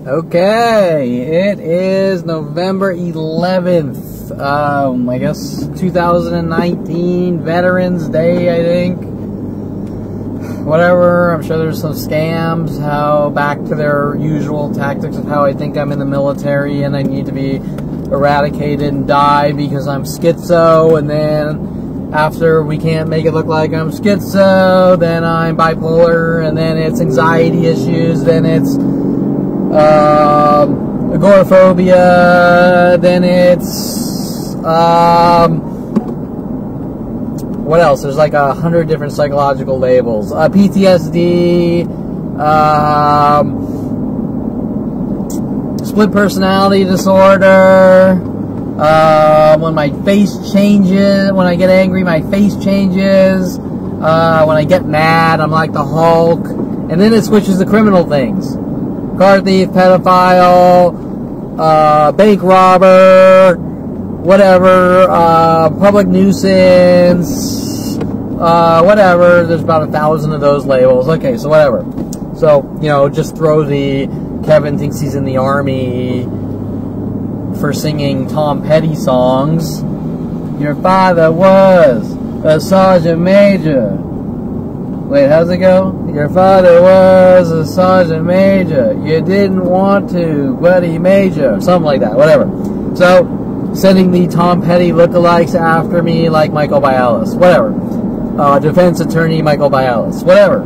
Okay, it is November 11th, I guess 2019, Veterans Day, I think. Whatever, I'm sure there's some scams, back to their usual tactics of how I think I'm in the military and I need to be eradicated and die because I'm schizo, and then after we can't make it look like I'm schizo, then I'm bipolar, and then it's anxiety issues, then it's agoraphobia, then it's what else? There's like 100 different psychological labels. PTSD, split personality disorder. When my face changes, when I get angry, my face changes. When I get mad, I'm like the Hulk. And then it switches to criminal things. Car thief, pedophile, bank robber, whatever, public nuisance, whatever. There's about 1,000 of those labels. Okay, so whatever. So, just throw the Kevin thinks he's in the army for singing Tom Petty songs. Your father was a sergeant major. Wait, how's it go? Your father was a sergeant major. You didn't want to, but he made you. Something like that, whatever. So, sending the Tom Petty lookalikes after me like Michael Bialis. Whatever. Defense attorney Michael Bialis. Whatever.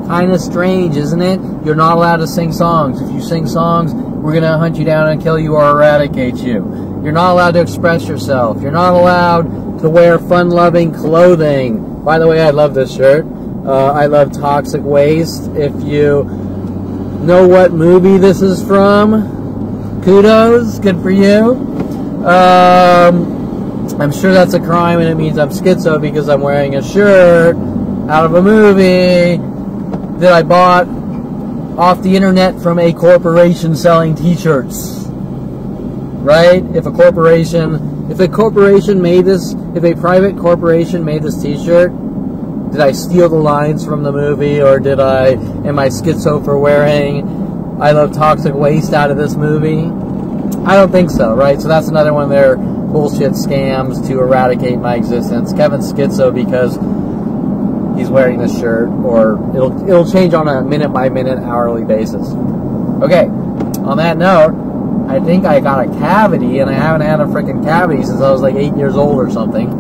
Kind of strange, isn't it? You're not allowed to sing songs. If you sing songs, we're going to hunt you down and kill you or eradicate you. You're not allowed to express yourself. You're not allowed to wear fun-loving clothing. By the way, I love this shirt. I love Toxic Waste. If you know what movie this is from, kudos, good for you. I'm sure that's a crime and it means I'm schizo because I'm wearing a shirt out of a movie that I bought off the internet from a corporation selling t-shirts. Right? If a corporation made this, if a private corporation made this t-shirt, did I steal the lines from the movie, or am I schizo for wearing I Love Toxic Waste out of this movie? I don't think so, right? So that's another one of their bullshit scams to eradicate my existence. Kevin's schizo because he's wearing this shirt, or it'll change on a minute-by-minute, hourly basis. Okay, on that note, I think I got a cavity, and I haven't had a freaking cavity since I was like 8 years old or something.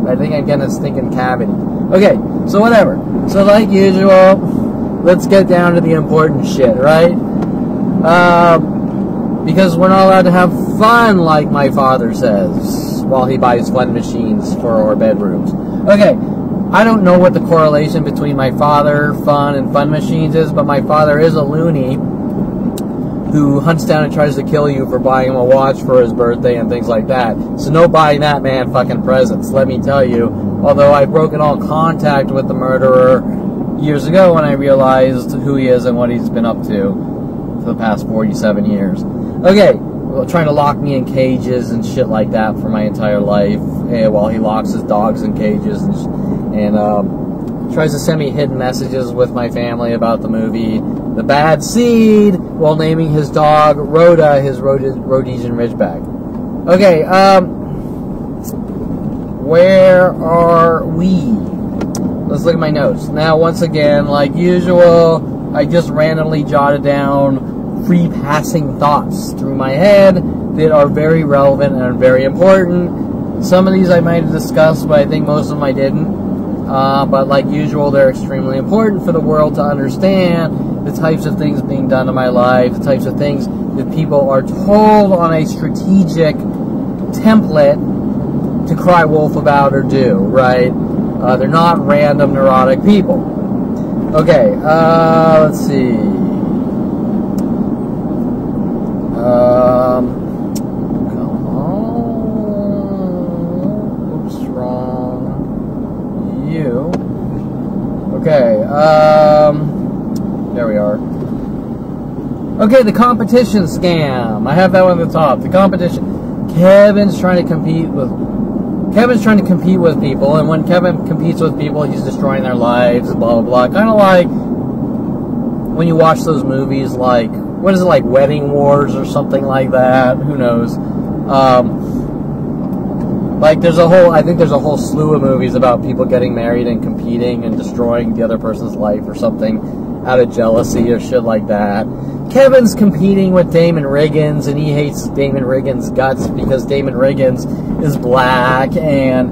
I think I'm getting a stinking cavity. Okay, so whatever. So like usual, let's get down to the important shit, right? Because we're not allowed to have fun, like my father says, while he buys fun machines for our bedrooms. Okay, I don't know what the correlation between my father, fun, and fun machines is, but my father is a loony who hunts down and tries to kill you for buying him a watch for his birthday and things like that. So no buying that man fucking presents, let me tell you. Although I've broken all contact with the murderer years ago when I realized who he is and what he's been up to for the past 47 years. Okay, well, trying to lock me in cages and shit like that for my entire life, while he locks his dogs in cages and tries to send me hidden messages with my family about the movie The Bad Seed, while naming his dog Rhoda, his Rhodesian Ridgeback. Okay, where are we? Let's look at my notes. Now, once again, like usual, I just randomly jotted down free passing thoughts through my head that are very relevant and very important. Some of these I might have discussed, but I think most of them I didn't. But like usual, they're extremely important for the world to understand the types of things being done in my life, the types of things that people are told on a strategic template to cry wolf about or do, right? They're not random neurotic people. Okay, let's see. Come on. Oops, wrong. You. Okay, there we are. Okay, the competition scam. I have that one at the top. The competition. Kevin's trying to compete with people, and when Kevin competes with people, he's destroying their lives, blah, blah, blah. Kind of like when you watch those movies like what is it, like Wedding Wars or something like that? Who knows? Like I think there's a whole slew of movies about people getting married and competing and destroying the other person's life or something out of jealousy or shit like that. Kevin's competing with Damon Riggins, and he hates Damon Riggins' guts because Damon Riggins is black, and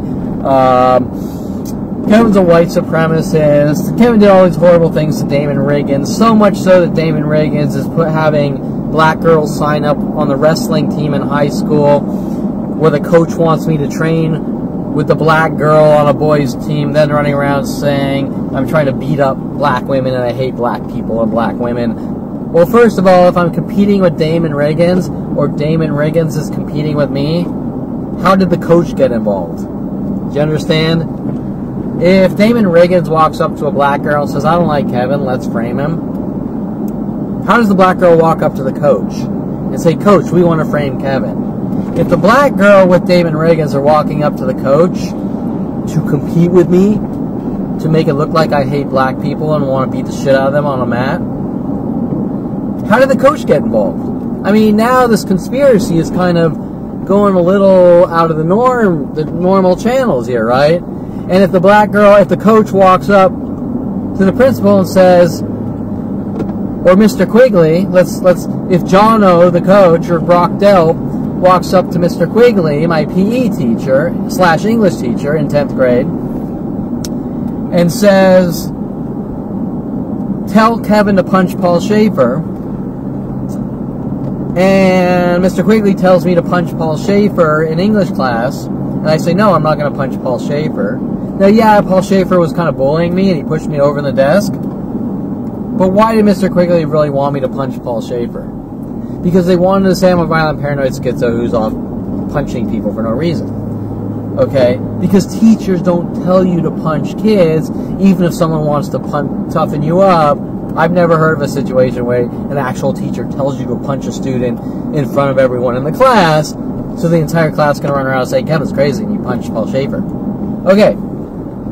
Kevin's a white supremacist. Kevin did all these horrible things to Damon Riggins, so much so that Damon Riggins is having black girls sign up on the wrestling team in high school, where the coach wants me to train with the black girl on a boys team, then running around saying I'm trying to beat up black women and I hate black people and black women. Well, first of all, if I'm competing with Damon Riggins, or Damon Riggins is competing with me, how did the coach get involved? Do you understand? If Damon Riggins walks up to a black girl and says, I don't like Kevin, let's frame him, how does the black girl walk up to the coach and say, Coach, we want to frame Kevin? If the black girl with Damon Riggins are walking up to the coach to compete with me, to make it look like I hate black people and want to beat the shit out of them on a mat, how did the coach get involved? I mean, now this conspiracy is kind of going a little out of the normal channels here, right? And if the black girl, if the coach walks up to the principal and says, or Mr. Quigley, if Jono, the coach, or Brock Delp walks up to Mr. Quigley, my PE teacher / English teacher in 10th grade, and says, tell Kevin to punch Paul Schaefer, and Mr. Quigley tells me to punch Paul Schaefer in English class, and I say, no, I'm not going to punch Paul Schaefer. Now, yeah, Paul Schaefer was kind of bullying me, and he pushed me over in the desk, but why did Mr. Quigley really want me to punch Paul Schaefer? Because they wanted to say I'm a violent paranoid schizo who's off punching people for no reason. Okay? Because teachers don't tell you to punch kids, even if someone wants to toughen you up. I've never heard of a situation where an actual teacher tells you to punch a student in front of everyone in the class, so the entire class can run around and say, Kevin's crazy, and you punch Paul Schaefer. Okay.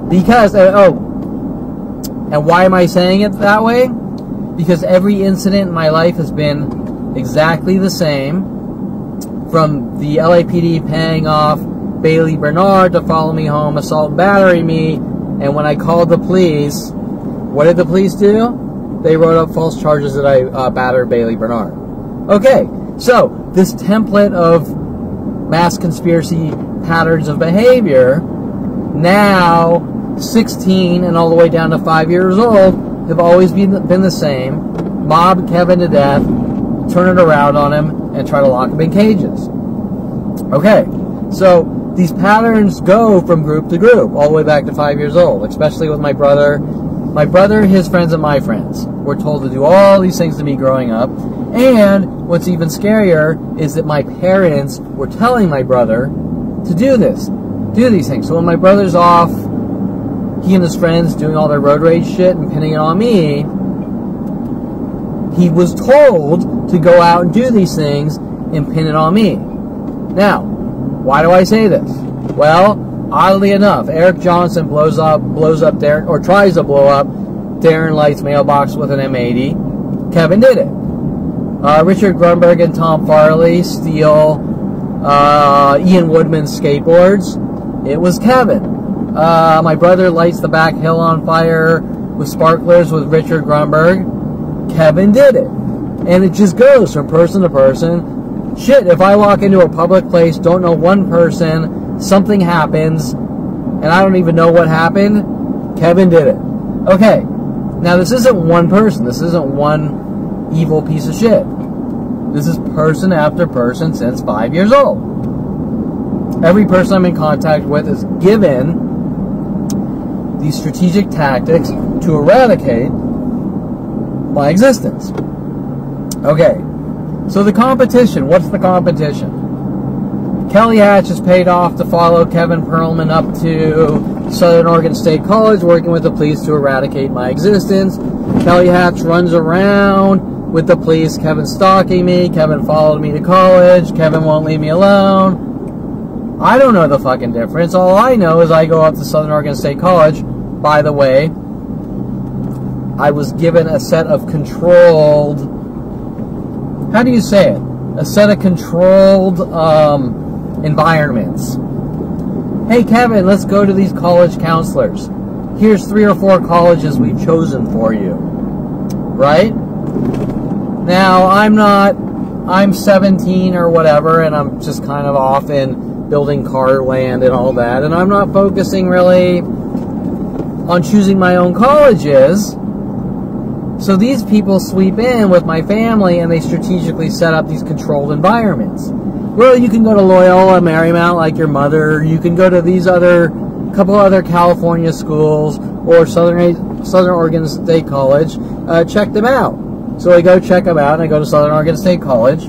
Because, and why am I saying it that way? Because every incident in my life has been exactly the same, from the LAPD paying off Bailey Bernard to follow me home, assault and battery me, and when I called the police, what did the police do? They wrote up false charges that I battered Bailey Bernard. Okay, so this template of mass conspiracy patterns of behavior, now 16 and all the way down to 5 years old, have always been the same. Mob Kevin to death, turn it around on him, and try to lock him in cages. Okay, so these patterns go from group to group, all the way back to 5 years old, especially with my brother. My brother, his friends, and my friends were told to do all these things to me growing up. And what's even scarier is that my parents were telling my brother to do these things. So when my brother's off, he and his friends doing all their road rage shit and pinning it on me, he was told to go out and do these things and pin it on me. Now, why do I say this? Well, oddly enough, Eric Johnson blows up Darren, or tries to blow up Darren Light's mailbox with an M80. Kevin did it. Richard Grunberg and Tom Farley steal Ian Woodman's skateboards. It was Kevin. My brother lights the back hill on fire with sparklers with Richard Grunberg. Kevin did it. And it just goes from person to person. Shit, if I walk into a public place, don't know one person, something happens, and I don't even know what happened, Kevin did it. Okay, now this isn't one person. This isn't one evil piece of shit. This is person after person since 5 years old. Every person I'm in contact with is given these strategic tactics to eradicate my existence. Okay, so the competition. What's the competition? Kelly Hatch is paid off to follow Kevin Perlman up to Southern Oregon State College, working with the police to eradicate my existence. Kelly Hatch runs around with the police. Kevin stalking me. Kevin followed me to college. Kevin won't leave me alone. I don't know the fucking difference. All I know is I go up to Southern Oregon State College. By the way, I was given a set of controlled how do you say it? A set of controlled environments. Hey, Kevin, let's go to these college counselors. Here's 3 or 4 colleges we've chosen for you. Right? Now, I'm 17 or whatever, and I'm just kind of off in building car land and all that, and I'm not focusing really on choosing my own colleges. So these people sweep in with my family, and they strategically set up these controlled environments. Well, you can go to Loyola Marymount like your mother. You can go to these couple other California schools or Southern Oregon State College. Check them out. So I go check them out, and I go to Southern Oregon State College.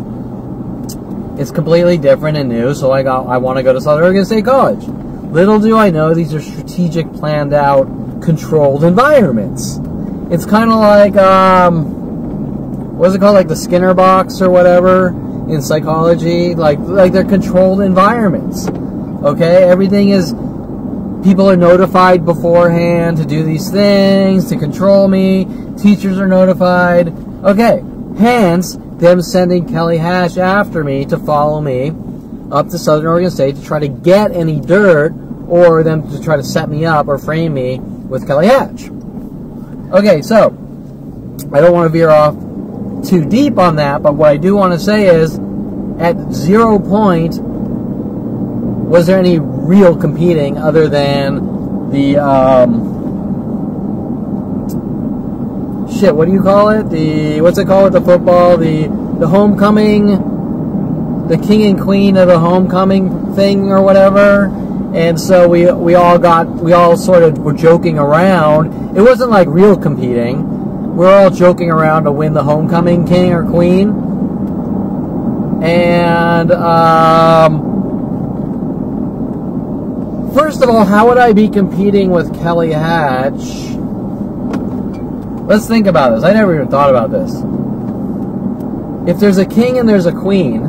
It's completely different and new, so I want to go to Southern Oregon State College. Little do I know, these are strategic, planned out, controlled environments. It's kind of like, what's it called, like the Skinner box or whatever in psychology? Like they're controlled environments. Okay, everything is, people are notified beforehand to do these things, to control me. Teachers are notified. Okay, hence them sending Kelly Hatch after me to follow me up to Southern Oregon State to try to get any dirt, or them to try to set me up or frame me with Kelly Hatch. Okay, so I don't want to veer off too deep on that, but what I do want to say is, at 0 point was there any real competing other than the what do you call it? What's it called with the football? The homecoming, the king and queen of the homecoming thing or whatever. And so we all sort of were joking around. It wasn't like real competing. We're all joking around to win the homecoming king or queen. And first of all, how would I be competing with Kelly Hatch? Let's think about this. I never even thought about this. If there's a king and there's a queen,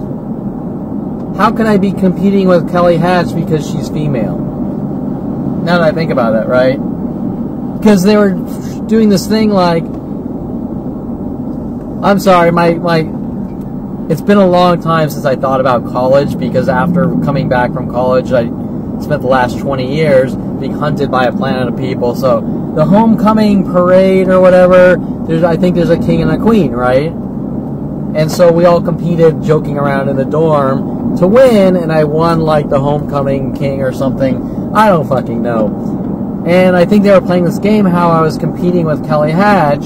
how can I be competing with Kelly Hatch because she's female? Now that I think about it, right? Because they were doing this thing like, I'm sorry, it's been a long time since I thought about college, because after coming back from college, I spent the last 20 years being hunted by a planet of people. So the homecoming parade or whatever, I think there's a king and a queen, right? And so we all competed joking around in the dorm to win, and I won like the homecoming king or something. I don't fucking know. And I think they were playing this game how I was competing with Kelly Hatch.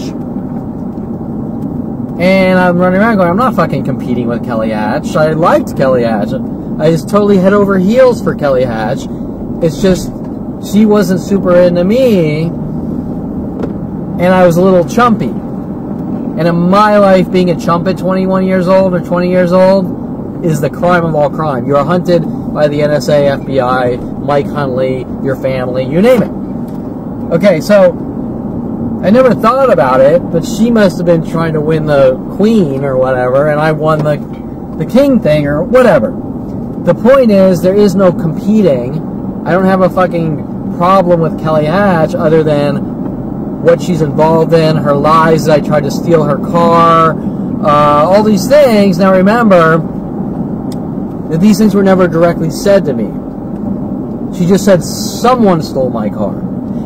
And I'm running around going, I'm not fucking competing with Kelly Hatch. I liked Kelly Hatch. I was totally head over heels for Kelly Hatch. It's just, she wasn't super into me, and I was a little chumpy. And in my life, being a chump at 21 years old or 20 years old is the crime of all crime. You are hunted by the NSA, FBI, Mike Huntley, your family, you name it. Okay, so I never thought about it, but she must have been trying to win the queen or whatever, and I won the king thing or whatever. The point is, there is no competing. I don't have a fucking problem with Kelly Hatch other than what she's involved in, her lies, I tried to steal her car, all these things. Now remember that these things were never directly said to me. She just said someone stole my car.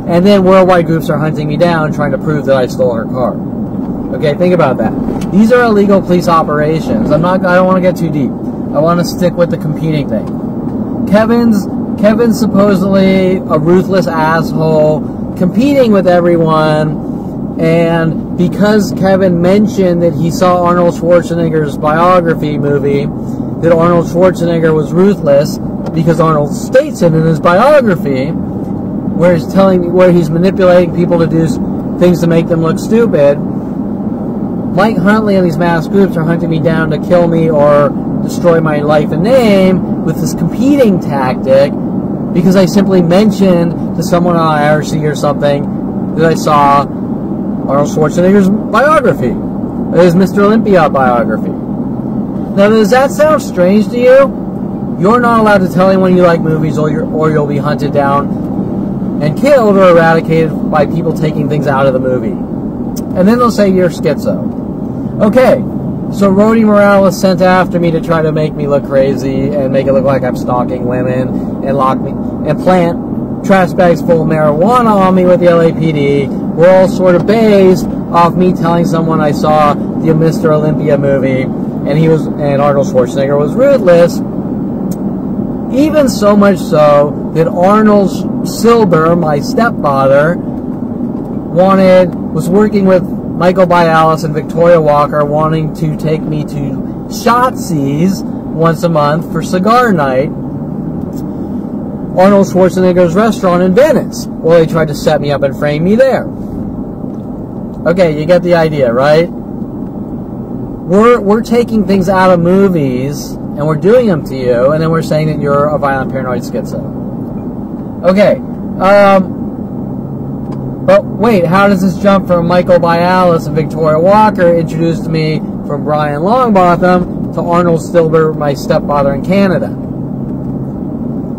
And then worldwide groups are hunting me down trying to prove that I stole her car. Okay, think about that. These are illegal police operations. I don't want to get too deep. I want to stick with the competing thing. Kevin's supposedly a ruthless asshole, competing with everyone, and because Kevin mentioned that he saw Arnold Schwarzenegger's biography movie, that Arnold Schwarzenegger was ruthless, because Arnold states it in his biography, where he's manipulating people to do things to make them look stupid. Mike Huntley and these mass groups are hunting me down to kill me or destroy my life and name with this competing tactic, because I simply mentioned to someone on IRC or something that I saw Arnold Schwarzenegger's biography, his Mr. Olympia biography. Now, does that sound strange to you? You're not allowed to tell anyone you like movies, or you'll be hunted down and killed or eradicated by people taking things out of the movie. And then they'll say you're schizo. Okay, So Rhodey Morales sent after me to try to make me look crazy and make it look like I'm stalking women and lock me and plant trash bags full of marijuana on me with the LAPD. We're all sort of based off me telling someone I saw the Mr. Olympia movie and Arnold Schwarzenegger was ruthless. Even so much so that Arnold Silber, my stepfather, was working with Michael Bialis and Victoria Walker, wanting to take me to Shotzi's once a month for cigar night, Arnold Schwarzenegger's restaurant in Venice. Well, they tried to set me up and frame me there. Okay, you get the idea, right? We're taking things out of movies and we're doing them to you, and then we're saying that you're a violent paranoid schizo. Okay, but wait, how does this jump from Michael Bialis and Victoria Walker introduced to me from Brian Longbottom to Arnold Silber, my stepfather in Canada?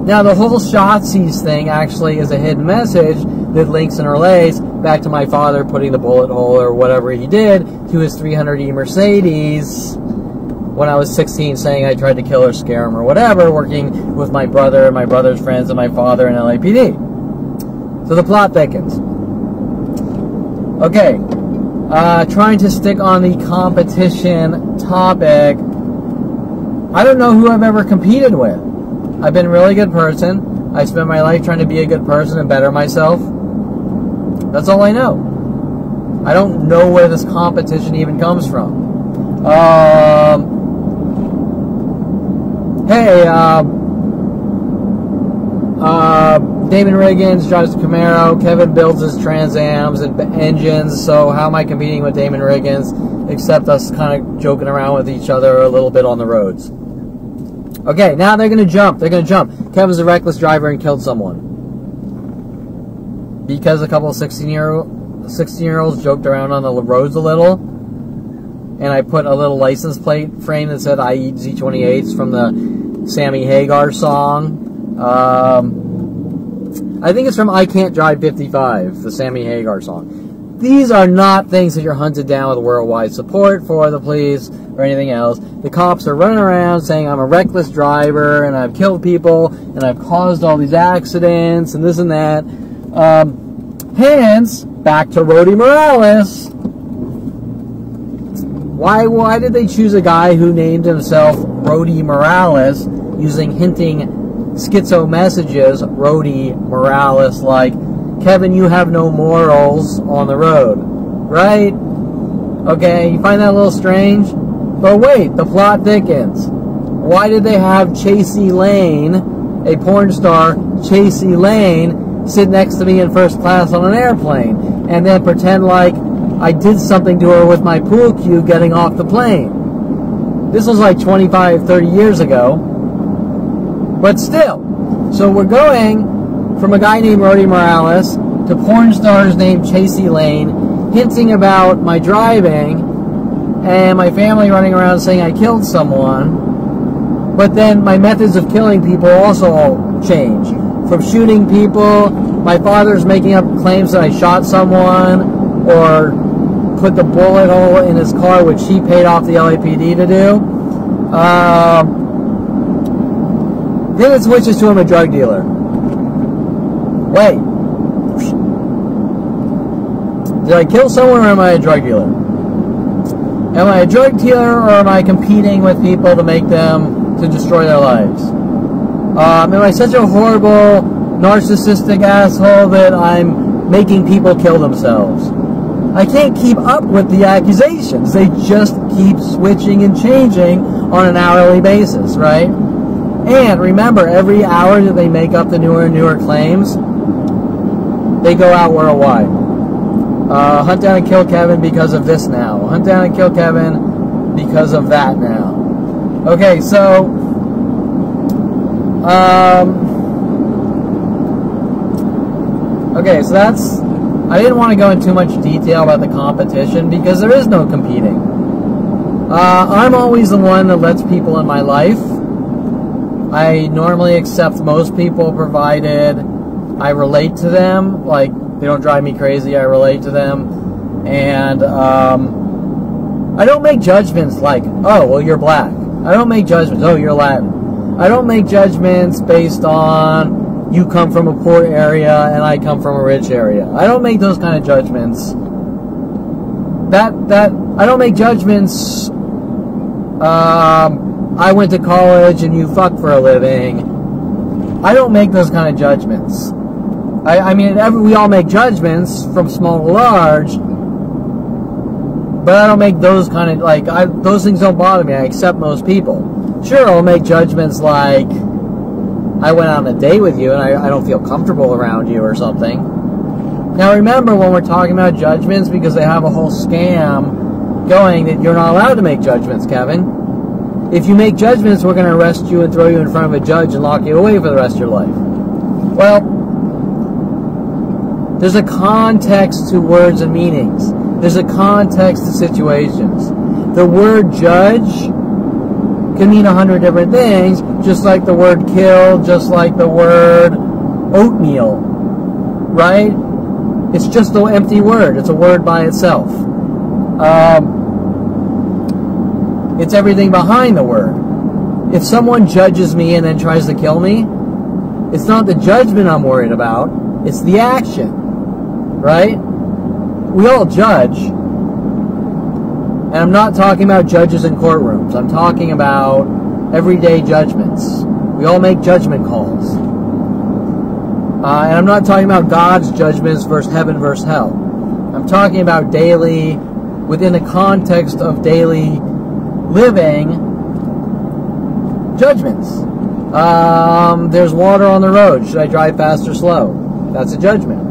Now, the whole Shotzi's thing actually is a hidden message that links and relays back to my father putting the bullet hole or whatever he did to his 300E Mercedes when I was 16, saying I tried to kill or scare him or whatever, working with my brother and my brother's friends and my father in LAPD. So the plot thickens. Okay, trying to stick on the competition topic. I don't know who I've ever competed with. I've been a really good person. I spent my life trying to be a good person and better myself. That's all I know. I don't know where this competition even comes from. Hey, Damon Riggins drives a Camaro. Kevin builds his Trans Ams and engines. So how am I competing with Damon Riggins, except us kind of joking around with each other a little bit on the roads? Okay, now they're going to jump. They're going to jump. Kevin's a reckless driver and killed someone because a couple of 16-year-olds joked around on the roads a little, and I put a little license plate frame that said I eat Z28s from the Sammy Hagar song. I think it's from I Can't Drive 55, the Sammy Hagar song. These are not things that you're hunted down with worldwide support for the police or anything else. The cops are running around saying I'm a reckless driver and I've killed people and I've caused all these accidents and this and that. Hence, back to Rhodey Morales. Why did they choose a guy who named himself Rhodey Morales using hinting schizo messages, Rhodey Morales, like, Kevin, you have no morals on the road, right? Okay, you find that a little strange? But wait, the plot thickens. Why did they have Chasey Lane, a porn star, Chasey Lane, sit next to me in first class on an airplane, and then pretend like I did something to her with my pool cue getting off the plane? This was like 25, 30 years ago. But still, so we're going from a guy named Rhodey Morales to porn stars named Chasey Lane, hinting about my driving and my family running around saying I killed someone. But then my methods of killing people also all change. From shooting people, my father's making up claims that I shot someone or put the bullet hole in his car, which he paid off the LAPD to do. Then it switches to I'm a drug dealer. Wait. Did I kill someone or am I a drug dealer? Am I a drug dealer or am I competing with people to make them, to destroy their lives? Am I such a horrible, narcissistic asshole that I'm making people kill themselves? I can't keep up with the accusations. They just keep switching and changing on an hourly basis, right? And remember, every hour that they make up the newer and newer claims, they go out worldwide. Hunt down and kill Kevin because of this now. Hunt down and kill Kevin because of that now. Okay, so that's, I didn't want to go into too much detail about the competition because there is no competing. I'm always the one that lets people in my life. I normally accept most people provided I relate to them. Like, they don't drive me crazy, I relate to them. And I don't make judgments like, oh, well, you're black. I don't make judgments, oh, you're Latin. I don't make judgments based on you come from a poor area and I come from a rich area. I don't make those kind of judgments. I don't make judgments, I went to college and you fuck for a living. I don't make those kind of judgments. I mean, we all make judgments from small to large, but I don't make those kind of, like, those things don't bother me. I accept most people. Sure, I'll make judgments like, I went on a date with you and I don't feel comfortable around you or something. Now remember, when we're talking about judgments, because they have a whole scam going that you're not allowed to make judgments, Kevin. If you make judgments, we're going to arrest you and throw you in front of a judge and lock you away for the rest of your life. Well, there's a context to words and meanings. There's a context to situations. The word judge can mean 100 different things, just like the word kill, just like the word oatmeal, right? It's just an empty word. It's a word by itself. It's everything behind the word. If someone judges me and then tries to kill me, it's not the judgment I'm worried about, it's the action, right? We all judge. And I'm not talking about judges in courtrooms. I'm talking about everyday judgments. We all make judgment calls. And I'm not talking about God's judgments versus heaven versus hell. I'm talking about daily, within the context of daily living, judgments. There's water on the road. Should I drive fast or slow? That's a judgment.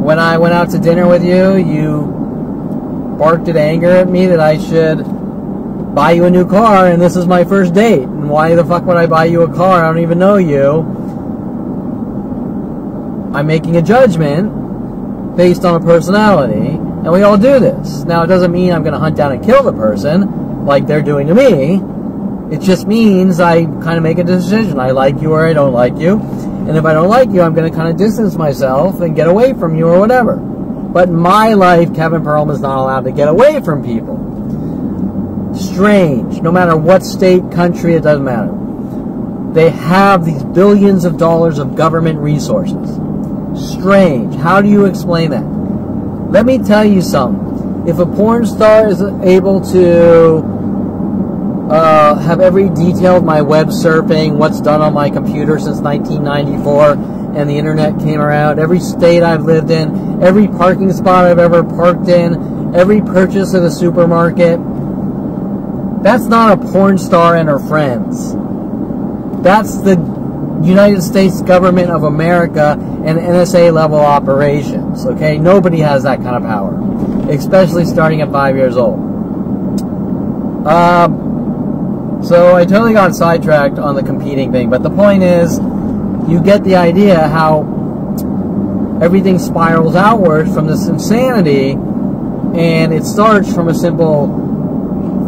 When I went out to dinner with you, you barked in anger at me that I should buy you a new car, and this is my first date. And why the fuck would I buy you a car? I don't even know you. I'm making a judgment based on a personality, and we all do this. Now, it doesn't mean I'm going to hunt down and kill the person like they're doing to me. It just means I kind of make a decision. I like you or I don't like you. And if I don't like you, I'm going to kind of distance myself and get away from you or whatever. But in my life, Kevin Perlman is not allowed to get away from people. Strange. No matter what state, country, it doesn't matter. They have these billions of dollars of government resources. Strange. How do you explain that? Let me tell you something. If a porn star is able to have every detail of my web surfing, what's done on my computer since 1994, and the internet came around, every state I've lived in, every parking spot I've ever parked in, every purchase at a supermarket, that's not a porn star and her friends. That's the United States government of America and NSA level operations, okay? Nobody has that kind of power, especially starting at 5 years old. So I totally got sidetracked on the competing thing, but the point is, you get the idea how everything spirals outward from this insanity, and it starts from a simple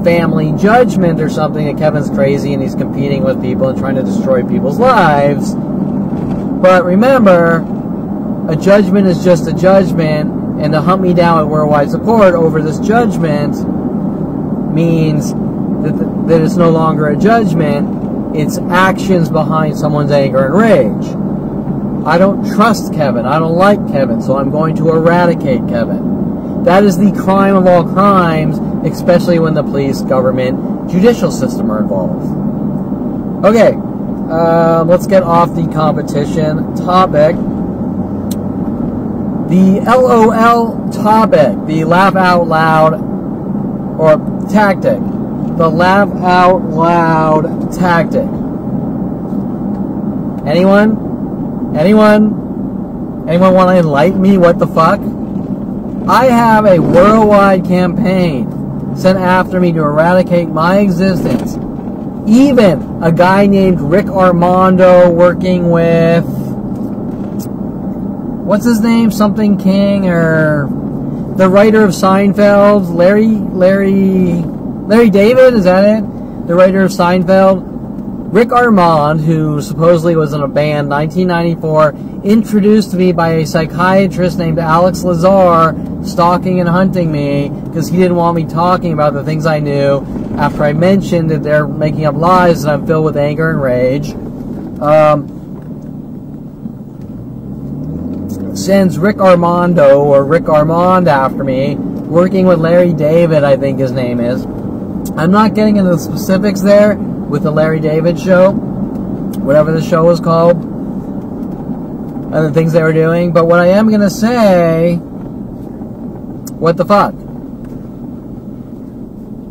family judgment or something that Kevin's crazy and he's competing with people and trying to destroy people's lives. But remember, a judgment is just a judgment, and to hunt me down with worldwide support over this judgment means that it's no longer a judgment, it's actions behind someone's anger and rage. I don't trust Kevin, I don't like Kevin, so I'm going to eradicate Kevin. That is the crime of all crimes, especially when the police, government, judicial system are involved. Okay, let's get off the competition topic. The LOL topic, the laugh out loud, or tactic. The laugh out loud tactic. Anyone? Anyone want to enlighten me? What the fuck? I have a worldwide campaign sent after me to eradicate my existence. Even a guy named Rick Armando working with, what's his name? Something King, or the writer of Seinfeld, Larry David, is that it? The writer of Seinfeld. Rick Armand, who supposedly was in a band 1994, introduced me by a psychiatrist named Alex Lazar, stalking and hunting me because he didn't want me talking about the things I knew after I mentioned that they're making up lies and I'm filled with anger and rage. Sends Rick Armando, or Rick Armand, after me, working with Larry David, I think his name is. I'm not getting into the specifics there with the Larry David show, whatever the show was called, and the things they were doing, but what I am going to say, what the fuck?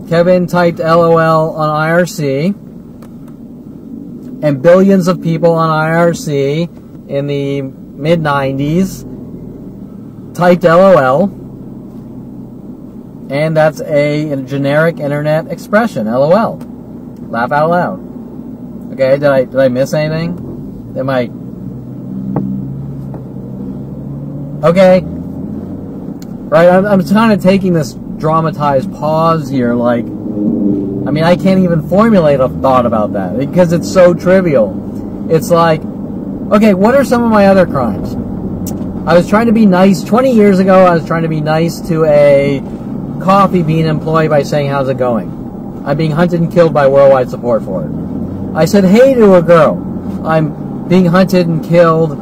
Kevin typed LOL on IRC, and billions of people on IRC in the mid-90s typed LOL, and that's a generic internet expression, LOL. Laugh out loud. Okay, did I miss anything? Am I... Okay. Right, I'm kind of taking this dramatized pause here, like, I mean, I can't even formulate a thought about that, because it's so trivial. It's like, okay, what are some of my other crimes? I was trying to be nice, 20 years ago, I was trying to be nice to a coffee bean employee by saying, how's it going? I'm being hunted and killed by worldwide support for it. I said hey to a girl. I'm being hunted and killed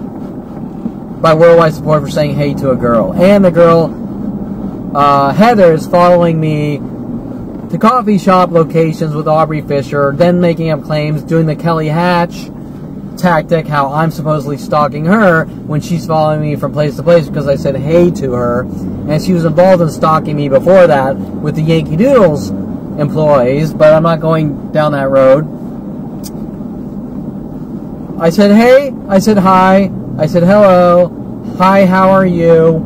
by worldwide support for saying hey to a girl. And the girl, Heather, is following me to coffee shop locations with Aubrey Fisher, then making up claims, doing the Kelly Hatch tactic, how I'm supposedly stalking her when she's following me from place to place because I said hey to her. And she was involved in stalking me before that with the Yankee Doodles employees, but I'm not going down that road. I said hey, I said hi, I said hello, hi, how are you?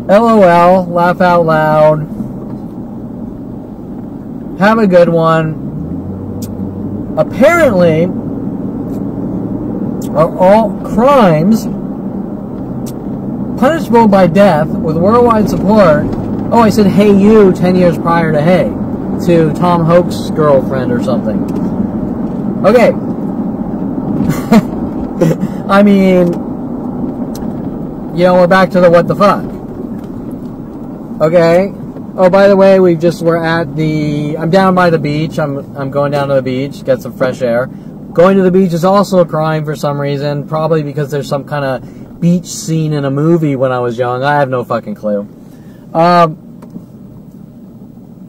LOL, laugh out loud, have a good one. Apparently, are all crimes punishable by death with worldwide support. Oh, I said hey you 10 years prior to hey, to Tom Hope's girlfriend or something. Okay. I mean, you know, we're back to the what the fuck. Okay. Oh, by the way, we're at the, I'm down by the beach. I'm going down to the beach, get some fresh air. Going to the beach is also a crime for some reason, probably because there's some kind of beach scene in a movie when I was young. I have no fucking clue.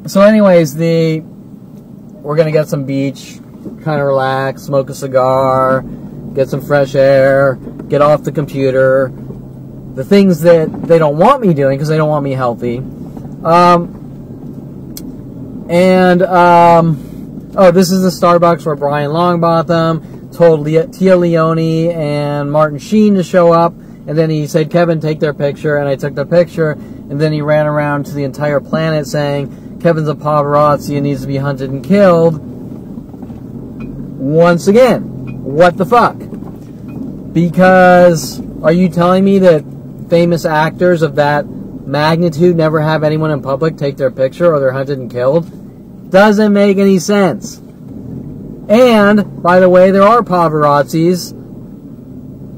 So anyways, we're gonna get some beach, kind of relax, smoke a cigar, get some fresh air, get off the computer, the things that they don't want me doing because they don't want me healthy. Oh, this is the Starbucks where Brian Longbottom told Tia Leone and Martin Sheen to show up, and then he said, Kevin, take their picture, and I took their picture, and then he ran around to the entire planet saying, Kevin's a paparazzi and needs to be hunted and killed. Once again, what the fuck? Because, are you telling me that famous actors of that magnitude never have anyone in public take their picture or they're hunted and killed? Doesn't make any sense. And, by the way, there are paparazzis.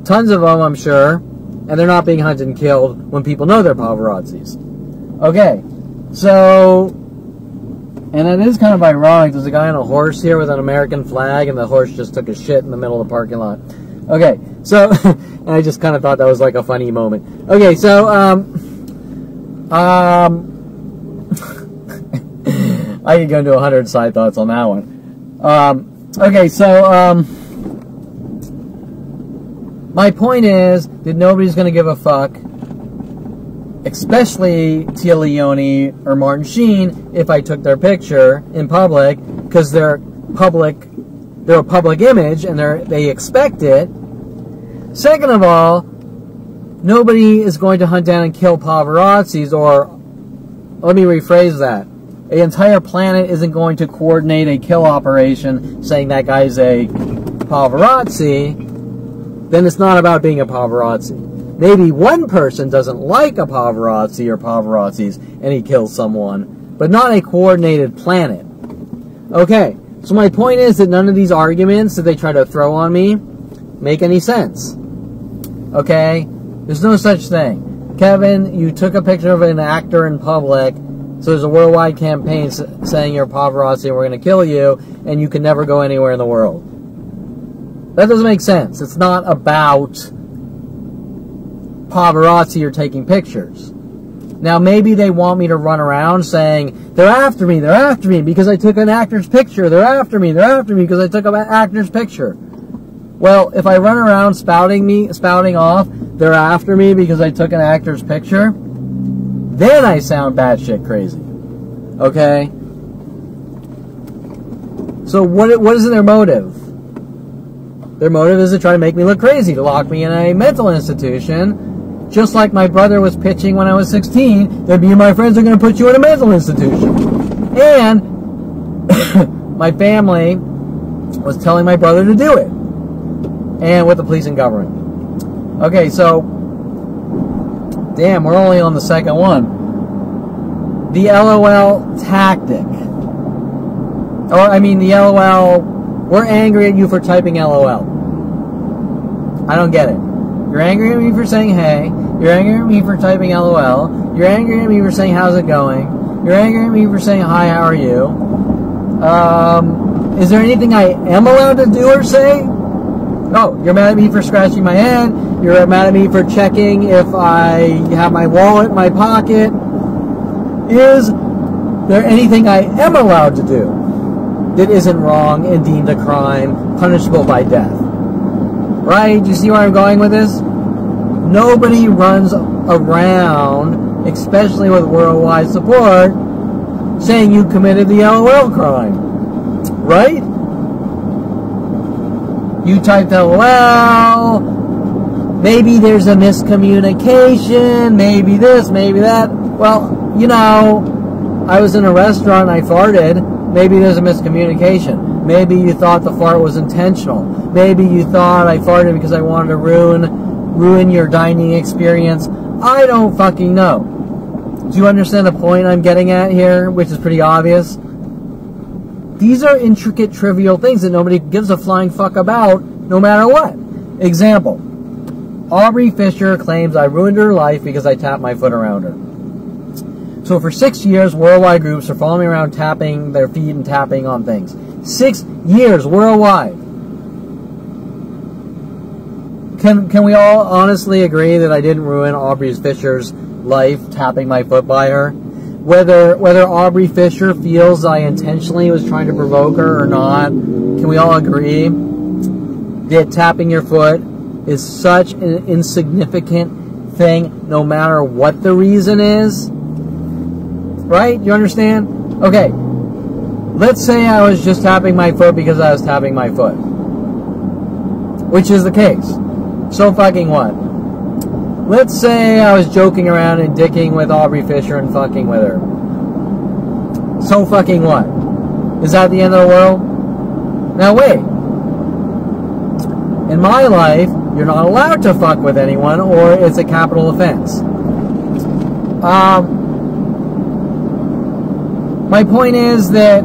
Tons of them, I'm sure. And they're not being hunted and killed when people know they're paparazzis. Okay. So, and it is kind of ironic. There's a guy on a horse here with an American flag, and the horse just took a shit in the middle of the parking lot. Okay. So, and I just kind of thought that was like a funny moment. Okay, so, I could go into 100 side thoughts on that one. Okay, so, my point is that nobody's going to give a fuck, especially Tia Leone or Martin Sheen, if I took their picture in public, because they're a public image, and they expect it. Second of all, nobody is going to hunt down and kill paparazzis, or, let me rephrase that. The entire planet isn't going to coordinate a kill operation saying that guy's a paparazzi. Then it's not about being a paparazzi. Maybe one person doesn't like a paparazzi or paparazzis and he kills someone, but not a coordinated planet. Okay, So my point is that none of these arguments that they try to throw on me make any sense. Okay? There's no such thing. Kevin, you took a picture of an actor in public, so there's a worldwide campaign saying you're paparazzi and we're going to kill you, and you can never go anywhere in the world. That doesn't make sense. It's not about paparazzi or taking pictures. Now, maybe they want me to run around saying, they're after me because I took an actor's picture, they're after me because I took an actor's picture. Well, if I run around spouting off, they're after me because I took an actor's picture, then I sound batshit crazy. Okay? So what is their motive? Their motive is to try to make me look crazy, to lock me in a mental institution. Just like my brother was pitching when I was 16, that me and my friends are going to put you in a mental institution. And my family was telling my brother to do it. And with the police and government. Okay, so, damn, we're only on the second one. The LOL tactic. Or, I mean, the LOL, we're angry at you for typing LOL. I don't get it. You're angry at me for saying hey. You're angry at me for typing LOL. You're angry at me for saying how's it going. You're angry at me for saying hi, how are you? Is there anything I am allowed to do or say? Oh, you're mad at me for scratching my head. You're mad at me for checking if I have my wallet in my pocket. Is there anything I am allowed to do that isn't wrong and deemed a crime, punishable by death? Right? Do you see where I'm going with this? Nobody runs around, especially with worldwide support, saying you committed the LOL crime. Right? You typed LOL, maybe there's a miscommunication, maybe this, maybe that. Well, you know, I was in a restaurant and I farted, maybe there's a miscommunication. Maybe you thought the fart was intentional. Maybe you thought I farted because I wanted to ruin your dining experience. I don't fucking know. Do you understand the point I'm getting at here, which is pretty obvious? These are intricate, trivial things that nobody gives a flying fuck about, no matter what. Example. Aubrey Fisher claims I ruined her life because I tapped my foot around her. So for 6 years, worldwide groups are following me around tapping their feet and tapping on things. 6 years worldwide. Can we all honestly agree that I didn't ruin Aubrey Fisher's life tapping my foot by her? Whether Aubrey Fisher feels I intentionally was trying to provoke her or not, can we all agree that tapping your foot is such an insignificant thing no matter what the reason is? Right? You understand? Okay. Let's say I was just tapping my foot because I was tapping my foot. Which is the case. So fucking what? Let's say I was joking around and dicking with Aubrey Fisher and fucking with her. So fucking what? Is that the end of the world? Now wait. In my life, you're not allowed to fuck with anyone or it's a capital offense. My point is that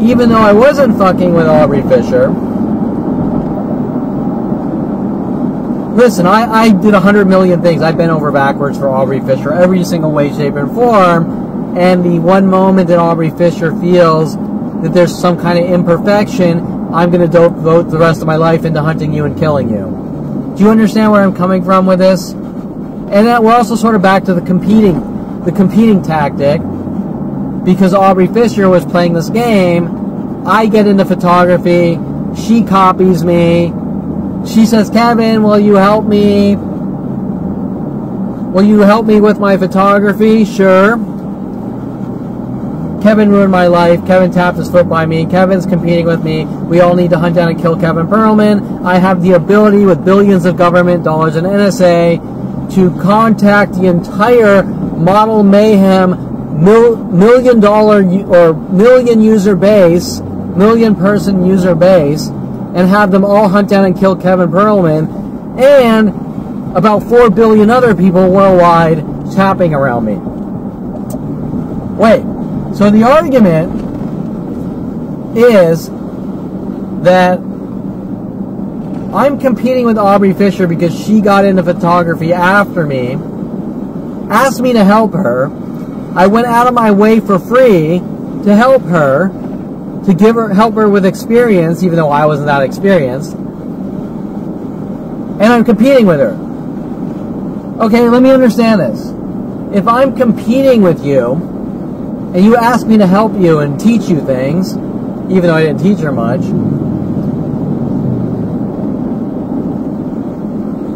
even though I wasn't fucking with Aubrey Fisher, listen, I did 100 million things. I bent over backwards for Aubrey Fisher, every single way, shape, and form. And the one moment that Aubrey Fisher feels that there's some kind of imperfection, I'm going to devote the rest of my life into hunting you and killing you. Do you understand where I'm coming from with this? And that we're also sort of back to the competing tactic. Because Aubrey Fisher was playing this game, I get into photography, she copies me, she says, Kevin, will you help me? Will you help me with my photography? Sure. Kevin ruined my life. Kevin tapped his foot by me. Kevin's competing with me. We all need to hunt down and kill Kevin Perlman. I have the ability with billions of government dollars and NSA to contact the entire Model Mayhem million person user base and have them all hunt down and kill Kevin Perlman and about 4 billion other people worldwide tapping around me. Wait, so the argument is that I'm competing with Aubrey Fisher because she got into photography after me, asked me to help her. I went out of my way for free to help her, to help her with experience, even though I wasn't that experienced. And I'm competing with her. Okay, let me understand this. If I'm competing with you, and you ask me to help you and teach you things, even though I didn't teach her much,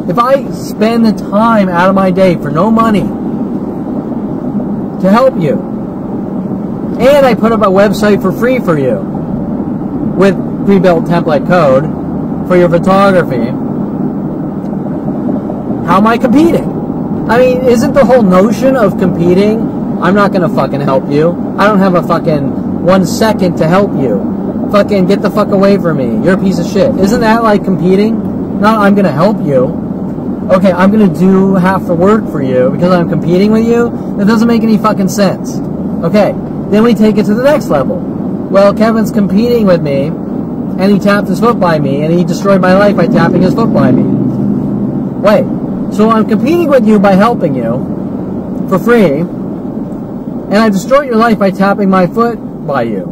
if I spend the time out of my day for no money to help you, and I put up a website for free for you with pre-built template code for your photography, how am I competing? I mean, isn't the whole notion of competing, I'm not going to fucking help you. I don't have a fucking 1 second to help you. Fucking get the fuck away from me. You're a piece of shit. Isn't that like competing? Not I'm going to help you. Okay, I'm going to do half the work for you because I'm competing with you? That doesn't make any fucking sense. Okay, then we take it to the next level. Well, Kevin's competing with me, and he tapped his foot by me, and he destroyed my life by tapping his foot by me. Wait, so I'm competing with you by helping you for free, and I destroyed your life by tapping my foot by you.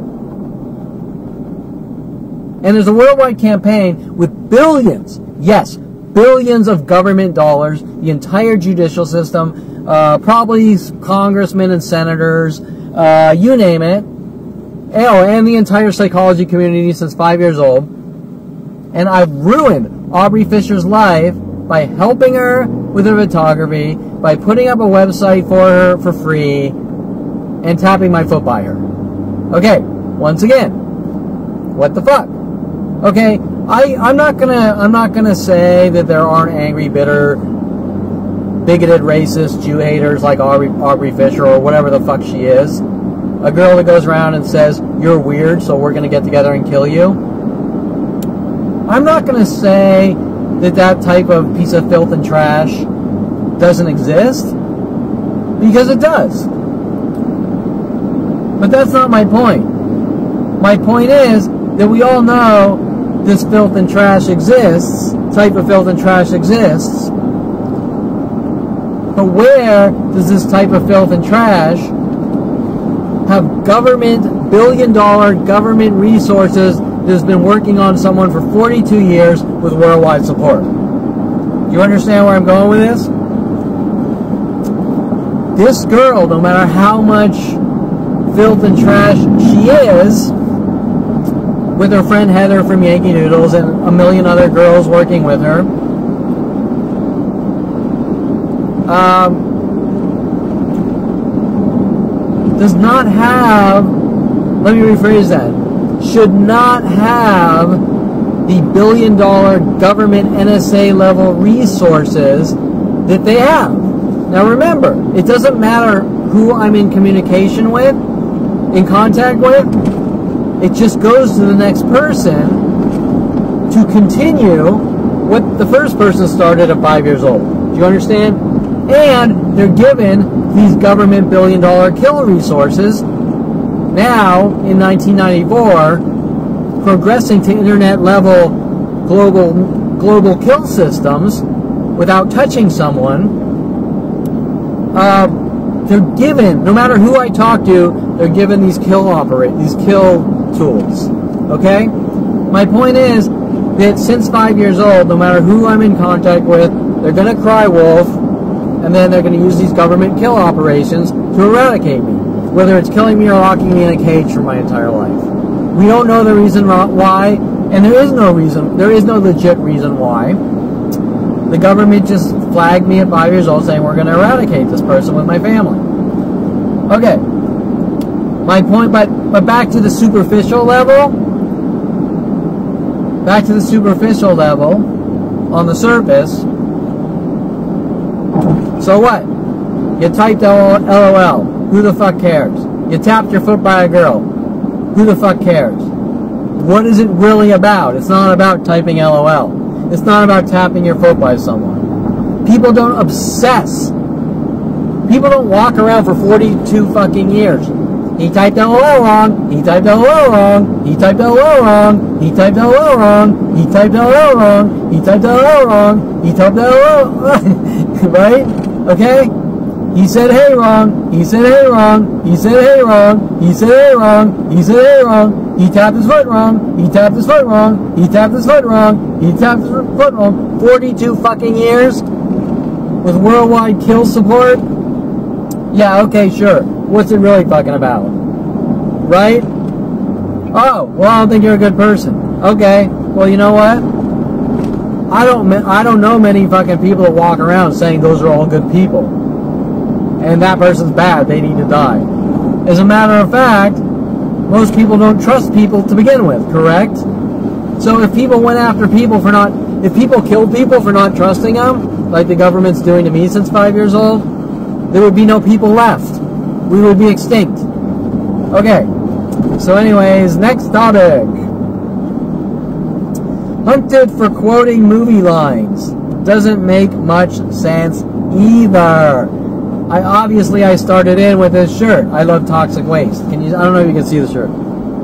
And there's a worldwide campaign with billions, yes, billions of government dollars, the entire judicial system, probably congressmen and senators, you name it, and the entire psychology community since 5 years old. And I've ruined Aubrey Fisher's life by helping her with her photography, by putting up a website for her for free, and tapping my foot by her. Okay, once again, what the fuck? Okay, I'm not gonna say that there aren't angry, bitter, bigoted, racist, Jew haters like Aubrey Fisher or whatever the fuck she is. A girl that goes around and says, you're weird, so we're gonna get together and kill you. I'm not gonna say that that type of piece of filth and trash doesn't exist, because it does. But that's not my point. My point is that we all know this filth and trash exists, type of filth and trash exists, but where does this type of filth and trash have government, billion-dollar government resources that has been working on someone for 42 years with worldwide support? Do you understand where I'm going with this? This girl, no matter how much filth and trash she is, with her friend Heather from Yankee Doodles and a million other girls working with her, does not have, let me rephrase that, should not have the billion-dollar government NSA level resources that they have. Now remember, it doesn't matter who I'm in communication with, in contact with, it just goes to the next person to continue what the first person started at 5 years old. Do you understand? And they're given these government billion-dollar kill resources now in 1994, progressing to internet-level global kill systems without touching someone. They're given, no matter who I talk to, they're given these kill tools. Okay? My point is that since 5 years old, no matter who I'm in contact with, they're going to cry wolf, and then they're going to use these government kill operations to eradicate me, whether it's killing me or locking me in a cage for my entire life. We don't know the reason why, and there is no reason, there is no legit reason why. The government just flagged me at 5 years old saying we're going to eradicate this person with my family. Okay. My point, but back to the superficial level. Back to the superficial level, on the surface. So what? You typed LOL. Who the fuck cares? You tapped your foot by a girl. Who the fuck cares? What is it really about? It's not about typing LOL. It's not about tapping your foot by someone. People don't obsess. People don't walk around for 42 fucking years. He typed LOL wrong. He typed LOL wrong. He typed LOL wrong. He typed LOL wrong. He typed LOL wrong. He typed LOL wrong. He typed LOL right? Okay? He said hey wrong. He said hey wrong. He said hey wrong. He said hey wrong. He said hey wrong. He tapped his foot wrong. He tapped his foot wrong. He tapped his foot wrong. He tapped his foot wrong. 42 fucking years with worldwide kill support. Yeah, okay, sure. What's it really fucking about? Right? Oh, well, I don't think you're a good person. Okay, well, you know what? I don't know many fucking people that walk around saying those are all good people. And that person's bad, they need to die. As a matter of fact, most people don't trust people to begin with, correct? So if people went after people for not, if people killed people for not trusting them, like the government's doing to me since 5 years old, there would be no people left. We would be extinct. Okay. So anyways, next topic. Hunted for quoting movie lines. Doesn't make much sense either. I started in with this shirt. I love toxic waste. I don't know if you can see the shirt.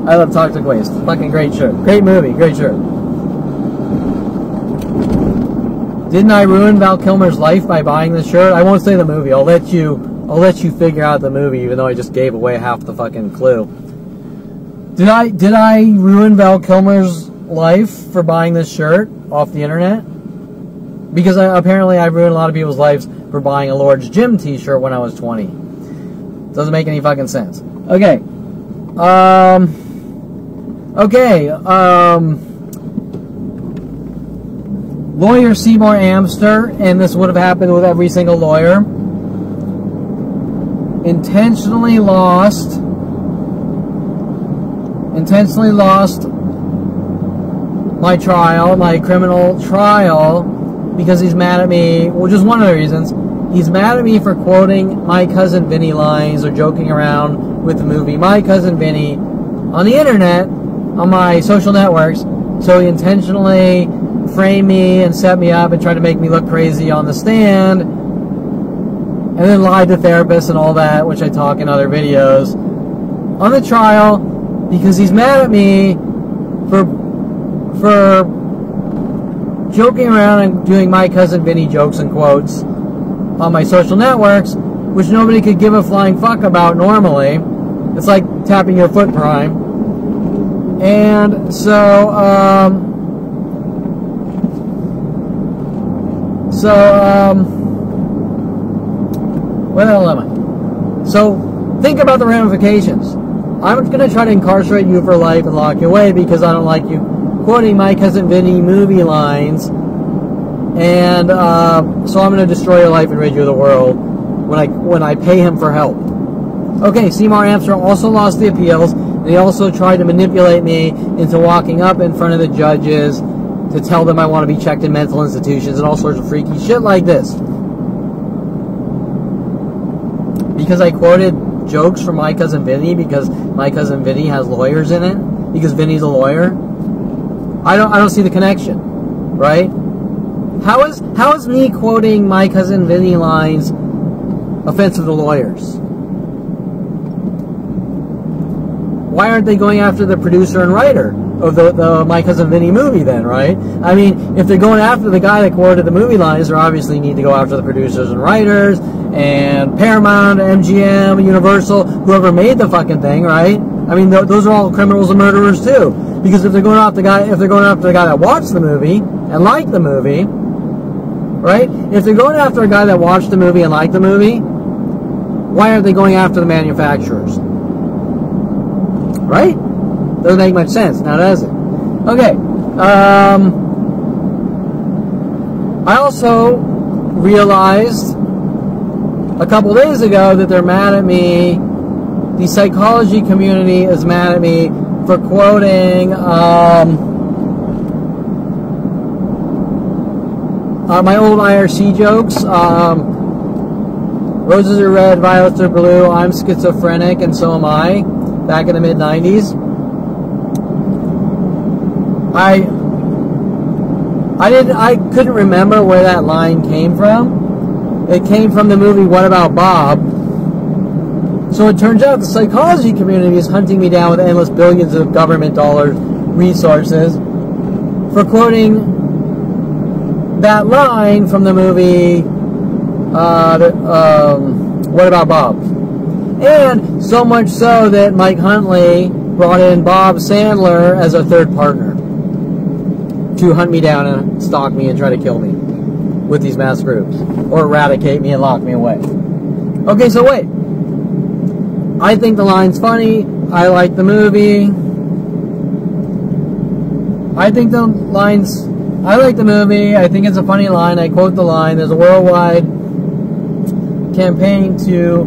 I love toxic waste. Fucking great shirt. Great movie. Great shirt. Didn't I ruin Val Kilmer's life by buying this shirt? I won't say the movie. I'll let you figure out the movie, even though I just gave away half the fucking clue. Did I ruin Val Kilmer's life for buying this shirt off the internet? Because apparently I ruined a lot of people's lives for buying a Lord's Gym t-shirt when I was 20. Doesn't make any fucking sense. Okay. Lawyer Seymour Amster, and this would have happened with every single lawyer, intentionally lost my trial, my criminal trial, because he's mad at me. Well, just one of the reasons. He's mad at me for quoting My Cousin Vinny lines or joking around with the movie My Cousin Vinny on the internet, on my social networks. So he intentionally framed me and set me up and tried to make me look crazy on the stand, and then lied to therapists and all that, which I talk in other videos, on the trial, because he's mad at me for joking around and doing My Cousin Vinny jokes and quotes on my social networks, which nobody could give a flying fuck about normally. It's like tapping your foot prime. And so, where the hell am I? So, think about the ramifications. I'm going to try to incarcerate you for life and lock you away because I don't like you quoting My Cousin Vinny movie lines. And so I'm going to destroy your life and rid you of the world when I pay him for help. Okay, Seymour Amster also lost the appeals, and he also tried to manipulate me into walking up in front of the judges to tell them I want to be checked in mental institutions and all sorts of freaky shit like this. Because I quoted jokes from My Cousin Vinny, because My Cousin Vinny has lawyers in it, because Vinny's a lawyer. I don't see the connection, right? How is me quoting My Cousin Vinny lines offensive to lawyers? Why aren't they going after the producer and writer of the My Cousin Vinny movie then, right? I mean, if they're going after the guy that quoted the movie lines, they obviously need to go after the producers and writers and Paramount, MGM, Universal, whoever made the fucking thing, right? I mean, those are all criminals and murderers too. Because if they're going after the guy, that watched the movie and liked the movie, right? If they're going after a guy that watched the movie and liked the movie, why aren't they going after the manufacturers? Right? Doesn't make much sense. Now, does it? Okay. I also realized a couple days ago that they're mad at me. The psychology community is mad at me for quoting my old IRC jokes. Roses are red, violets are blue, I'm schizophrenic, and so am I. Back in the mid-90s. I couldn't remember where that line came from. It came from the movie What About Bob, So it turns out the psychology community is hunting me down with endless billions of government dollar resources for quoting that line from the movie, What About Bob? And so much so that Mike Huntley brought in Bob Sandler as a third partner to hunt me down and stalk me and try to kill me with these mass groups, or eradicate me and lock me away. Okay, so wait. I think the line's funny. I like the movie. I like the movie. I think it's a funny line. I quote the line. There's a worldwide campaign to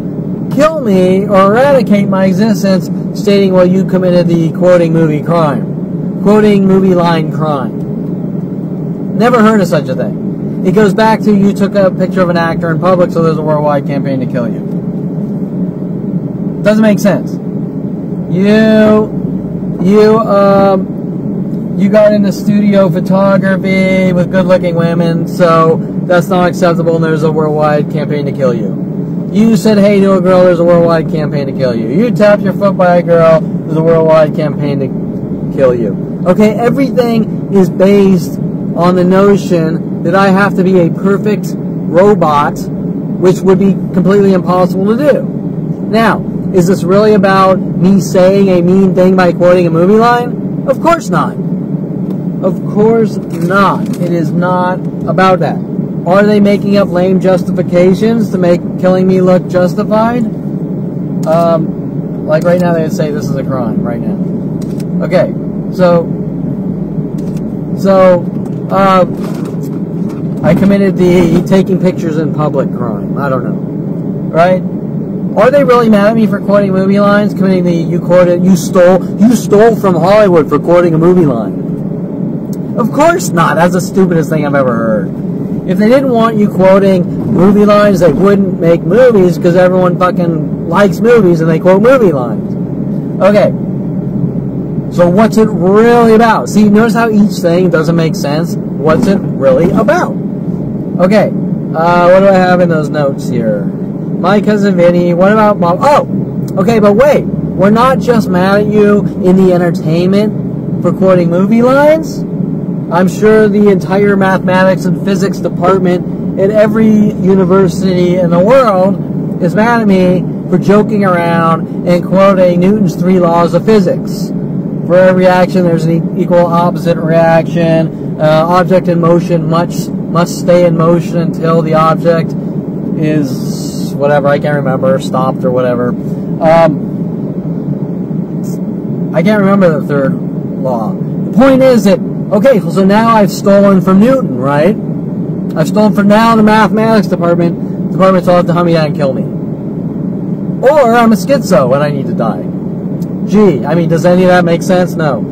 kill me or eradicate my existence, stating, well, you committed the quoting movie line crime. Never heard of such a thing. It goes back to you took a picture of an actor in public, so there's a worldwide campaign to kill you. Doesn't make sense. You got into studio photography with good-looking women, so that's not acceptable, and there's a worldwide campaign to kill you. You said hey to a girl, there's a worldwide campaign to kill you. You tapped your foot by a girl, there's a worldwide campaign to kill you. Okay, everything is based on the notion that I have to be a perfect robot, which would be completely impossible to do. Now, is this really about me saying a mean thing by quoting a movie line? Of course not. Of course not. It is not about that. Are they making up lame justifications to make killing me look justified? Like right now they would say this is a crime, right now. Okay, so I committed the taking pictures in public crime. I don't know. Right? Are they really mad at me for quoting movie lines? Committing the you stole from Hollywood for quoting a movie line. Of course not. That's the stupidest thing I've ever heard. If they didn't want you quoting movie lines, they wouldn't make movies, because everyone fucking likes movies and they quote movie lines. Okay. So what's it really about? See, notice how each thing doesn't make sense. What's it really about? Okay. What do I have in those notes here? My cousin Vinny. What about Mom? Oh! Okay, but wait. We're not just mad at you in the entertainment for quoting movie lines. I'm sure the entire mathematics and physics department at every university in the world is mad at me for joking around and quoting Newton's 3 laws of physics. For every action, there's an equal opposite reaction. Object in motion must stay in motion until the object is whatever, I can't remember, stopped or whatever. I can't remember the third law. The point is that, okay, so now I've stolen from Newton, right? I've stolen from now the mathematics department. The department's all have to hunt me down and kill me. Or I'm a schizo and I need to die. Gee, I mean, does any of that make sense? No.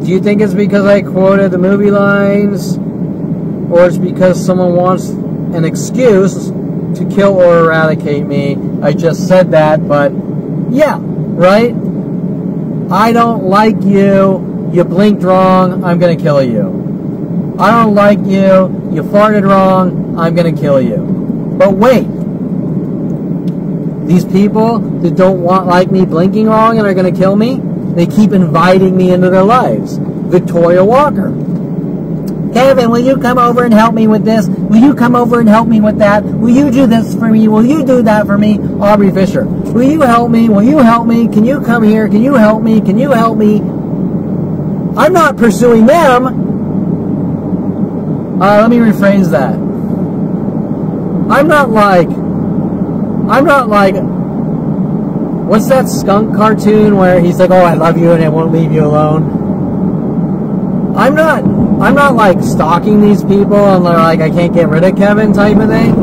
Do you think it's because I quoted the movie lines? Or it's because someone wants an excuse to kill or eradicate me? I just said that, but yeah, right? I don't like you. You blinked wrong. I'm going to kill you. I don't like you. You farted wrong. I'm going to kill you. But wait. These people that don't like me blinking wrong and are going to kill me, they keep inviting me into their lives. Victoria Walker. Kevin, will you come over and help me with this? Will you come over and help me with that? Will you do this for me? Will you do that for me? Aubrey Fisher. Will you help me? Will you help me? Can you come here? Can you help me? Can you help me? I'm not pursuing them. Let me rephrase that. I'm not like, what's that skunk cartoon where he's like, oh, I love you and I won't leave you alone? I'm not like stalking these people and they're like, I can't get rid of Kevin type of thing.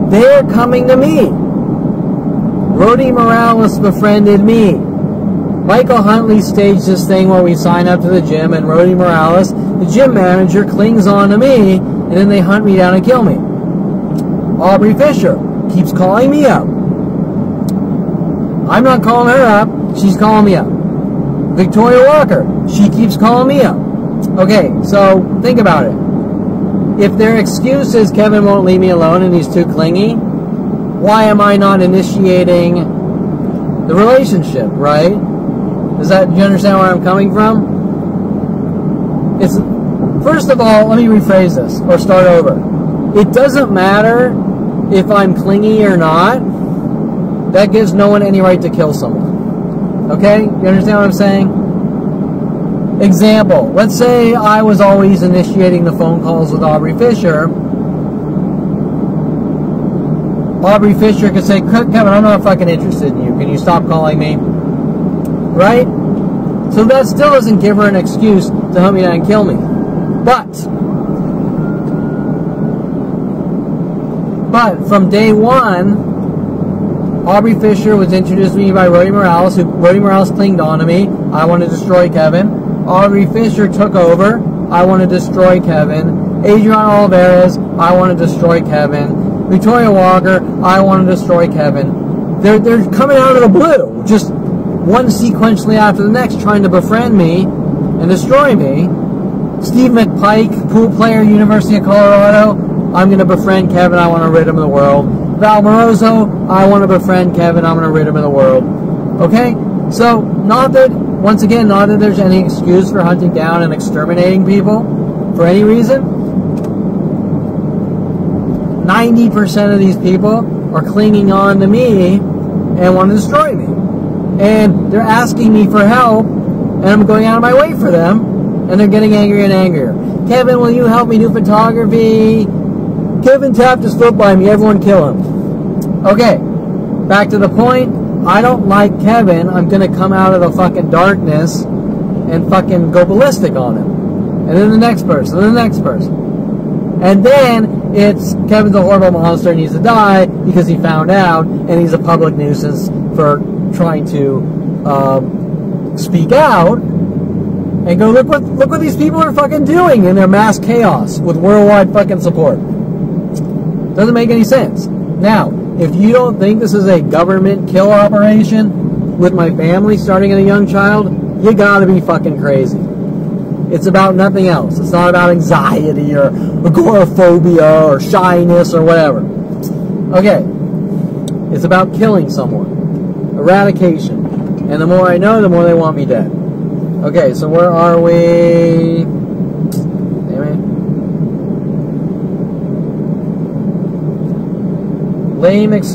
They're coming to me. Rhodey Morales befriended me. Michael Huntley staged this thing where we sign up to the gym and Rhodey Morales, the gym manager, clings on to me and then they hunt me down and kill me. Aubrey Fisher keeps calling me up. I'm not calling her up. She's calling me up. Victoria Walker, she keeps calling me up. Okay, so think about it. if their excuse is Kevin won't leave me alone and he's too clingy, why am I not initiating the relationship, right? Do you understand where I'm coming from? It's, first of all, let me rephrase this, or start over. It doesn't matter if I'm clingy or not. That gives no one any right to kill someone. Okay? You understand what I'm saying? Example, let's say I was always initiating the phone calls with Aubrey Fisher. Aubrey Fisher could say, Kevin, I'm not fucking interested in you. Can you stop calling me? Right? So that still doesn't give her an excuse to hunt me down and kill me. But from day one, Aubrey Fisher was introduced to me by Roddy Morales, Roddy Morales clinged on to me. I want to destroy Kevin. Aubrey Fisher took over. I want to destroy Kevin. Adrian Olivares, I want to destroy Kevin. Victoria Walker, I want to destroy Kevin. They're coming out of the blue, just one sequentially after the next, trying to befriend me and destroy me. Steve McPike, pool player, University of Colorado, I'm going to befriend Kevin, I want to rid him of the world. Val Moroso, I want to befriend Kevin, I'm going to rid him of the world. Okay? So, not that there's any excuse for hunting down and exterminating people for any reason. 90% of these people are clinging on to me and want to destroy me. And they're asking me for help, and I'm going out of my way for them, and they're getting angrier and angrier. Kevin, will you help me do photography? Kevin tapped his foot by me, everyone kill him. Okay, back to the point. I don't like Kevin. I'm going to come out of the fucking darkness and fucking go ballistic on him. And then the next person, and the next person. And then it's Kevin's a horrible monster and needs to die because he found out, and he's a public nuisance for trying to speak out and go, look what these people are fucking doing in their mass chaos with worldwide fucking support. Doesn't make any sense. Now, if you don't think this is a government kill operation with my family starting at a young child, you gotta be fucking crazy. It's about nothing else. It's not about anxiety or agoraphobia or shyness or whatever. Okay. It's about killing someone. Eradication. And the more I know, the more they want me dead. Okay, so where are we?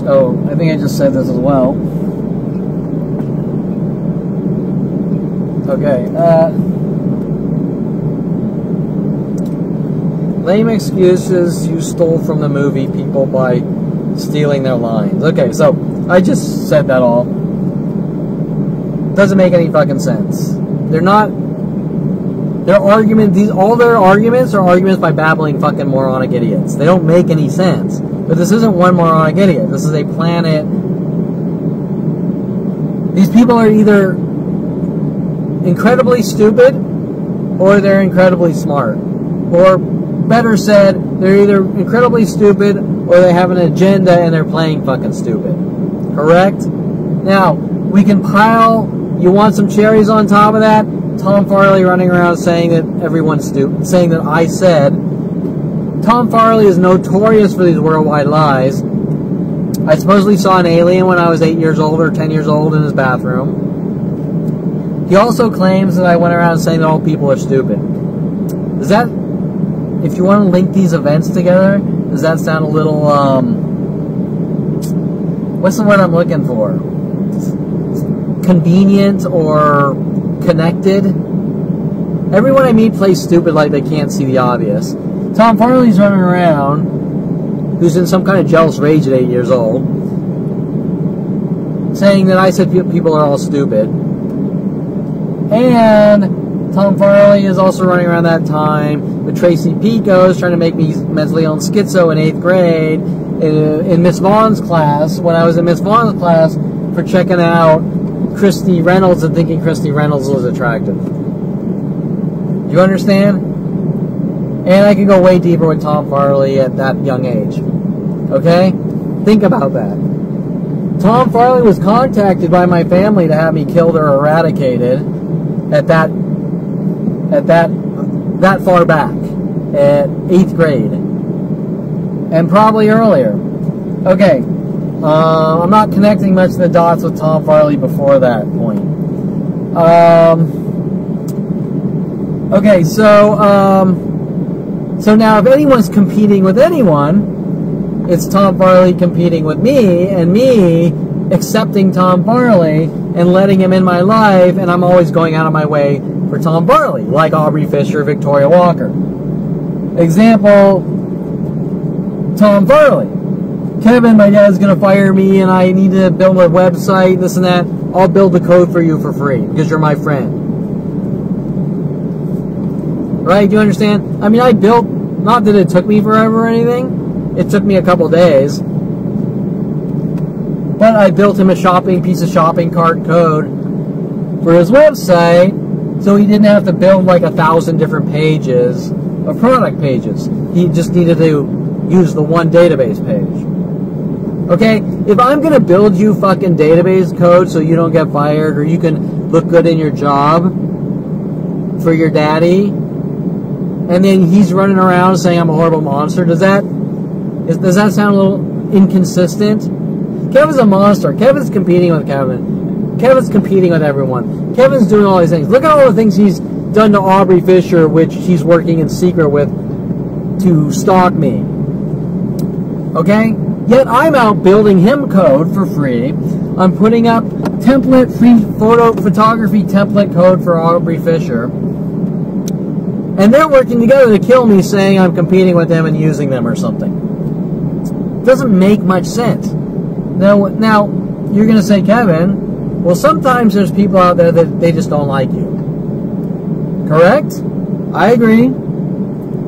Oh, I think I just said this as well. Okay, lame excuses you stole from the movie people by stealing their lines. Okay, so I just said that all. Doesn't make any fucking sense. They're not. All their arguments are arguments by babbling fucking moronic idiots. They don't make any sense. But this isn't one moronic idiot. This is a planet. These people are either incredibly stupid or they're incredibly smart. Or better said, they're either incredibly stupid or they have an agenda and they're playing fucking stupid. Correct? Now, we can pile, you want some cherries on top of that? Tom Farley running around saying that everyone's stupid, saying that I said. Tom Farley is notorious for these worldwide lies. I supposedly saw an alien when I was 8 years old or 10 years old in his bathroom. He also claims that I went around saying that all people are stupid. Does that, if you want to link these events together, does that sound a little, what's the word I'm looking for? Convenient or connected? Everyone I meet plays stupid like they can't see the obvious. Tom Farley's running around, who's in some kind of jealous rage at 8 years old, saying that I said people are all stupid. And Tom Farley is also running around that time with Tracy Picos trying to make me mentally ill and schizo in 8th grade in Miss Vaughn's class, when I was in Miss Vaughn's class, for checking out Christy Reynolds and thinking Christy Reynolds was attractive. Do you understand? And I can go way deeper with Tom Farley at that young age. Okay? Think about that. Tom Farley was contacted by my family to have me killed or eradicated at that far back. at 8th grade. And probably earlier. Okay. I'm not connecting much of the dots with Tom Farley before that point. Okay, so now if anyone's competing with anyone, it's Tom Farley competing with me, and me accepting Tom Farley and letting him in my life, and I'm always going out of my way for Tom Farley, like Aubrey Fisher, Victoria Walker. Example, Tom Farley. Kevin, my dad's going to fire me, and I need to build a website, this and that. I'll build the code for you for free, because you're my friend. Right? Do you understand? I mean, I built, not that it took me forever or anything. It took me a couple days. But I built him a piece of shopping cart code for his website, so he didn't have to build like 1,000 different pages of product pages. He just needed to use the one database page. Okay? If I'm going to build you fucking database code so you don't get fired, or you can look good in your job for your daddy, and then he's running around saying I'm a horrible monster, does that sound a little inconsistent? Kevin's a monster. Kevin's competing with Kevin. Kevin's competing with everyone. Kevin's doing all these things. Look at all the things he's done to Aubrey Fisher, which he's working in secret with to stalk me. Okay? Yet I'm out building him code for free. I'm putting up free photography template code for Aubrey Fisher. And they're working together to kill me, saying I'm competing with them and using them or something. Doesn't make much sense. Now you're going to say, Kevin, well, sometimes there's people out there that they just don't like you. Correct? I agree.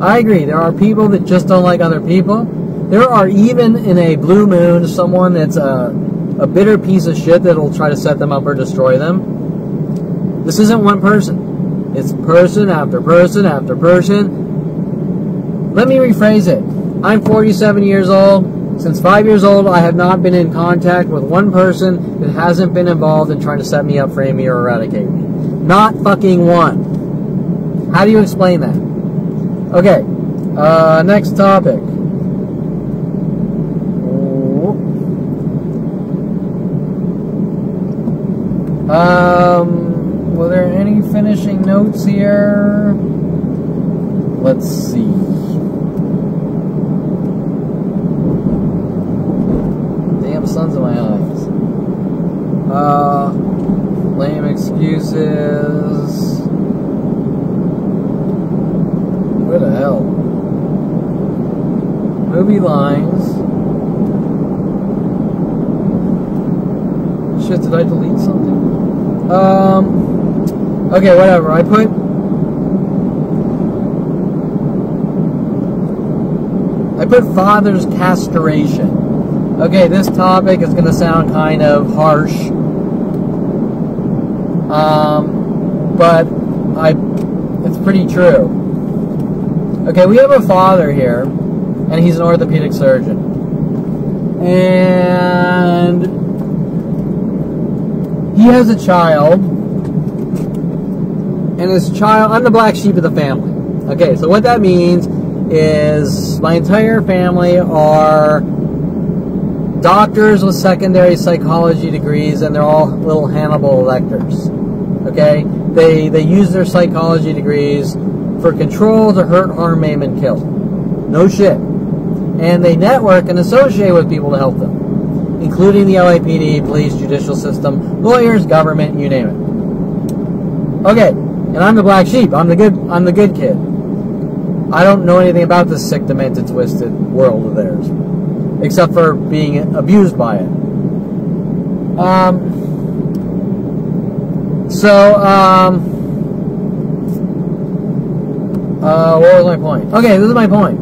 I agree. There are people that just don't like other people. There are even in a blue moon someone that's a bitter piece of shit that will try to set them up or destroy them. This isn't one person. It's person after person after person. Let me rephrase it. I'm 47 years old. Since 5 years old, I have not been in contact with one person that hasn't been involved in trying to set me up, frame me, or eradicate me. Not fucking one. How do you explain that? Okay. Next topic. Were there any finishing notes here? Let's see. Damn suns in my eyes. Lame excuses. What the hell? Movie lines. Shit, did I delete something? Okay, whatever. I put father's castration. Okay, this topic is going to sound kind of harsh. But it's pretty true. Okay, we have a father here, and he's an orthopedic surgeon. And he has a child, and his child, I'm the black sheep of the family. Okay, so what that means is my entire family are doctors with secondary psychology degrees, and they're all little Hannibal Lecters. Okay, they use their psychology degrees for control to hurt, harm, maim, and kill. No shit. And they network and associate with people to help them, including the LAPD, police, judicial system, lawyers, government, you name it. Okay, and I'm the black sheep. I'm the good kid. I don't know anything about this sick, demented, twisted world of theirs, except for being abused by it. What was my point? Okay, this is my point.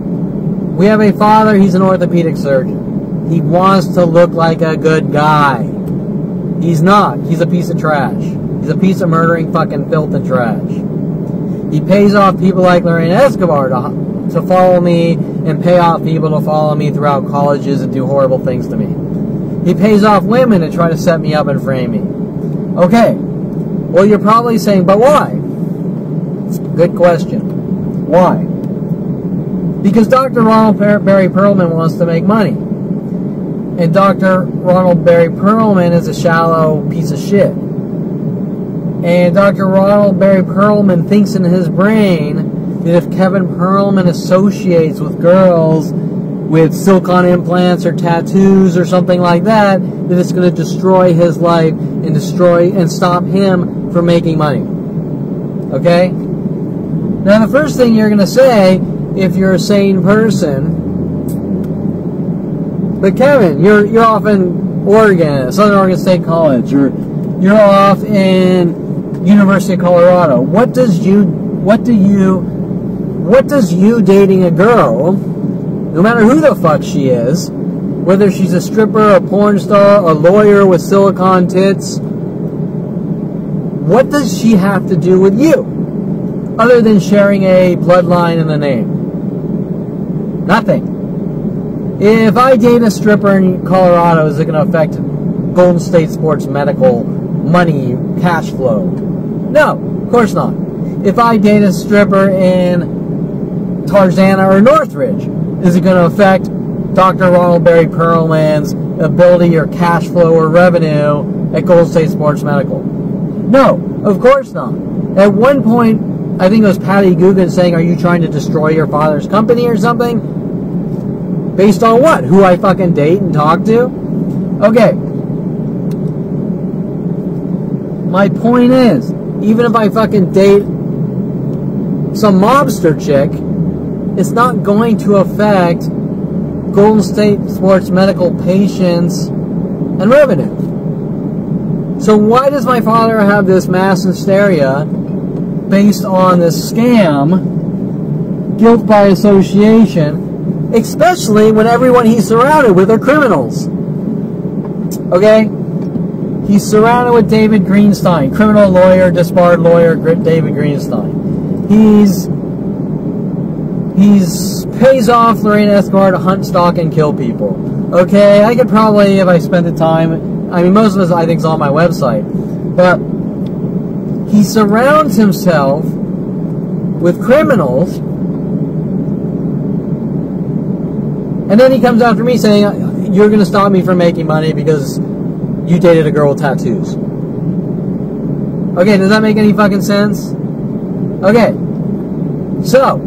We have a father, he's an orthopedic surgeon. He wants to look like a good guy. He's not. He's a piece of trash. He's a piece of murdering fucking filth and trash. He pays off people like Lorraine Escobar to follow me, and pay off people to follow me throughout colleges and do horrible things to me. He pays off women to try to set me up and frame me. Okay. Well, you're probably saying, but why? Good question. Why? Because Dr. Ronald Barry Perlman wants to make money. And Dr. Ronald Barry Perlman is a shallow piece of shit. And Dr. Ronald Barry Perlman thinks in his brain that if Kevin Perlman associates with girls with silicone implants or tattoos or something like that, that it's going to destroy his life and stop him from making money. Okay? Now the first thing you're going to say, if you're a sane person, but Kevin, you're off in Oregon, Southern Oregon State College, or you're off in University of Colorado. What does you dating a girl, no matter who the fuck she is, whether she's a stripper, a porn star, a lawyer with silicone tits, what does she have to do with you? Other than sharing a bloodline and a name? Nothing. If I date a stripper in Colorado, is it going to affect Golden State Sports medical money, cash flow? No, of course not. If I date a stripper in Tarzana or Northridge, is it going to affect Dr. Ronald Barry Perlman's ability or cash flow or revenue at Golden State Sports Medical? No, of course not. At one point, I think it was Patty Guggen saying, are you trying to destroy your father's company or something? Based on what? Who I fucking date and talk to? Okay. My point is, even if I fucking date some mobster chick, it's not going to affect Golden State Sports Medical patients and revenue. So why does my father have this mass hysteria based on this scam, guilt by association, especially when everyone he's surrounded with are criminals? Okay? He's surrounded with David Greenstein, criminal lawyer, disbarred lawyer, David Greenstein. He's pays off Lorraine Escobar to hunt, stalk, and kill people. Okay, I could probably, if I spend the time, I mean, most of this I think is on my website, but he surrounds himself with criminals, and then he comes after me saying, you're going to stop me from making money because you dated a girl with tattoos. Okay, does that make any fucking sense? Okay, so,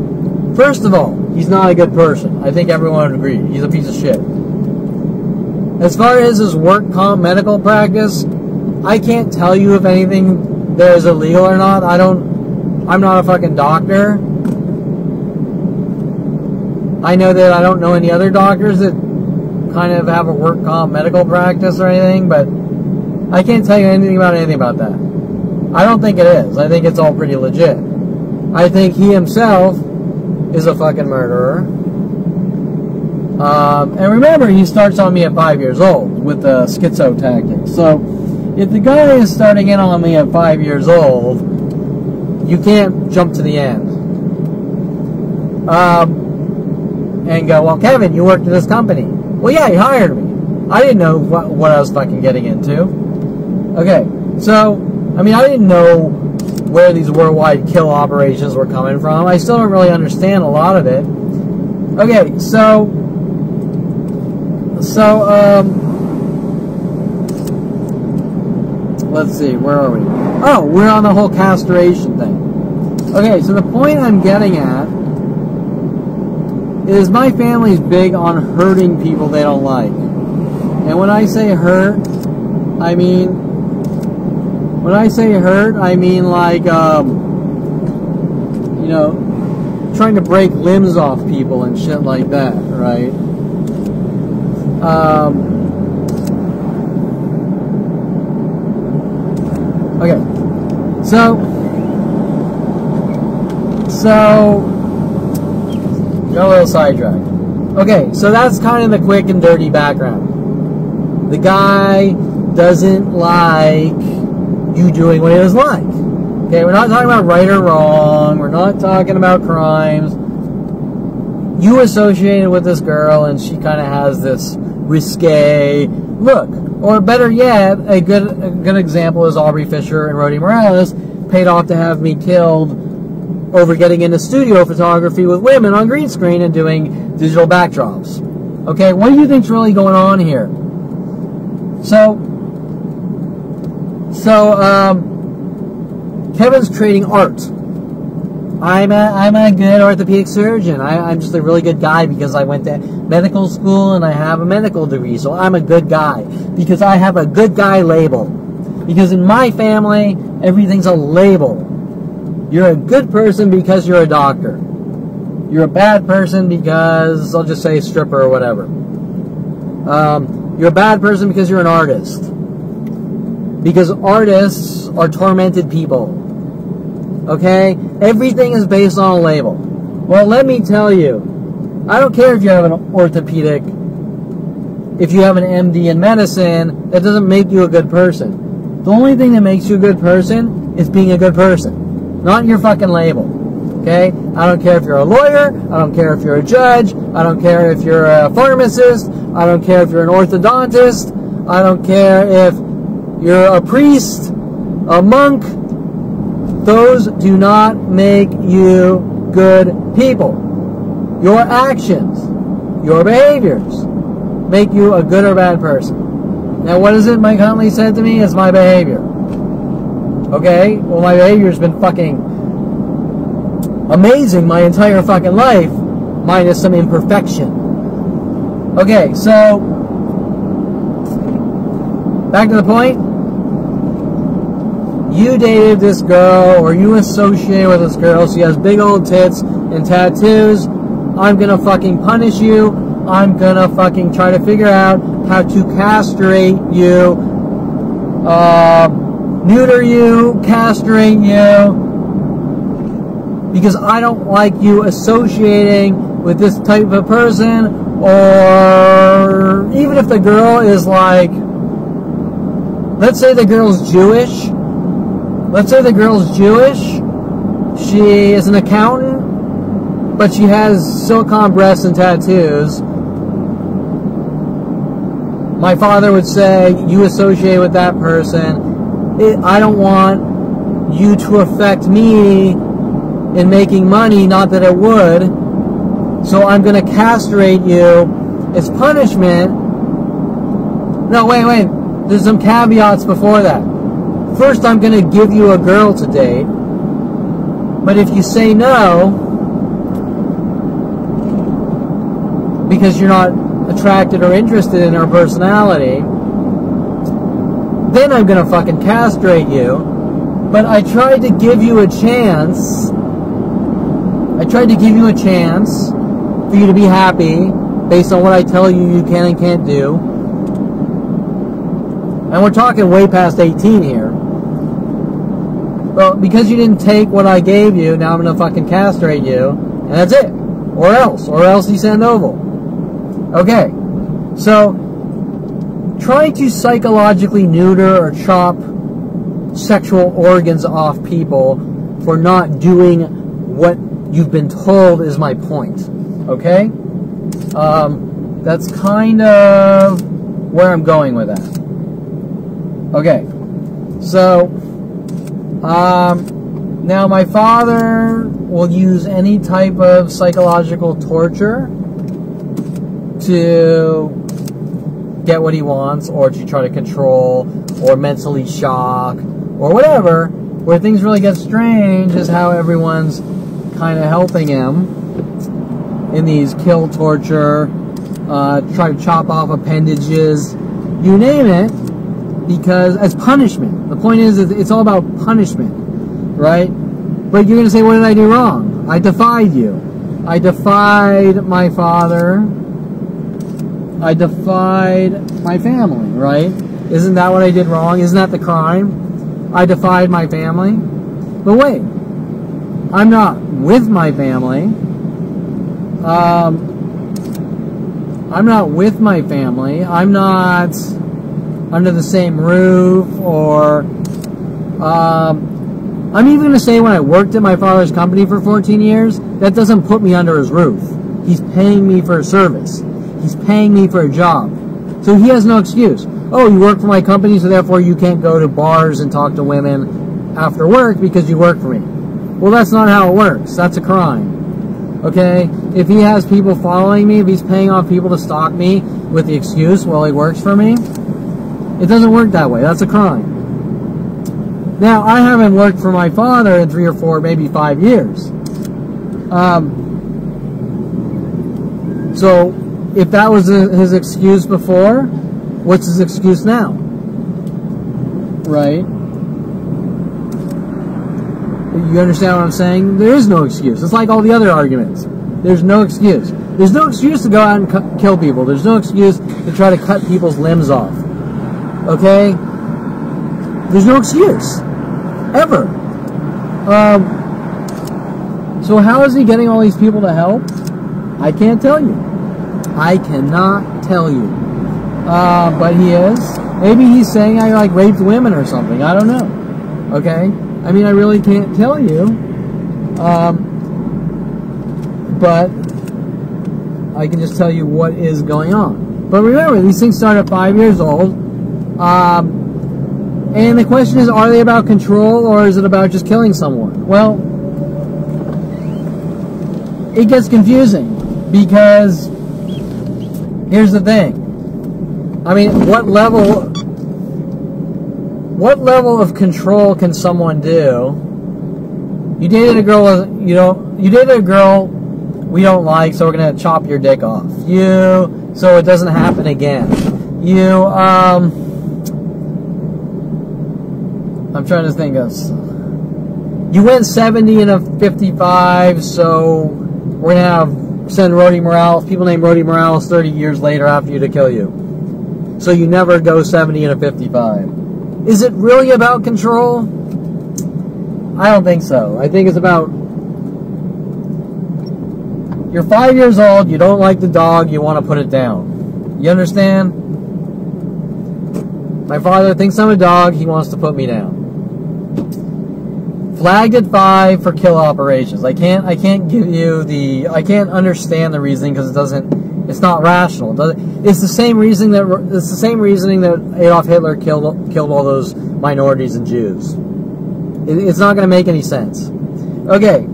first of all, he's not a good person. I think everyone would agree. He's a piece of shit. As far as his work comp medical practice, I can't tell you if anything there is illegal or not. I'm not a fucking doctor. I know that I don't know any other doctors that kind of have a work comp medical practice or anything, but I can't tell you anything about that. I don't think it is. I think it's all pretty legit. I think he himself is a fucking murderer. And remember, he starts on me at 5 years old with the schizo tactics. So, if the guy is starting in on me at 5 years old, you can't jump to the end. And go, well, Kevin, you worked at this company. Well, yeah, he hired me. I didn't know what I was fucking getting into. Okay, so, I mean, I didn't know where these worldwide kill operations were coming from. I still don't really understand a lot of it. Okay, so let's see, where are we? Oh, we're on the whole castration thing. Okay, so the point I'm getting at is my family's big on hurting people they don't like. And when I say hurt, I mean like, you know, trying to break limbs off people and shit like that, right? Okay, so got a little sidetracked. Okay, so that's kind of the quick and dirty background. The guy doesn't like you doing what he doesn't like. Okay, we're not talking about right or wrong. We're not talking about crimes. You associated with this girl, and she kind of has this risque look. Or better yet, a good example is Aubrey Fisher and Rhodey Morales paid off to have me killed over getting into studio photography with women on green screen and doing digital backdrops. Okay, what do you think's really going on here? Kevin's creating art. I'm a good orthopedic surgeon. I'm just a really good guy because I went to medical school and I have a medical degree. So I'm a good guy because I have a good guy label. Because in my family, everything's a label. You're a good person because you're a doctor. You're a bad person because, I'll just say stripper or whatever. You're a bad person because you're an artist. Because artists are tormented people. Okay? Everything is based on a label. Well, let me tell you, I don't care if you have an orthopedic, if you have an MD in medicine, that doesn't make you a good person. The only thing that makes you a good person is being a good person, not your fucking label. Okay? I don't care if you're a lawyer, I don't care if you're a judge, I don't care if you're a pharmacist, I don't care if you're an orthodontist, I don't care if you're a priest, a monk. Those do not make you good people. Your actions, your behaviors, make you a good or bad person. Now, what is it Mike Huntley said to me? It's my behavior. Okay? Well, my behavior's been fucking amazing my entire fucking life, minus some imperfection. Okay, so, back to the point. You dated this girl, or you associate with this girl, she has big old tits and tattoos. I'm gonna fucking punish you. I'm gonna fucking try to figure out how to castrate you, neuter you, castrate you, because I don't like you associating with this type of person. Or even if the girl is like, let's say the girl's Jewish. Let's say the girl's Jewish. She is an accountant, but she has silicone breasts and tattoos. My father would say, you associate with that person. I don't want you to affect me in making money, not that it would. So I'm going to castrate you as punishment. No, wait. There's some caveats before that. First, I'm going to give you a girl to date. But if you say no, because you're not attracted or interested in her personality, then I'm going to fucking castrate you. But I tried to give you a chance. I tried to give you a chance for you to be happy based on what I tell you you can and can't do. And we're talking way past 18 here. Well, because you didn't take what I gave you, now I'm going to fucking castrate you, and that's it. Or else you send oval. Okay. So, trying to psychologically neuter or chop sexual organs off people for not doing what you've been told is my point. Okay? That's kind of where I'm going with that. Okay. So, now my father will use any type of psychological torture to get what he wants, or to try to control, or mentally shock, or whatever. Where things really get strange is how everyone's kind of helping him in these kill, torture, try to chop off appendages, you name it, because as punishment. The point is it's all about punishment, right? But you're going to say, what did I do wrong? I defied you. I defied my father. I defied my family, right? Isn't that what I did wrong? Isn't that the crime? I defied my family. But wait, I'm not with my family. I'm not with my family. I'm not under the same roof, or I'm even going to say when I worked at my father's company for 14 years, that doesn't put me under his roof. He's paying me for a service. He's paying me for a job. So he has no excuse. Oh, you work for my company, so therefore you can't go to bars and talk to women after work because you work for me. Well, that's not how it works. That's a crime. Okay? If he has people following me, if he's paying off people to stalk me with the excuse, well, he works for me, it doesn't work that way. That's a crime. Now, I haven't worked for my father in 3 or 4, maybe 5 years. So, if that was his excuse before, what's his excuse now? Right? You understand what I'm saying? There is no excuse. It's like all the other arguments. There's no excuse. There's no excuse to go out and kill people. There's no excuse to try to cut people's limbs off. Okay? There's no excuse. Ever. So how is he getting all these people to help? I can't tell you. I cannot tell you. But he is. Maybe he's saying I like raped women or something. I don't know. Okay? I mean, I really can't tell you. But I can just tell you what is going on. But remember, these things start at 5 years old. And the question is, are they about control or is it about just killing someone? Well, it gets confusing because here's the thing. I mean, what level of control can someone do? You dated a girl, you dated a girl we don't like, so we're going to chop your dick off. So it doesn't happen again. I'm trying to think of... You went 70 and a 55, so we're going to send Rody Morales, people named Rody Morales 30 years later after you to kill you. So you never go 70 and a 55. Is it really about control? I don't think so. I think it's about... You're 5 years old, you don't like the dog, you want to put it down. You understand? My father thinks I'm a dog, he wants to put me down. Flagged at 5 for kill operations. I can't give you the... I can't understand the reasoning because it doesn't... It's not rational. It's the same reasoning that Adolf Hitler killed all those minorities and Jews. It's not going to make any sense. Okay.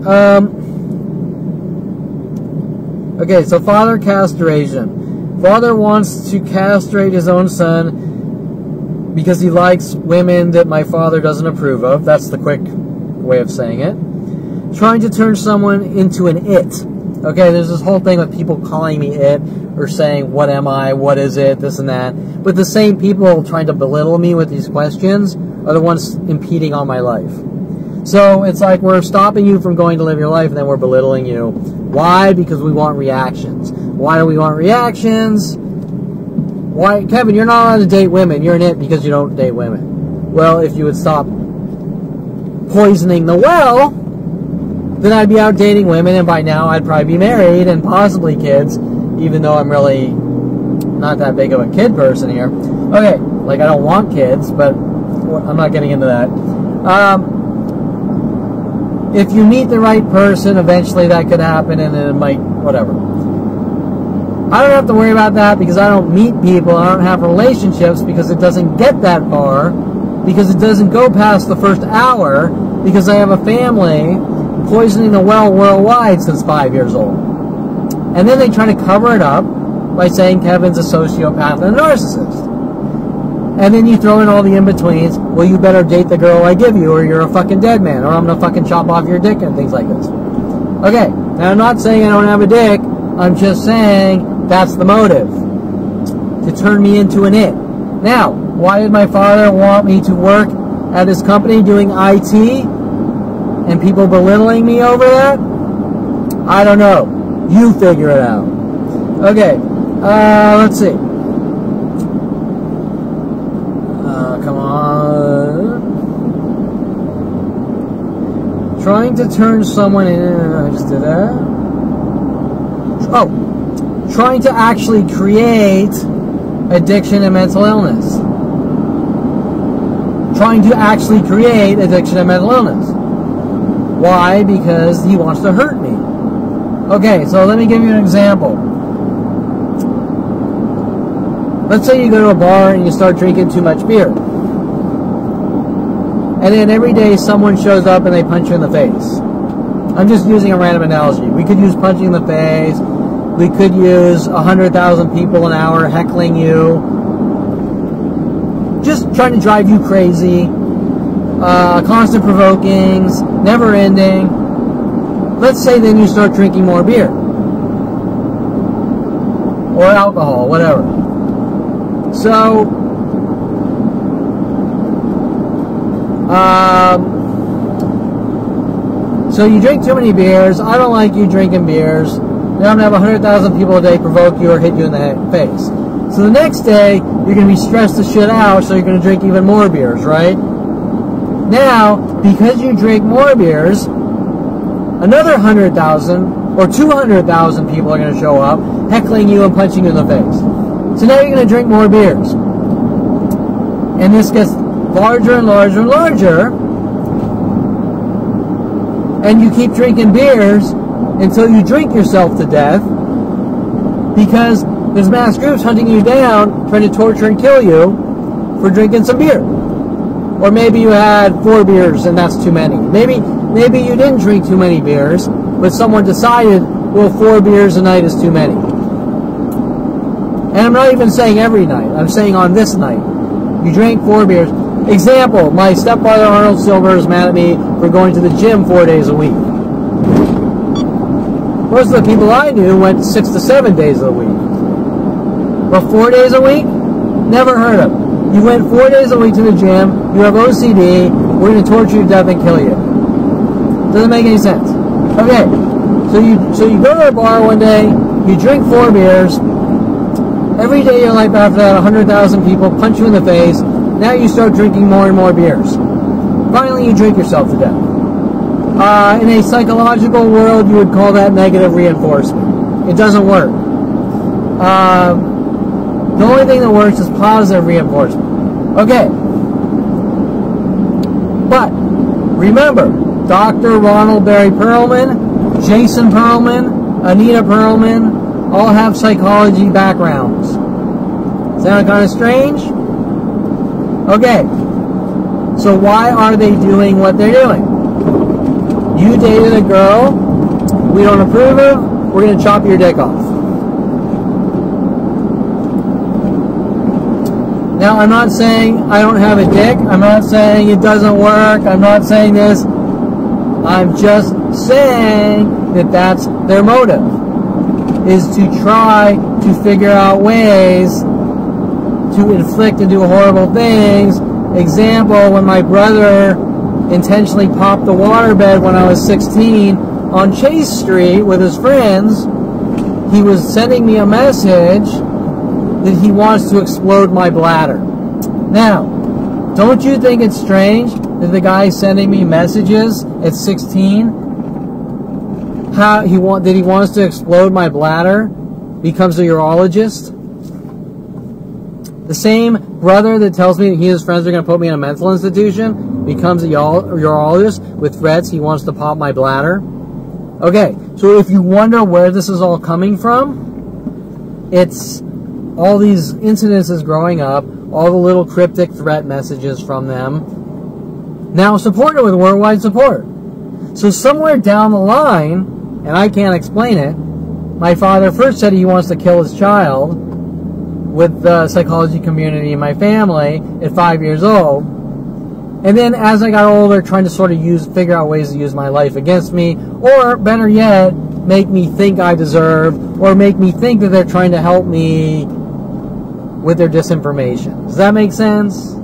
Okay. So father castration. Father wants to castrate his own son because he likes women that my father doesn't approve of. That's the quick way of saying it. Trying to turn someone into an it. Okay, there's this whole thing with people calling me it or saying, what am I, what is it, this and that. But the same people trying to belittle me with these questions are the ones impeding on my life. So it's like we're stopping you from going to live your life and then we're belittling you. Why? Because we want reactions. Why do we want reactions? Why, Kevin, you're not allowed to date women. You're an it because you don't date women. Well, if you would stop poisoning the well, then I'd be out dating women, and by now I'd probably be married and possibly kids, even though I'm really not that big of a kid person here. Okay, like I don't want kids, but I'm not getting into that. If you meet the right person, eventually that could happen, and it might, whatever. I don't have to worry about that because I don't meet people, I don't have relationships because it doesn't get that far, because it doesn't go past the first hour, because I have a family poisoning the well worldwide since 5 years old. And then they try to cover it up by saying Kevin's a sociopath and a narcissist. And then you throw in all the in-betweens, well, you better date the girl I give you or you're a fucking dead man, or I'm going to fucking chop off your dick and things like this. Okay, now I'm not saying I don't have a dick, I'm just saying that's the motive, to turn me into an it. Now, why did my father want me to work at his company doing IT? And people belittling me over that? I don't know. You figure it out. Okay. Let's see. Come on. Trying to turn someone in. I just did that. Oh. Trying to actually create addiction and mental illness. Trying to actually create addiction and mental illness. Why? Because he wants to hurt me. Okay, so let me give you an example. Let's say you go to a bar and you start drinking too much beer. And then every day someone shows up and they punch you in the face. I'm just using a random analogy. We could use punching in the face. We could use 100,000 people an hour heckling you. Just trying to drive you crazy. Constant provokings. Never ending. Let's say then you start drinking more beer. Or alcohol, whatever. So you drink too many beers. I don't like you drinking beers. Now I'm going to have 100,000 people a day provoke you or hit you in the face. So the next day, you're going to be stressed the shit out, so you're going to drink even more beers, right? Now, because you drink more beers, another 100,000 or 200,000 people are going to show up, heckling you and punching you in the face. So now you're going to drink more beers. And this gets larger and larger and larger. And you keep drinking beers until you drink yourself to death, because there's mass groups hunting you down, trying to torture and kill you for drinking some beer. Or maybe you had 4 beers and that's too many. Maybe you didn't drink too many beers, but someone decided, well, 4 beers a night is too many. And I'm not even saying every night. I'm saying on this night. You drank 4 beers. Example, my stepfather Arnold Silver is mad at me for going to the gym 4 days a week. Most of the people I knew went 6 to 7 days a week. But 4 days a week? Never heard of. You went 4 days a week to the gym, you have OCD, we're going to torture you to death and kill you. Doesn't make any sense. Okay, so you go to a bar one day, you drink 4 beers, every day of your life after that, 100,000 people punch you in the face, now you start drinking more and more beers. Finally, you drink yourself to death. In a psychological world, you would call that negative reinforcement. It doesn't work. The only thing that works is positive reinforcement. Okay. But, remember, Dr. Ronald Barry Perlman, Jason Perlman, Anita Perlman, all have psychology backgrounds. Sound kind of strange? Okay. So why are they doing what they're doing? You dated a girl we don't approve of, we're going to chop your dick off. Now, I'm not saying I don't have a dick. I'm not saying it doesn't work. I'm not saying this. I'm just saying that that's their motive, is to try to figure out ways to inflict and do horrible things. Example, when my brother intentionally popped the waterbed when I was 16 on Chase Street with his friends, he was sending me a message that he wants to explode my bladder. Now, don't you think it's strange that the guy sending me messages at 16, that he wants to explode my bladder, becomes a urologist? The same brother that tells me that he and his friends are going to put me in a mental institution becomes a urologist with threats he wants to pop my bladder. Okay, so if you wonder where this is all coming from, it's all these incidences growing up, all the little cryptic threat messages from them, now supported with worldwide support. So somewhere down the line, and I can't explain it, my father first said he wants to kill his child with the psychology community in my family at 5 years old. And then as I got older, trying to sort of figure out ways to use my life against me, or better yet, make me think I deserve, or make me think that they're trying to help me with their disinformation. Does that make sense?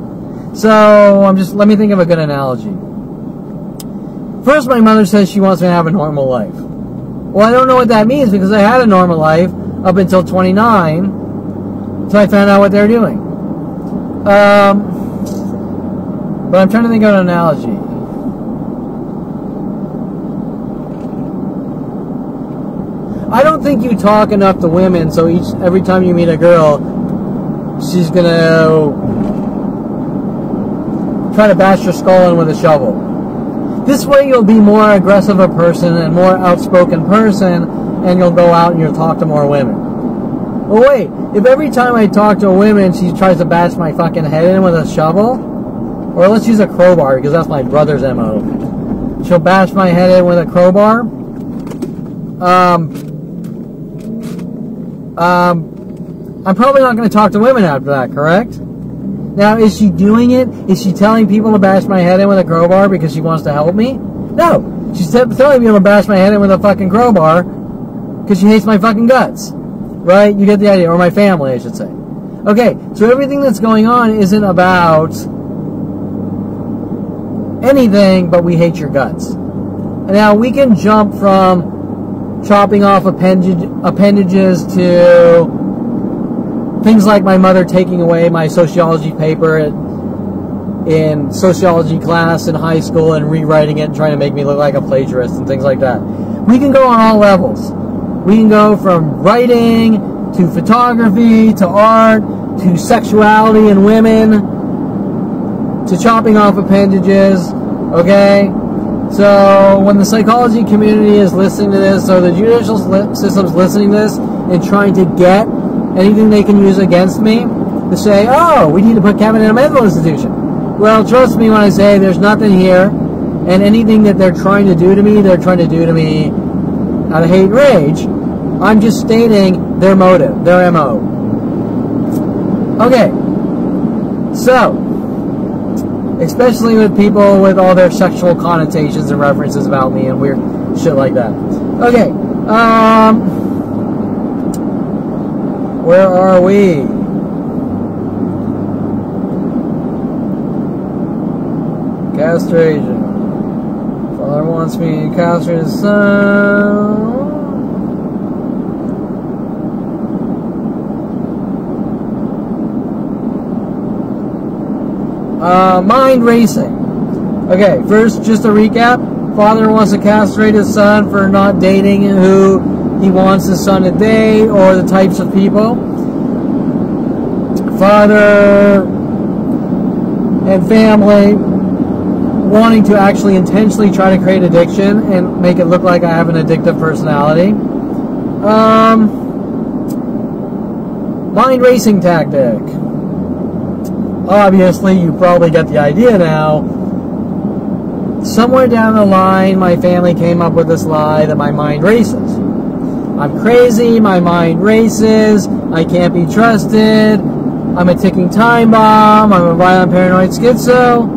So, let me think of a good analogy. First, my mother says she wants me to have a normal life. Well, I don't know what that means, because I had a normal life up until 29, so I found out what they're doing. But I'm trying to think of an analogy. I don't think you talk enough to women, so every time you meet a girl, she's gonna try to bash your skull in with a shovel. This way you'll be more aggressive a person and more outspoken person, and you'll go out and you'll talk to more women. But wait, if every time I talk to a woman, she tries to bash my fucking head in with a shovel, or let's use a crowbar because that's my brother's MO. She'll bash my head in with a crowbar. I'm probably not going to talk to women after that, correct? Now, is she doing it? Is she telling people to bash my head in with a crowbar because she wants to help me? No. She's telling people to bash my head in with a fucking crowbar because she hates my fucking guts. Right? You get the idea. Or my family, I should say. Okay, so everything that's going on isn't about anything, but we hate your guts. Now, we can jump from chopping off appendages to things like my mother taking away my sociology paper in sociology class in high school and rewriting it and trying to make me look like a plagiarist and things like that. We can go on all levels. We can go from writing to photography to art to sexuality in women to chopping off appendages, okay? So when the psychology community is listening to this, or the judicial system's listening to this and trying to get anything they can use against me to say, oh, we need to put Kevin in a mental institution. Well, trust me when I say there's nothing here, and anything that they're trying to do to me, they're trying to do to me out of hate and rage. I'm just stating their motive, their MO. Okay, so, especially with people with all their sexual connotations and references about me and weird shit like that. Okay, where are we? Castration. Father wants me to castrate his son. Mind racing. Okay, first, just a recap. Father wants to castrate his son for not dating who he wants his son to date or the types of people. Father and family wanting to actually intentionally try to create addiction and make it look like I have an addictive personality. Mind racing tactic. Obviously, you probably get the idea now. Somewhere down the line, my family came up with this lie that my mind races. I'm crazy, my mind races, I can't be trusted, I'm a ticking time bomb, I'm a violent paranoid schizo.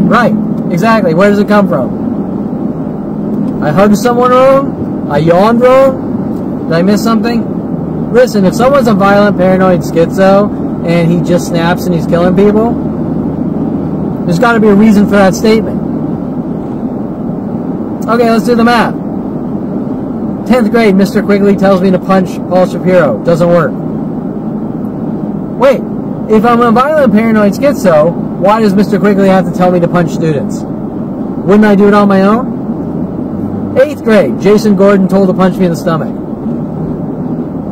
Right, exactly. Where does it come from? I hugged someone wrong? I yawned wrong? Did I miss something? Listen, if someone's a violent paranoid schizo and he just snaps and he's killing people, there's got to be a reason for that statement. Okay, let's do the math. 10th grade, Mr. Quigley tells me to punch Paul Shapiro. Doesn't work. Wait, if I'm a violent paranoid schizo, why does Mr. Quigley have to tell me to punch students? Wouldn't I do it on my own? 8th grade, Jason Gordon told to punch me in the stomach.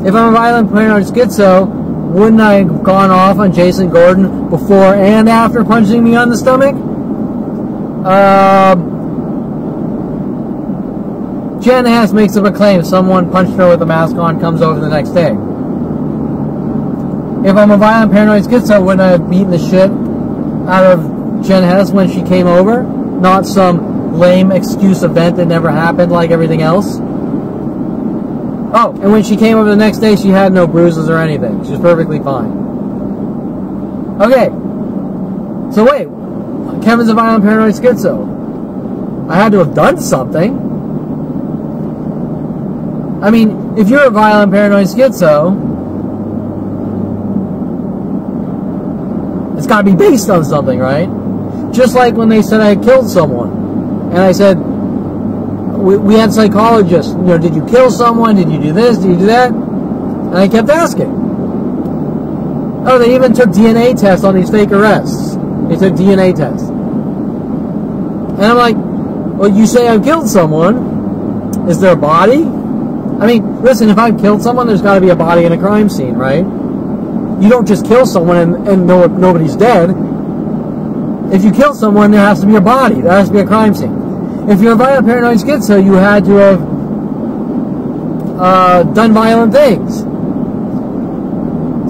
If I'm a violent paranoid schizo, wouldn't I have gone off on Jason Gordon before and after punching me on the stomach? Jen Hess makes up a claim someone punched her with a mask on, comes over the next day. If I'm a violent paranoid schizo, wouldn't I have beaten the shit out of Jen Hess when she came over? Not some lame excuse event that never happened like everything else. Oh, and when she came over the next day, she had no bruises or anything. She was perfectly fine. Okay. So wait. Kevin's a violent paranoid schizo. I had to have done something. I mean, if you're a violent paranoid schizo, it's got to be based on something, right? Just like when they said I had killed someone. And I said, we had psychologists, you know, did you kill someone? Did you do this? Did you do that? And I kept asking. Oh, they even took DNA tests on these fake arrests. They took DNA tests. And I'm like, well, you say I've killed someone. Is there a body? I mean, listen, if I've killed someone, there's got to be a body in a crime scene, right? You don't just kill someone and nobody's dead. If you kill someone, there has to be a body. There has to be a crime scene. If you're a violent paranoid schizo, you had to have done violent things.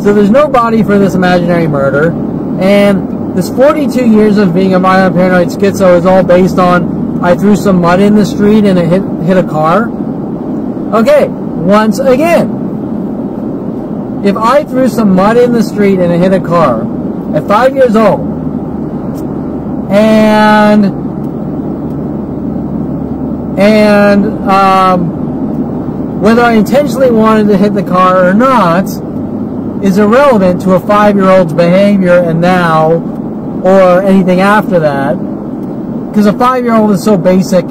So there's no body for this imaginary murder, and This 42 years of being a violent paranoid schizo is all based on I threw some mud in the street and it hit a car. Okay, once again, if I threw some mud in the street and it hit a car at 5 years old, and whether I intentionally wanted to hit the car or not is irrelevant to a 5-year-old's behavior and now, or anything after that, because a 5-year-old is so basic,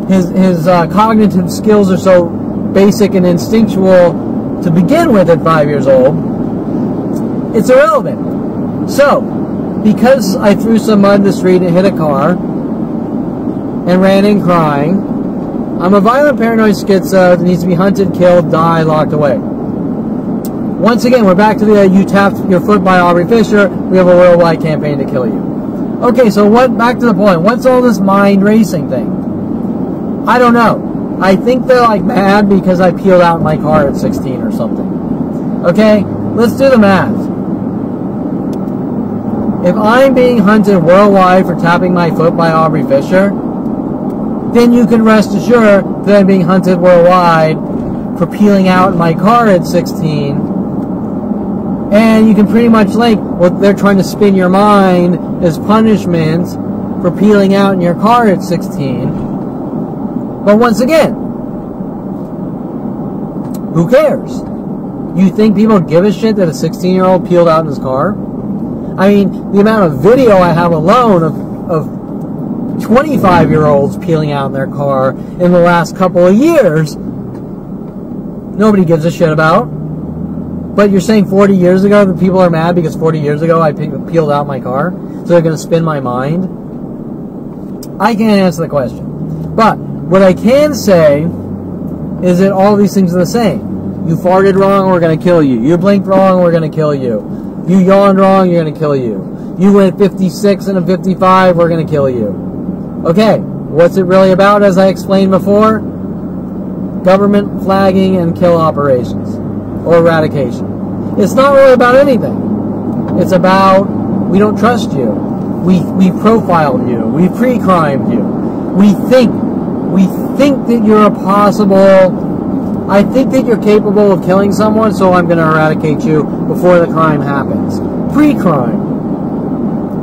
his cognitive skills are so basic and instinctual to begin with at 5 years old, it's irrelevant. So, because I threw some mud in the street and hit a car and ran in crying, I'm a violent paranoid schizo that needs to be hunted, killed, die, locked away. Once again, we're back to the you tapped your foot by Aubrey Fisher. We have a worldwide campaign to kill you. Okay, so back to the point. What's all this mind racing thing? I don't know. I think they're like mad because I peeled out my car at 16 or something. Okay, let's do the math. If I'm being hunted worldwide for tapping my foot by Aubrey Fisher, then you can rest assured that I'm being hunted worldwide for peeling out my car at 16. And you can pretty much link what they're trying to spin your mind as punishment for peeling out in your car at 16. But once again, who cares? You think people give a shit that a 16-year-old peeled out in his car? I mean, the amount of video I have alone of 25-year-olds peeling out in their car in the last couple of years, nobody gives a shit about. But you're saying 40 years ago that people are mad because 40 years ago I peeled out my car, so they're going to spin my mind? I can't answer the question. But what I can say is that all these things are the same. You farted wrong, we're going to kill you. You blinked wrong, we're going to kill you. You yawned wrong, you're going to kill you. You went 56 and a 55, we're going to kill you. Okay, what's it really about, as I explained before? Government flagging and kill operations. Or eradication. It's not really about anything. It's about, we don't trust you. We profiled you. We pre-crimed you. We think that you're a possible, I think that you're capable of killing someone, so I'm going to eradicate you before the crime happens. Pre-crime.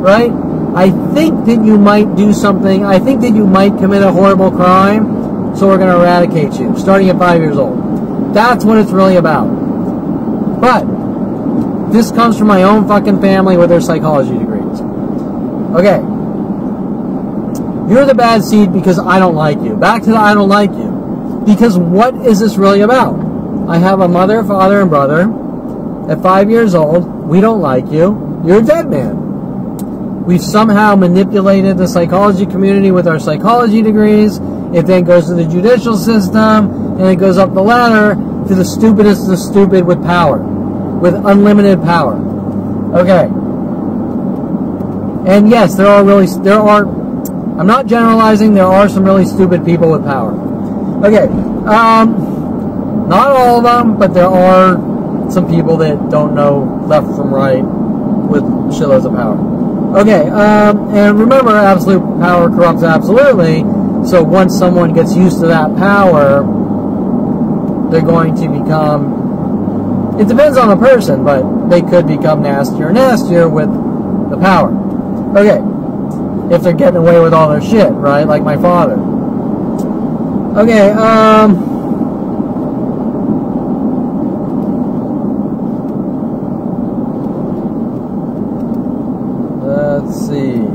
Right? I think that you might do something, I think that you might commit a horrible crime, so we're going to eradicate you, starting at 5 years old. That's what it's really about. But this comes from my own fucking family with their psychology degrees. Okay. You're the bad seed because I don't like you. Back to the I don't like you. Because what is this really about? I have a mother, father, and brother. At 5 years old, we don't like you. You're a dead man. We've somehow manipulated the psychology community with our psychology degrees. It then goes to the judicial system, and it goes up the ladder to the stupidest of the stupid with power, with unlimited power. Okay. And yes, there are, I'm not generalizing, there are some really stupid people with power. Okay. Not all of them, but there are some people that don't know left from right with shitloads of power. Okay, and remember, absolute power corrupts absolutely, so once someone gets used to that power, they're going to become, it depends on the person, but they could become nastier and nastier with the power. Okay, if they're getting away with all their shit, right, like my father. Okay, let's see.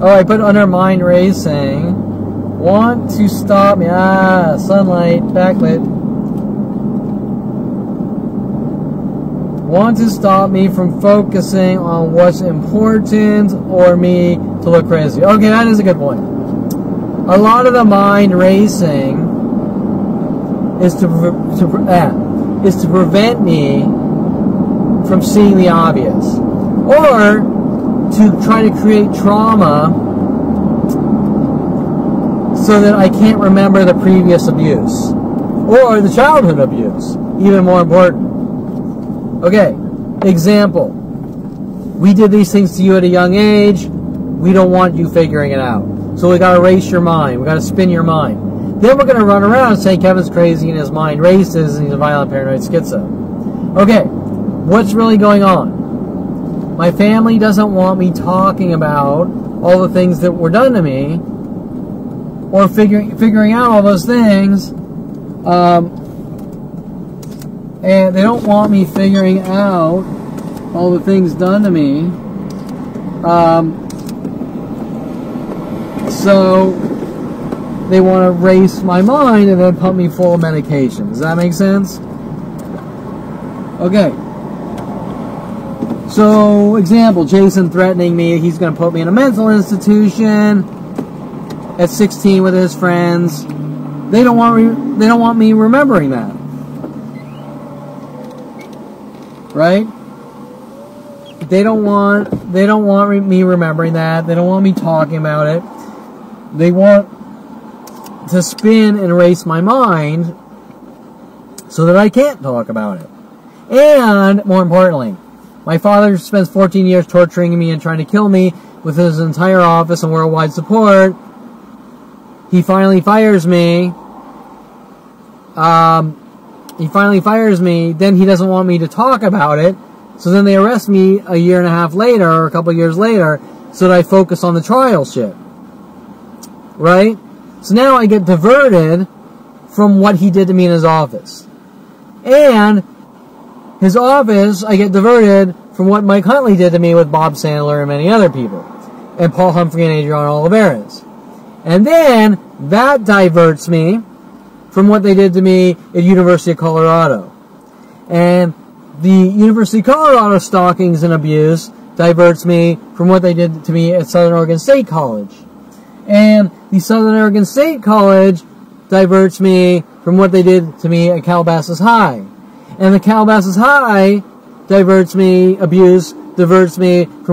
Oh, I put under mind racing. Want to stop me. Ah, sunlight, backlit. Want to stop me from focusing on what's important or me to look crazy. Okay, that is a good point. A lot of the mind racing is to prevent me from seeing the obvious, or to try to create trauma so so that I can't remember the previous abuse or the childhood abuse, even more important. Okay, example. We did these things to you at a young age. We don't want you figuring it out. So we got to erase your mind. We got to spin your mind. Then we're going to run around saying Kevin's crazy and his mind races and he's a violent paranoid schizo. Okay, what's really going on? My family doesn't want me talking about all the things that were done to me or figuring out all those things. And they don't want me figuring out all the things done to me. So they want to erase my mind and then pump me full of medication. Does that make sense? Okay. So, example, Jason threatening me, he's going to put me in a mental institution at 16 with his friends. They don't want me remembering that. Right? They don't want me remembering that. They don't want me talking about it. They want to spin and erase my mind so that I can't talk about it. And, more importantly, my father spends 14 years torturing me and trying to kill me with his entire office and worldwide support. He finally fires me. Then he doesn't want me to talk about it. So then they arrest me a year and a half later, or a couple years later, so that I focus on the trial shit. Right? So now I get diverted from what he did to me in his office. And his office, I get diverted from what Mike Huntley did to me with Bob Sandler and many other people. And Paul Humphrey and Adrian Olivares. And then that diverts me from what they did to me at University of Colorado. And the University of Colorado stalkings and abuse diverts me from what they did to me at Southern Oregon State College. And the Southern Oregon State College diverts me from what they did to me at Calabasas High. And the Calabasas High diverts me from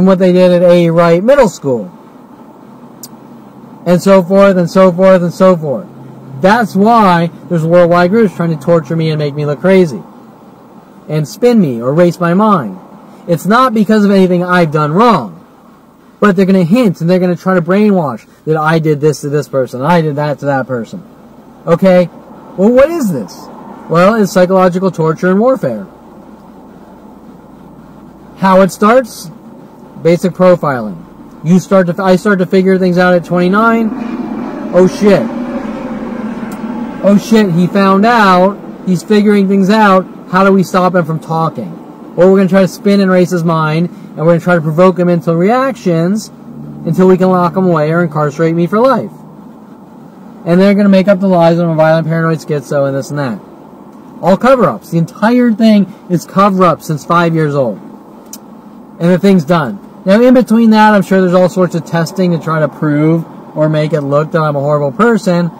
what they did at A. Wright Middle School. And so forth, and so forth, and so forth. That's why there's worldwide groups trying to torture me and make me look crazy. And spin me or erase my mind. It's not because of anything I've done wrong. But they're going to hint and they're going to try to brainwash that I did this to this person, I did that to that person. Okay? Well, what is this? Well, it's psychological torture and warfare. How it starts? Basic profiling. I start to figure things out at 29. Oh shit. Oh shit, he found out. He's figuring things out. How do we stop him from talking? Well, we're going to try to spin and erase his mind, and we're going to try to provoke him into reactions until we can lock him away or incarcerate me for life. And they're going to make up the lies that I'm a violent paranoid schizo and this and that. All cover-ups. The entire thing is cover-up since 5 years old. And the thing's done. Now, in between that, I'm sure there's all sorts of testing to try to prove or make it look that I'm a horrible person.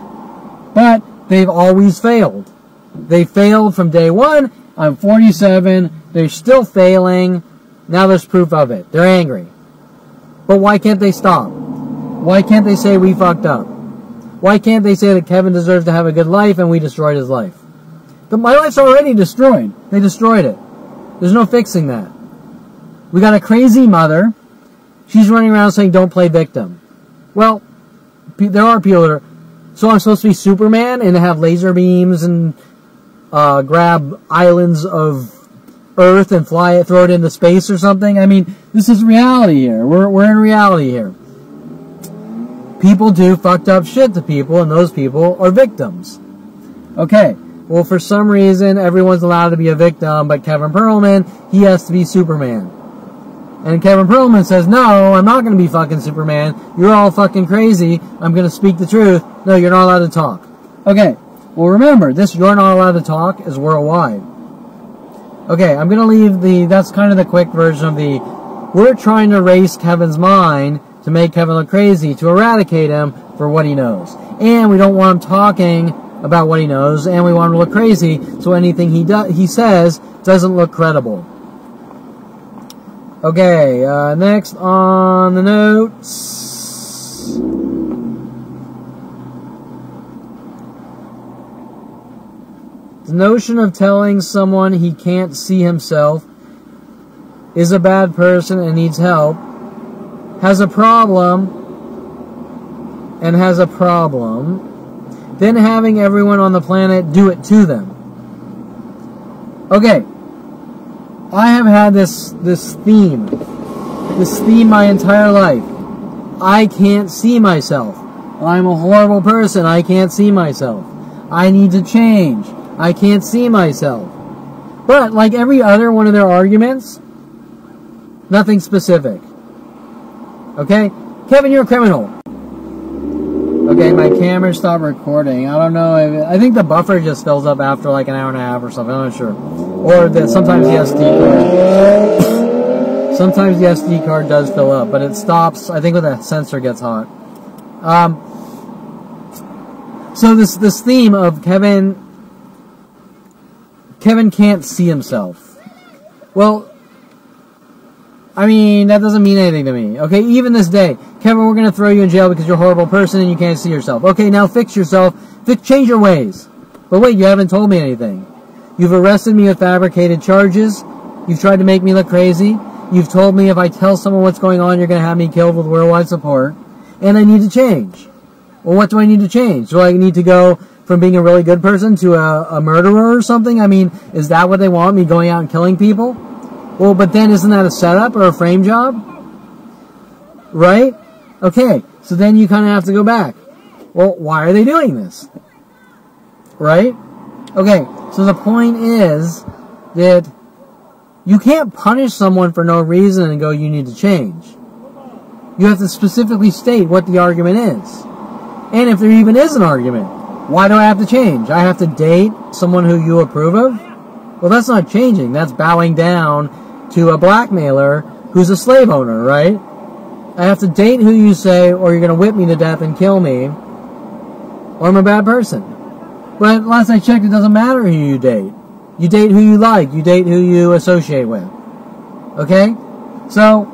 But they've always failed. They failed from day one. I'm 47. They're still failing. Now there's proof of it. They're angry. But why can't they stop? Why can't they say we fucked up? Why can't they say that Kevin deserves to have a good life and we destroyed his life? But my life's already destroyed. They destroyed it. There's no fixing that. We got a crazy mother. She's running around saying don't play victim. Well, there are people that are... So I'm supposed to be Superman and have laser beams and grab islands of Earth and fly it, throw it into space or something? I mean, this is reality here. We're in reality here. People do fucked up shit to people, and those people are victims. Okay, well, for some reason, everyone's allowed to be a victim, but Kevin Perlman, he has to be Superman. And Kevin Perlman says, no, I'm not going to be fucking Superman. You're all fucking crazy. I'm going to speak the truth. No, you're not allowed to talk. Okay, well, remember, this you're not allowed to talk is worldwide. Okay, I'm going to leave that's kind of the quick version of we're trying to erase Kevin's mind to make Kevin look crazy, to eradicate him for what he knows. And we don't want him talking about what he knows, and we want him to look crazy, so anything he says doesn't look credible. Okay, next on the notes. The notion of telling someone he can't see himself, is a bad person and needs help, has a problem, then having everyone on the planet do it to them. Okay, I have had this theme my entire life. I can't see myself. I'm a horrible person. I can't see myself. I need to change. I can't see myself. But like every other one of their arguments, nothing specific. Okay? Kevin, you're a criminal. Okay, my camera stopped recording. I don't know. I think the buffer just fills up after like an hour and a half or something. I'm not sure. Or sometimes the SD card. Sometimes the SD card does fill up, but it stops, I think, when the sensor gets hot. So this theme of Kevin can't see himself. Well, I mean, that doesn't mean anything to me. Okay, even this day, Kevin, we're going to throw you in jail because you're a horrible person and you can't see yourself. Okay, now fix yourself. Change your ways. But wait, you haven't told me anything. You've arrested me with fabricated charges. You've tried to make me look crazy. You've told me if I tell someone what's going on, you're going to have me killed with worldwide support. And I need to change. Well, what do I need to change? Do I need to go from being a really good person to a murderer or something? I mean, is that what they want, me going out and killing people? Well, but then isn't that a setup or a frame job? Right? Okay, so then you kind of have to go back. Well, why are they doing this? Right? Okay, so the point is that you can't punish someone for no reason and go, you need to change. You have to specifically state what the argument is. And if there even is an argument, why do I have to change? I have to date someone who you approve of? Well, that's not changing. That's bowing down to a blackmailer who's a slave owner, right? I have to date who you say, or you're going to whip me to death and kill me, or I'm a bad person. But last I checked, it doesn't matter who you date. You date who you like. You date who you associate with. Okay? So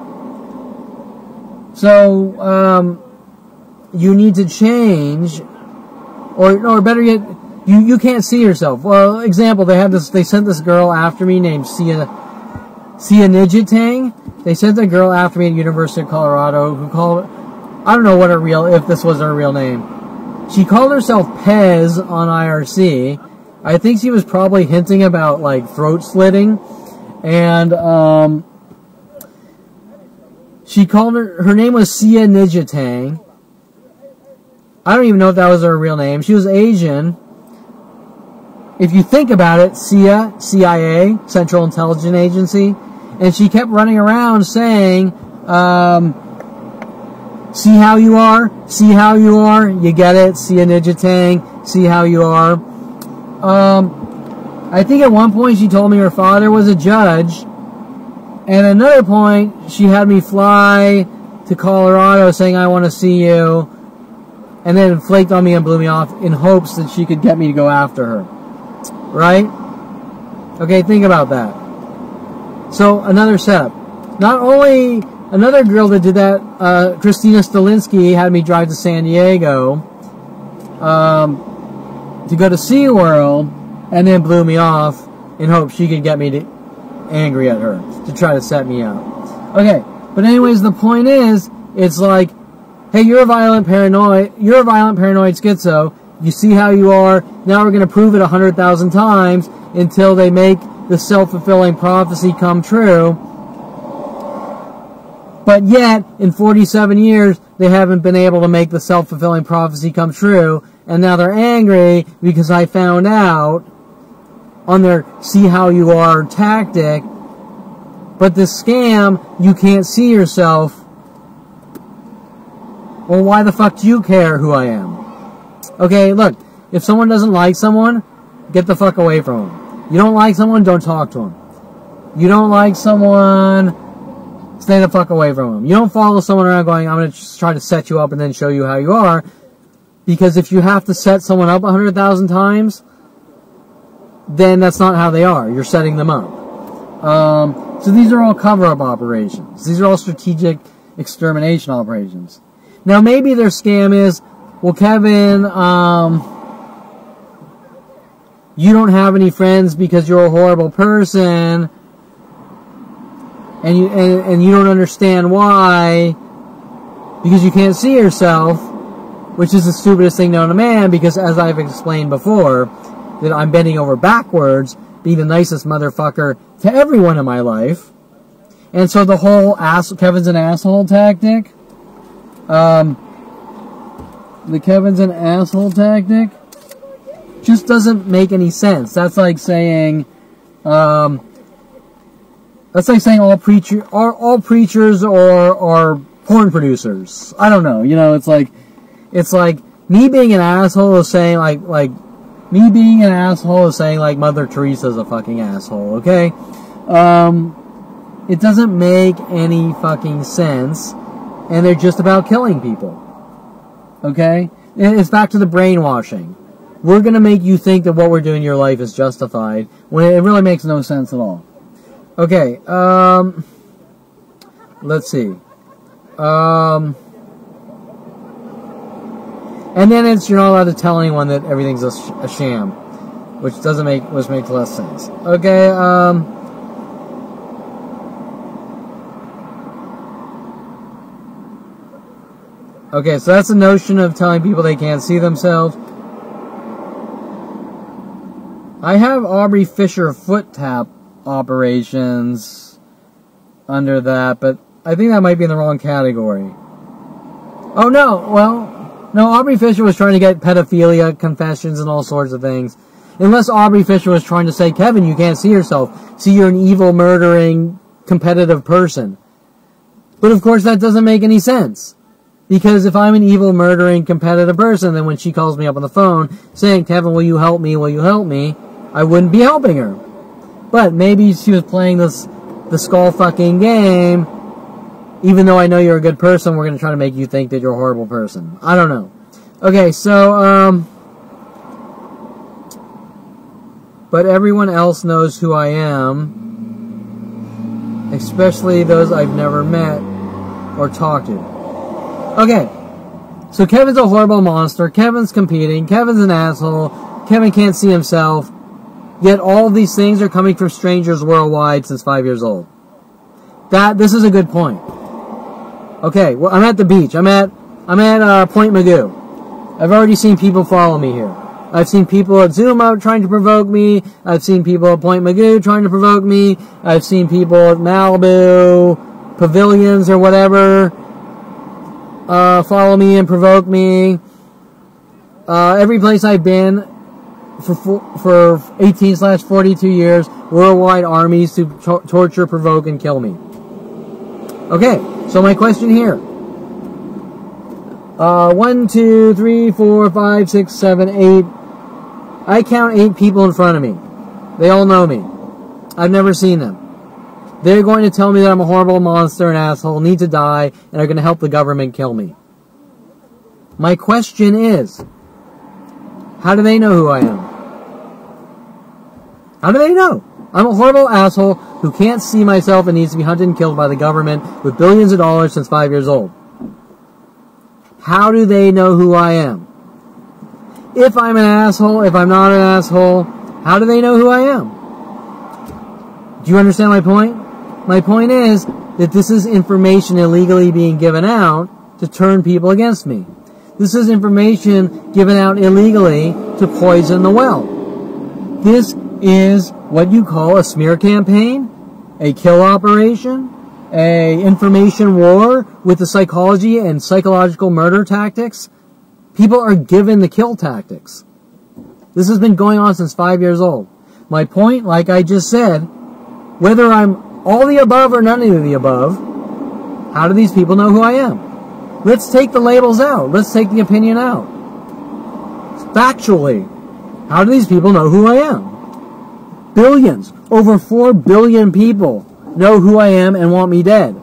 you need to change, or better yet, you can't see yourself. Well, example, they sent this girl after me named Sia Nijitang. They sent a girl after me at University of Colorado who called, I don't know if this was her real name. She called herself Pez on IRC. I think she was probably hinting about like throat slitting, and she called her name was Sia Nijitang. I don't even know if that was her real name. She was Asian. If you think about it, CIA, Central Intelligence Agency, and she kept running around saying, see how you are, you get it, Sia Nijitang, see how you are. I think at one point she told me her father was a judge, and at another point she had me fly to Colorado saying, I want to see you, and then flaked on me and blew me off in hopes that she could get me to go after her. Right? Okay, think about that. So, another setup. Not only, another girl that did that, Christina Stalinsky, had me drive to San Diego to go to SeaWorld, and then blew me off in hopes she could get me angry at her to try to set me up. Okay, but anyways, the point is, it's like, hey, you're a violent paranoid schizo. You see how you are. Now we're going to prove it 100,000 times until they make the self-fulfilling prophecy come true. But yet, in 47 years, they haven't been able to make the self-fulfilling prophecy come true. And now they're angry because I found out on their see how you are tactic. But this scam, you can't see yourself. Well, why the fuck do you care who I am? Okay, look, if someone doesn't like someone, get the fuck away from them. You don't like someone, don't talk to them. You don't like someone, stay the fuck away from them. You don't follow someone around going, I'm going to try to set you up and then show you how you are. Because if you have to set someone up 100,000 times, then that's not how they are. You're setting them up. So these are all cover-up operations. These are all strategic extermination operations. Now, maybe their scam is, well, Kevin, you don't have any friends because you're a horrible person, and you don't understand why, because you can't see yourself, which is the stupidest thing known to man, because as I've explained before, that I'm bending over backwards, being the nicest motherfucker to everyone in my life. And so the whole Kevin's an asshole tactic, the Kevin's an asshole tactic just doesn't make any sense. That's like saying, all preachers are porn producers. I don't know. You know, it's like me being an asshole is saying like Mother Teresa's a fucking asshole. Okay, it doesn't make any fucking sense, and they're just about killing people. Okay, it's back to the brainwashing. We're going to make you think that what we're doing in your life is justified, when it really makes no sense at all. Okay, let's see. And then you're not allowed to tell anyone that everything's a sham, which makes less sense. Okay, okay, so that's the notion of telling people they can't see themselves. I have Aubrey Fisher foot tap operations under that, but I think that might be in the wrong category. Oh, no, well, no, Aubrey Fisher was trying to get pedophilia confessions and all sorts of things. Unless Aubrey Fisher was trying to say, Kevin, you can't see yourself. See, you're an evil, murdering, competitive person. But of course that doesn't make any sense. Because if I'm an evil, murdering, competitive person, then when she calls me up on the phone saying, Kevin, will you help me, I wouldn't be helping her. But maybe she was playing the skull fucking game. Even though I know you're a good person, we're going to try to make you think that you're a horrible person. I don't know. Okay, so, but everyone else knows who I am. Especially those I've never met or talked to. Okay, so Kevin's a horrible monster. Kevin's competing. Kevin's an asshole. Kevin can't see himself. Yet all of these things are coming from strangers worldwide since 5 years old. This is a good point. Okay, well, I'm at the beach. I'm at Point Magoo. I've already seen people follow me here. I've seen people at Zoom out trying to provoke me. I've seen people at Point Magoo trying to provoke me. I've seen people at Malibu pavilions or whatever follow me and provoke me. Every place I've been for 18/42 years, worldwide armies to torture, provoke, and kill me. Okay, so my question here. 1, 2, 3, 4, 5, 6, 7, 8. I count 8 people in front of me. They all know me. I've never seen them. They're going to tell me that I'm a horrible monster, an asshole, need to die, and are going to help the government kill me. My question is, how do they know who I am? How do they know? I'm a horrible asshole who can't see myself and needs to be hunted and killed by the government with billions of dollars since 5 years old. How do they know who I am? If I'm an asshole, if I'm not an asshole, how do they know who I am? Do you understand my point? My point is that this is information illegally being given out to turn people against me. This is information given out illegally to poison the well. This is what you call a smear campaign, a kill operation, a information war with the psychology and psychological murder tactics. People are given the kill tactics. This has been going on since 5 years old. My point, like I just said, whether I'm all the above or none of the above, how do these people know who I am? Let's take the labels out. Let's take the opinion out. Factually, how do these people know who I am? Billions, over 4 billion people know who I am and want me dead.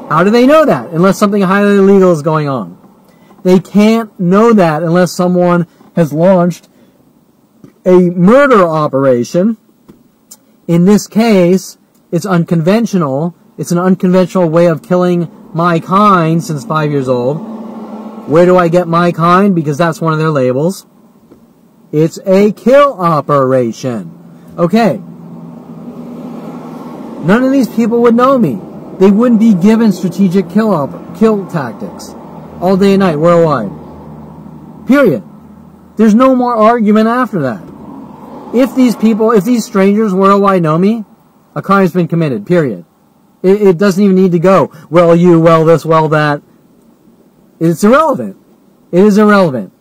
How do they know that unless something highly illegal is going on? They can't know that unless someone has launched a murder operation. In this case, it's unconventional. It's an unconventional way of killing my kind since 5 years old. Where do I get my kind? Because that's one of their labels. It's a kill operation. Okay. None of these people would know me. They wouldn't be given strategic kill tactics all day and night, worldwide. Period. There's no more argument after that. If these strangers worldwide know me, a crime's been committed, period. It doesn't even need to go, well you, well this, well that. It's irrelevant. It is irrelevant.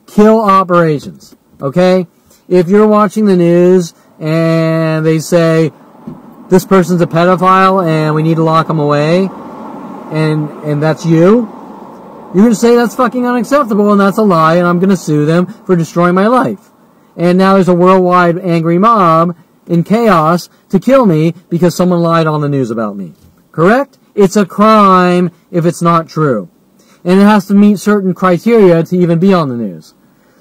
Kill operations, okay? If you're watching the news and they say, this person's a pedophile and we need to lock him away, and that's you, you're going to say that's fucking unacceptable and that's a lie and I'm going to sue them for destroying my life. And now there's a worldwide angry mob in chaos to kill me because someone lied on the news about me. Correct? It's a crime if it's not true. And it has to meet certain criteria to even be on the news.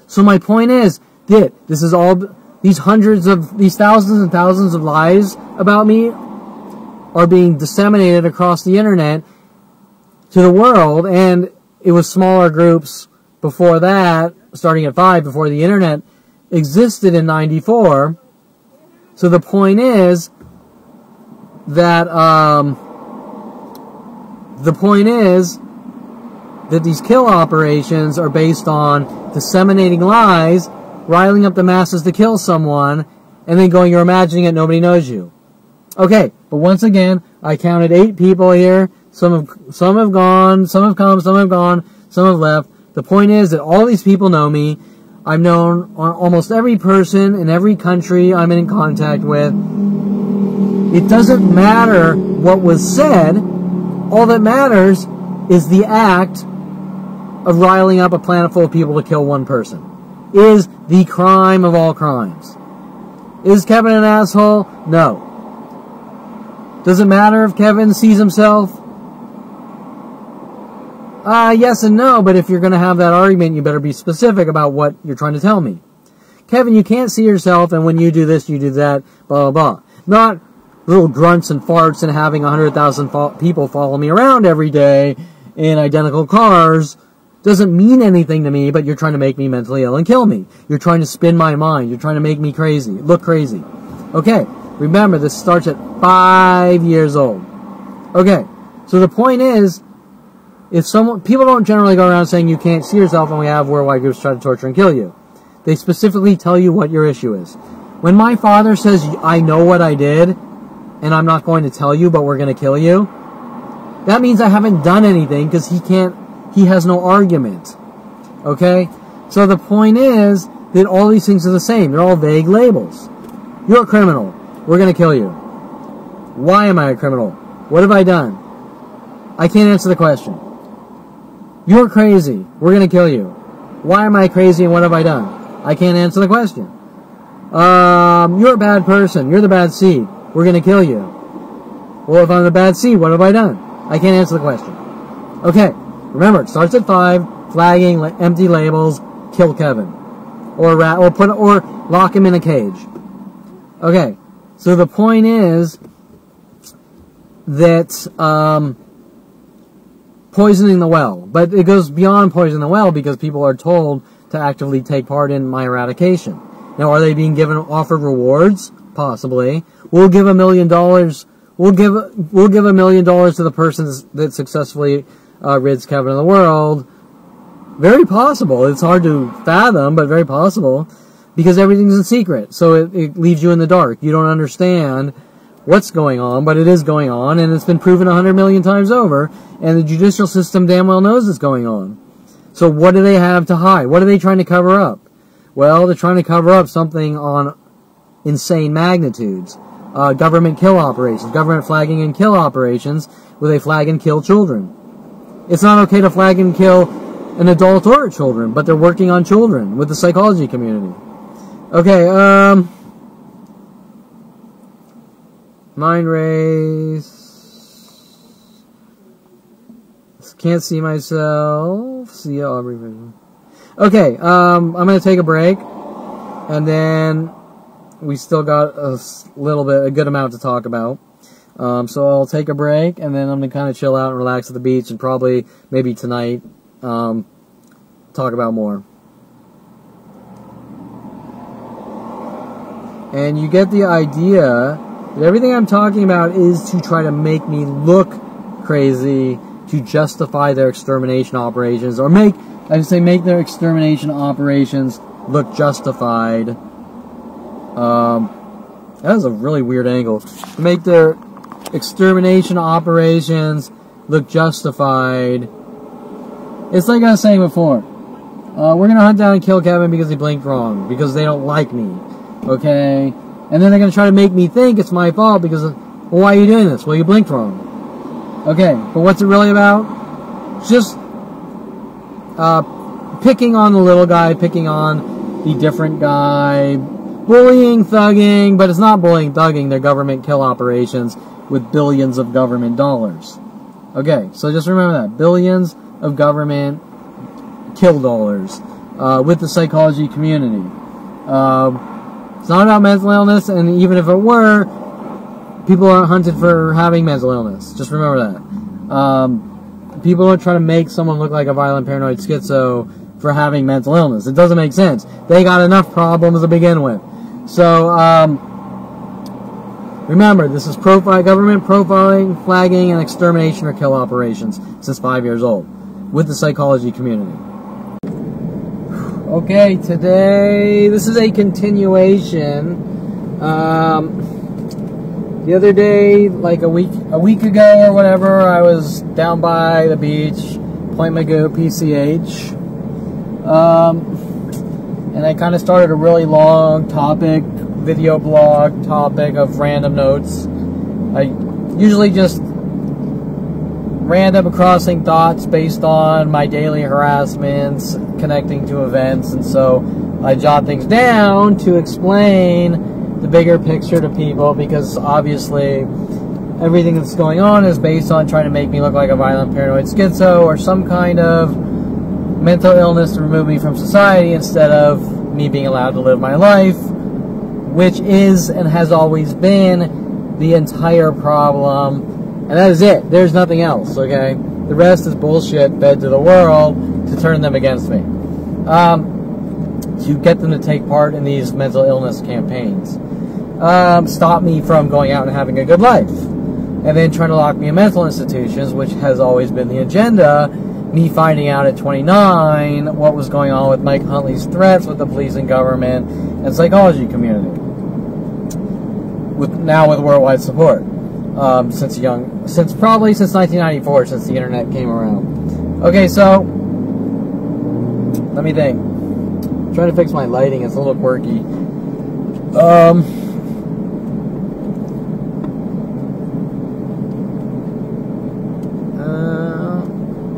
So my point is that this is all, these thousands and thousands of lies about me are being disseminated across the internet to the world, and it was smaller groups before that, starting at 5, before the internet existed in 94. So the point is that these kill operations are based on disseminating lies, riling up the masses to kill someone, and then going, you're imagining it, nobody knows you. Okay, but once again, I counted 8 people here. Some have gone, some have come, some have gone, some have left. The point is that all these people know me. I've known almost every person in every country I'm in contact with. It doesn't matter what was said. All that matters is the act of riling up a planet full of people to kill one person. Is the crime of all crimes. Is Kevin an asshole? No. Does it matter if Kevin sees himself? Yes and no, but if you're going to have that argument, you better be specific about what you're trying to tell me. Kevin, you can't see yourself, and when you do this, you do that, blah, blah, blah. Not little grunts and farts and having 100,000 people follow me around every day in identical cars doesn't mean anything to me, but you're trying to make me mentally ill and kill me. You're trying to spin my mind. You're trying to make me crazy, look crazy. Okay, remember, this starts at 5 years old. Okay, so the point is, people don't generally go around saying you can't see yourself and we have worldwide groups try to torture and kill you. They specifically tell you what your issue is. When my father says, I know what I did, and I'm not going to tell you, but we're going to kill you, that means I haven't done anything because he has no argument. Okay? So the point is that all these things are the same. They're all vague labels. You're a criminal. We're going to kill you. Why am I a criminal? What have I done? I can't answer the question. You're crazy. We're going to kill you. Why am I crazy and what have I done? I can't answer the question. You're a bad person. You're the bad seed. We're going to kill you. Well, if I'm the bad seed, what have I done? I can't answer the question. Okay. Remember, it starts at 5. Flagging, empty labels, kill Kevin. Or lock him in a cage. Okay. So the point is that, poisoning the well. But it goes beyond poisoning the well because people are told to actively take part in my eradication. Now, are they being offered rewards? Possibly. We'll give $1 million. We'll give $1 million to the person that successfully rids Kevin of the world. Very possible. It's hard to fathom, but very possible because everything's in secret. So it leaves you in the dark. You don't understand what's going on, but it is going on, and it's been proven 100 million times over, and the judicial system damn well knows it's going on. So what do they have to hide? What are they trying to cover up? Well, they're trying to cover up something on insane magnitudes. Government kill operations, government flagging and kill operations, where they flag and kill children. It's not okay to flag and kill an adult or children, but they're working on children with the psychology community. Okay, mind race. Can't see myself. See Aubrey vision. Okay, I'm gonna take a break, and then we still got a good amount to talk about. So I'll take a break, and then I'm gonna kind of chill out and relax at the beach, and probably maybe tonight talk about more. And you get the idea that everything I'm talking about is to try to make me look crazy, to justify their extermination operations, or make their extermination operations look justified. That was a really weird angle. To make their extermination operations look justified. It's like I was saying before. We're going to hunt down and kill Kevin because he blinked wrong. Because they don't like me. Okay? And then they're going to try to make me think it's my fault because, well, why are you doing this? Well, you blinked wrong. Okay, but what's it really about? It's just picking on the little guy, picking on the different guy, bullying, thugging, but it's not bullying, thugging. They're government kill operations with billions of government dollars. Okay, so just remember that. Billions of government kill dollars with the psychology community. It's not about mental illness, and even if it were, people aren't hunted for having mental illness. Just remember that. People don't try to make someone look like a violent paranoid schizo for having mental illness. It doesn't make sense. They got enough problems to begin with. So, remember, this is government profiling, flagging, and extermination or kill operations since 5 years old with the psychology community. Okay, today, this is a continuation. The other day, like a week ago or whatever, I was down by the beach, playing my Go PCH. And I kind of started a really long video blog topic of random notes. I usually just random crossing thoughts based on my daily harassments, connecting to events, and so I jot things down to explain the bigger picture to people, because obviously everything that's going on is based on trying to make me look like a violent paranoid schizo or some kind of mental illness to remove me from society instead of me being allowed to live my life, which is and has always been the entire problem. And that is it. There's nothing else, okay? The rest is bullshit fed to the world to turn them against me. To get them to take part in these mental illness campaigns. Stop me from going out and having a good life. And then trying to lock me in mental institutions, which has always been the agenda. Me finding out at 29 what was going on with Mike Huntley's threats with the police and government and psychology community. Now with worldwide support. Probably since 1994, since the internet came around. Okay, so let me think. I'm trying to fix my lighting, it's a little quirky.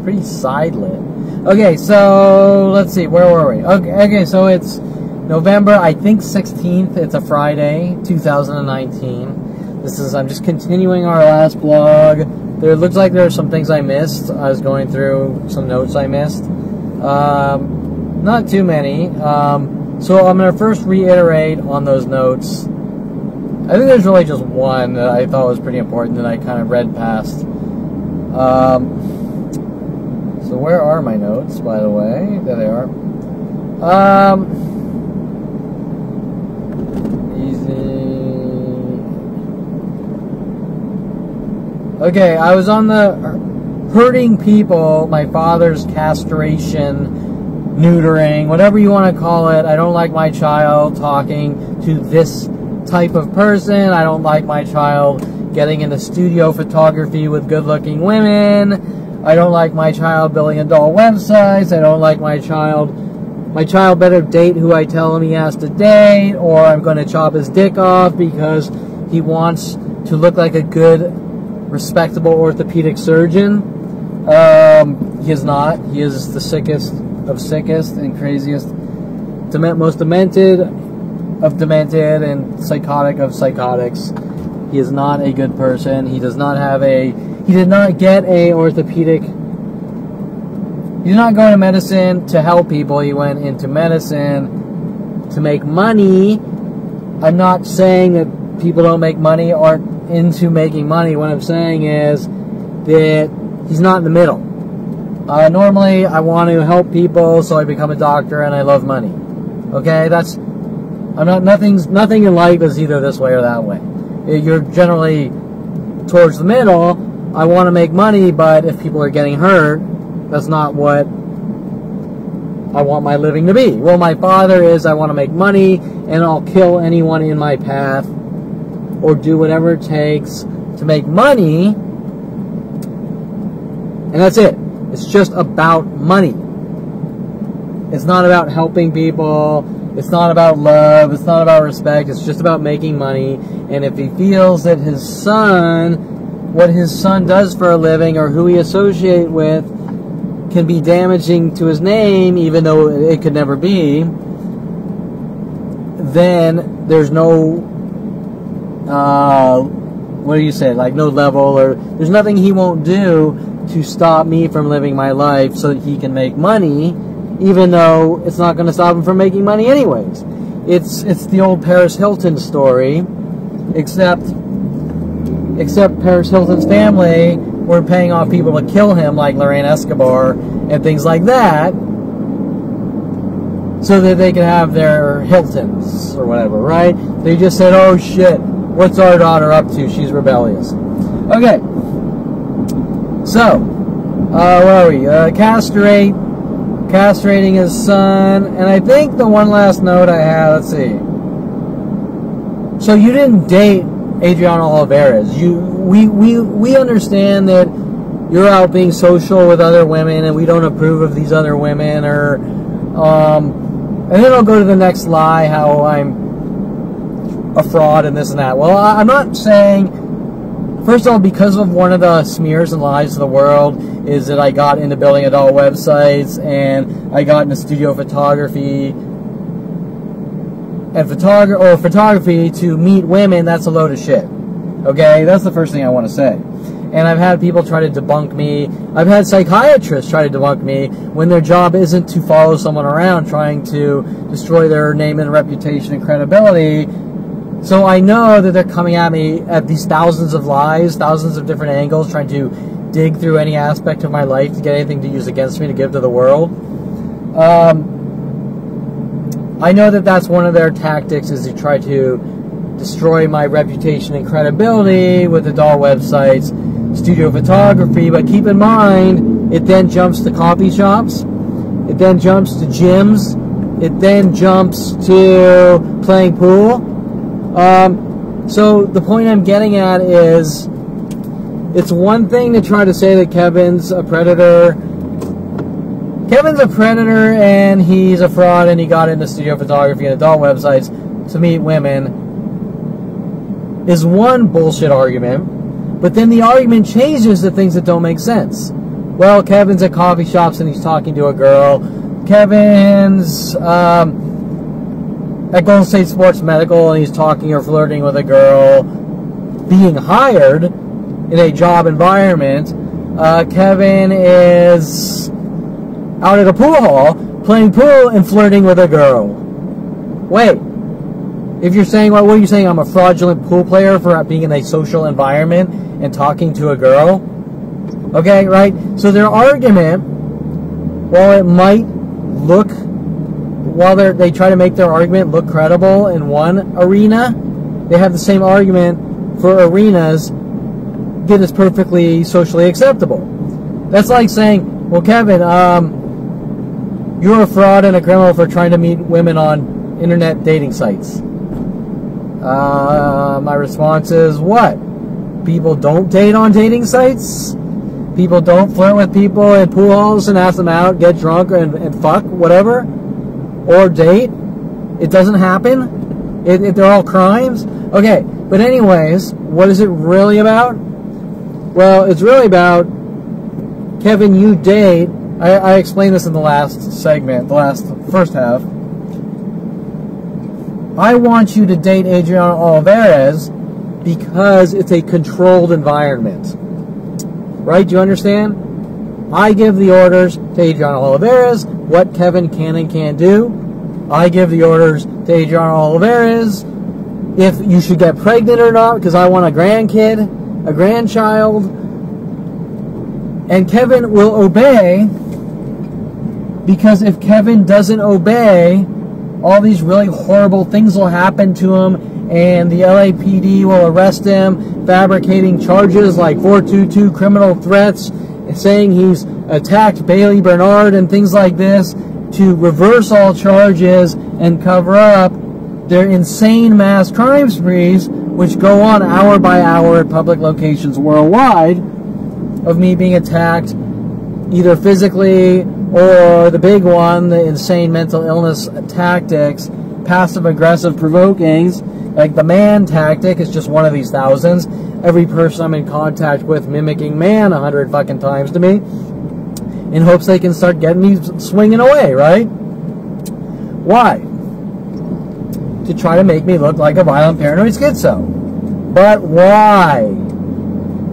Pretty side lit. Okay, so let's see, where were we? Okay, so it's November, I think 16th. It's a Friday, 2019. I'm just continuing our last blog. It looks like there are some things I missed. I was going through some notes I missed. Not too many. So I'm going to first reiterate on those notes. I think there's really just one that I thought was pretty important that I kind of read past. So where are my notes, by the way? There they are. Okay, I was on the hurting people, my father's castration, neutering, whatever you want to call it. I don't like my child talking to this type of person. I don't like my child getting into studio photography with good-looking women. I don't like my child building adult websites. I don't like my child better date who I tell him he has to date, or I'm going to chop his dick off because he wants to look like a good, respectable orthopedic surgeon. He is not. He is the sickest of sickest and craziest, most demented of demented and psychotic of psychotics. He is not a good person. He does not have he did not get a orthopedic. He did not go into medicine to help people. He went into medicine to make money. I'm not saying that people don't make money or aren't into making money. What I'm saying is that he's not in the middle. Normally, I want to help people, so I become a doctor and I love money. Okay, that's Nothing in life is either this way or that way. You're generally towards the middle. I want to make money, but if people are getting hurt, that's not what I want my living to be. Well, my father is, I want to make money, and I'll kill anyone in my path, or do whatever it takes to make money, and that's it. It's just about money. It's not about helping people. It's not about love. It's not about respect. It's just about making money. And if he feels that his son, what his son does for a living, or who he associates with, can be damaging to his name, even though it could never be, then there's no, what do you say, like no level, or there's nothing he won't do to stop me from living my life so that he can make money, even though it's not going to stop him from making money anyways. It's the old Paris Hilton story, except Paris Hilton's family were paying off people to kill him, like Lorraine Escobar and things like that, so that they could have their Hiltons or whatever, right? They just said, oh shit, what's our daughter up to? She's rebellious. Okay. So, where are we? Castrating his son. And I think the one last note I had, let's see. So you didn't date Adriana Olivares. We understand that you're out being social with other women, and we don't approve of these other women, or and then I'll go to the next lie, how I'm a fraud and this and that. Well, I'm not saying, first of all, because of one of the smears and lies of the world is that I got into building adult websites, and I got into studio photography and photography to meet women. That's a load of shit. Okay, that's the first thing I want to say. And I've had people try to debunk me. I've had psychiatrists try to debunk me when their job isn't to follow someone around trying to destroy their name and reputation and credibility. So I know that they're coming at me at these thousands of lies, thousands of different angles, trying to dig through any aspect of my life to get anything to use against me to give to the world. I know that that's one of their tactics, is to try to destroy my reputation and credibility with adult websites, studio photography, but keep in mind, it then jumps to coffee shops, it then jumps to gyms, it then jumps to playing pool. So the point I'm getting at is, it's one thing to try to say that Kevin's a predator. Kevin's a predator, and he's a fraud, and he got into studio photography and adult websites to meet women, is one bullshit argument. But then the argument changes to things that don't make sense. Well, Kevin's at coffee shops and he's talking to a girl. Kevin's at Golden State Sports Medical and he's talking or flirting with a girl, being hired in a job environment. Kevin is out at a pool hall playing pool and flirting with a girl. Wait. If you're saying, what are you saying? I'm a fraudulent pool player for being in a social environment and talking to a girl? Okay, right? So their argument, while they try to make their argument look credible in one arena, they have the same argument for arenas that is perfectly socially acceptable. That's like saying, well, Kevin, you're a fraud and a criminal for trying to meet women on internet dating sites. My response is, what? People don't date on dating sites? People don't flirt with people in pool halls and ask them out, get drunk, and fuck, whatever? Or date? It doesn't happen? They're all crimes? Okay, but anyways, what is it really about? Well, it's really about, Kevin, you date. I explained this in the last segment, the first half. I want you to date Adriana Olivares because it's a controlled environment. Right? Do you understand? I give the orders to Adriana Olivares what Kevin can and can't do. I give the orders to Adriana Olivares if you should get pregnant or not, because I want a grandkid, a grandchild. And Kevin will obey, because if Kevin doesn't obey, all these really horrible things will happen to him, and the LAPD will arrest him, fabricating charges like 422 criminal threats, saying he's attacked Bailey Bernard and things like this, to reverse all charges and cover up their insane mass crime sprees, which go on hour by hour at public locations worldwide, of me being attacked either physically or the big one, the insane mental illness tactics, passive-aggressive provokings, like the man tactic is just one of these thousands. Every person I'm in contact with mimicking man 100 fucking times to me in hopes they can start getting me swinging away, right? Why? To try to make me look like a violent paranoid schizo. But why?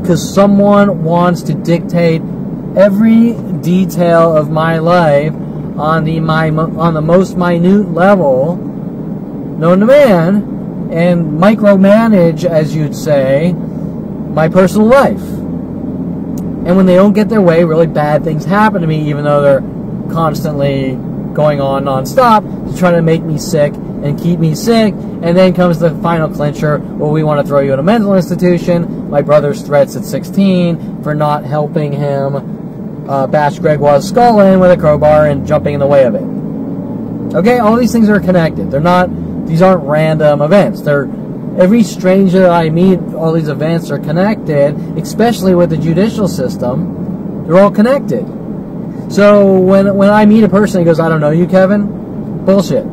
Because someone wants to dictate every detail of my life on the most minute level known to man, and micromanage, as you'd say, my personal life. And when they don't get their way, really bad things happen to me, even though they're constantly going on non-stop to try to make me sick and keep me sick. And then comes the final clincher, well, we want to throw you in a mental institution. My brother's threats at 16 for not helping him bash Gregoire's skull in with a crowbar and jumping in the way of it. Okay, all these things are connected. These aren't random events. Every stranger that I meet, all these events are connected, especially with the judicial system. They're all connected. So when I meet a person who goes, I don't know you, Kevin, bullshit.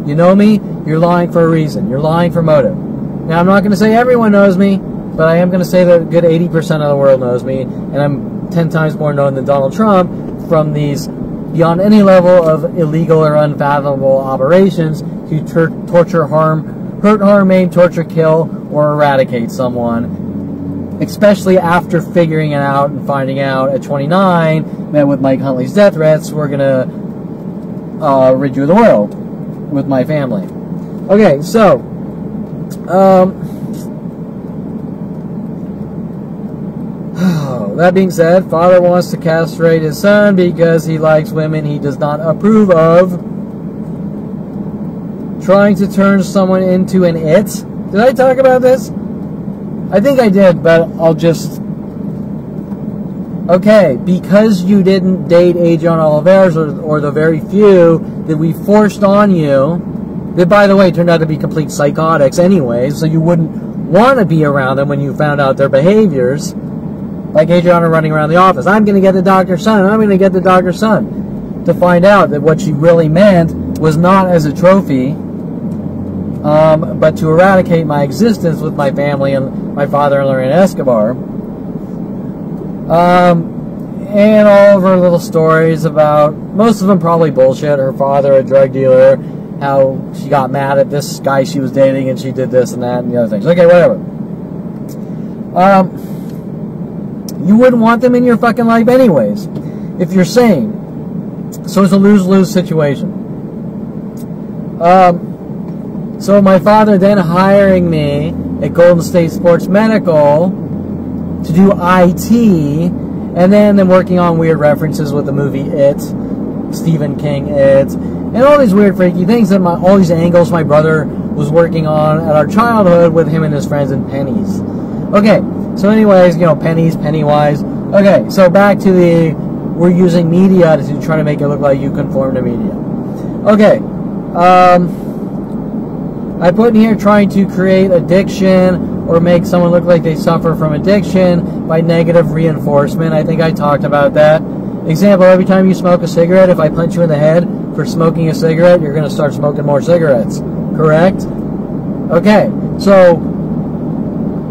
You know me, you're lying for a reason. You're lying for motive. Now, I'm not going to say everyone knows me, but I am going to say that a good 80% of the world knows me, and I'm 10 times more known than Donald Trump from these beyond any level of illegal or unfathomable operations to torture, hurt, harm, maim, torture, kill, or eradicate someone. Especially after figuring it out and finding out at 29, met with Mike Huntley's death threats, we're going to rid you of the world with my family. Okay, so, that being said, father wants to castrate his son because he likes women he does not approve of. Trying to turn someone into an it. Did I talk about this? I think I did, but I'll just... Okay, because you didn't date Adrian Oliveras or the very few that we forced on you, that, by the way, turned out to be complete psychotics anyways, so you wouldn't want to be around them when you found out their behaviors. Like Adriana running around the office. I'm going to get the doctor's son. I'm going to get the doctor's son. To find out that what she really meant was not as a trophy, but to eradicate my existence with my family and my father and Lorena Escobar. And all of her little stories about, most of them probably bullshit. Her father, a drug dealer, how she got mad at this guy she was dating and she did this and that and the other things. Okay, whatever. You wouldn't want them in your fucking life anyways, if you're sane. So it's a lose-lose situation. So my father then hiring me at Golden State Sports Medical to do IT, and then working on weird references with the movie It, Stephen King It, and all these weird freaky things that all these angles my brother was working on at our childhood with him and his friends in Pennies. Okay, so anyways, you know, pennies, Pennywise. Okay, so back to we're using media to try to make it look like you conform to media. Okay, I put in here trying to create addiction or make someone look like they suffer from addiction by negative reinforcement. I think I talked about that. Example, every time you smoke a cigarette, if I punch you in the head for smoking a cigarette, you're going to start smoking more cigarettes. Correct? Okay, so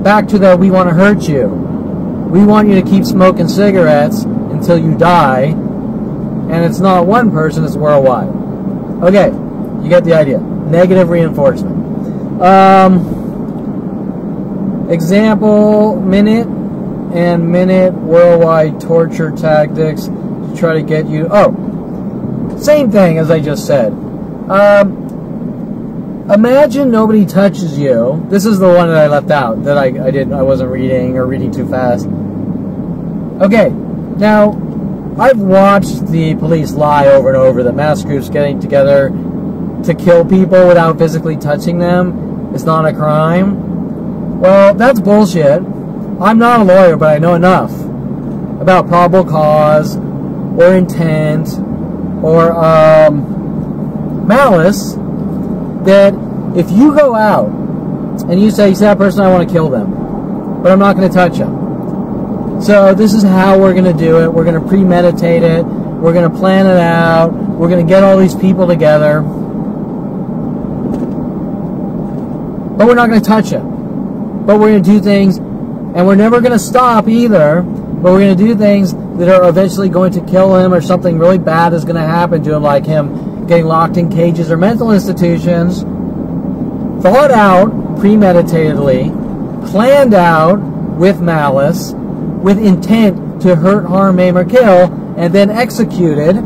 back to the we want to hurt you. We want you to keep smoking cigarettes until you die, and it's not one person, it's worldwide. Okay, you get the idea. Negative reinforcement. Example, minute worldwide torture tactics to try to get you... Oh, same thing as I just said. Imagine nobody touches you. This is the one that I left out, that I wasn't reading or reading too fast. Okay, now, I've watched the police lie over and over, the mass groups getting together to kill people without physically touching them is not a crime. Well, that's bullshit. I'm not a lawyer, but I know enough about probable cause or intent or malice that if you go out and you say, that person, I want to kill them, but I'm not going to touch them. So this is how we're going to do it. We're going to premeditate it. We're going to plan it out. We're going to get all these people together. But we're not going to touch him. But we're going to do things, and we're never going to stop either, but we're going to do things that are eventually going to kill him, or something really bad is going to happen to him, like him getting locked in cages or mental institutions. Thought out premeditatedly, planned out with malice, with intent to hurt, harm, maim, or kill, and then executed.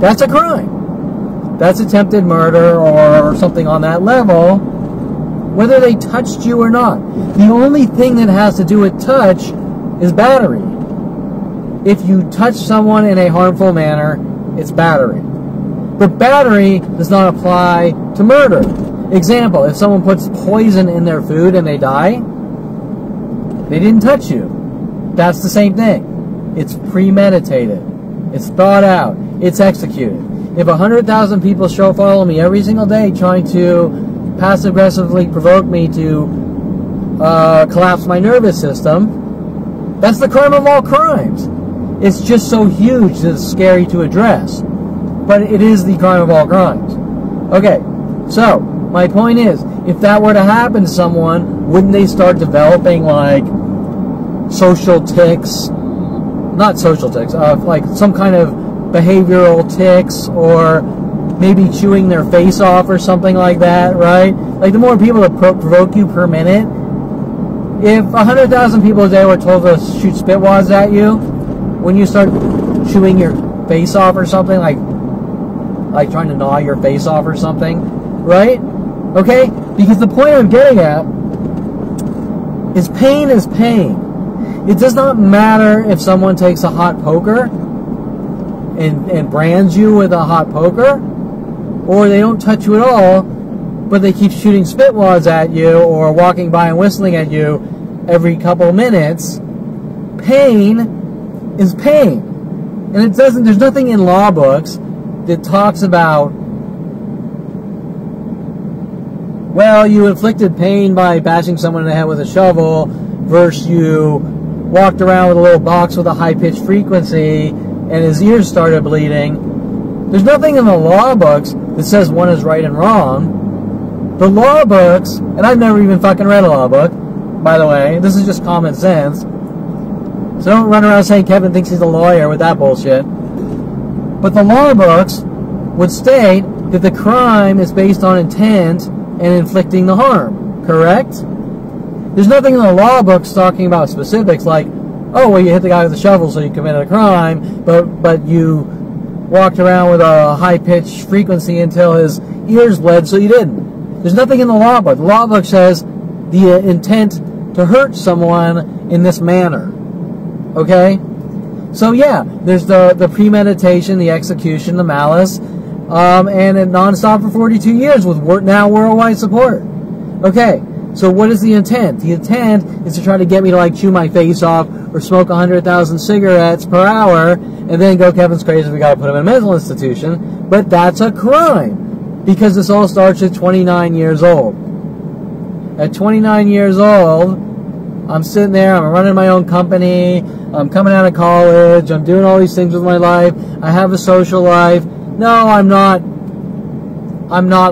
That's a crime. That's attempted murder or something on that level, whether they touched you or not. The only thing that has to do with touch is battery. If you touch someone in a harmful manner, it's battery. But battery does not apply to murder. Example, if someone puts poison in their food and they die, they didn't touch you. That's the same thing. It's premeditated. It's thought out. It's executed. If 100,000 people follow me every single day trying to passive-aggressively provoke me to collapse my nervous system, that's the crime of all crimes. It's just so huge that it's scary to address. But it is the crime of all crimes. Okay, so my point is, if that were to happen to someone, wouldn't they start developing like social tics? Not social tics, like some kind of behavioral tics, or maybe chewing their face off or something like that, right? Like the more people that provoke you per minute, if 100,000 people a day were told to shoot spit wads at you, when you start chewing your face off or something, like trying to gnaw your face off or something, right? Okay? Because the point I'm getting at is pain is pain. It does not matter if someone takes a hot poker and brands you with a hot poker, or they don't touch you at all, but they keep shooting spit wads at you or walking by and whistling at you every couple minutes. Pain is pain. And it doesn't, there's nothing in law books that talks about, well, you inflicted pain by bashing someone in the head with a shovel versus you walked around with a little box with a high-pitched frequency and his ears started bleeding. There's nothing in the law books that says one is right and wrong. The law books, and I've never even fucking read a law book, by the way, this is just common sense. So don't run around saying Kevin thinks he's a lawyer with that bullshit. But the law books would state that the crime is based on intent and inflicting the harm, correct? There's nothing in the law books talking about specifics like, oh, well, you hit the guy with a shovel so you committed a crime, but you walked around with a high-pitched frequency until his ears bled, so you didn't. There's nothing in the law book. The law book says the intent to hurt someone in this manner. Okay? So yeah, there's the premeditation, the execution, the malice, and it nonstop for 42 years with now worldwide support. Okay, so what is the intent? The intent is to try to get me to like chew my face off or smoke 100,000 cigarettes per hour and then go, Kevin's crazy, we gotta put him in a mental institution. But that's a crime because this all starts at 29 years old. At 29 years old, I'm sitting there, I'm running my own company, I'm coming out of college, I'm doing all these things with my life, I have a social life. No, I'm not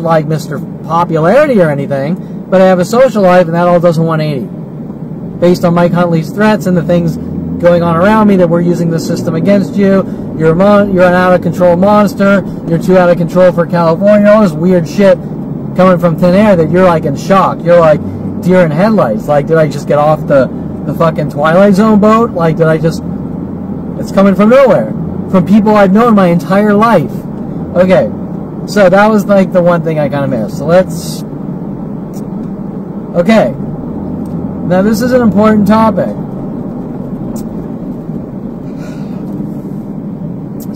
like Mr. Popularity or anything, but I have a social life, and that all does a 180. Based on Mike Huntley's threats and the things going on around me that we're using the system against you, you're an out-of-control monster, you're too out of control for California, all this weird shit coming from thin air that you're like in shock. You're like deer in headlights. Like, did I just get off the fucking Twilight Zone boat? Like, did I just... It's coming from nowhere. From people I've known my entire life. Okay, so that was like the one thing I kind of missed. So let's... Okay. Now this is an important topic.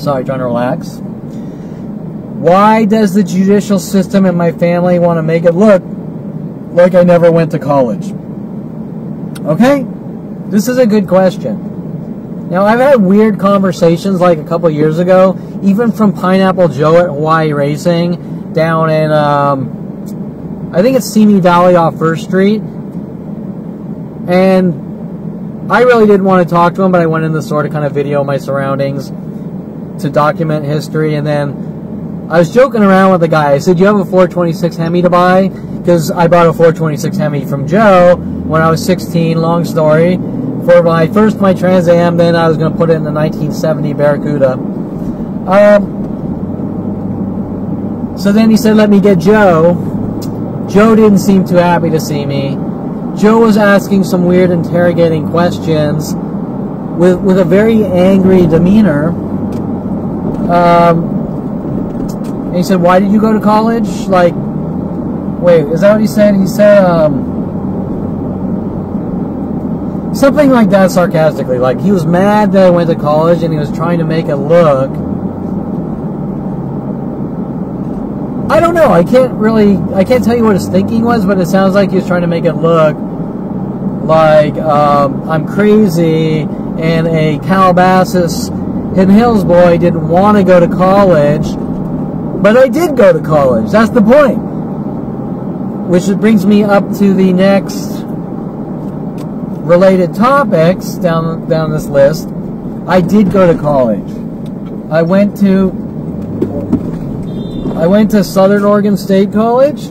Sorry, trying to relax. Why does the judicial system and my family want to make it look like I never went to college? Okay? This is a good question. Now, I've had weird conversations like a couple years ago, even from Pineapple Joe at Hawaii Racing, down in, I think it's Simi Valley off 1st Street. And I really didn't want to talk to him, but I went in to sort of kind of video my surroundings to document history. And then I was joking around with the guy. I said, "Do you have a 426 Hemi to buy?" Because I bought a 426 Hemi from Joe when I was 16, long story. For my Trans Am, then I was going to put it in the 1970 Barracuda. So then he said, "Let me get Joe." Joe didn't seem too happy to see me. Joe was asking some weird interrogating questions with a very angry demeanor. And he said, "Why did you go to college?" Like, wait, is that what he said? He said, something like that sarcastically. Like, he was mad that I went to college and he was trying to make it look. I don't know. I can't tell you what his thinking was, but it sounds like he was trying to make it look like I'm crazy and a Calabasas Hidden Hills boy didn't want to go to college, but I did go to college. That's the point. Which brings me up to the next related topics down this list. I did go to college. I went to Southern Oregon State College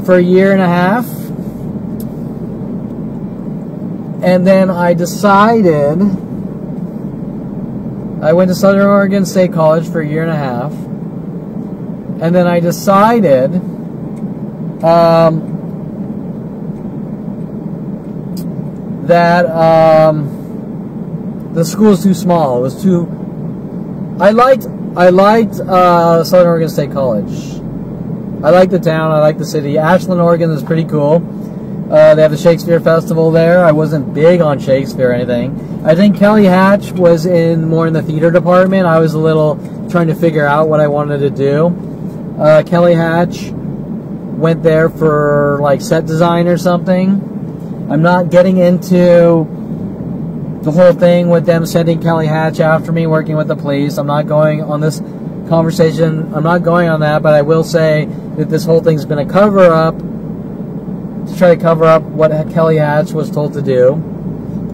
for a year and a half. And then I decided, I went to Southern Oregon State College for a year and a half. And then I decided that the school was too small. It was too... I liked Southern Oregon State College. I like the town. I like the city. Ashland, Oregon is pretty cool. They have the Shakespeare Festival there. I wasn't big on Shakespeare or anything. I think Kelly Hatch was more in the theater department. I was a little trying to figure out what I wanted to do. Kelly Hatch went there for like set design or something. I'm not getting into the whole thing with them sending Kelly Hatch after me, working with the police. I'm not going on this conversation. I'm not going on that, but I will say that this whole thing's been a cover-up to try to cover up what Kelly Hatch was told to do.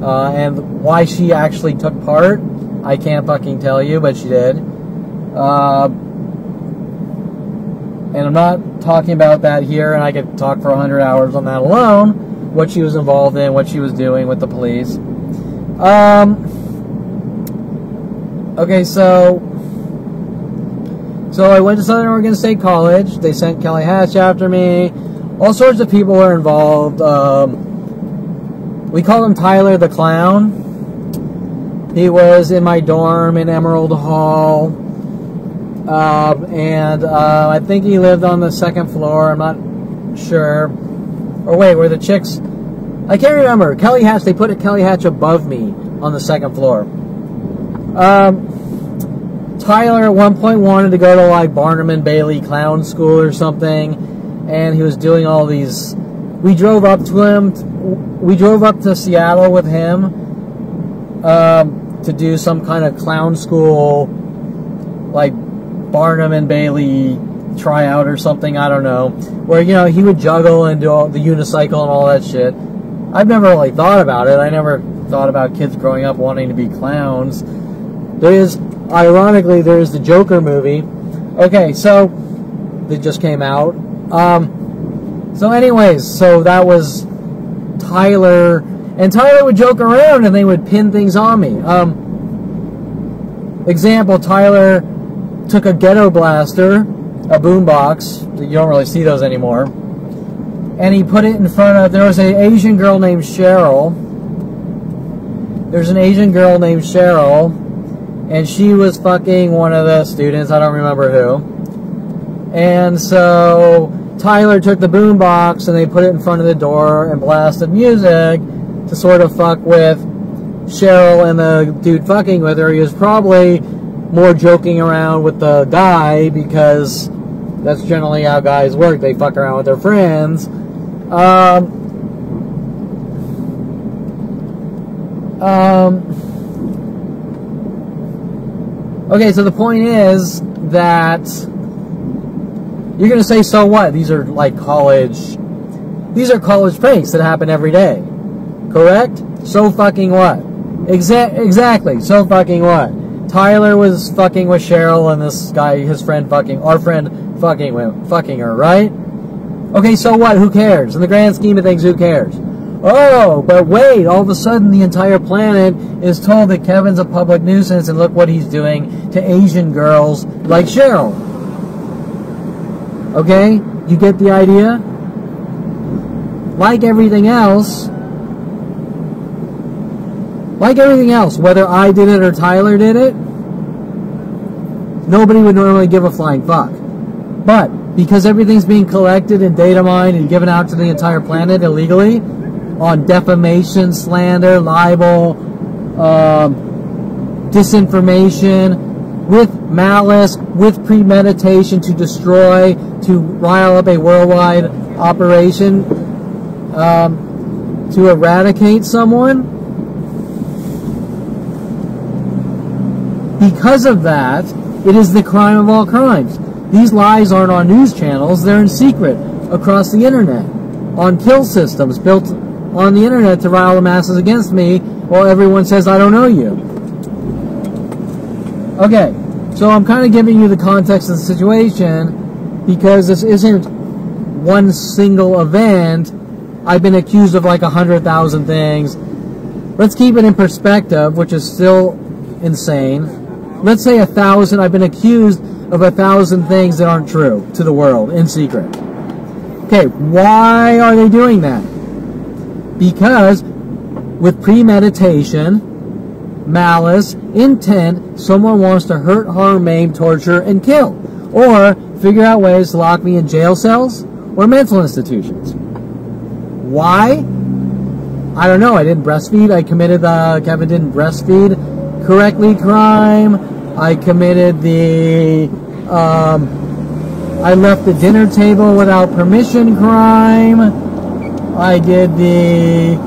And why she actually took part, I can't fucking tell you, but she did. And I'm not talking about that here, and I could talk for 100 hours on that alone, what she was involved in, what she was doing with the police. Okay, so I went to Southern Oregon State College. They sent Kelly Hatch after me. All sorts of people were involved. We called him Tyler the Clown. He was in my dorm in Emerald Hall. I think he lived on the 2nd floor. I'm not sure. Or wait, were the chicks... I can't remember. Kelly Hatch, they put a Kelly Hatch above me on the 2nd floor. Tyler at one point wanted to go to like Barnum and Bailey Clown School or something, and he was doing all these... We drove up to him. We drove up to Seattle with him to do some kind of clown school, like Barnum and Bailey tryout or something, I don't know, where, you know, he would juggle and do all the unicycle and all that shit. I've never really thought about it. I never thought about kids growing up wanting to be clowns. Ironically, there's the Joker movie. Okay, so, that just came out. So anyways, so that was Tyler, and Tyler would joke around and they would pin things on me. Example, Tyler took a ghetto blaster, a boombox, you don't really see those anymore, and he put it in front of, there was an Asian girl named Cheryl. There's an Asian girl named Cheryl, and she was fucking one of the students, I don't remember who. And so Tyler took the boombox and they put it in front of the door and blasted music to sort of fuck with Cheryl and the dude fucking with her. He was probably more joking around with the guy, because that's generally how guys work. They fuck around with their friends. Okay, so the point is that you're going to say, so what? These are like college pranks that happen every day. Correct? So fucking what? Exactly. So fucking what? Tyler was fucking with Cheryl, and this guy, our friend fucking her, right? Okay, so what? Who cares? In the grand scheme of things, who cares? Oh, but wait, all of a sudden the entire planet is told that Kevin's a public nuisance, and look what he's doing to Asian girls like Cheryl. Okay? You get the idea? Like everything else, whether I did it or Tyler did it, nobody would normally give a flying fuck. But because everything's being collected and data mined and given out to the entire planet illegally on defamation, slander, libel, disinformation, with malice, with premeditation to destroy, to rile up a worldwide operation, to eradicate someone. Because of that, it is the crime of all crimes. These lies aren't on news channels, they're in secret across the internet, on kill systems built on the internet to rile the masses against me while everyone says I don't know you. Okay, so I'm kind of giving you the context of the situation because this isn't one single event. I've been accused of like 100,000 things. Let's keep it in perspective, which is still insane. Let's say 1,000. I've been accused of 1,000 things that aren't true to the world in secret. Okay, why are they doing that? Because with premeditation, malice, intent, someone wants to hurt, harm, maim, torture, and kill. Or figure out ways to lock me in jail cells or mental institutions. Why? I don't know. I didn't breastfeed. I committed the Kevin didn't breastfeed correctly crime. I committed the I left the dinner table without permission crime. I did the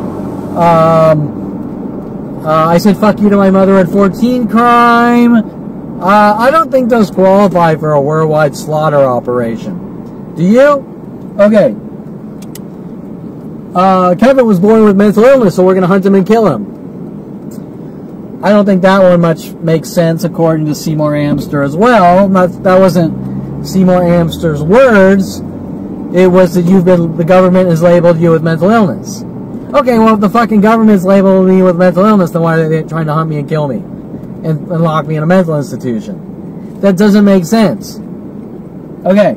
I said fuck you to my mother at 14 crime. I don't think those qualify for a worldwide slaughter operation. Do you? Okay. Kevin was born with mental illness, so we're going to hunt him and kill him. I don't think that one much makes sense according to Seymour Amster as well. That wasn't Seymour Amster's words. It was that the government has labeled you with mental illness. Okay, well, if the fucking government's labeled me with mental illness, then why are they trying to hunt me and kill me? And lock me in a mental institution? That doesn't make sense. Okay,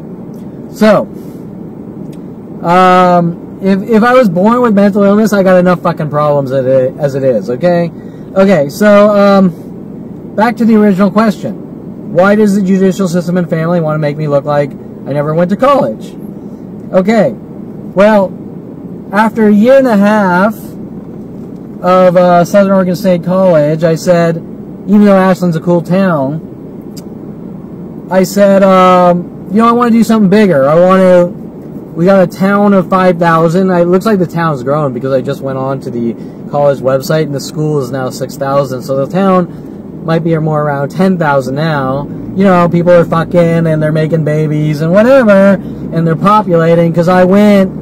so, if I was born with mental illness, I got enough fucking problems as it is, okay? Okay, so, back to the original question. Why does the judicial system and family want to make me look like I never went to college? Okay, well, after a year and a half of Southern Oregon State College, I said, even though Ashland's a cool town, I said, you know, I want to do something bigger. We got a town of 5,000. It looks like the town's grown because I just went on to the college website and the school is now 6,000. So the town might be more around 10,000 now. You know, people are fucking and they're making babies and whatever, and they're populating because I went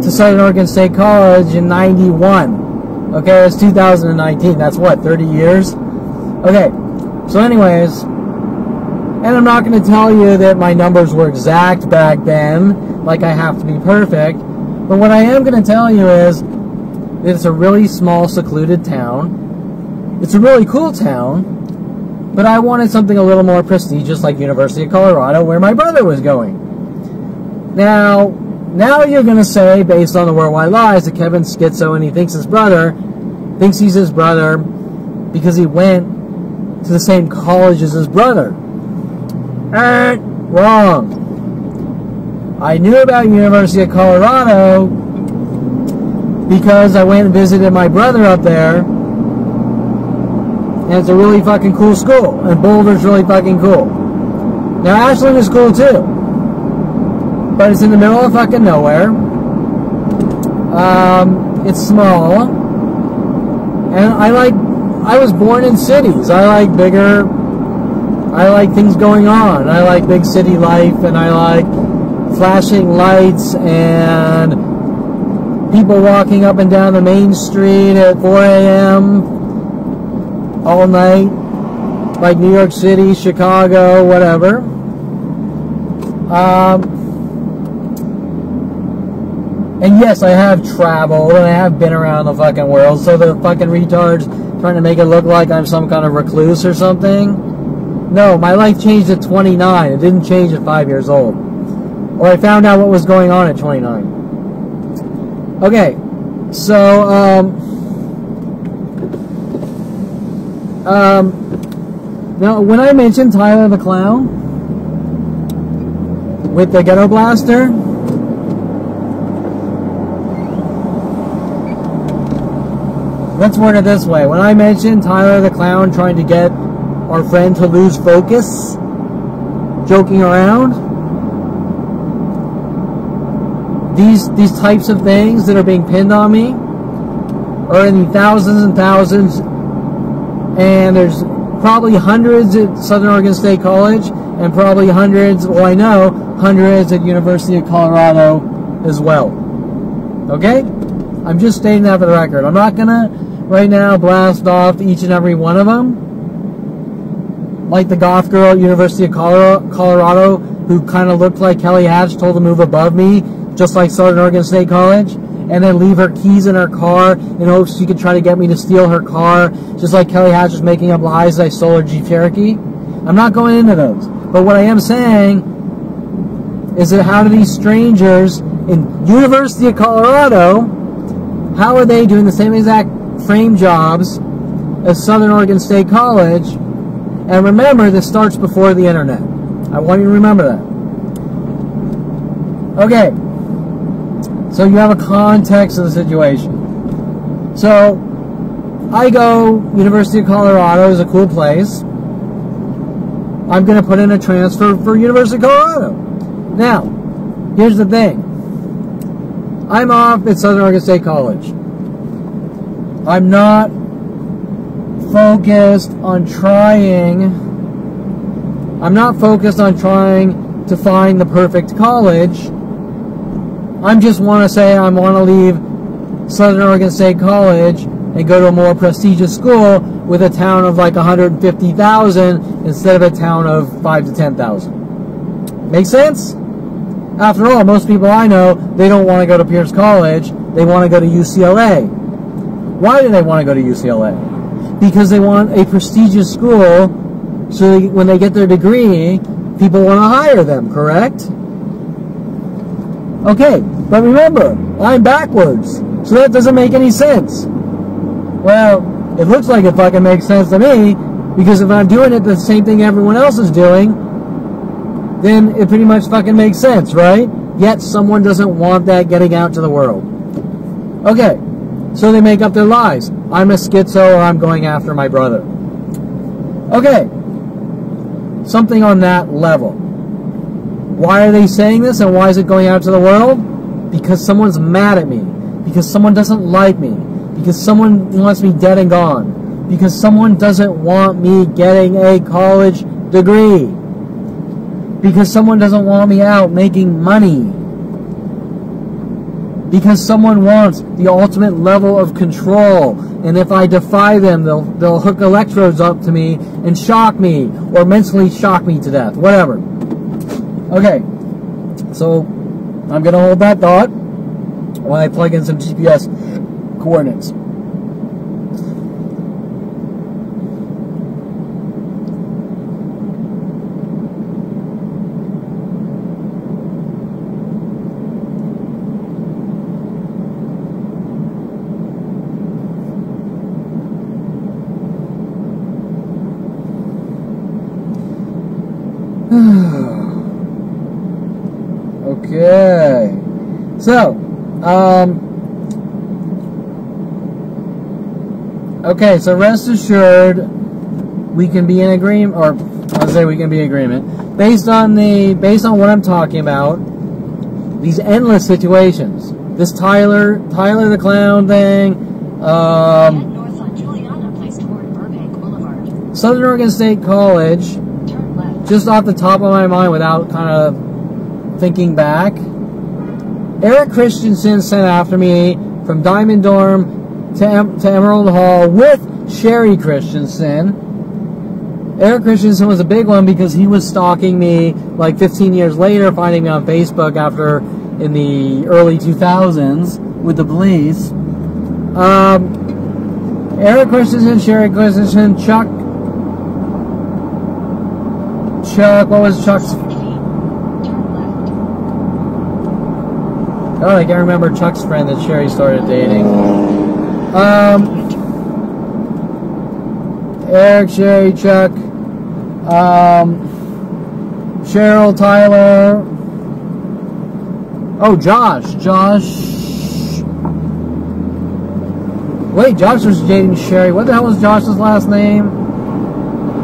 to Southern Oregon State College in 91. Okay, it's 2019. That's what, 30 years? Okay, so anyways, and I'm not going to tell you that my numbers were exact back then, like I have to be perfect, but what I am going to tell you is that it's a really small, secluded town. It's a really cool town, but I wanted something a little more prestigious like University of Colorado, where my brother was going. Now you're going to say, based on the worldwide lies, that Kevin's schizo and he thinks he's his brother because he went to the same college as his brother. Wrong. I knew about University of Colorado because I went and visited my brother up there And it's a really fucking cool school. And Boulder's really fucking cool. Now, Ashland is cool too. But it's in the middle of fucking nowhere. It's small. And I was born in cities. I like bigger, I like things going on. I like big city life, and I like flashing lights and people walking up and down the main street at 4 a.m. all night, like New York City, Chicago, whatever. And yes, I have traveled and I have been around the fucking world, so the fucking retards trying to make it look like I'm some kind of recluse or something. No, my life changed at 29. It didn't change at 5 years old. Or I found out what was going on at 29. Okay, so, now when I mentioned Tyler the Clown with the Ghetto Blaster, let's word it this way. When I mentioned Tyler the Clown trying to get our friend to lose focus, joking around, these types of things that are being pinned on me are in the thousands and thousands, and there's probably hundreds at Southern Oregon State College, and probably hundreds, well I know, hundreds at University of Colorado as well. Okay? I'm just stating that for the record. I'm not gonna right now blast off each and every one of them. Like the goth girl at University of Colorado who kind of looked like Kelly Hatch, told to move above me, just like Southern Oregon State College, and then leave her keys in her car in hopes she could try to get me to steal her car, just like Kelly Hatch was making up lies that I stole her Jeep Cherokee. I'm not going into those. But what I am saying is that how do these strangers in University of Colorado, how are they doing the same exact frame jobs as Southern Oregon State College? And remember, this starts before the internet. I want you to remember that. Okay. So you have a context of the situation. So, I go, University of Colorado is a cool place. I'm going to put in a transfer for University of Colorado. Now, here's the thing. I'm off at Southern Oregon State College. I'm not focused on trying to find the perfect college. I just want to say I want to leave Southern Oregon State College and go to a more prestigious school with a town of like 150,000 instead of a town of 5 to 10,000. Make sense? After all, most people I know, they don't want to go to Pierce College. They want to go to UCLA. Why do they want to go to UCLA? Because they want a prestigious school, so when they get their degree, people want to hire them, correct? Okay, but remember, I'm backwards, so that doesn't make any sense. Well, it looks like it fucking makes sense to me, because if I'm doing it the same thing everyone else is doing, then it pretty much fucking makes sense, right? Yet someone doesn't want that getting out to the world. Okay, so they make up their lies. I'm a schizo, or I'm going after my brother. Okay, something on that level. Why are they saying this, and why is it going out to the world? Because someone's mad at me. Because someone doesn't like me. Because someone wants me dead and gone. Because someone doesn't want me getting a college degree. Because someone doesn't want me out making money. Because someone wants the ultimate level of control. And if I defy them, they'll hook electrodes up to me and shock me. Or mentally shock me to death. Whatever. Okay, so I'm going to hold that thought while I plug in some GPS coordinates. Okay, so, okay, so rest assured, we can be in agreement, or I'll say we can be in agreement, based on what I'm talking about, these endless situations. This Tyler the Clown thing, North on Juliana Place toward Burbank Boulevard. Southern Oregon State College, Turn left. just off the top of my mind without kind of thinking back. Eric Christensen sent after me from Diamond Dorm to Emerald Hall with Sherry Christensen. Eric Christensen was a big one because he was stalking me like 15 years later, finding me on Facebook after in the early 2000s with the police. Eric Christensen, Sherry Christensen, Chuck, what was Chuck's? Oh, I can't remember Chuck's friend that Sherry started dating. Eric, Sherry, Chuck, Cheryl, Tyler. Oh, Josh. Wait, Josh was dating Sherry. What the hell was Josh's last name?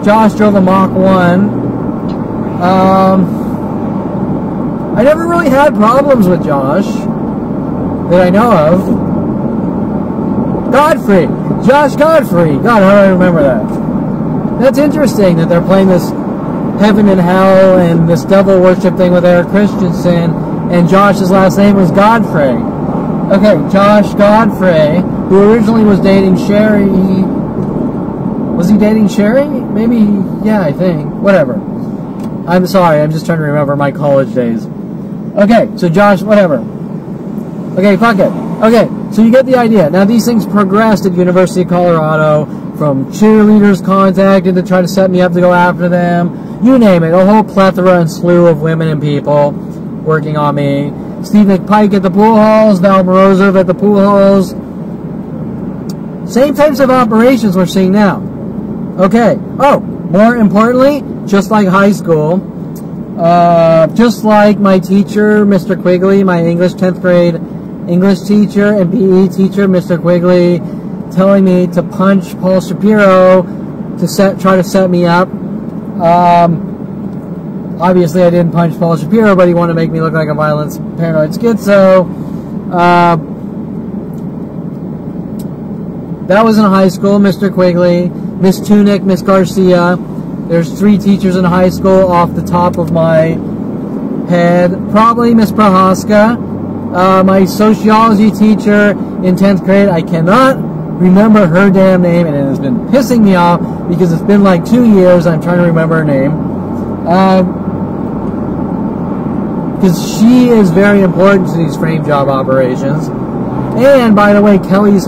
Josh drove a Mach 1. I never really had problems with Josh that I know of. Godfrey. Josh Godfrey. God, how do I remember that? That's interesting that they're playing this heaven and hell and this devil worship thing with Eric Christensen, and Josh's last name was Godfrey. Okay, Josh Godfrey, who originally was dating Sherry. Was he dating Sherry? Maybe, yeah, I think. Whatever. I'm sorry, I'm just trying to remember my college days. Okay, so Josh, whatever. Okay, fuck it. Okay, so you get the idea. Now, these things progressed at University of Colorado, from cheerleaders contacted to try to set me up to go after them. You name it, a whole plethora and slew of women and people working on me. Steve McPike at the pool halls, Val Morozov at the pool halls. Same types of operations we're seeing now. Okay. Oh, more importantly, just like high school, just like my teacher, Mr. Quigley, my English 10th grade English teacher and PE teacher, Mr. Quigley, telling me to punch Paul Shapiro to try to set me up. Obviously, I didn't punch Paul Shapiro, but he wanted to make me look like a violent, paranoid schizo. That was in high school, Mr. Quigley, Miss Tunick, Miss Garcia. There's 3 teachers in high school off the top of my head. Probably Miss Prohaska. My sociology teacher in 10th grade, I cannot remember her damn name, and it has been pissing me off because it's been like 2 years I'm trying to remember her name. Because she is very important to these frame job operations. And, by the way, Kelly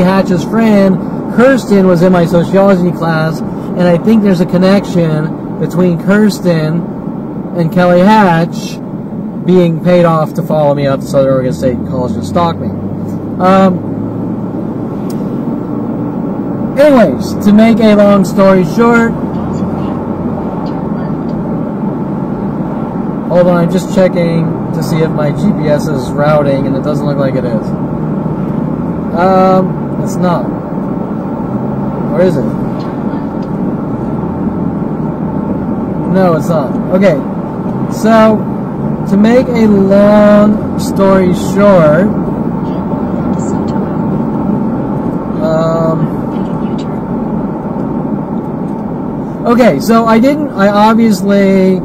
Hatch's friend, Kirsten, was in my sociology class, and I think there's a connection between Kirsten and Kelly Hatch being paid off to follow me up to Southern Oregon State College and stalk me. Anyways, to make a long story short, hold on, I'm just checking to see if my GPS is routing, and it doesn't look like it is. It's not. Or is it? No, it's not. Okay, so to make a long story short, okay, so I obviously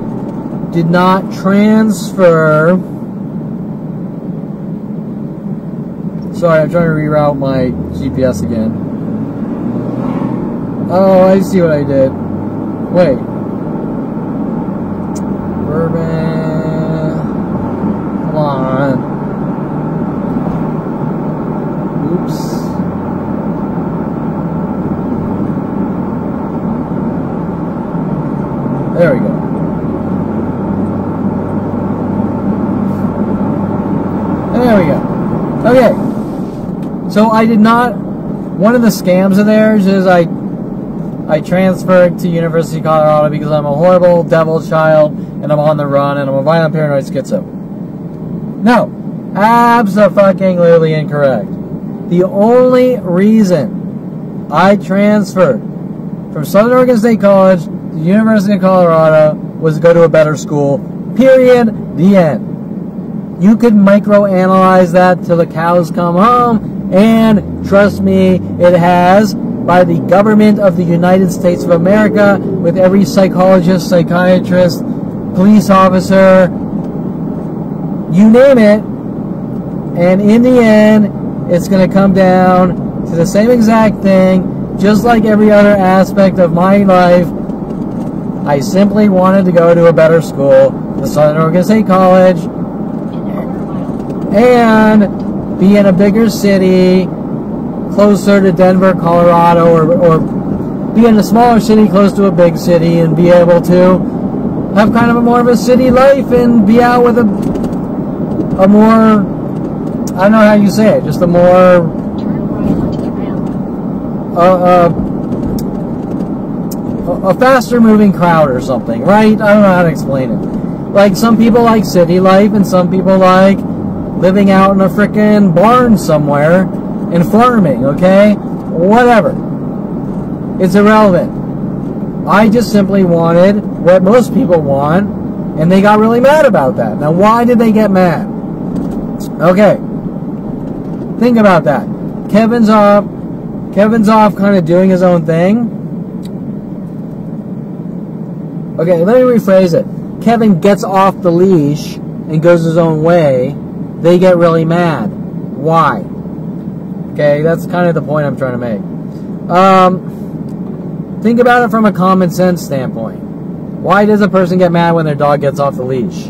did not transfer. Sorry, I'm trying to reroute my GPS again. Oh, I see what I did. Wait. Burbank. Come on. Oops. There we go. There we go. Okay. So I did not, one of the scams of theirs is I transferred to University of Colorado because I'm a horrible devil child and I'm on the run and I'm a violent paranoid schizo. No, abso-fucking-lutely incorrect. The only reason I transferred from Southern Oregon State College to the University of Colorado was to go to a better school. Period. The end. You could microanalyze that till the cows come home, and trust me, it has, by the government of the United States of America, with every psychologist, psychiatrist, police officer, you name it. And in the end, it's going to come down to the same exact thing, just like every other aspect of my life. I simply wanted to go to a better school, the Southern Oregon State College, and be in a bigger city, closer to Denver, Colorado, or be in a smaller city close to a big city, and be able to have kind of a more of a city life and be out with a more, I don't know how you say it, just a more a faster moving crowd or something, right? I don't know how to explain it. Like, some people like city life, and some people like living out in a frickin' barn somewhere and farming, okay? Whatever. It's irrelevant. I just simply wanted what most people want, and they got really mad about that. Now, why did they get mad? Okay. Think about that. Kevin's off kind of doing his own thing. Okay, let me rephrase it. Kevin gets off the leash and goes his own way. They get really mad. Why? Okay, that's kind of the point I'm trying to make. Think about it from a common sense standpoint. Why does a person get mad when their dog gets off the leash?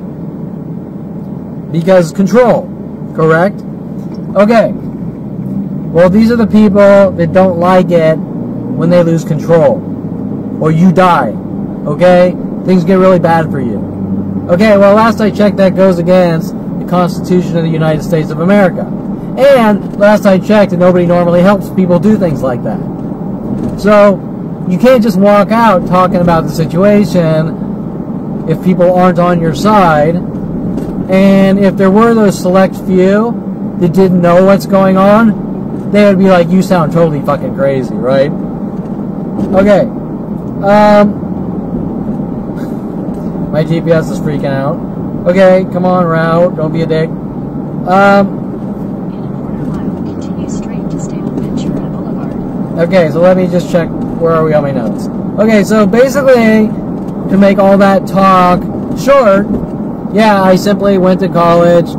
Because control, correct? Okay. Well, these are the people that don't like it when they lose control. Or you die. Okay? Things get really bad for you. Okay, well, last I checked, that goes against the Constitution of the United States of America. And last I checked, nobody normally helps people do things like that. So, you can't just walk out talking about the situation if people aren't on your side. And if there were those select few that didn't know what's going on, they would be like, you sound totally fucking crazy, right? Okay. My GPS is freaking out. Okay, come on, route. Don't be a dick. Okay, so let me just check. Where are we on my notes? Okay, so basically, to make all that talk short, yeah, I simply went to college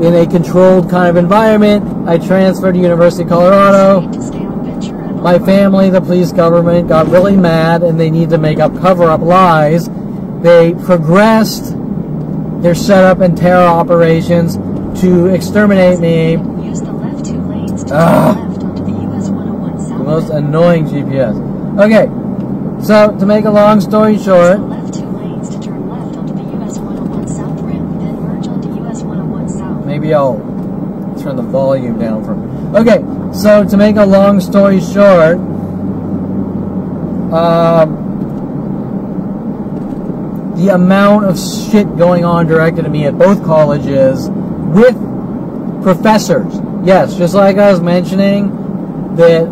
in a controlled kind of environment. I transferred to University of Colorado. My family, the police government, got really mad, and they need to make up cover-up lies. They progressed their setup and terror operations to exterminate me. The most annoying GPS. Okay, so to make a long story short, maybe I'll turn the volume down from. Okay, so to make a long story short, the amount of shit going on directed at me at both colleges with professors. Yes, just like I was mentioning that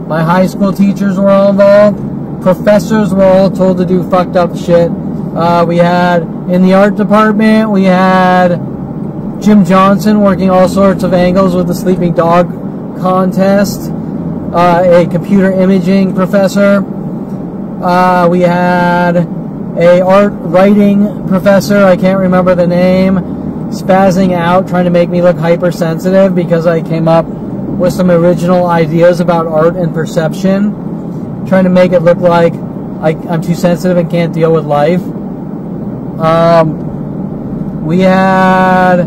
my high school teachers were all involved. Professors were all told to do fucked up shit. We had, in the art department, we had Jim Johnson working all sorts of angles with the sleeping dog contest. A computer imaging professor. We had a art writing professor, I can't remember the name, spazzing out, trying to make me look hypersensitive because I came up with some original ideas about art and perception, trying to make it look like I'm too sensitive and can't deal with life. We had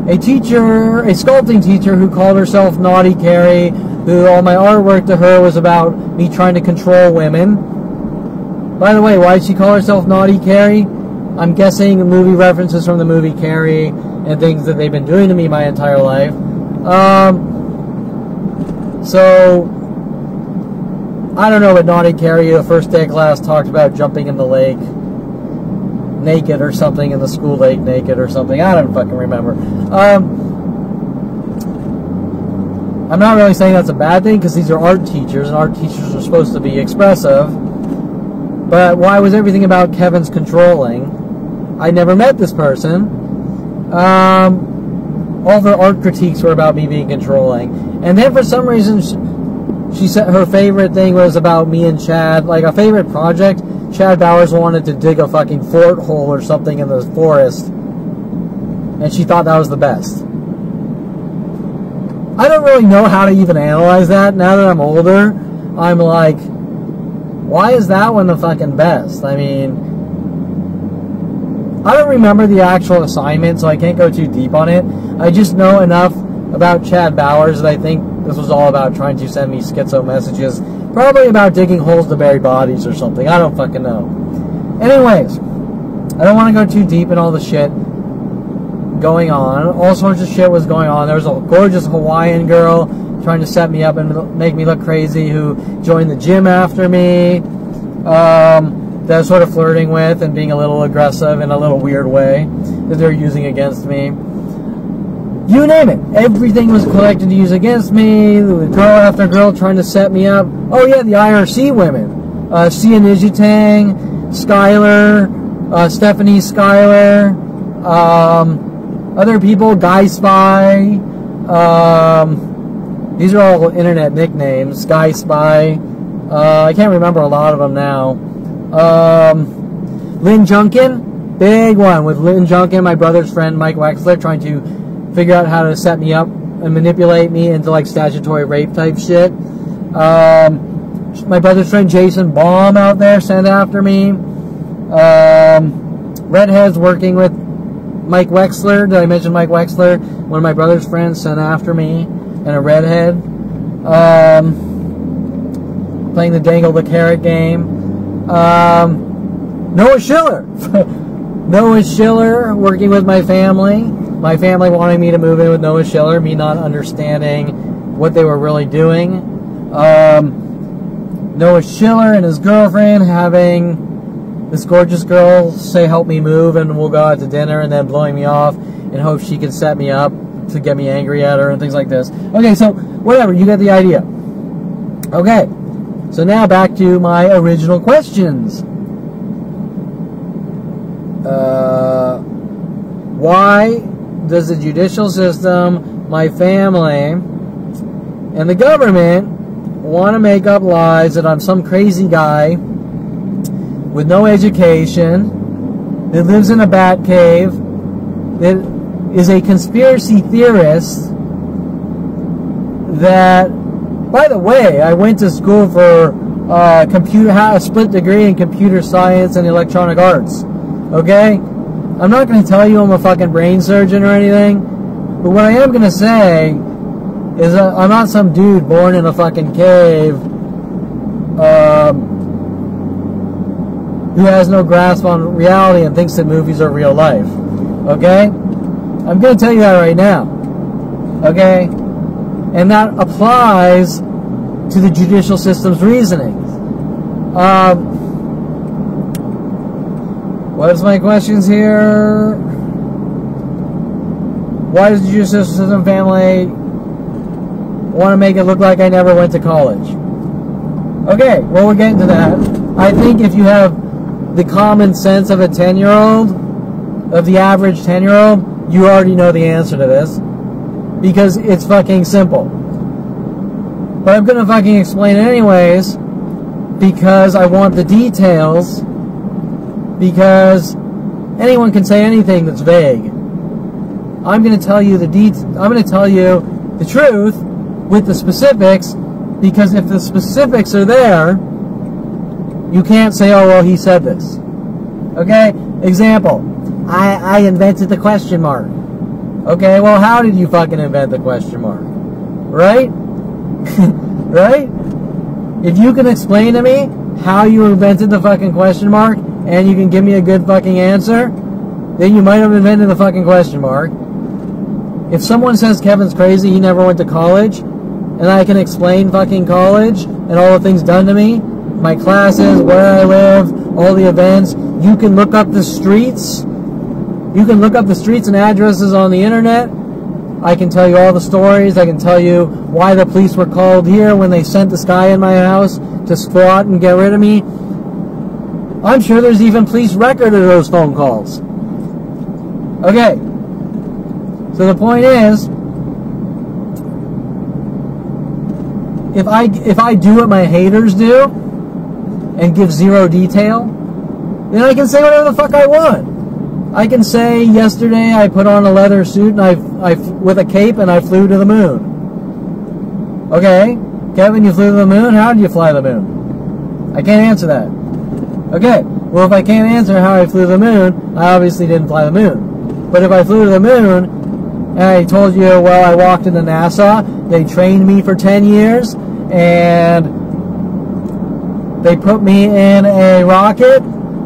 a teacher, a sculpting teacher, who called herself Naughty Carrie, who all my artwork to her was about me trying to control women. By the way, why did she call herself Naughty Carrie? I'm guessing movie references from the movie Carrie and things that they've been doing to me my entire life. So, I don't know, but Naughty Carrie, the first day of class, talked about jumping in the lake naked or something, in the school lake naked or something. I don't fucking remember. I I'm not really saying that's a bad thing, because these are art teachers, and art teachers are supposed to be expressive. But why was everything about Kevin's controlling? I never met this person. All the art critiques were about me being controlling. And then for some reason, she said her favorite thing was about me and Chad. Like, a favorite project, Chad Bowers wanted to dig a fucking fort hole or something in the forest. And she thought that was the best. I don't really know how to even analyze that. Now that I'm older, I'm like, why is that one the fucking best? I mean, I don't remember the actual assignment, so I can't go too deep on it. I just know enough about Chad Bowers that I think this was all about trying to send me schizo messages. Probably about digging holes to bury bodies or something. I don't fucking know. Anyways, I don't want to go too deep in all the shit going on. All sorts of shit was going on. There was a gorgeous Hawaiian girl trying to set me up and make me look crazy who joined the gym after me. That I was sort of flirting with and being a little aggressive in a little weird way that they're using against me. You name it. Everything was collected to use against me. Girl after girl trying to set me up. Oh yeah, the IRC women. Sia Nijitang, Skylar, Stephanie Skylar, other people, Guy Spy. These are all internet nicknames. Sky Spy. I can't remember a lot of them now. Lynn Junkin, big one with Lynn Junkin, my brother's friend Mike Wexler, trying to figure out how to set me up and manipulate me into like statutory rape type shit. My brother's friend Jason Baum out there sent after me. Redheads working with Mike Wexler. Did I mention Mike Wexler? One of my brother's friends sent after me, and a redhead. Playing the dangle the carrot game. Noah Schiller. Noah Schiller working with my family. My family wanting me to move in with Noah Schiller, me not understanding what they were really doing. Noah Schiller and his girlfriend having this gorgeous girl say help me move and we'll go out to dinner, and then blowing me off in hopes she can set me up to get me angry at her and things like this. Okay, so whatever, you get the idea. Okay, so now back to my original questions. Why does the judicial system, my family, and the government want to make up lies that I'm some crazy guy with no education, that lives in a bat cave, that is a conspiracy theorist, that, by the way, I went to school for a split degree in computer science and electronic arts, okay? I'm not going to tell you I'm a fucking brain surgeon or anything, but what I am going to say is that I'm not some dude born in a fucking cave who has no grasp on reality and thinks that movies are real life, okay? I'm going to tell you that right now, okay? And that applies to the judicial system's reasoning. What's my questions here? Why does the judicial system family want to make it look like I never went to college? Okay, well, we're getting to that. I think if you have the common sense of a 10-year-old, of the average 10-year-old, you already know the answer to this. Because it's fucking simple. But I'm going to fucking explain it anyways, because I want the details, because anyone can say anything that's vague. I'm going to tell you I'm going to tell you the truth with the specifics, because if the specifics are there, you can't say, oh, well, he said this. Okay? Example. I invented the question mark. Okay, well, how did you fucking invent the question mark? Right? Right? If you can explain to me how you invented the fucking question mark, and you can give me a good fucking answer, then you might have invented the fucking question mark. If someone says Kevin's crazy, he never went to college, and I can explain fucking college and all the things done to me, my classes, where I live, all the events, you can look up the streets. You can look up the streets and addresses on the internet. I can tell you all the stories. I can tell you why the police were called here when they sent this guy in my house to squat and get rid of me. I'm sure there's even police record of those phone calls. Okay. So the point is, if I do what my haters do and give zero detail, then I can say whatever the fuck I want. I can say yesterday I put on a leather suit and I with a cape and I flew to the moon. Okay, Kevin, you flew to the moon. How did you fly to the moon? I can't answer that. Okay, well if I can't answer how I flew to the moon, I obviously didn't fly to the moon. But if I flew to the moon and I told you, well, I walked into NASA, they trained me for 10 years, and they put me in a rocket.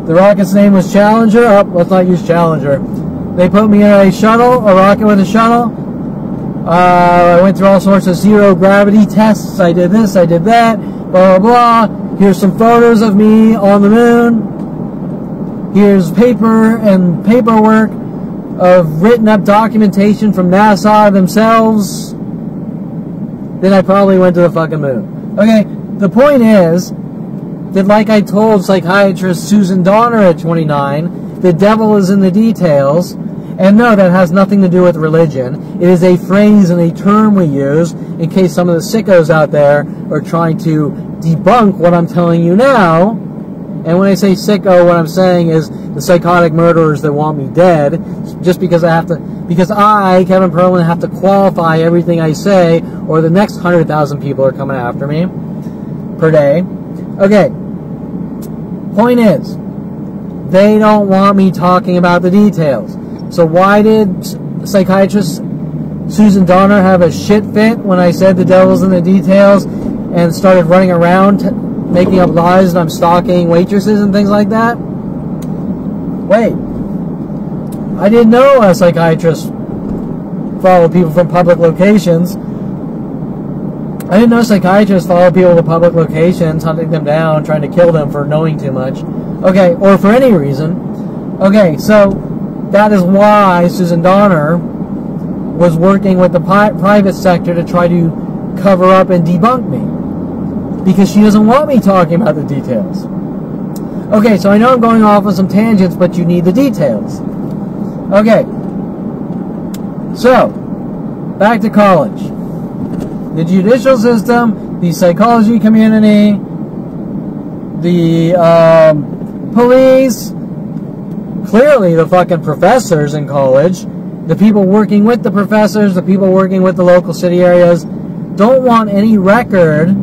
The rocket's name was Challenger. Oh, let's not use Challenger. They put me in a shuttle, a rocket with a shuttle. I went through all sorts of zero gravity tests. I did this, I did that, blah, blah, blah. Here's some photos of me on the moon. Here's paper and paperwork of written up documentation from NASA themselves. Then I probably went to the fucking moon. Okay, the point is that, like I told psychiatrist Susan Donner at 29, the devil is in the details. And no, that has nothing to do with religion. It is a phrase and a term we use in case some of the sickos out there are trying to debunk what I'm telling you now. And when I say sicko, what I'm saying is the psychotic murderers that want me dead, just because I, Kevin Perlman, have to qualify everything I say, or the next 100,000 people are coming after me per day. Okay, point is, they don't want me talking about the details. So why did psychiatrist Susan Donner have a shit fit when I said the devil's in the details and started running around making up lies and I'm stalking waitresses and things like that? Wait, I didn't know psychiatrists follow people from public locations. I didn't know psychiatrists follow people to public locations, hunting them down, trying to kill them for knowing too much. Okay, or for any reason. Okay, so that is why Susan Donner was working with the private sector to try to cover up and debunk me. Because she doesn't want me talking about the details. Okay, so I know I'm going off on some tangents, but you need the details. Okay. So, back to college. The judicial system, the psychology community, the police, clearly the fucking professors in college, the people working with the professors, the people working with the local city areas, don't want any record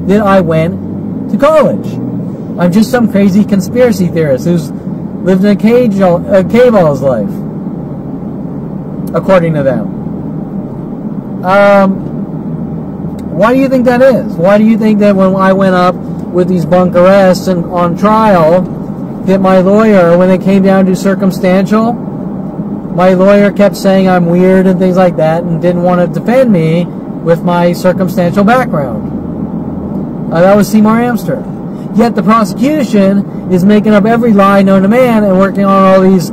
that I went to college. I'm just some crazy conspiracy theorist who's lived in a cave all his life, according to them. Why do you think that is? Why do you think that when I went up with these bunk arrests and on trial, that my lawyer, when it came down to circumstantial, my lawyer kept saying I'm weird and things like that and didn't want to defend me with my circumstantial background? That was Seymour Amster. Yet the prosecution is making up every lie known to man and working on all these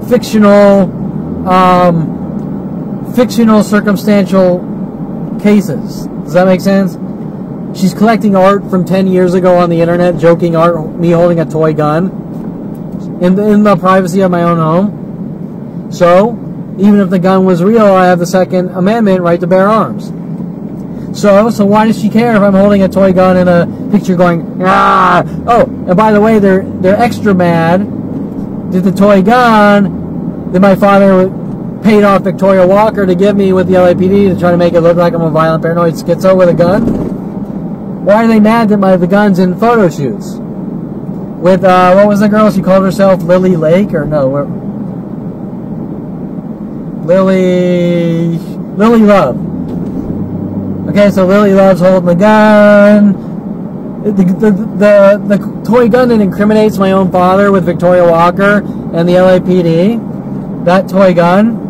fictional circumstantial cases. Does that make sense? She's collecting art from 10 years ago on the internet, joking art, me holding a toy gun in the privacy of my own home. So, even if the gun was real, I have the Second Amendment right to bear arms. So why does she care if I'm holding a toy gun in a picture going, ah? Oh, and by the way, they're extra mad that the toy gun that my father paid off Victoria Walker to give me with the LAPD to try to make it look like I'm a violent paranoid schizo with a gun. Why are they mad that the gun's in photo shoots? With, what was the girl? She called herself Lily Lake, or no, Lily Love. Okay, so Lily Love's holding the gun. The toy gun that incriminates my own father with Victoria Walker and the LAPD, that toy gun,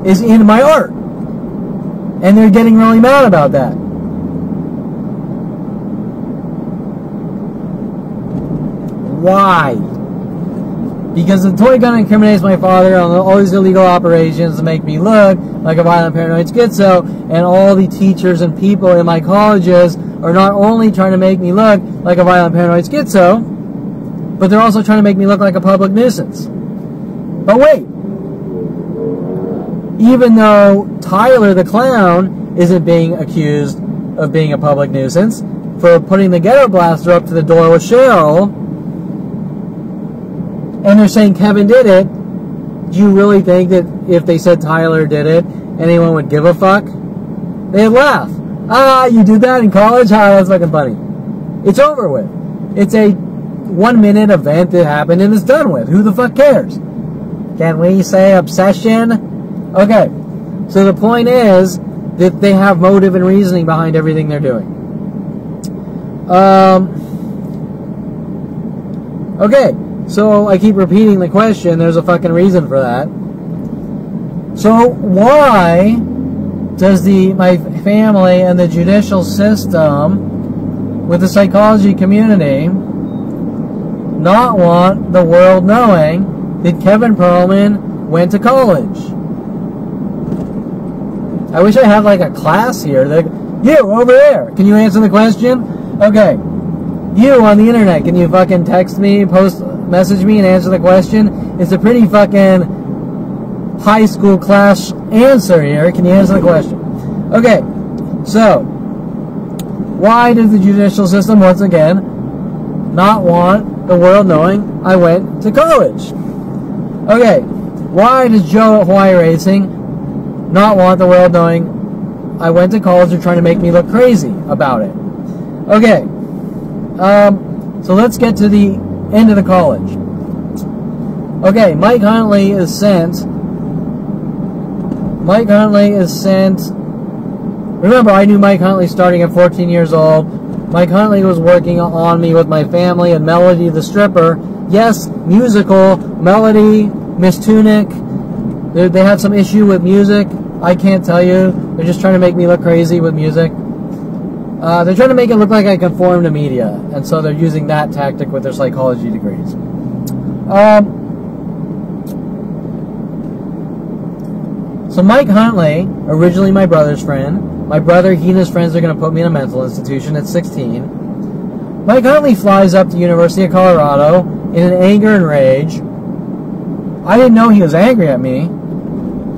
is in my art. And they're getting really mad about that. Why? Because the toy gun incriminates my father on all these illegal operations to make me look like a violent paranoid schizo, and all the teachers and people in my colleges are not only trying to make me look like a violent paranoid schizo, but they're also trying to make me look like a public nuisance. But wait, even though Tyler the clown isn't being accused of being a public nuisance for putting the ghetto blaster up to the door with Cheryl, and they're saying Kevin did it, do you really think that if they said Tyler did it, anyone would give a fuck? They'd laugh. Ah, you did that in college? Ah, that's fucking funny. It's over with. It's a 1 minute event that happened and it's done with. Who the fuck cares? Can we say obsession? Okay, so the point is that they have motive and reasoning behind everything they're doing. Okay, so I keep repeating the question. There's a fucking reason for that. So why does my family and the judicial system with the psychology community not want the world knowing that Kevin Perlman went to college? I wish I had like a class here. You, over there, can you answer the question? Okay. You on the internet, can you fucking text me, message me and answer the question? It's a pretty fucking high school class answer here. Can you answer the question? Okay. So, why does the judicial system, once again, not want the world knowing I went to college? Okay. Why does Joe at Hawaii Racing not want the world knowing I went to college or trying to make me look crazy about it? Okay. So let's get to the end of the college. Okay, Mike Huntley is sent. Remember, I knew Mike Huntley starting at 14 years old. Mike Huntley was working on me with my family and Melody the stripper. Yes, musical, Melody, Miss Tunic. They have some issue with music. I can't tell you. They're just trying to make me look crazy with music. They're trying to make it look like I conform to media. And so they're using that tactic with their psychology degrees. So Mike Huntley, originally my brother's friend. My brother, he and his friends are going to put me in a mental institution at 16. Mike Huntley flies up to University of Colorado in an anger and rage. I didn't know he was angry at me,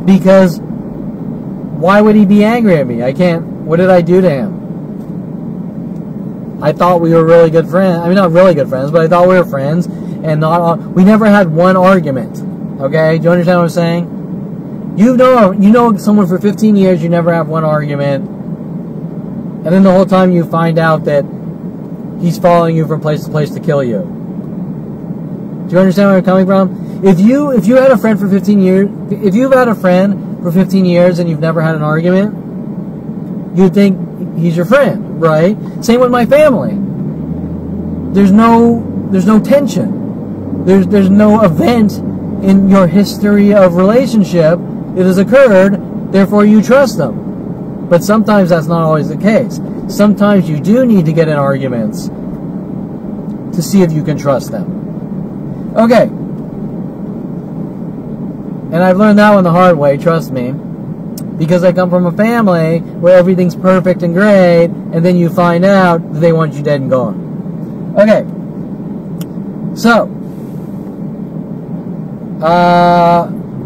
because why would he be angry at me? What did I do to him? I thought we were really good friends. I mean, not really good friends, but I thought we were friends, and we never had one argument. Okay? Do you understand what I'm saying? You know someone for 15 years, you never have one argument, and then the whole time you find out that he's following you from place to place to kill you. Do you understand where I'm coming from? If you had a friend for 15 years, if you've had a friend for 15 years and you've never had an argument, you'd think he's your friend, right? Same with my family. There's no tension. There's no event in your history of relationship that has occurred, therefore you trust them. But sometimes that's not always the case. Sometimes you do need to get in arguments to see if you can trust them. Okay. And I've learned that one the hard way, trust me. Because I come from a family where everything's perfect and great, and then you find out that they want you dead and gone. Okay. So,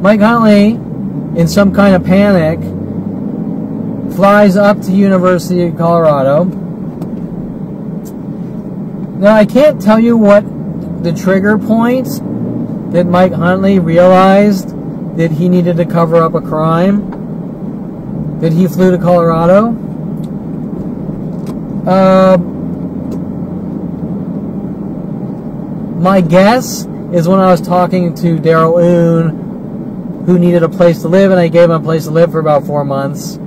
Mike Huntley, in some kind of panic, flies up to University of Colorado. Now, I can't tell you what the trigger point that Mike Huntley realized that he needed to cover up a crime, that he flew to Colorado. My guess is when I was talking to Daryl Oon, who needed a place to live, and I gave him a place to live for about 4 months.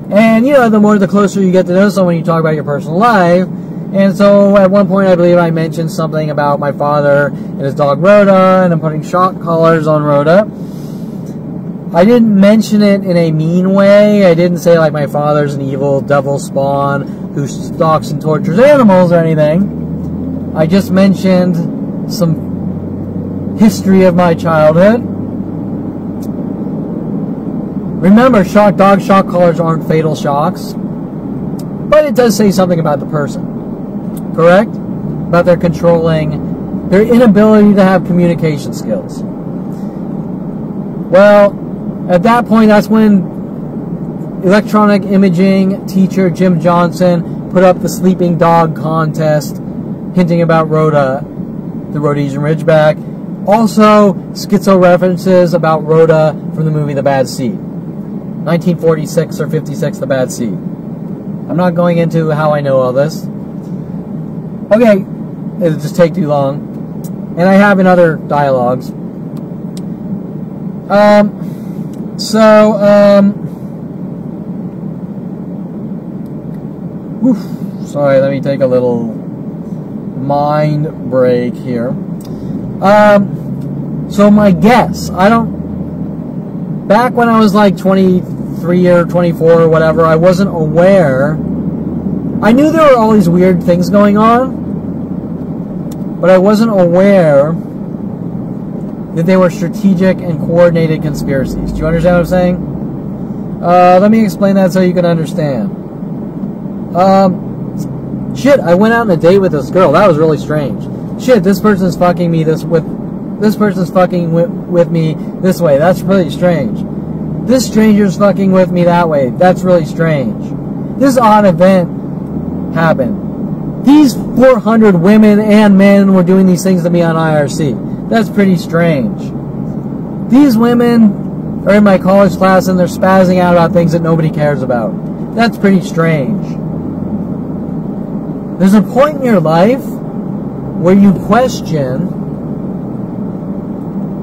And, you know, the closer you get to know someone, you talk about your personal life. And so at one point, I believe I mentioned something about my father and his dog Rhoda, and I'm putting shock collars on Rhoda. I didn't mention it in a mean way. I didn't say like my father's an evil devil spawn who stalks and tortures animals or anything. I just mentioned some history of my childhood. Remember, dog shock collars aren't fatal shocks, but it does say something about the person, correct? About their inability to have communication skills. Well, at that point, that's when electronic imaging teacher Jim Johnson put up the sleeping dog contest, hinting about Rhoda, the Rhodesian Ridgeback. Also, schizo references about Rhoda from the movie The Bad Seed. 1946 or 56, The Bad Seed. I'm not going into how I know all this. Okay, it'll just take too long. And I have in other dialogues. Sorry, let me take a little mind break here. So my guess, back when I was like 23 or 24 or whatever, I wasn't aware. I knew there were all these weird things going on, but I wasn't aware that they were strategic and coordinated conspiracies. Do you understand what I'm saying? Let me explain that so you can understand. Shit, I went out on a date with this girl. That was really strange. Shit, this person's fucking me this person's fucking with me this way. That's really strange. This stranger's fucking with me that way. That's really strange. This odd event happened. These 400 women and men were doing these things to me on IRC. That's pretty strange. These women are in my college class and they're spazzing out about things that nobody cares about. That's pretty strange. There's a point in your life where you question,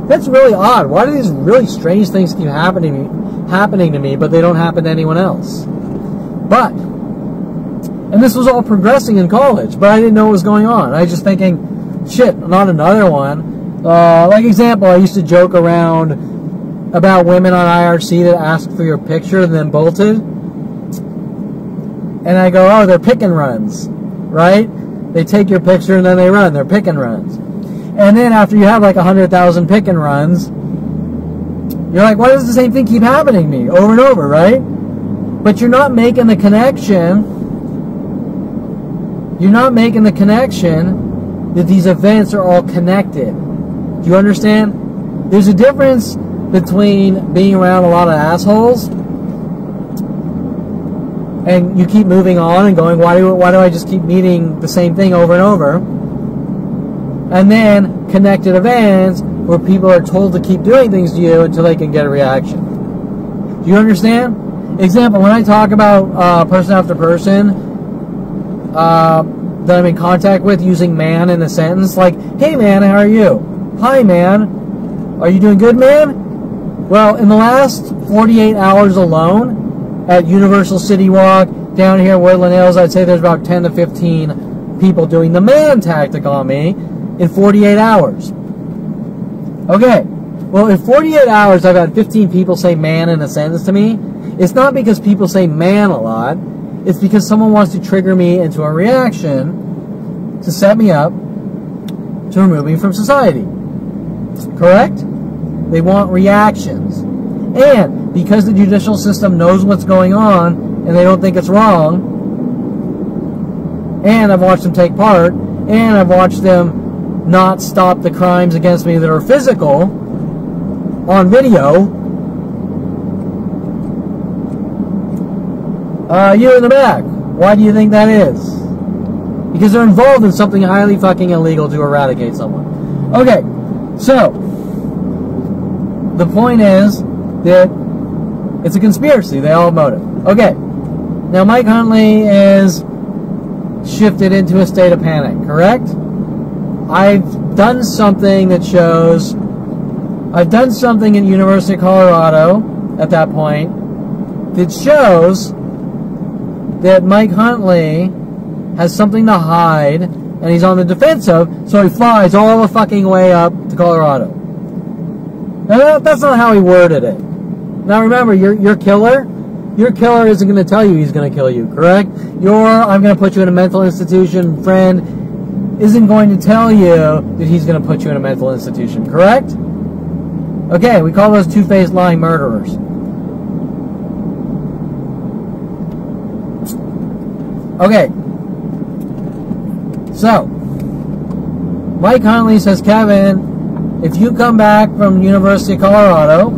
that's really odd. Why do these really strange things keep happening to me, but they don't happen to anyone else? And this was all progressing in college, but I didn't know what was going on. I was just thinking, shit, not another one. Like example, I used to joke around about women on IRC that asked for your picture and then bolted. And I go, oh, they're pick and runs, right? They take your picture and then they run. They're pick and runs. And then after you have like 100,000 pick and runs, you're like, why does the same thing keep happening to me over and over, right? But you're not making the connection. You're not making the connection that these events are all connected. Do you understand? There's a difference between being around a lot of assholes and you keep moving on and going, why do I just keep meeting the same thing over and over? And then connected events where people are told to keep doing things to you until they can get a reaction. Do you understand? Example, when I talk about person after person that I'm in contact with using man in a sentence, like, hey man, how are you? Hi man, are you doing good, man? Well, in the last 48 hours alone, at Universal City Walk, down here at Woodland Hills, I'd say there's about 10 to 15 people doing the man tactic on me in 48 hours. Okay, well, in 48 hours, I've had 15 people say man in a sentence to me. It's not because people say man a lot. It's because someone wants to trigger me into a reaction to set me up to remove me from society. Correct? They want reactions. And because the judicial system knows what's going on and they don't think it's wrong, and I've watched them take part, and I've watched them not stop the crimes against me that are physical on video. You in the back. Why do you think that is? Because they're involved in something highly fucking illegal to eradicate someone. Okay, so the point is that it's a conspiracy. They all have motive. Okay, now Mike Huntley is shifted into a state of panic, correct? I've done something that shows, I've done something in University of Colorado at that point that shows that Mike Huntley has something to hide and he's on the defensive, so he flies all the fucking way up to Colorado. Now that's not how he worded it. Now remember, your killer isn't going to tell you he's going to kill you, correct? I'm going to put you in a mental institution, friend, isn't going to tell you that he's going to put you in a mental institution, correct? Okay, we call those two-faced lying murderers. Okay. So, Mike Huntley says, Kevin, if you come back from University of Colorado,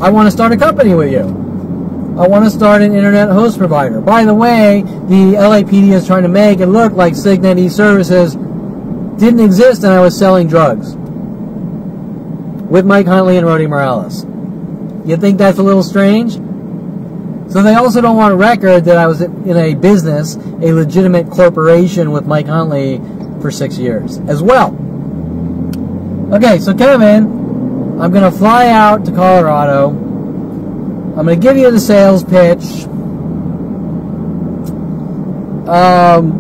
I want to start a company with you. I want to start an internet host provider. By the way, the LAPD is trying to make it look like Signet e-Services didn't exist and I was selling drugs with Mike Huntley and Rody Morales. You think that's a little strange? So they also don't want a record that I was in a business, a legitimate corporation with Mike Huntley for 6 years as well. Okay, so Kevin, I'm going to fly out to Colorado. I'm going to give you the sales pitch. I'm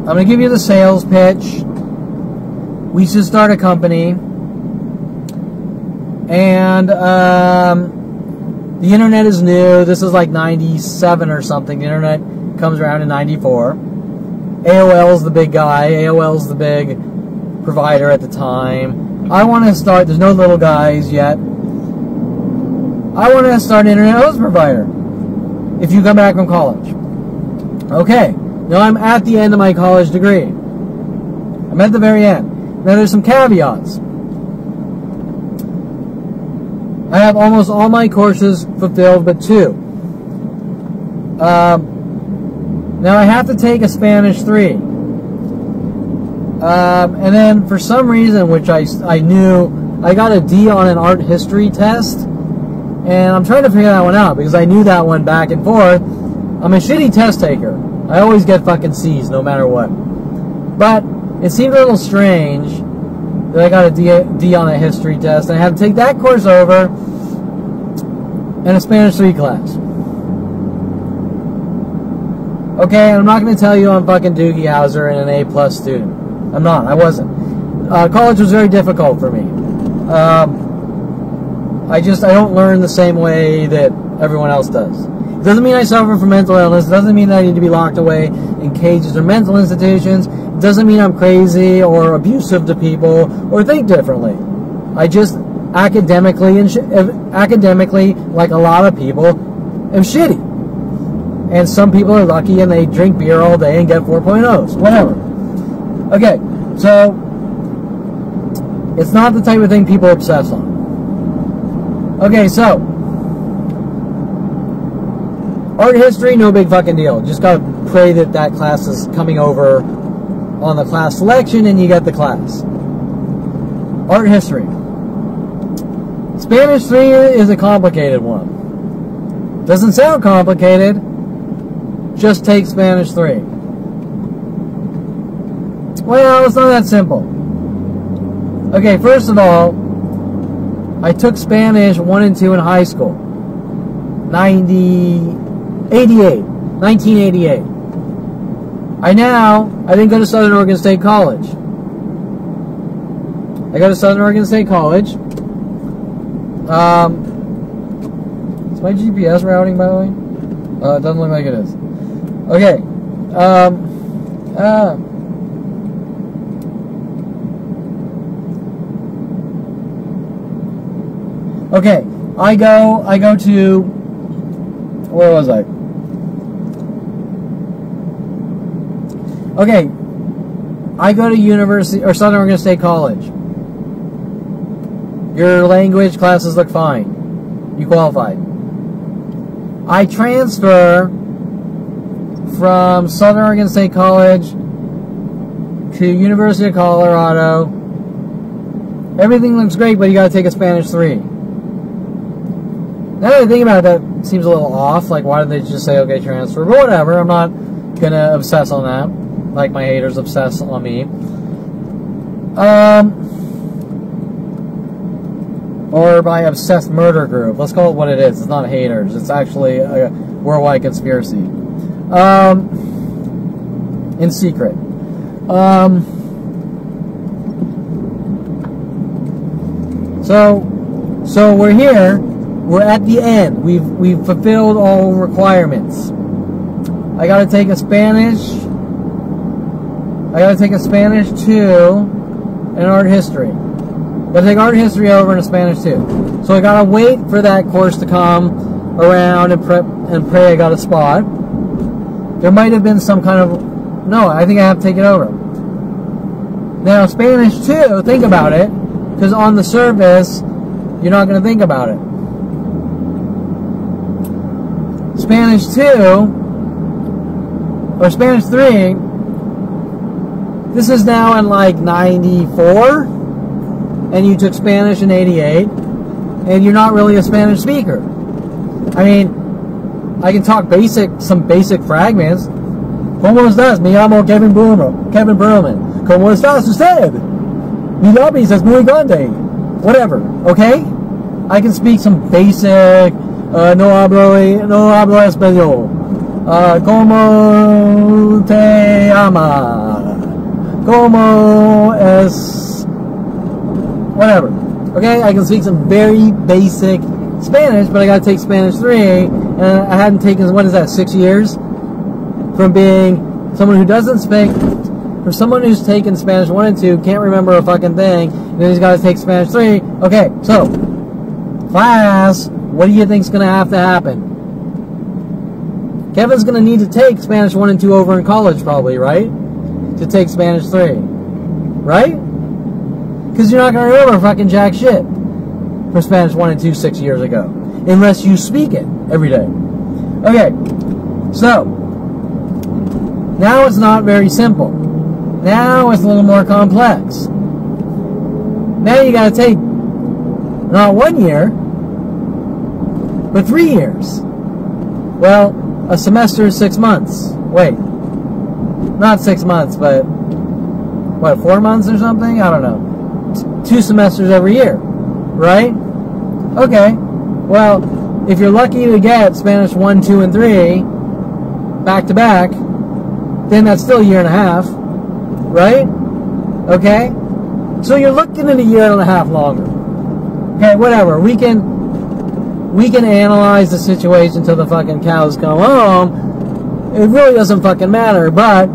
going to give you the sales pitch. We should start a company. And the internet is new. This is like 97 or something. The internet comes around in 94. AOL's the big guy. AOL's the big provider at the time. I want to start, there's no little guys yet. I want to start an internet host provider if you come back from college. Okay, now I'm at the end of my college degree. I'm at the very end. Now there's some caveats. I have almost all my courses fulfilled but 2. Now I have to take a Spanish 3. And then for some reason, which I knew, I got a D on an art history test. And I'm trying to figure that one out because I knew that one back and forth. I'm a shitty test taker. I always get fucking C's no matter what. But it seemed a little strange that I got a D on a history test. And I had to take that course over and a Spanish 3 class. Okay, I'm not going to tell you I'm fucking Doogie Howser and an A+ student. I'm not. I wasn't. College was very difficult for me. I don't learn the same way that everyone else does. It doesn't mean I suffer from mental illness. It doesn't mean that I need to be locked away in cages or mental institutions. It doesn't mean I'm crazy or abusive to people or think differently. I just academically, like a lot of people, am shitty. And some people are lucky and they drink beer all day and get 4.0s. Whatever. Okay, so it's not the type of thing people obsess on. Okay, so art history, no big fucking deal. Just gotta pray that that class is coming over on the class selection and you get the class. Art history. Spanish 3 is a complicated one. Doesn't sound complicated. Just take Spanish 3. Well, it's not that simple. Okay, first of all, I took Spanish 1 and 2 in high school. 1988. I didn't go to Southern Oregon State College. I go to Southern Oregon State College. Is my GPS routing, by the way? It doesn't look like it is. Okay. Okay, I go to, where was I? Okay, I go to University, or Southern Oregon State College. Your language classes look fine. You qualified. I transfer from Southern Oregon State College to University of Colorado. Everything looks great, but you gotta take a Spanish 3. Now that I think about it, that seems a little off. Like, why did they just say, okay, transfer? But whatever, I'm not gonna obsess on that. Like my haters obsess on me. Or my obsessed murder group. Let's call it what it is. It's not haters. It's actually a worldwide conspiracy. In secret. So we're here. We're at the end. We've fulfilled all requirements. I gotta take a Spanish 2 and art history. Gotta take art history over in a Spanish 2. So I gotta wait for that course to come around and pray I got a spot. There might have been some kind of... No, I think I have to take it over. Now, Spanish 2, think about it, because on the surface, you're not going to think about it. Spanish 2, or Spanish 3, this is now in like 94, and you took Spanish in 88, and you're not really a Spanish speaker. I mean, I can talk some basic fragments. ¿Cómo estás? Me llamo Kevin Berman. ¿Cómo estás usted? Mi lápiz es muy grande. Whatever, okay? I can speak some basic, no hablo español. ¿Cómo te llama? ¿Cómo es? Whatever, okay? I can speak some very basic Spanish, but I gotta take Spanish 3, and I hadn't taken, what is that, 6 years? From being someone who doesn't speak, for someone who's taken Spanish 1 and 2, can't remember a fucking thing, and then he's gotta take Spanish 3. Okay, so, class, what do you think's gonna have to happen? Kevin's gonna need to take Spanish 1 and 2 over in college, probably, right? To take Spanish 3. Right? Because you're not gonna remember fucking jack shit for Spanish 1 and 2 6 years ago, unless you speak it every day. Okay, so now it's not very simple. Now it's a little more complex. Now you got to take not 1 year, but 3 years. Well, a semester is 6 months. Wait, not 6 months, but what, 4 months or something? I don't know. 2 semesters every year. Right? Okay. Well, if you're lucky to get Spanish 1, 2, and 3 back to back, then that's still a year and a half. Right? Okay? So you're looking at a year and a half longer. Okay, whatever. We can analyze the situation till the fucking cows come home. It really doesn't fucking matter, but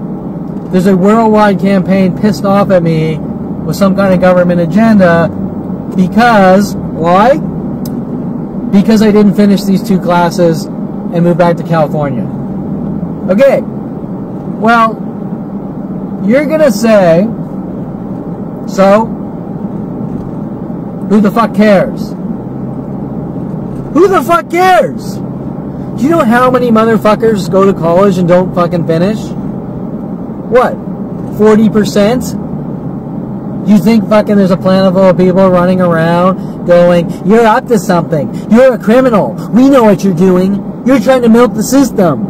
there's a worldwide campaign pissed off at me with some kind of government agenda. Because, why? Because I didn't finish these 2 classes and move back to California. Okay, well, you're gonna say, so, who the fuck cares? Who the fuck cares? Do you know how many motherfuckers go to college and don't fucking finish? What, 40%? You think fucking there's a planet full of people running around going, you're up to something. You're a criminal. We know what you're doing. You're trying to milk the system.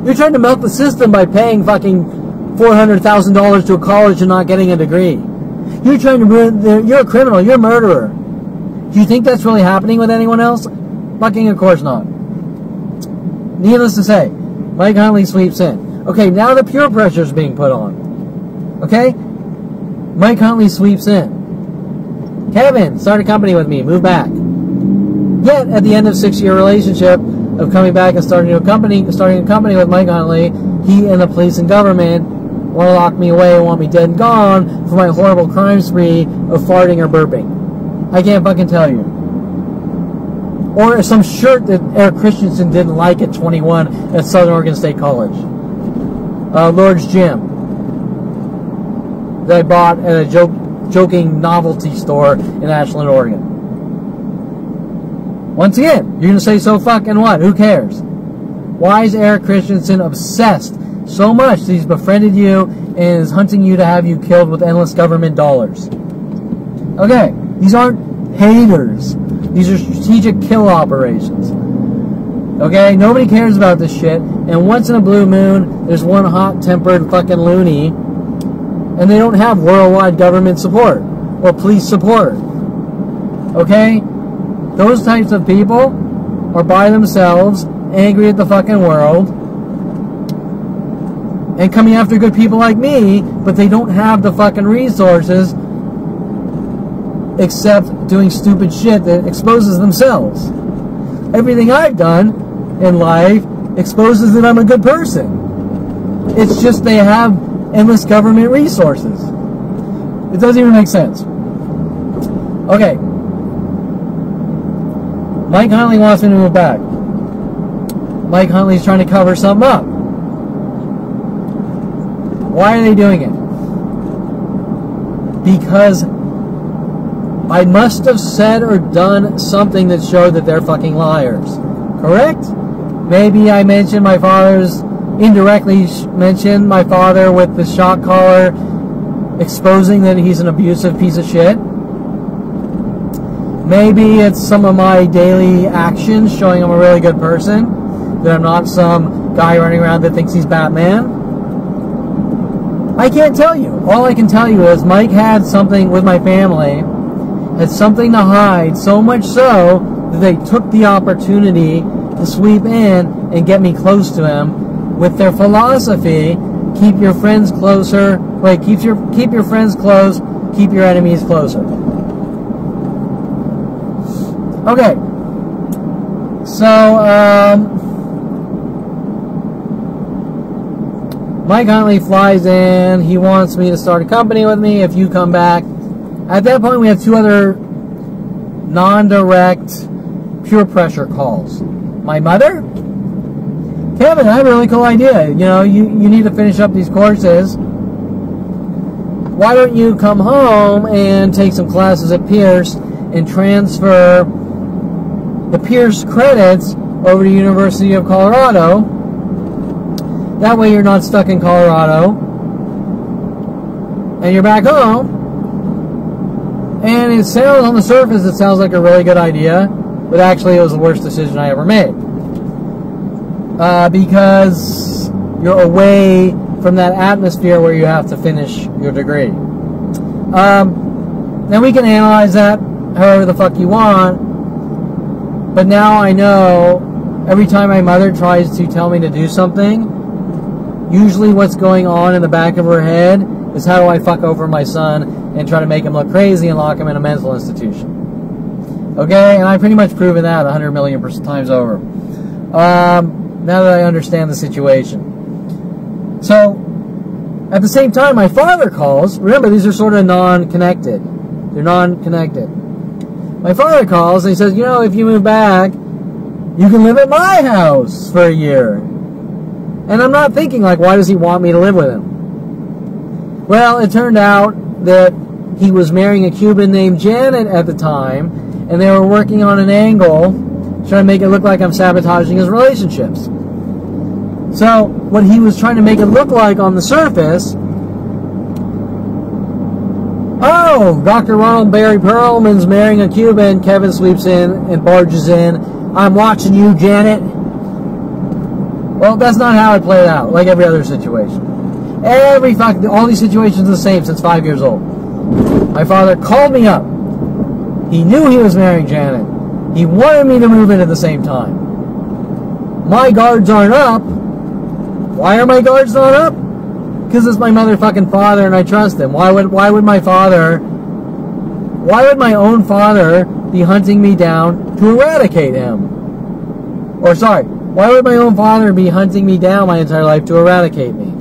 You're trying to milk the system by paying fucking $400,000 to a college and not getting a degree. You're trying to you're a criminal. You're a murderer. Do you think that's really happening with anyone else? Fucking of course not. Needless to say, Mike Huntley sweeps in. Okay, now the peer pressure is being put on. Okay? Mike Huntley sweeps in. Kevin, start a company with me, move back. Yet, at the end of 6-year relationship of coming back and starting a company with Mike Huntley, he and the police and government want to lock me away and want me dead and gone for my horrible crime spree of farting or burping. I can't fucking tell you. Or some shirt that Eric Christensen didn't like at 21 at Southern Oregon State College. Lord's Gym. That I bought at a joking novelty store in Ashland, Oregon. Once again, you're going to say, so fucking what? Who cares? Why is Eric Christensen obsessed so much that he's befriended you and is hunting you to have you killed with endless government dollars? Okay, these aren't haters. These are strategic kill operations. Okay, nobody cares about this shit. And once in a blue moon, there's one hot-tempered fucking loony, and they don't have worldwide government support or police support. Okay? Those types of people are by themselves, angry at the fucking world, and coming after good people like me, but they don't have the fucking resources except doing stupid shit that exposes themselves. Everything I've done in life exposes that I'm a good person. It's just they have endless government resources. It doesn't even make sense. Okay. Mike Huntley wants me to move back. Mike Huntley's trying to cover something up. Why are they doing it? Because I must have said or done something that showed that they're fucking liars. Correct? Maybe I mentioned my father's, indirectly mentioned my father with the shock collar, exposing that he's an abusive piece of shit. Maybe it's some of my daily actions showing I'm a really good person, that I'm not some guy running around that thinks he's Batman. I can't tell you. All I can tell you is Mike had something with my family, had something to hide, so much so that they took the opportunity to sweep in and get me close to him with their philosophy: keep your friends closer. Wait, keep your friends close, keep your enemies closer. Okay. So, Mike Huntley flies in. He wants me to start a company with me if you come back. At that point, we have two other non-direct, pure pressure calls. My mother? Kevin, I have a really cool idea. You know, you need to finish up these courses. Why don't you come home and take some classes at Pierce and transfer the Pierce credits over to University of Colorado? That way you're not stuck in Colorado. And you're back home. And it sounds, on the surface, it sounds like a really good idea. But actually, it was the worst decision I ever made. Because you're away from that atmosphere where you have to finish your degree. Now we can analyze that however the fuck you want. But now I know every time my mother tries to tell me to do something, usually what's going on in the back of her head is how do I fuck over my son and try to make him look crazy and lock him in a mental institution. Okay? And I've pretty much proven that 100 million times over. Now that I understand the situation. So, at the same time, my father calls. Remember, these are sort of non-connected. They're non-connected. My father calls and he says, you know, if you move back, you can live at my house for a year. And I'm not thinking, like, why does he want me to live with him? Well, it turned out that he was marrying a Cuban named Janet at the time, and they were working on an angle trying to make it look like I'm sabotaging his relationships. So, what he was trying to make it look like on the surface, oh, Dr. Ronald Barry Perlman's marrying a Cuban, Kevin sweeps in and barges in, I'm watching you, Janet. Well, that's not how it played out, like every other situation. All these situations are the same since 5 years old. My father called me up. He knew he was marrying Janet. He wanted me to move in at the same time. My guards aren't up. Why are my guards not up? Because it's my motherfucking father and I trust him. Why would my own father be hunting me down to eradicate him? Or sorry, why would my own father be hunting me down my entire life to eradicate me?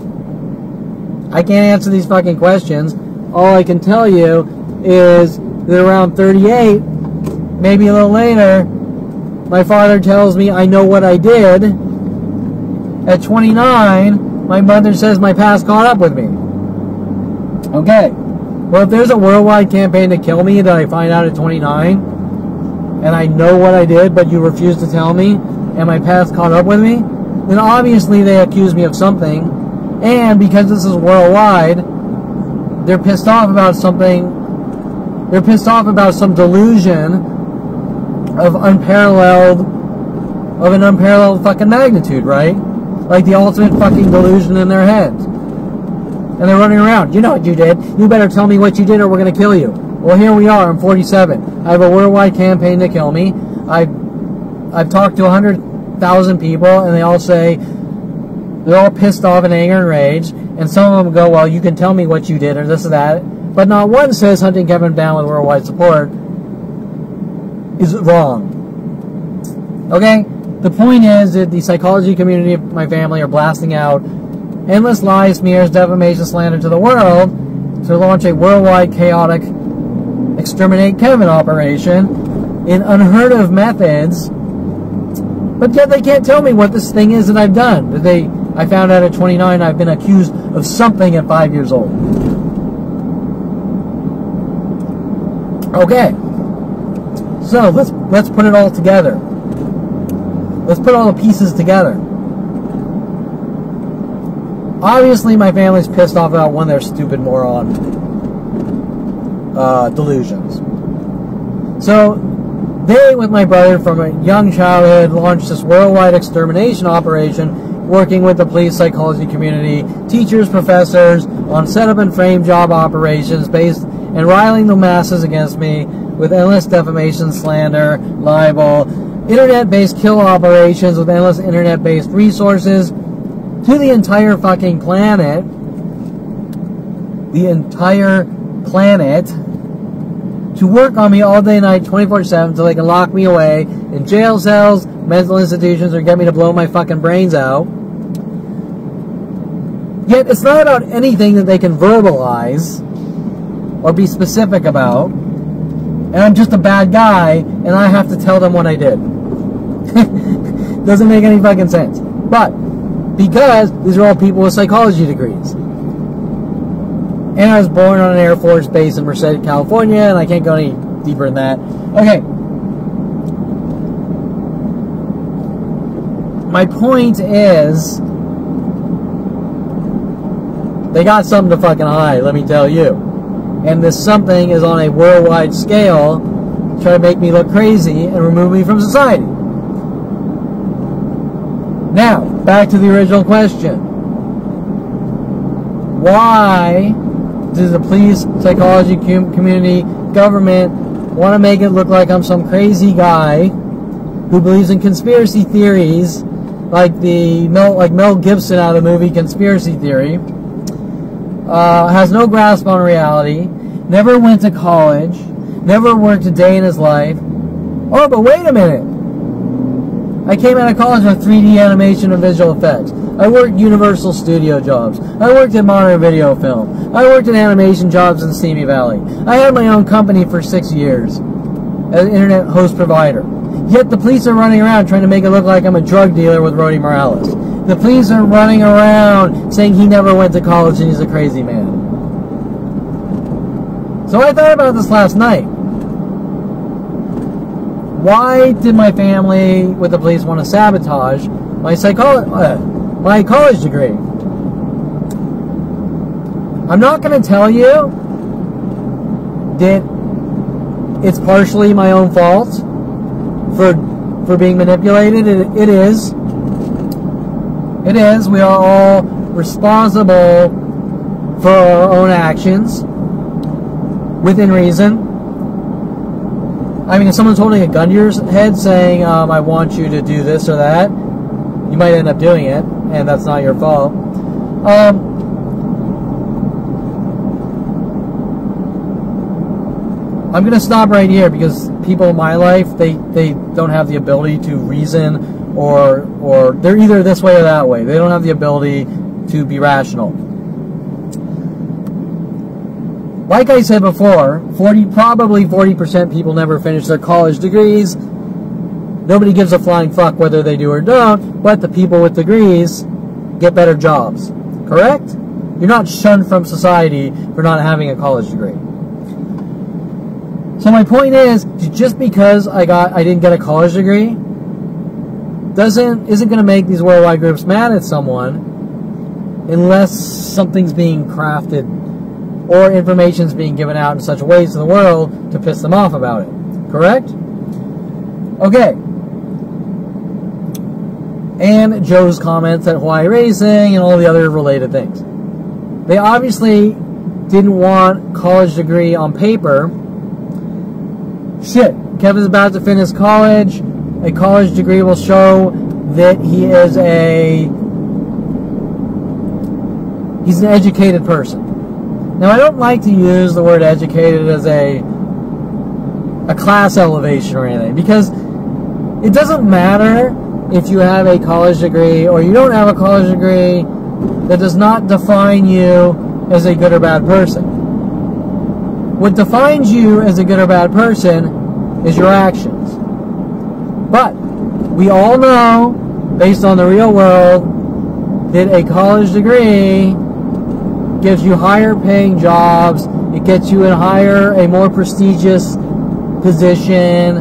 I can't answer these fucking questions. All I can tell you is that around 38, maybe a little later, my father tells me I know what I did. At 29, my mother says my past caught up with me. Okay. Well, if there's a worldwide campaign to kill me that I find out at 29, and I know what I did, but you refuse to tell me, and my past caught up with me, then obviously they accuse me of something, and because this is worldwide, they're pissed off about something, they're pissed off about some delusion of an unparalleled fucking magnitude, right? Like the ultimate fucking delusion in their heads. And they're running around. You know what you did. You better tell me what you did or we're going to kill you. Well, here we are. I'm 47. I have a worldwide campaign to kill me. I've talked to 100,000 people and they all say they're all pissed off in anger and rage. And some of them go, well, you can tell me what you did or this or that. But not one says hunting Kevin down with worldwide support is wrong. Okay? The point is that the psychology community of my family are blasting out endless lies, smears, defamation, slander to the world to launch a worldwide chaotic exterminate Kevin operation in unheard of methods. But yet they can't tell me what this thing is that I've done. I found out at 29 I've been accused of something at 5 years old. Okay. So let's put it all together. Let's put all the pieces together. Obviously my family's pissed off about one of their stupid moron delusions. So they, with my brother from a young childhood, launched this worldwide extermination operation, working with the police psychology community, teachers, professors, on setup and frame job operations based and riling the masses against me with endless defamation, slander, libel, internet-based kill operations with endless internet-based resources to the entire fucking planet. The entire planet. To work on me all day and night, 24/7, so they can lock me away in jail cells, mental institutions, or get me to blow my fucking brains out. Yet it's not about anything that they can verbalize or be specific about. And I'm just a bad guy, and I have to tell them what I did. Doesn't make any fucking sense. But because these are all people with psychology degrees. And I was born on an Air Force base in Merced, California, and I can't go any deeper than that. Okay. My point is, they got something to fucking hide, let me tell you. And this something is on a worldwide scale to try to make me look crazy and remove me from society. Now, back to the original question. Why does the police, psychology community, government want to make it look like I'm some crazy guy who believes in conspiracy theories like Mel Gibson out of the movie Conspiracy Theory, has no grasp on reality, never went to college, never worked a day in his life. Oh, but wait a minute. I came out of college with 3D animation and visual effects. I worked Universal Studio jobs. I worked in modern video film. I worked in animation jobs in Simi Valley. I had my own company for 6 years as an internet host provider. Yet the police are running around trying to make it look like I'm a drug dealer with Rody Morales. The police are running around saying he never went to college and he's a crazy man. So I thought about this last night. Why did my family with the police want to sabotage my college degree? I'm not going to tell you that it's partially my own fault for being manipulated. It is. It is. We are all responsible for our own actions within reason. I mean, if someone's holding a gun to your head saying, I want you to do this or that, you might end up doing it, and that's not your fault. I'm going to stop right here because people in my life, they don't have the ability to reason or they're either this way or that way. They don't have the ability to be rational. Like I said before, probably 40% people never finish their college degrees. Nobody gives a flying fuck whether they do or don't, but the people with degrees get better jobs. Correct? You're not shunned from society for not having a college degree. So my point is, just because I didn't get a college degree isn't going to make these worldwide groups mad at someone unless something's being crafted or information's being given out in such ways to the world to piss them off about it. Correct? Okay. And Joe's comments at Hawaii Racing and all the other related things. They obviously didn't want college degree on paper. Shit. Kevin's about to finish college. A college degree will show that he's an educated person. Now, I don't like to use the word educated as a class elevation or anything, because it doesn't matter if you have a college degree or you don't have a college degree. that does not define you as a good or bad person. What defines you as a good or bad person is your actions. But we all know, based on the real world, that a college degree gives you higher paying jobs. It gets you in a more prestigious position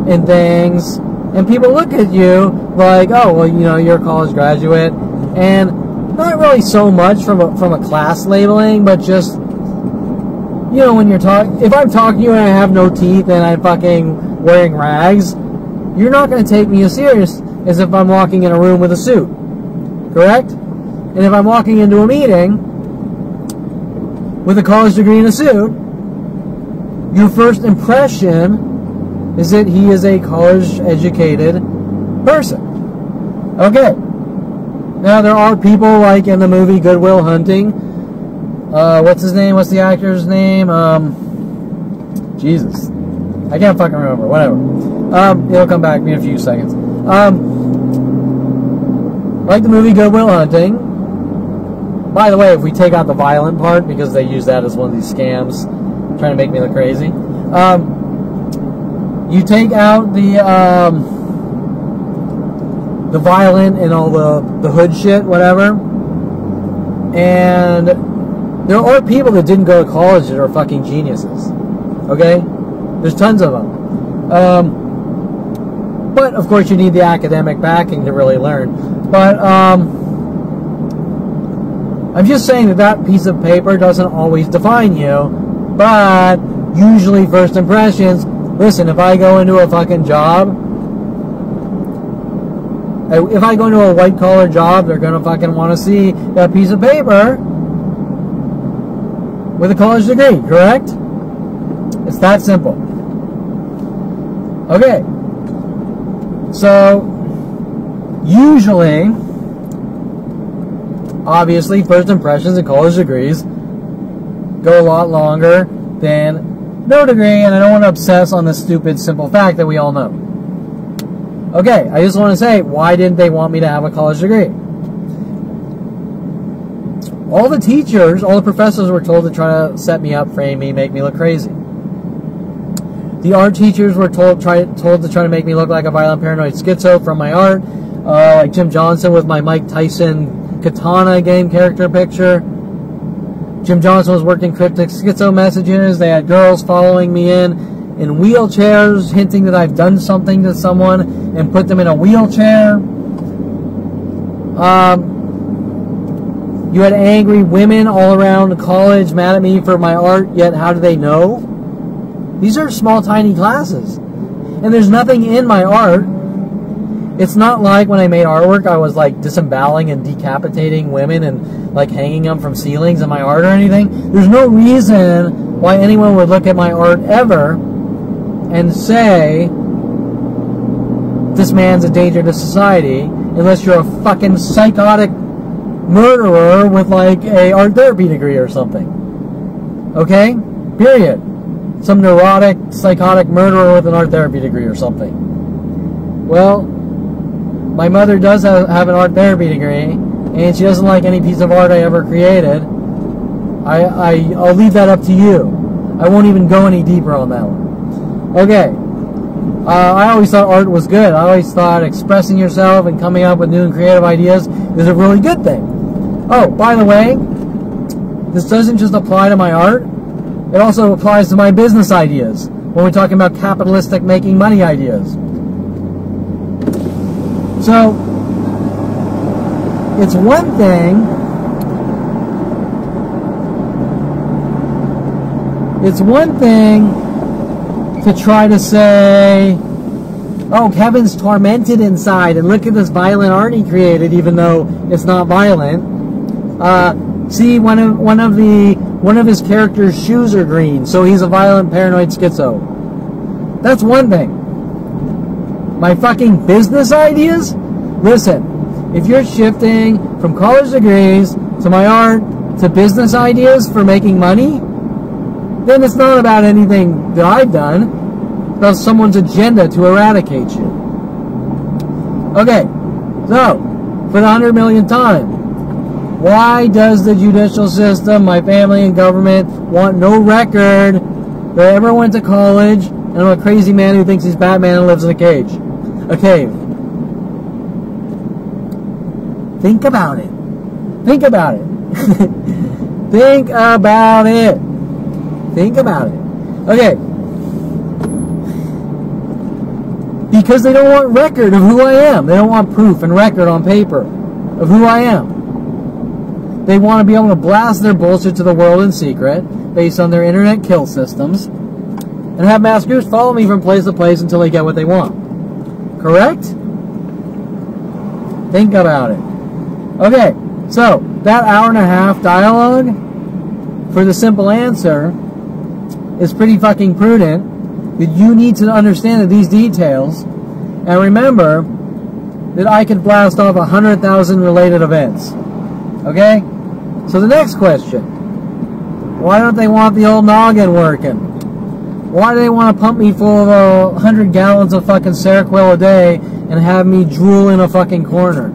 and things. And people look at you like, oh, well, you know, you're a college graduate. And not really so much from a class labeling, but just, you know, when you're talking, if I'm talking to you and I have no teeth and I'm fucking wearing rags, you're not going to take me as serious as if I'm walking in a room with a suit. Correct? And if I'm walking into a meeting with a college degree and a suit, your first impression is that he is a college-educated person. Okay. Now, there are people like in the movie Good Will Hunting. What's his name? What's the actor's name? Jesus. I can't fucking remember. Whatever. It'll come back to me in a few seconds. Like the movie Good Will Hunting. By the way, if we take out the violent part, because they use that as one of these scams, trying to make me look crazy. You take out the violent and all the hood shit, whatever. And there are people that didn't go to college that are fucking geniuses. Okay? There's tons of them. But, of course, you need the academic backing to really learn. But, I'm just saying that piece of paper doesn't always define you. But, usually, first impressions, listen, if I go into a fucking job, if I go into a white-collar job, they're going to fucking want to see that piece of paper with a college degree, correct? It's that simple. Okay. So, usually, obviously, first impressions and college degrees go a lot longer than no degree, and I don't want to obsess on this stupid, simple fact that we all know. Okay, I just want to say, why didn't they want me to have a college degree? All the teachers, all the professors were told to try to set me up, frame me, make me look crazy. The art teachers were told to try to make me look like a violent paranoid schizo from my art, like Jim Johnson with my Mike Tyson katana game character picture. Jim Johnson was working cryptic schizo messages. They had girls following me in wheelchairs, hinting that I've done something to someone and put them in a wheelchair. You had angry women all around college mad at me for my art, yet how do they know? These are small, tiny classes. And there's nothing in my art. It's not like when I made artwork, I was like disemboweling and decapitating women and like hanging them from ceilings in my art or anything. There's no reason why anyone would look at my art ever and say, this man's a danger to society, unless you're a fucking psychotic murderer with like a art therapy degree or something. Okay? Period. Some neurotic, psychotic murderer with an art therapy degree or something. Well, my mother does have an art therapy degree, and she doesn't like any piece of art I ever created. I'll leave that up to you. I won't even go any deeper on that one. Okay. I always thought art was good. I always thought expressing yourself and coming up with new and creative ideas is a really good thing. Oh, by the way, this doesn't just apply to my art. It also applies to my business ideas when we're talking about capitalistic making money ideas. So, it's one thing to try to say, oh, Kevin's tormented inside and look at this violent art he created even though it's not violent. See, one of his character's shoes are green, so he's a violent paranoid schizo. That's one thing. My fucking business ideas? Listen, if you're shifting from college degrees to my art to business ideas for making money, then it's not about anything that I've done. It's about someone's agenda to eradicate you. Okay, so, for the 100 millionth time, Why does the judicial system, my family and government, want no record that I ever went to college and I'm a crazy man who thinks he's Batman and lives in a cage? A cave. Think about it. Think about it. Think about it. Think about it. Okay. Because they don't want record of who I am. They don't want proof and record on paper of who I am. They want to be able to blast their bullshit to the world in secret based on their internet kill systems and have mass groups follow me from place to place until they get what they want. Correct? Think about it. Okay, so that hour and a half dialogue for the simple answer is pretty fucking prudent, that you need to understand that these details, and remember that I could blast off 100,000 related events. Okay? So the next question, why don't they want the old noggin working? Why do they want to pump me full of 100 gallons of fucking Seroquel a day and have me drool in a fucking corner?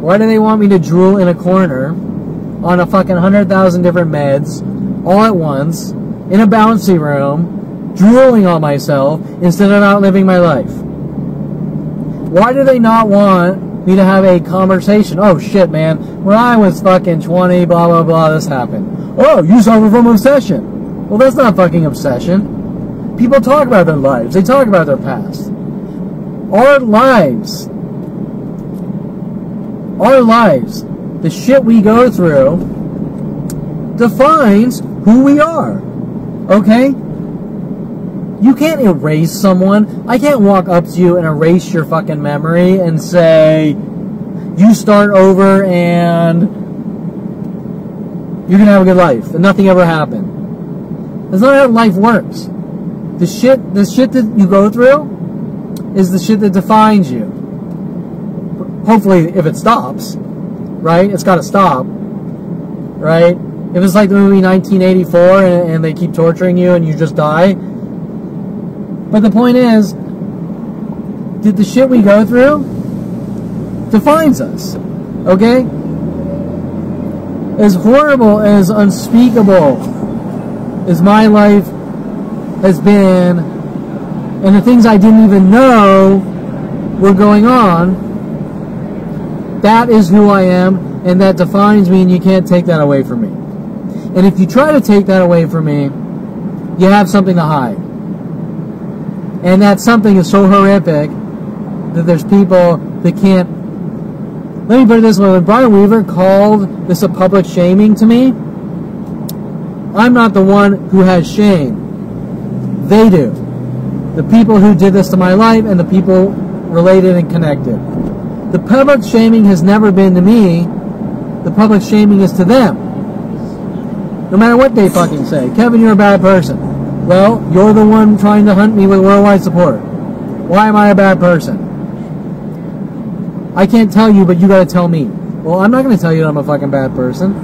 Why do they want me to drool in a corner on a fucking 100,000 different meds all at once in a bouncy room, drooling on myself instead of outliving my life? Why do they not want me to have a conversation? Oh shit, man, when I was fucking 20, blah blah blah, this happened. Oh, you suffer from obsession. Well, that's not fucking obsession. People talk about their lives. They talk about their past. Our lives, the shit we go through defines who we are. Okay? You can't erase someone. I can't walk up to you and erase your fucking memory and say, you start over and you're gonna have a good life and nothing ever happened. That's not how life works. The shit that you go through is the shit that defines you. Hopefully, if it stops, right? It's gotta stop, right? If it's like the movie 1984 and they keep torturing you and you just die. But the point is, that the shit we go through defines us, okay? As horrible, as unspeakable as my life has been, and the things I didn't even know were going on, that is who I am, and that defines me, and you can't take that away from me. And if you try to take that away from me, you have something to hide. And that something is so horrific that there's people that can't... Let me put it this way. When Brian Weaver called this a public shaming to me, I'm not the one who has shame. They do. The people who did this to my life and the people related and connected. The public shaming has never been to me. The public shaming is to them. No matter what they fucking say. Kevin, you're a bad person. Well, you're the one trying to hunt me with worldwide support. Why am I a bad person? I can't tell you, but you gotta tell me. Well, I'm not gonna tell you that I'm a fucking bad person.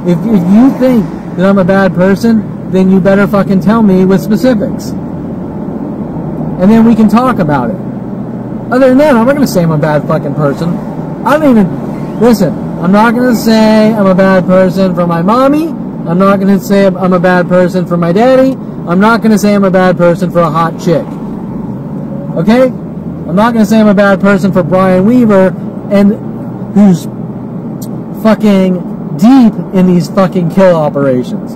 If you think that I'm a bad person, then you better fucking tell me with specifics. And then we can talk about it. Other than that, I'm not gonna say I'm a bad fucking person. I don't even... Listen, I'm not gonna say I'm a bad person for my mommy. I'm not gonna say I'm a bad person for my daddy. I'm not going to say I'm a bad person for a hot chick. Okay? I'm not going to say I'm a bad person for Brian Weaver, and who's fucking deep in these fucking kill operations.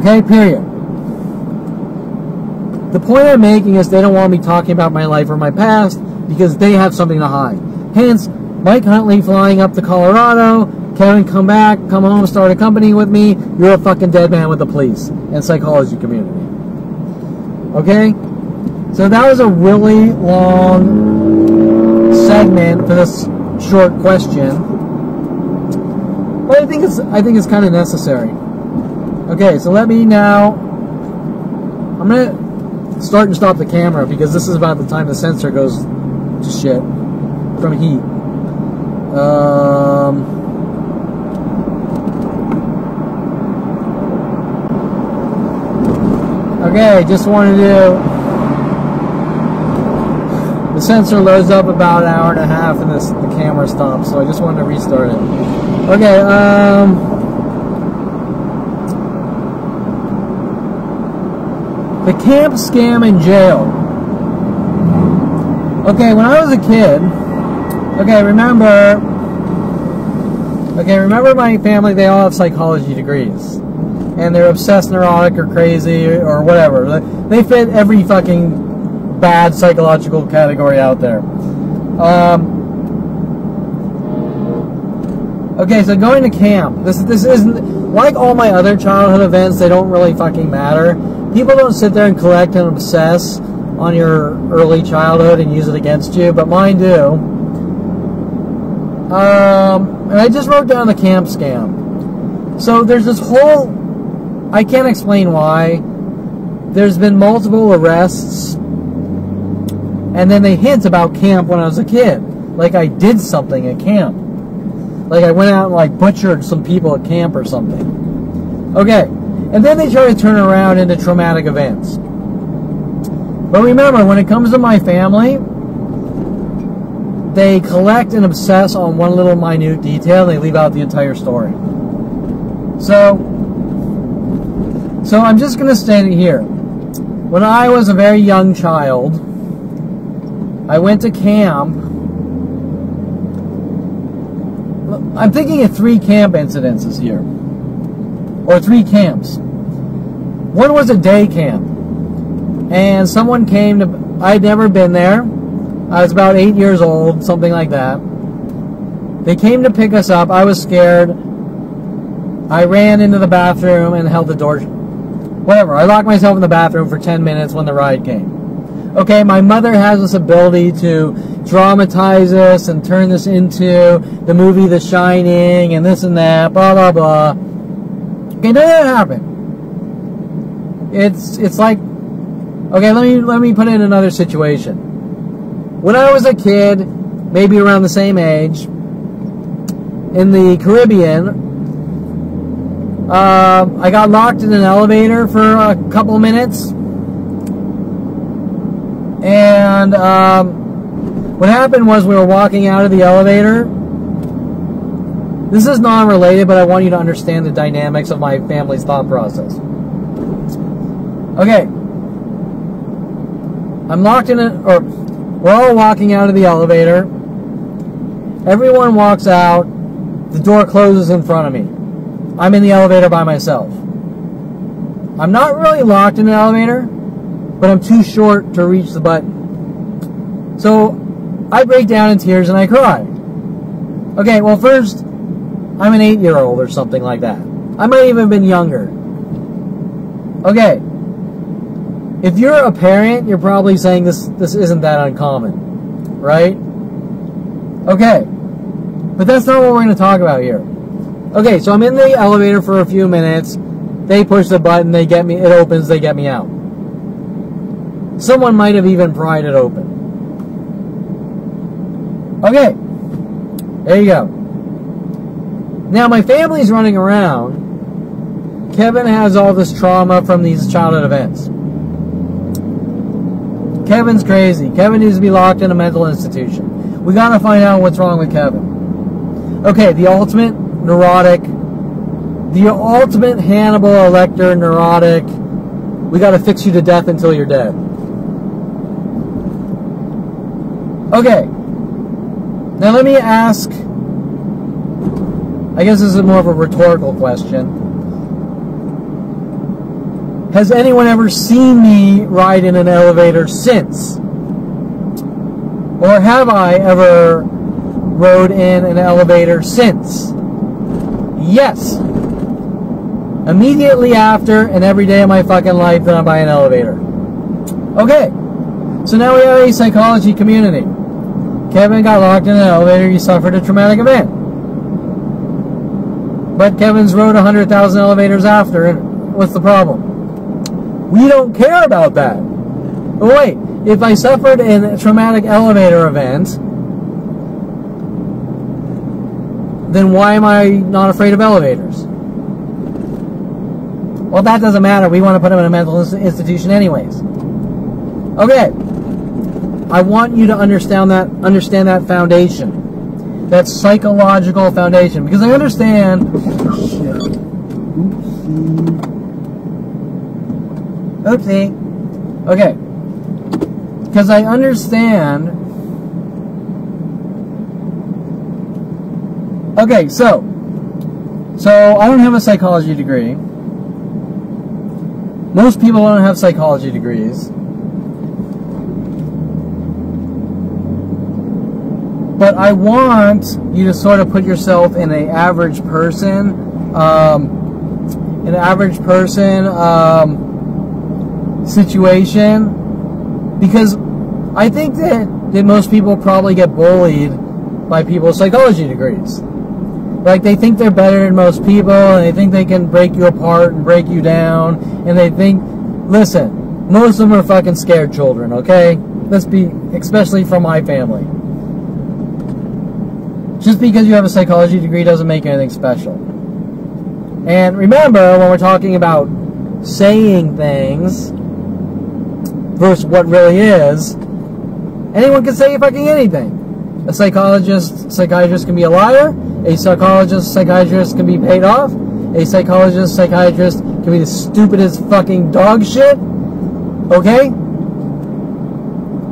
Okay? Period. The point I'm making is they don't want me talking about my life or my past because they have something to hide. Hence, Mike Huntley flying up to Colorado, Kevin, come back, come home, start a company with me. You're a fucking dead man with the police and psychology community. Okay? So that was a really long segment for this short question. But I think it's kind of necessary. Okay, so let me now... I'm going to start and stop the camera because this is about the time the sensor goes to shit from heat. Okay, just wanted to sensor loads up about an hour and a half and the camera stops, so I just wanted to restart it. Okay, the camp scam in jail. Okay, when I was a kid, remember my family, they all have psychology degrees. And they're obsessed, neurotic, or crazy, or whatever. They fit every fucking bad psychological category out there. Okay, so going to camp. This isn't like all my other childhood events. They don't really fucking matter. People don't sit there and collect and obsess on your early childhood and use it against you, but mine do. And I just wrote down the camp scam. So there's this whole, I can't explain why. There's been multiple arrests, and then they hint about camp when I was a kid. Like I did something at camp. Like I went out and like butchered some people at camp or something. Okay, and then they try to turn around into traumatic events. But remember, when it comes to my family, they collect and obsess on one little minute detail, and they leave out the entire story. So I'm just going to state it here. When I was a very young child, I went to camp. I'm thinking of 3 camp incidences here. Or 3 camps. One was a day camp. And someone came to... I'd never been there. I was about 8 years old, something like that. They came to pick us up. I was scared. I ran into the bathroom and held the door. Whatever. I locked myself in the bathroom for 10 minutes when the ride came. Okay, my mother has this ability to dramatize this and turn this into the movie The Shining and this and that, blah, blah, blah. Okay, none of that happened. It's like... Okay, let me put it in another situation. When I was a kid, maybe around the same age, in the Caribbean, I got locked in an elevator for a couple minutes. And what happened was we were walking out of the elevator. This is non-related, but I want you to understand the dynamics of my family's thought process. Okay. I'm locked in it, or we're all walking out of the elevator. Everyone walks out. The door closes in front of me. I'm in the elevator by myself. I'm not really locked in the elevator, but I'm too short to reach the button. So I break down in tears and I cry. Okay, well first, I'm an 8-year-old or something like that. I might even have been younger. Okay. If you're a parent, you're probably saying this isn't that uncommon, right? Okay, but that's not what we're going to talk about here. Okay, so I'm in the elevator for a few minutes. They push the button, they get me. It opens, they get me out. Someone might have even pried it open. Okay, there you go. Now my family's running around. Kevin has all this trauma from these childhood events. Kevin's crazy. Kevin needs to be locked in a mental institution. We gotta find out what's wrong with Kevin. Okay, the ultimate neurotic, the ultimate Hannibal Lecter neurotic. We gotta fix you to death until you're dead. Okay. Now let me ask, I guess this is more of a rhetorical question. Has anyone ever seen me ride in an elevator since? Or have I ever rode in an elevator since? Yes. Immediately after and every day of my fucking life that I'm by an elevator. Okay. So now we have a psychology community. Kevin got locked in an elevator. He suffered a traumatic event. But Kevin's rode 100,000 elevators after. And what's the problem? We don't care about that. But wait, if I suffered a traumatic elevator event, then why am I not afraid of elevators? Well, that doesn't matter. We want to put him in a mental institution anyways. Okay. I want you to understand that foundation, that psychological foundation, because I understand. Shit. Oopsie. Okay. Because I understand. Okay, so I don't have a psychology degree. Most people don't have psychology degrees. But I want you to sort of put yourself in an average person, situation, because I think that most people probably get bullied by people with psychology degrees. Like, they think they're better than most people, and they think they can break you apart and break you down, and they think, listen, most of them are fucking scared children, okay? Let's be, especially from my family. Just because you have a psychology degree doesn't make anything special. And remember, when we're talking about saying things versus what really is, anyone can say fucking anything. A psychiatrist can be a liar. A psychiatrist can be paid off. A psychiatrist can be the stupidest fucking dog shit. Okay?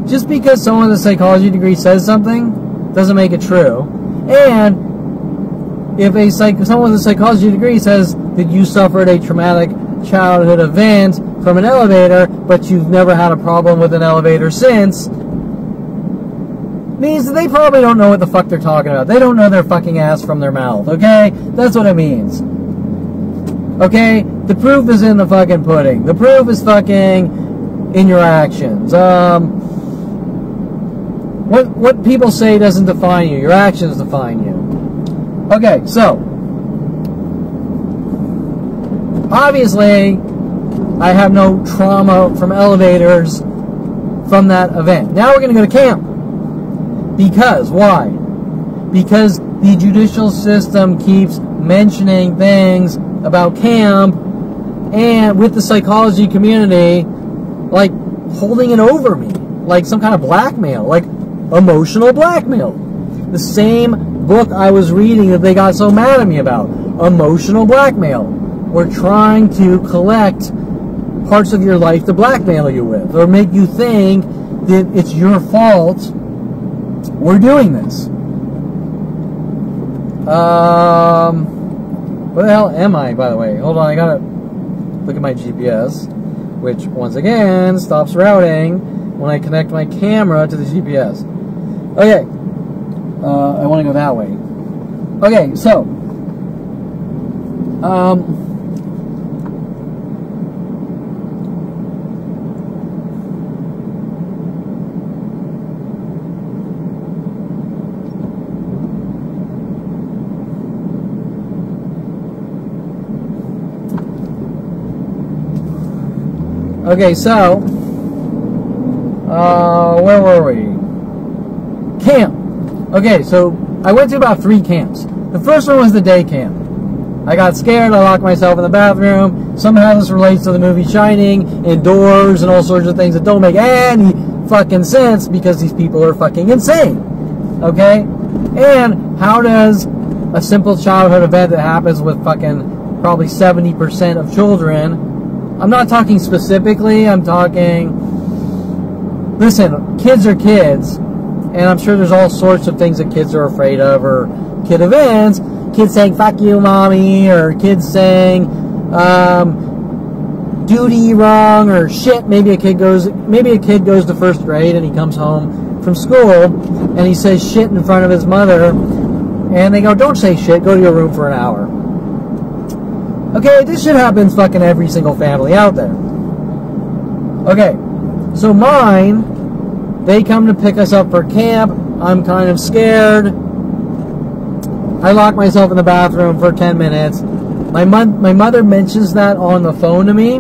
Just because someone with a psychology degree says something doesn't make it true. And if someone with a psychology degree says that you suffered a traumatic childhood event from an elevator, but you've never had a problem with an elevator since, means that they probably don't know what the fuck they're talking about. They don't know their fucking ass from their mouth, okay? That's what it means. Okay? The proof is in the fucking pudding. The proof is fucking in your actions. What people say doesn't define you. Your actions define you. Okay, so obviously I have no trauma from elevators from that event. Now we're going to go to camp. Because, why? Because the judicial system keeps mentioning things about camp and with the psychology community, like holding it over me, like some kind of blackmail, like emotional blackmail. The same book I was reading that they got so mad at me about, emotional blackmail. We're trying to collect parts of your life to blackmail you with, or make you think that it's your fault we're doing this. Where the hell am I, by the way? Hold on, I gotta look at my GPS, which, once again, stops routing when I connect my camera to the GPS. Okay. I want to go that way. Okay, so. Okay, so, where were we? Camp. Okay, so I went to about 3 camps. The first one was the day camp. I got scared, I locked myself in the bathroom. Somehow this relates to the movie Shining, indoors, and all sorts of things that don't make any fucking sense because these people are fucking insane. Okay? And how does a simple childhood event that happens with fucking probably 70% of children, I'm not talking specifically, I'm talking, listen, kids are kids, and I'm sure there's all sorts of things that kids are afraid of, or kid events, kids saying, fuck you, mommy, or kids saying, duty wrong, or shit, maybe a kid goes to 1st grade, and he comes home from school, and he says shit in front of his mother, and they go, don't say shit, go to your room for an hour. Okay, this shit happens fucking every single family out there. Okay, so mine, they come to pick us up for camp. I'm kind of scared. I lock myself in the bathroom for 10 minutes. My mother mentions that on the phone to me,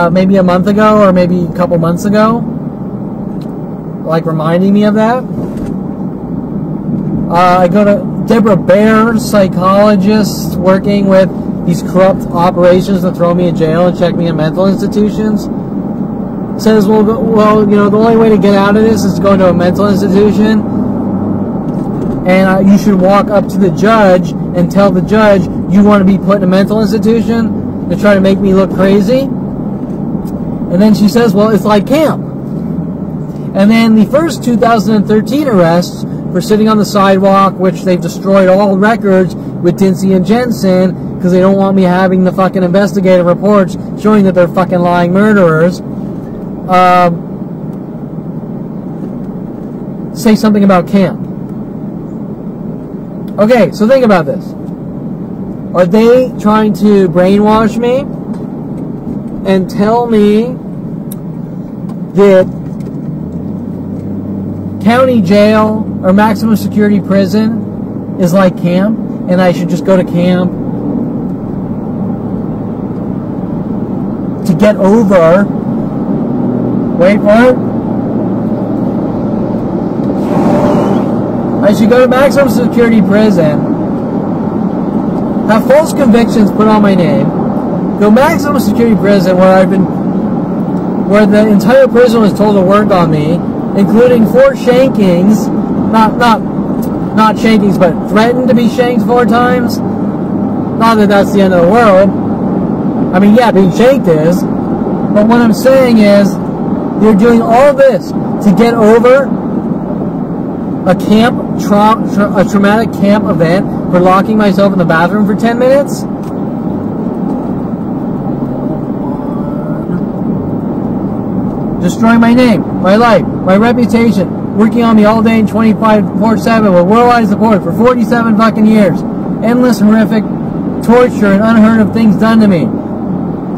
maybe a month ago or maybe a couple months ago, like reminding me of that. I go to Deborah Baer, psychologist working with these corrupt operations to throw me in jail and check me in mental institutions. says, well, you know, the only way to get out of this is to go into a mental institution, and you should walk up to the judge and tell the judge you want to be put in a mental institution to try to make me look crazy. And then she says, well, it's like camp. And then the first 2013 arrests for sitting on the sidewalk, which they've destroyed all records with Dinsey and Jensen because they don't want me having the fucking investigative reports showing that they're fucking lying murderers. Say something about camp. Okay, so think about this. Are they trying to brainwash me and tell me that county jail or maximum security prison is like camp and I should just go to camp to get over, wait for it, I should go to maximum security prison, have false convictions put on my name, go maximum security prison where the entire prison was told to work on me, including 4 shankings, not shankings, but threatened to be shanked 4 times. Not that that's the end of the world. I mean, yeah, being shanked is. But what I'm saying is, they're doing all this to get over a traumatic camp event for locking myself in the bathroom for 10 minutes. Destroying my name, my life, my reputation, working on me all day and 24/7 with worldwide support for 47 fucking years. Endless horrific torture and unheard of things done to me.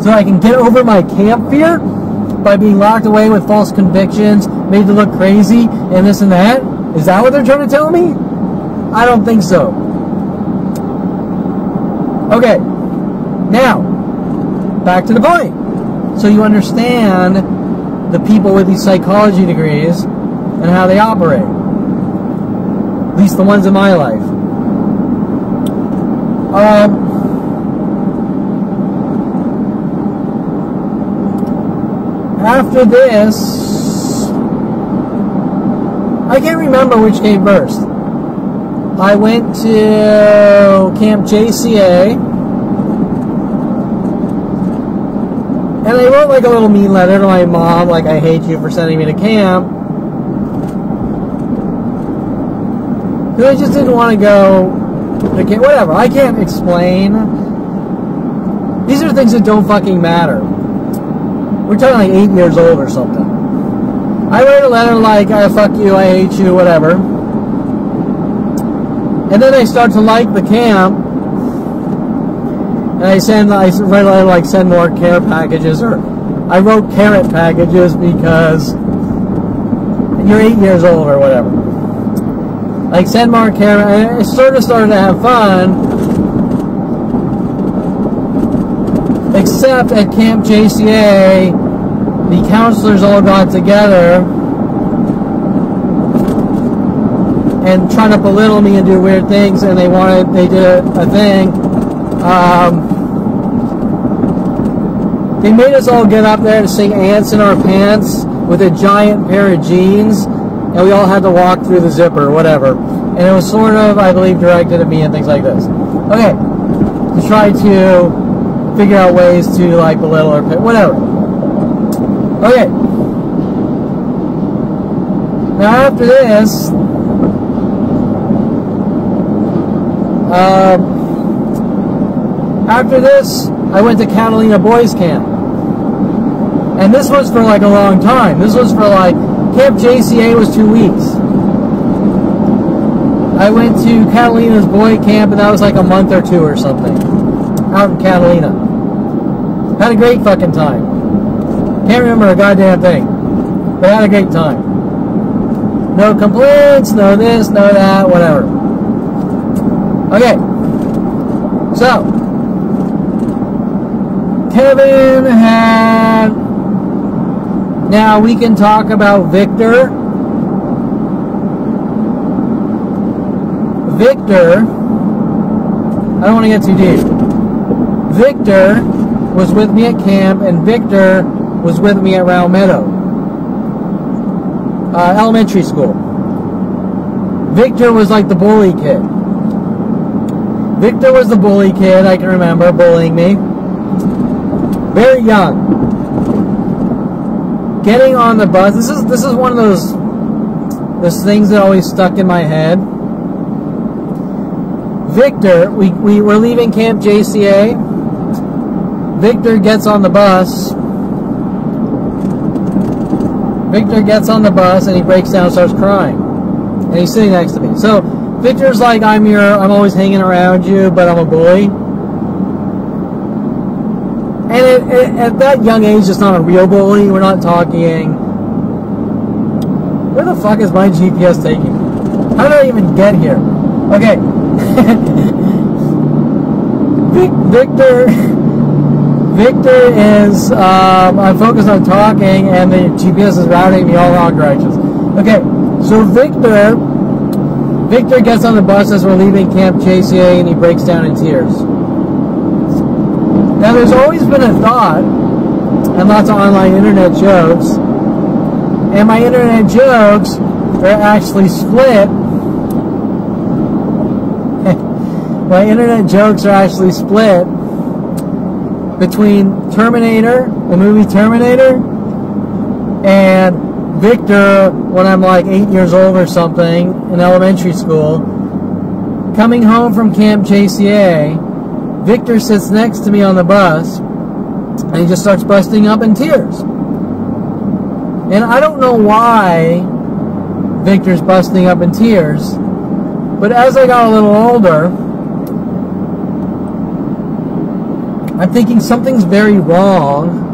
So I can get over my camp fear by being locked away with false convictions, made to look crazy, and this and that? Is that what they're trying to tell me? I don't think so. Okay, now, back to the point. So you understand the people with these psychology degrees and how they operate. At least the ones in my life. After this, I can't remember which came first. I went to Camp JCA, and I wrote like a little mean letter to my mom, like, I hate you for sending me to camp. Because I just didn't want to go to camp. Whatever, I can't explain. These are things that don't fucking matter. We're talking like 8 years old or something. I wrote a letter like, fuck you, I hate you, whatever. And then I start to like the camp. And I write a letter like, send more care packages, or I wrote carrot packages because you're 8 years old or whatever. Like, send more care. And I sort of started to have fun. Except at Camp JCA, the counselors all got together and trying to belittle me and do weird things, and they did a thing. They made us all get up there to sing Ants in Our Pants with a giant pair of jeans, and we all had to walk through the zipper or whatever. And it was sort of, I believe, directed at me and things like this. Okay, to try to figure out ways to like belittle or whatever. Okay. Now after this, I went to Catalina Boys Camp. And this was for like a long time. This was for like, Camp JCA was 2 weeks. I went to Catalina's boy camp, and that was like a month or 2 or something. Out in Catalina. Had a great fucking time. Can't remember a goddamn thing. But had a great time. No complaints, no this, no that, whatever. Okay. So, Kevin had... Now we can talk about Victor. Victor, I don't want to get too deep. Victor was with me at camp, and Victor was with me at Round Meadow elementary school. Victor was like the bully kid. Victor was the bully kid, I can remember, bullying me. Very young. Getting on the bus, this is one of those things that always stuck in my head. Victor, we were leaving Camp JCA. Victor gets on the bus. Victor gets on the bus and he breaks down and starts crying. And he's sitting next to me. So Victor's like, I'm always hanging around you, but I'm a bully. And at that young age, it's not a real bully. We're not talking. Where the fuck is my GPS taking me? How did I even get here? Okay. Victor is, I'm focused on talking, and the GPS is routing me all wrong directions. Okay, so Victor gets on the bus as we're leaving Camp JCA, and he breaks down in tears. Now, there's always been a thought, and lots of online internet jokes, and my internet jokes are actually split. My internet jokes are actually split between Terminator, the movie Terminator, and Victor when I'm like 8 years old or something in elementary school. Coming home from Camp JCA, Victor sits next to me on the bus and he just starts busting up in tears. And I don't know why Victor's busting up in tears, but as I got a little older, I'm thinking something's very wrong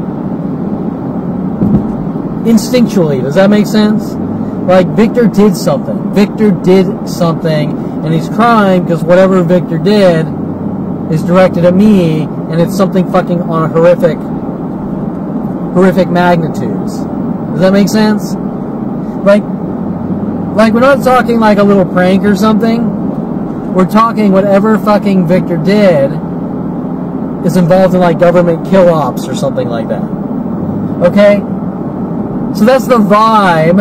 instinctually. Does that make sense? Like, Victor did something. Victor did something, and he's crying because whatever Victor did is directed at me, and it's something fucking on a horrific magnitudes. Does that make sense? Like we're not talking like a little prank or something. We're talking whatever fucking Victor did is involved in like government kill ops or something like that. Okay? So that's the vibe,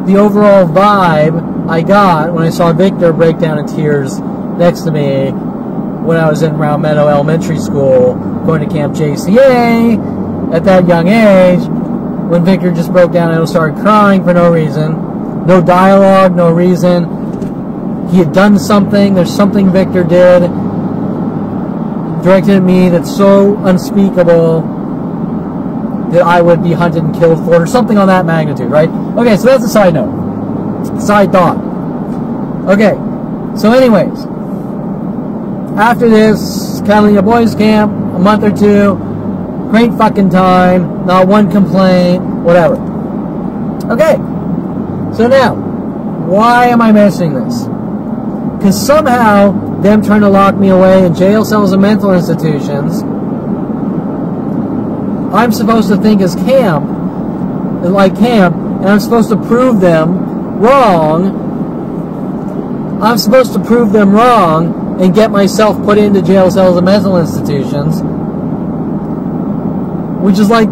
the overall vibe I got when I saw Victor break down in tears next to me when I was in Round Meadow Elementary School going to Camp JCA at that young age, when Victor just broke down and started crying for no reason. No dialogue, no reason. He had done something. There's something Victor did directed at me that's so unspeakable that I would be hunted and killed for it, or something on that magnitude, right? Okay, so that's a side note. Side thought. Okay, so anyways, after this, Catalina Boys Camp, a month or two, great fucking time, not one complaint, whatever. Okay, so now, why am I mentioning this? Because somehow, them trying to lock me away in jail cells and mental institutions, I'm supposed to think as camp, and I'm supposed to prove them wrong. I'm supposed to prove them wrong and get myself put into jail cells and mental institutions, which is like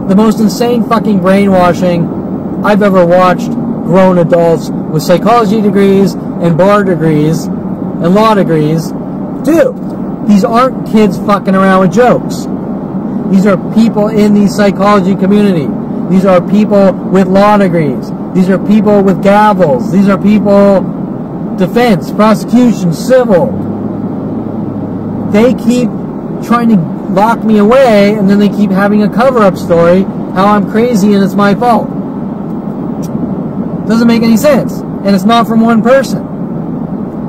the most insane fucking brainwashing I've ever watched grown adults with psychology degrees and bar degrees and law degrees do. These aren't kids fucking around with jokes. These are people in the psychology community. These are people with law degrees. These are people with gavels. These are people, defense, prosecution, civil. They keep trying to lock me away, and then they keep having a cover-up story how I'm crazy and it's my fault. Doesn't make any sense. And it's not from one person.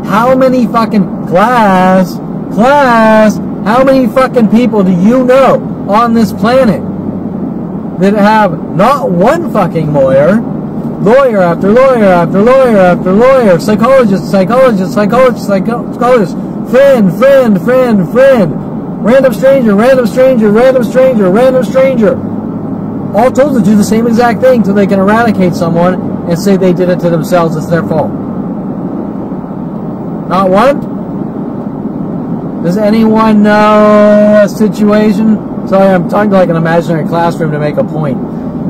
How many fucking class, how many fucking people do you know on this planet that have not one fucking lawyer after lawyer after lawyer after lawyer, psychologist, friend, random stranger, all told to do the same exact thing so they can eradicate someone and say they did it to themselves, it's their fault. Not one? Does anyone know a situation Sorry, I'm talking to like an imaginary classroom to make a point.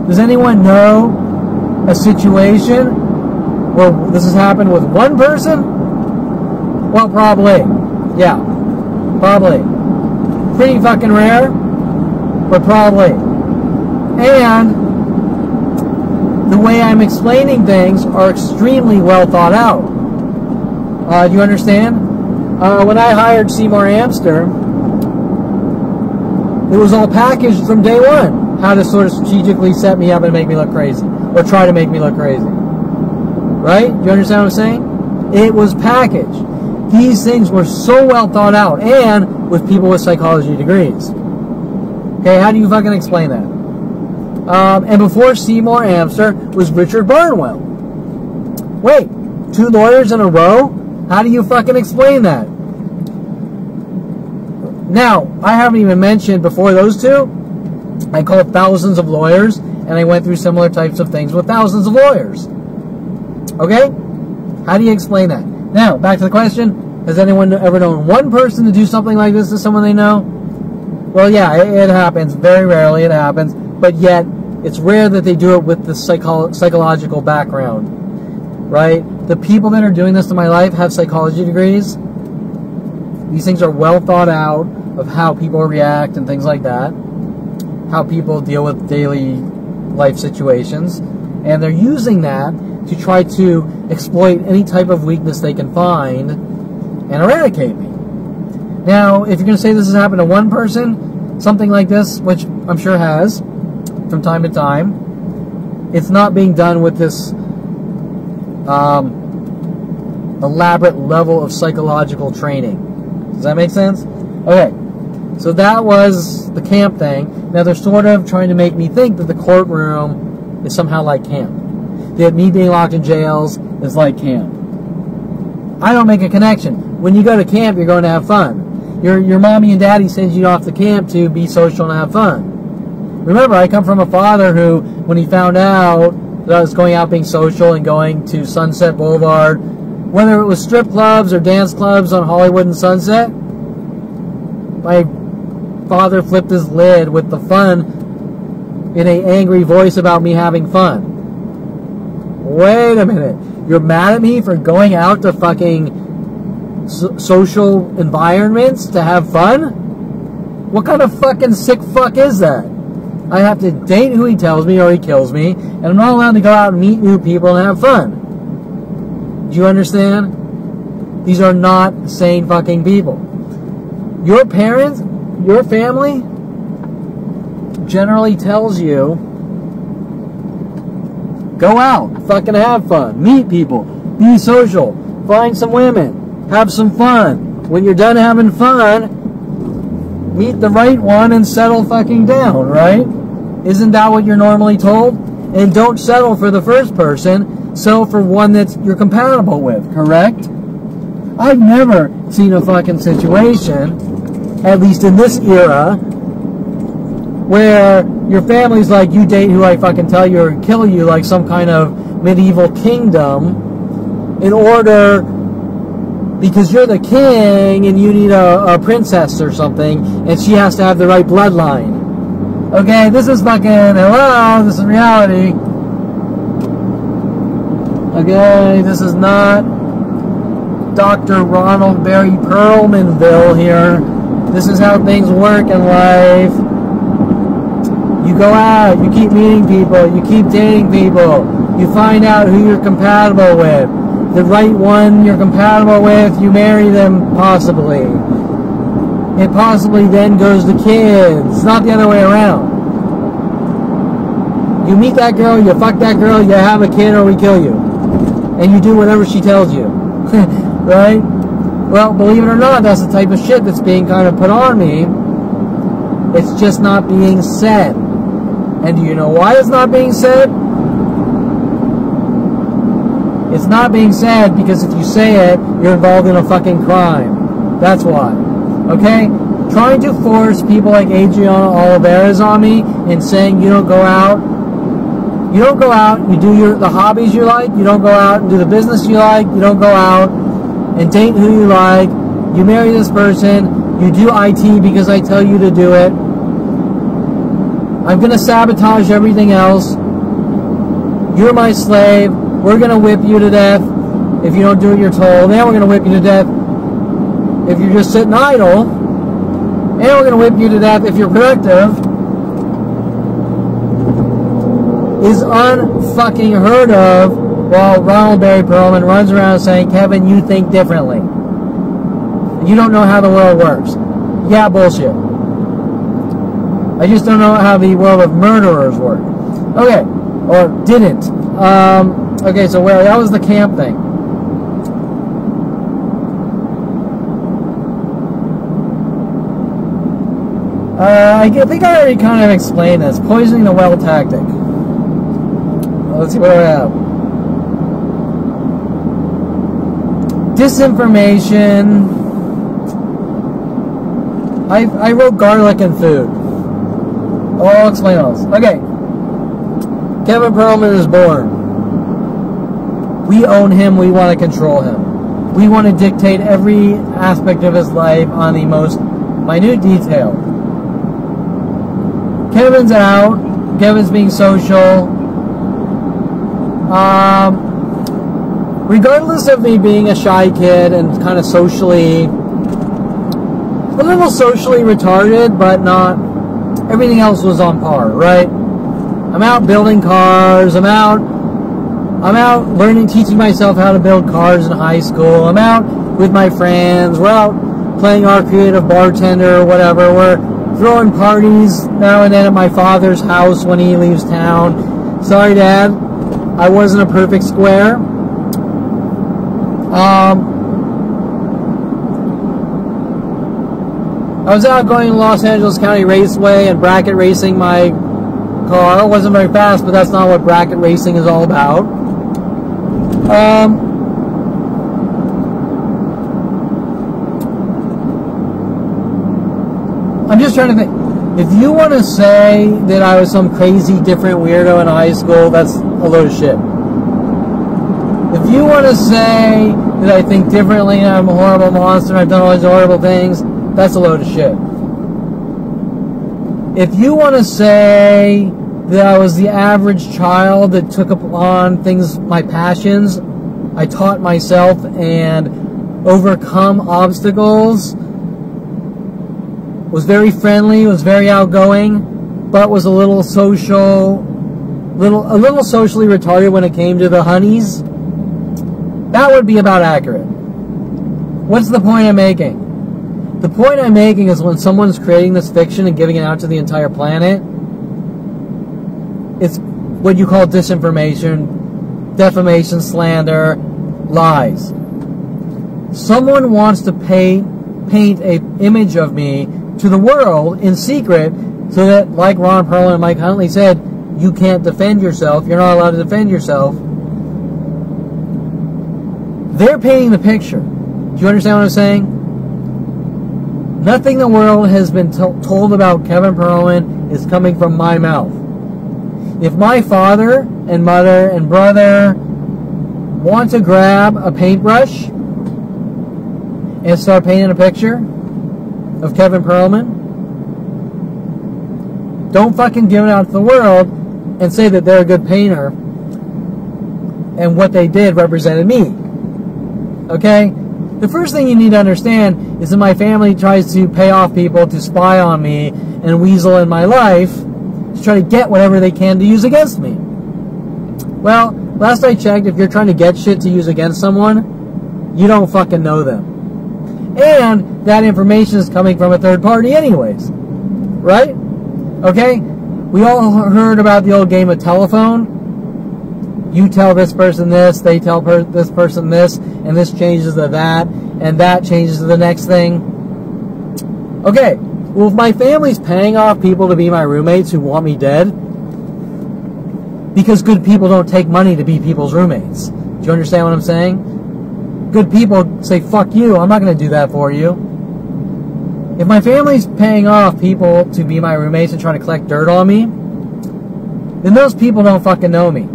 Does anyone know a situation where this has happened with one person? Well, probably. Yeah, probably. Pretty fucking rare, but probably. And the way I'm explaining things are extremely well thought out. Do you understand? When I hired Seymour Amster, it was all packaged from day one. How to sort of strategically set me up and make me look crazy. Or try to make me look crazy. Right? Do you understand what I'm saying? It was packaged. These things were so well thought out. And with people with psychology degrees. Okay, how do you fucking explain that? And before Seymour Amster was Richard Barnwell. Wait, 2 lawyers in a row? How do you fucking explain that? Now, I haven't even mentioned before those two, I called thousands of lawyers, and I went through similar types of things with thousands of lawyers. Okay? How do you explain that? Now, back to the question, has anyone ever known one person to do something like this to someone they know? Well, yeah, it happens. Very rarely it happens. But yet, it's rare that they do it with the psychological background. Right? The people that are doing this in my life have psychology degrees. These things are well thought out of how people react and things like that. How people deal with daily life situations. And they're using that to try to exploit any type of weakness they can find and eradicate me. Now, if you're going to say this has happened to one person, something like this, which I'm sure has, from time to time, it's not being done with this elaborate level of psychological training. Does that make sense? Okay, so that was the camp thing. Now they're sort of trying to make me think that the courtroom is somehow like camp. That me being locked in jails is like camp. I don't make a connection. When you go to camp, you're going to have fun. Your mommy and daddy sends you off to camp to be social and have fun. Remember, I come from a father who, when he found out that I was going out being social and going to Sunset Boulevard, whether it was strip clubs or dance clubs on Hollywood and Sunset, my father flipped his lid with the fun in an angry voice about me having fun. Wait a minute. You're mad at me for going out to fucking social environments to have fun? What kind of fucking sick fuck is that? I have to date who he tells me or he kills me, and I'm not allowed to go out and meet new people and have fun. Do you understand? These are not sane fucking people. Your parents, your family, generally tells you, go out, fucking have fun, meet people, be social, find some women, have some fun. When you're done having fun, meet the right one and settle fucking down, right? Isn't that what you're normally told? And don't settle for the first person, settle for one that you're compatible with, correct? I've never seen a fucking situation, at least in this era, where your family's like, you date who I fucking tell you or kill you, like some kind of medieval kingdom, in order, because you're the king and you need a princess or something, and she has to have the right bloodline. Okay, this is fucking, hello, this is reality. Okay, this is not Dr. Ronald Barry Perlmanville here. This is how things work in life. You go out, you keep meeting people, you keep dating people, you find out who you're compatible with. The right one you're compatible with, you marry them possibly. It possibly then goes to kids, not the other way around. You meet that girl, you fuck that girl, you have a kid or we kill you. And you do whatever she tells you. Right? Well, believe it or not, that's the type of shit that's being kind of put on me. It's just not being said. And do you know why it's not being said? It's not being said because if you say it, you're involved in a fucking crime. That's why. Okay? Trying to force people like Adriana Oliveras on me and saying you don't go out. You don't go out, you do the hobbies you like. You don't go out and do the business you like. You don't go out and date who you like. You marry this person. You do IT because I tell you to do it. I'm going to sabotage everything else. You're my slave. We're going to whip you to death if you don't do what you're told. And we're going to whip you to death if you're just sitting idle. And we're going to whip you to death if you're productive. Is unfucking heard of while Ronald Barry Perlman runs around saying, Kevin, you think differently. You don't know how the world works. Yeah, bullshit. I just don't know how the world of murderers work. Okay. Or didn't. Okay, so that was the camp thing. I think I already kind of explained this. Poisoning the well tactic. Let's see what I have. Disinformation. I wrote garlic and food. I'll explain all this. Okay. Kevin Perlman is born. We own him. We want to control him. We want to dictate every aspect of his life on the most minute detail. Kevin's out. Kevin's being social. Regardless of me being a shy kid and kind of socially, a little socially retarded, but not, everything else was on par, right? I'm out building cars. I'm out learning, teaching myself how to build cars in high school. I'm out with my friends. We're out playing our creative bartender or whatever. We're throwing parties now and then at my father's house when he leaves town. Sorry, Dad, I wasn't a perfect square. I was out going to Los Angeles County Raceway and bracket racing my car. It wasn't very fast, but that's not what bracket racing is all about. I'm just trying to think. If you want to say that I was some crazy, different weirdo in high school, that's a load of shit. If you want to say that I think differently and I'm a horrible monster and I've done all these horrible things, that's a load of shit. If you want to say that I was the average child that took upon things, my passions, I taught myself and overcome obstacles, was very friendly, was very outgoing, but was a little socially retarded when it came to the honeys, that would be about accurate. What's the point I'm making? The point I'm making is when someone's creating this fiction and giving it out to the entire planet, it's what you call disinformation, defamation, slander, lies. Someone wants to paint an image of me to the world in secret so that, like Ron Perlman and Mike Huntley said, you can't defend yourself. You're not allowed to defend yourself. They're painting the picture. Do you understand what I'm saying? Nothing the world has been told about Kevin Perlman is coming from my mouth. If my father and mother and brother want to grab a paintbrush and start painting a picture of Kevin Perlman, don't fucking give it out to the world and say that they're a good painter and what they did represented me. Okay? The first thing you need to understand is that my family tries to pay off people to spy on me and weasel in my life to try to get whatever they can to use against me. Well, last I checked, if you're trying to get shit to use against someone, you don't fucking know them. And that information is coming from a third party anyways. Right? Okay? We all heard about the old game of telephone. You tell this person this, they tell this person this, and this changes to that, and that changes to the next thing. Okay, well, if my family's paying off people to be my roommates who want me dead, because good people don't take money to be people's roommates. Do you understand what I'm saying? Good people say, fuck you, I'm not going to do that for you. If my family's paying off people to be my roommates and trying to collect dirt on me, then those people don't fucking know me.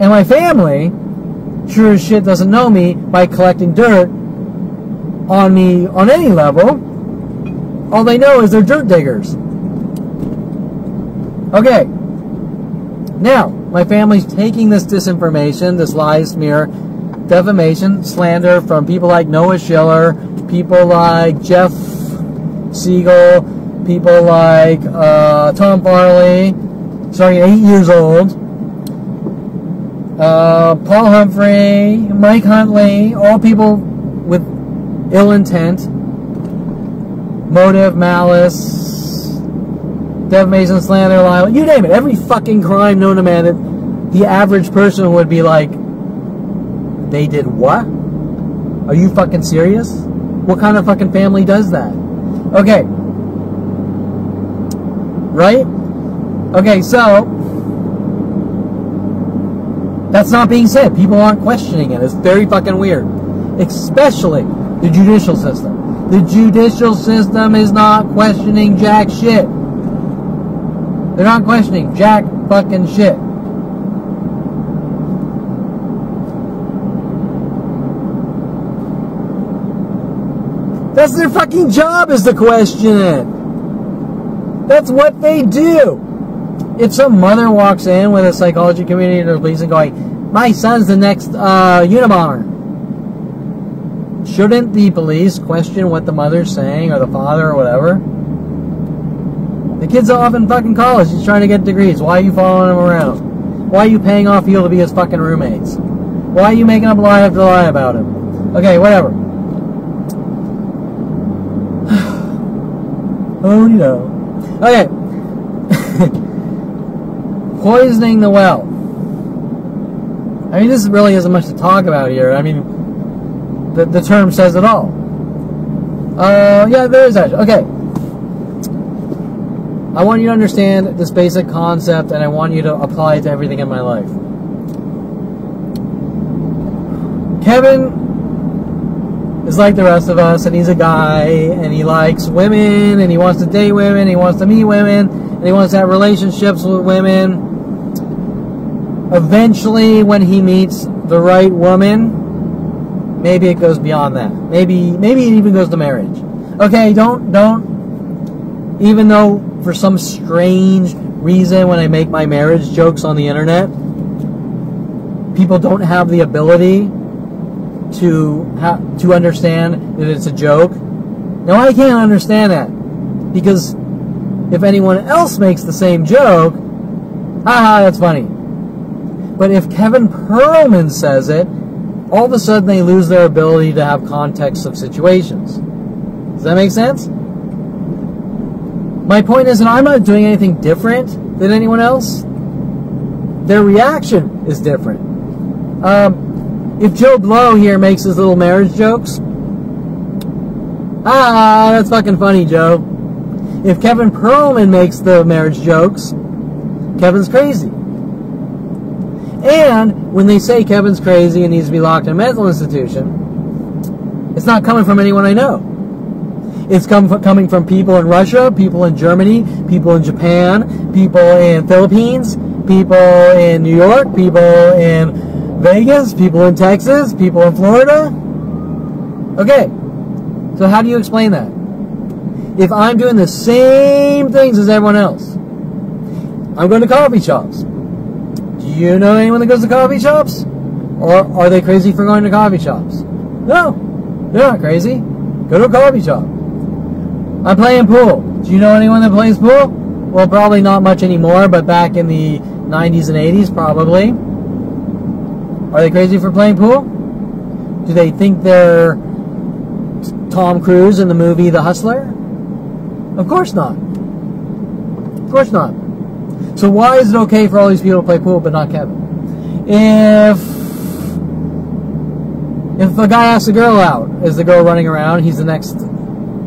And my family, sure as shit, doesn't know me by collecting dirt on me on any level. All they know is they're dirt diggers. Okay. Now, my family's taking this disinformation, this lie, smear, defamation, slander from people like Noah Schiller, people like Jeff Siegel, people like Tom Farley, starting at 8 years old, Paul Humphrey, Mike Huntley, all people with ill intent, motive, malice, defamation, slander, libel, you name it. Every fucking crime known to man that the average person would be like, they did what? Are you fucking serious? What kind of fucking family does that? Okay. Right? Okay, so that's not being said. People aren't questioning it. It's very fucking weird. Especially the judicial system. The judicial system is not questioning jack shit. They're not questioning jack fucking shit. That's their fucking job, is to question it. That's what they do. If some mother walks in with a psychology community and the police and going, my son's the next Unabomber, shouldn't the police question what the mother's saying, or the father, or whatever? The kid's off in fucking college. He's trying to get degrees. Why are you following him around? Why are you paying off people to be his fucking roommates? Why are you making up lie after lie about him? Okay, whatever. Oh, you know. Okay. Poisoning the well. I mean, this really isn't much to talk about here. I mean, the term says it all. Yeah, there is actually. Okay. I want you to understand this basic concept, and I want you to apply it to everything in my life. Kevin is like the rest of us, and he's a guy, and he likes women, and he wants to date women, he wants to meet women, and he wants to have relationships with women. Eventually, when he meets the right woman, maybe it goes beyond that. Maybe it even goes to marriage. Okay, don't, even though for some strange reason when I make my marriage jokes on the internet, people don't have the ability to understand that it's a joke. Now, I can't understand that, because if anyone else makes the same joke, haha, that's funny. But if Kevin Perlman says it, all of a sudden they lose their ability to have context of situations. Does that make sense? My point is that I'm not doing anything different than anyone else. Their reaction is different. If Joe Blow here makes his little marriage jokes, that's fucking funny, Joe. If Kevin Perlman makes the marriage jokes, Kevin's crazy. And when they say Kevin's crazy and needs to be locked in a mental institution, it's not coming from anyone I know. It's coming from people in Russia, people in Germany, people in Japan, people in Philippines, people in New York, people in Vegas, people in Texas, people in Florida. Okay, so how do you explain that? If I'm doing the same things as everyone else, I'm going to coffee shops. Do you know anyone that goes to coffee shops? Or are they crazy for going to coffee shops? No, they're not crazy. Go to a coffee shop. I'm playing pool. Do you know anyone that plays pool? Well, probably not much anymore, but back in the 90s and 80s, probably. Are they crazy for playing pool? Do they think they're Tom Cruise in the movie The Hustler? Of course not. Of course not. So why is it okay for all these people to play pool but not Kevin? If a guy asks a girl out, is the girl running around, he's the next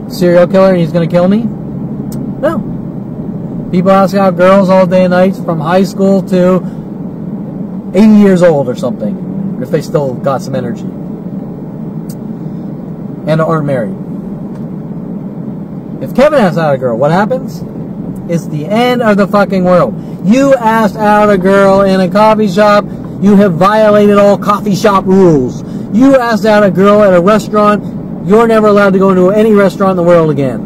serial killer and he's going to kill me? No. People ask out girls all day and night from high school to 80 years old or something, if they still got some energy and aren't married. If Kevin asks out a girl, what happens? It's the end of the fucking world. You asked out a girl in a coffee shop, you have violated all coffee shop rules. You asked out a girl at a restaurant, you're never allowed to go into any restaurant in the world again.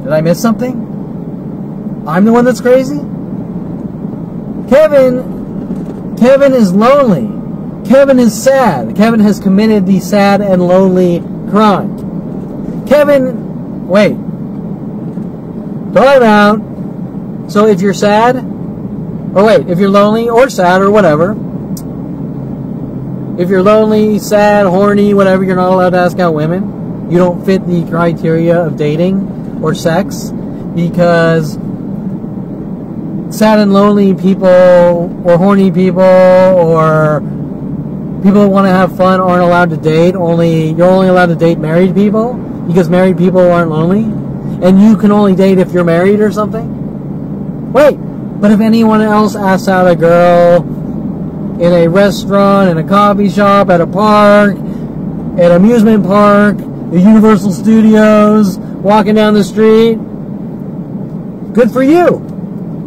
Did I miss something? I'm the one that's crazy? Kevin is lonely. Kevin is sad. Kevin has committed the sad and lonely crime. Kevin, wait. Time out. So if you're sad, or wait, if you're lonely or sad or whatever, if you're lonely, sad, horny, whatever, you're not allowed to ask out women. You don't fit the criteria of dating or sex because sad and lonely people or horny people or people that want to have fun aren't allowed to date. You're only allowed to date married people because married people aren't lonely. And you can only date if you're married or something. Wait, but if anyone else asks out a girl in a restaurant, in a coffee shop, at a park, at an amusement park, at Universal Studios, walking down the street, good for you.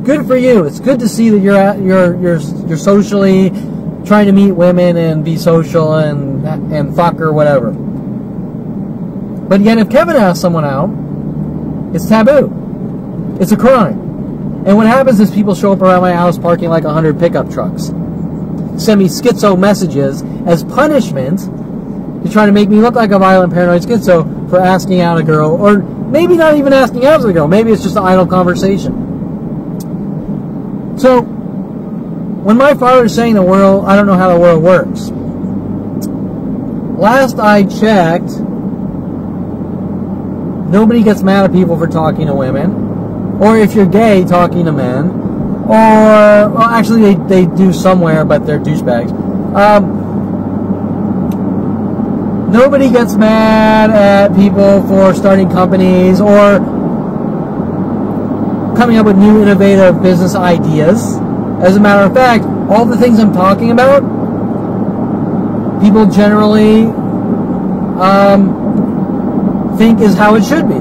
Good for you. It's good to see that you're socially trying to meet women and be social and fuck or whatever. But again, if Kevin asks someone out, it's taboo. It's a crime. And what happens is people show up around my house parking like 100 pickup trucks. Send me schizo messages as punishment to try to make me look like a violent paranoid schizo for asking out a girl, or maybe not even asking out a girl. Maybe it's just an idle conversation. So, when my father's saying the world, I don't know how the world works. Last I checked, nobody gets mad at people for talking to women. Or if you're gay, talking to men. Or, well, actually they do somewhere, but they're douchebags. Nobody gets mad at people for starting companies or coming up with new innovative business ideas. As a matter of fact, all the things I'm talking about, people generally think is how it should be.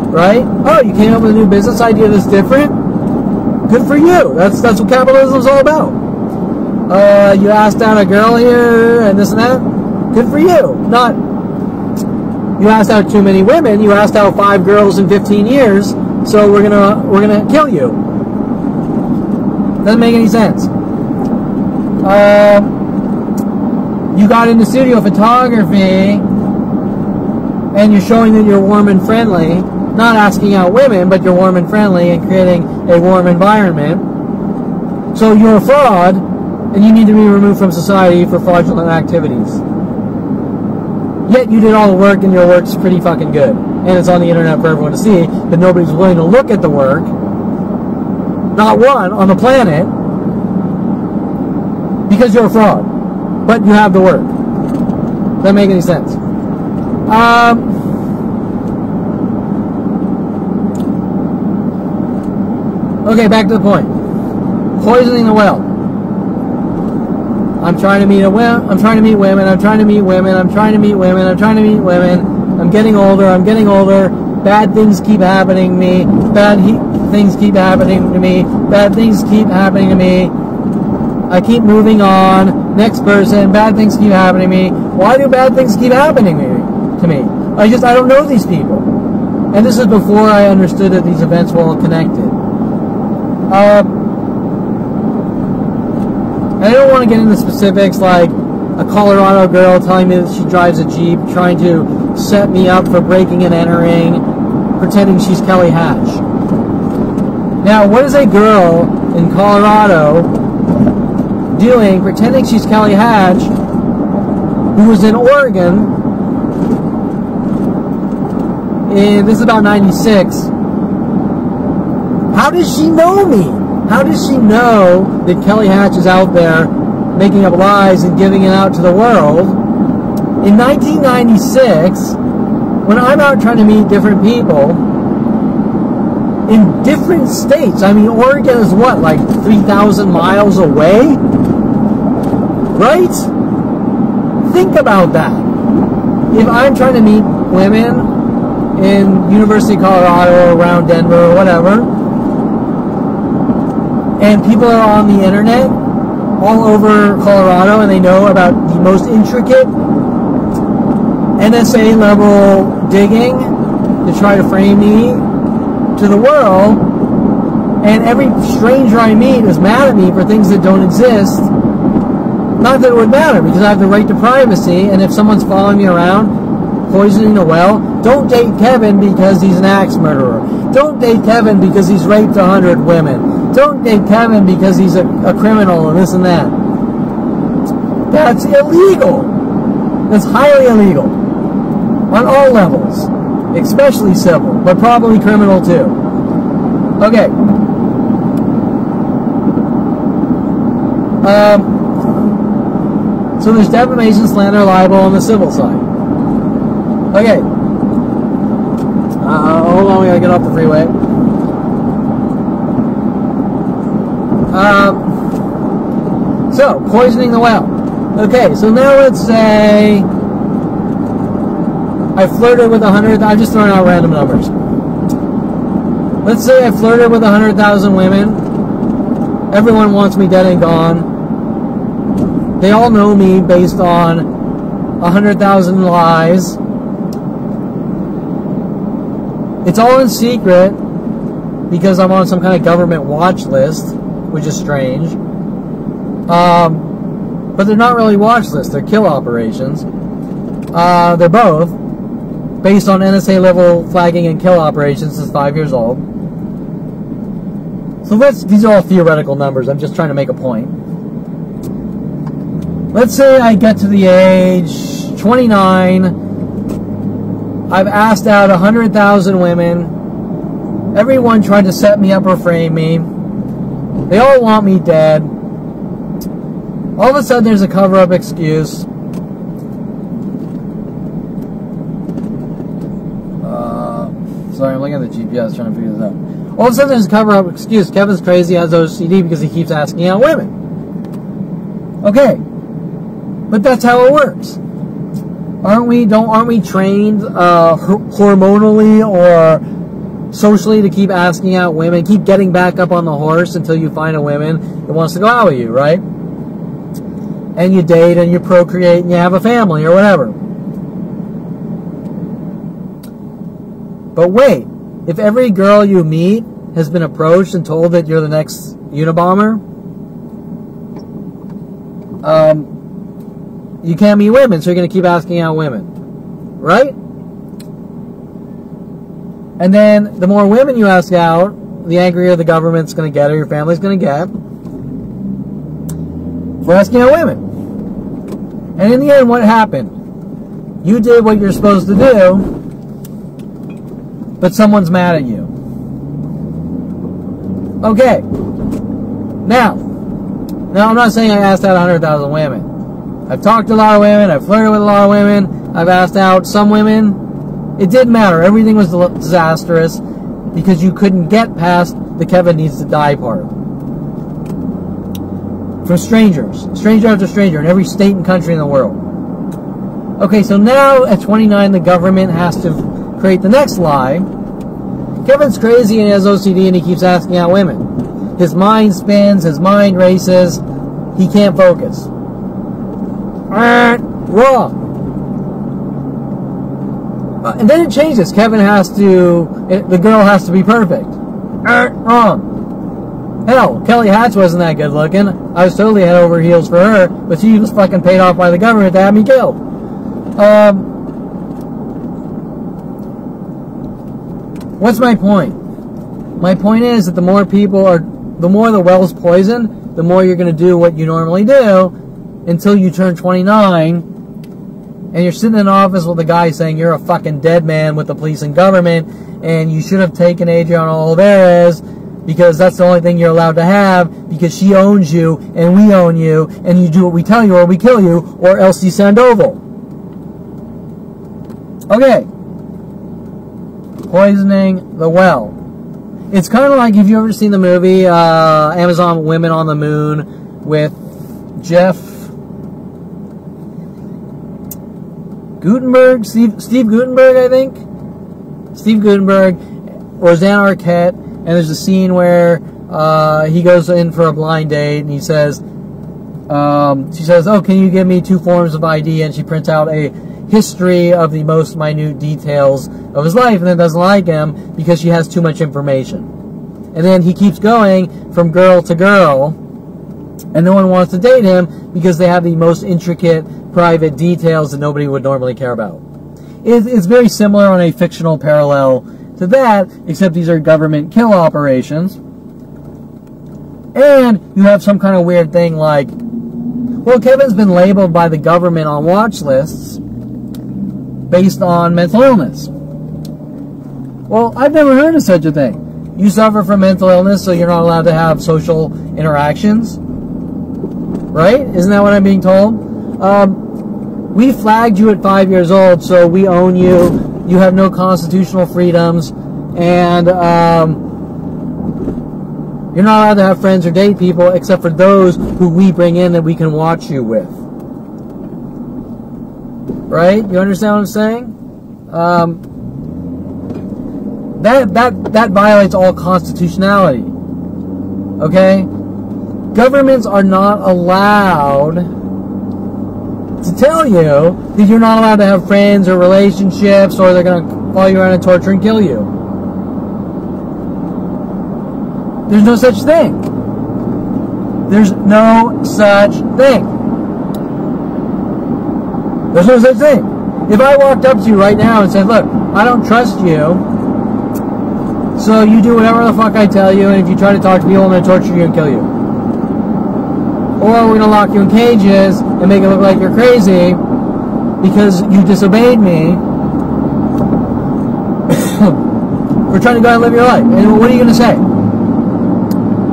Right? Oh, you came up with a new business idea that's different? Good for you. That's what capitalism's all about. You asked out a girl here and this and that? Good for you. Not, you asked out too many women. You asked out 5 girls in 15 years, so we're gonna kill you. Doesn't make any sense. You got into studio photography, and you're showing that you're warm and friendly. Not asking out women, but you're warm and friendly and creating a warm environment. So you're a fraud, and you need to be removed from society for fraudulent activities. Yet you did all the work, and your work's pretty fucking good. And it's on the internet for everyone to see, but nobody's willing to look at the work. Not one on the planet. Because you're a fraud. But you have the work. Doesn't make any sense. Okay, back to the point. Poisoning the well. I'm trying to meet women. I'm trying to meet women. I'm trying to meet women. I'm trying to meet women. I'm trying to meet women. I'm getting older. I'm getting older. Bad things keep happening to me. Bad things keep happening to me. Bad things keep happening to me. I keep moving on. Next person. Bad things keep happening to me. Why do bad things keep happening to me? I don't know these people. And this is before I understood that these events were all connected. I don't want to get into specifics like a Colorado girl telling me that she drives a Jeep, trying to set me up for breaking and entering, pretending she's Kelly Hatch. Now, what is a girl in Colorado doing, pretending she's Kelly Hatch, who was in Oregon, and this is about 96, how does she know me? How does she know that Kelly Hatch is out there making up lies and giving it out to the world? In 1996, when I'm out trying to meet different people in different states, I mean, Oregon is what, like 3,000 miles away? Right? Think about that. If I'm trying to meet women in University of Colorado or around Denver or whatever, and people are on the internet all over Colorado and they know about the most intricate NSA level digging to try to frame me to the world, And every stranger I meet is mad at me for things that don't exist. Not that it would matter, because I have the right to privacy, and if someone's following me around, poisoning a well, don't date Kevin because he's an axe murderer. Don't date Kevin because he's raped 100 women. Don't date Kevin because he's a criminal and this and that. That's illegal. That's highly illegal. On all levels. Especially civil, but probably criminal too. Okay. So there's defamation, slander, libel on the civil side. Okay. Hold on, we gotta get off the freeway. So, poisoning the well. Okay, so now let's say I flirted with 100. I'm just throwing out random numbers. Let's say I flirted with 100,000 women. Everyone wants me dead and gone. They all know me based on 100,000 lies. It's all in secret because I'm on some kind of government watch list, which is strange. But they're not really watch lists, they're kill operations. They're both based on NSA level flagging and kill operations since 5 years old. So these are all theoretical numbers, I'm just trying to make a point. Let's say I get to the age 29. I've asked out 100,000 women. Everyone tried to set me up or frame me. They all want me dead. All of a sudden there's a cover-up excuse. Sorry, I'm looking at the GPS trying to figure this out. All of a sudden there's a cover-up excuse. Kevin's crazy, has OCD because he keeps asking out women. Okay. But that's how it works. Aren't we trained hormonally or socially to keep asking out women, keep getting back up on the horse until you find a woman that wants to go out with you, right? And you date and you procreate and you have a family or whatever. But wait, if every girl you meet has been approached and told that you're the next Unabomber, you can't meet women, so you're going to keep asking out women, right? And then the more women you ask out, the angrier the government's going to get or your family's going to get for asking out women. And in the end, what happened? You did what you're supposed to do, but someone's mad at you. Okay. Now I'm not saying I asked out 100,000 women. I've talked to a lot of women. I've flirted with a lot of women. I've asked out some women. It didn't matter. Everything was disastrous because you couldn't get past the Kevin needs to die part. From strangers. Stranger after stranger in every state and country in the world. Okay, so now at 29, the government has to create the next lie. Kevin's crazy and he has OCD and he keeps asking out women. His mind spins. His mind races. He can't focus. Wrong. And then it changes. Kevin has to, the girl has to be perfect. Wrong. Hell, Kelly Hatch wasn't that good looking. I was totally head over heels for her, but she was fucking paid off by the government to have me killed. What's my point? My point is that the more the well's poisoned, the more you're going to do what you normally do until you turn 29 and you're sitting in an office with a guy saying you're a fucking dead man with the police and government and you should have taken Adriana Olivares because that's the only thing you're allowed to have because she owns you and we own you and you do what we tell you or we kill you or else you send oval. Okay. Poisoning the well. It's kind of like, have you ever seen the movie Amazon Women on the Moon with Jeff Gutenberg? Steve Gutenberg, I think? Steve Gutenberg, Roseanne Arquette, and there's a scene where he goes in for a blind date and he says, she says, oh, can you give me 2 forms of ID? And she prints out a history of the most minute details of his life and then doesn't like him because she has too much information. And then he keeps going from girl to girl, and no one wants to date him because they have the most intricate, private details that nobody would normally care about. It's very similar on a fictional parallel to that, except these are government kill operations. And you have some kind of weird thing like, well, Kevin's been labeled by the government on watch lists based on mental illness. Well, I've never heard of such a thing. You suffer from mental illness, so you're not allowed to have social interactions? Right? Isn't that what I'm being told? We flagged you at 5 years old, so we own you. You have no constitutional freedoms, and you're not allowed to have friends or date people except for those who we bring in that we can watch you with. Right? You understand what I'm saying? That violates all constitutionality. Okay? Governments are not allowed to tell you that you're not allowed to have friends or relationships, or they're going to follow you around and torture and kill you. There's no such thing. There's no such thing. There's no such thing. If I walked up to you right now and said, look, I don't trust you, so you do whatever the fuck I tell you, and if you try to talk to people, I'm going to torture you and kill you. Or we're going to lock you in cages and make it look like you're crazy because you disobeyed me. We're trying to go out and live your life. And what are you going to say?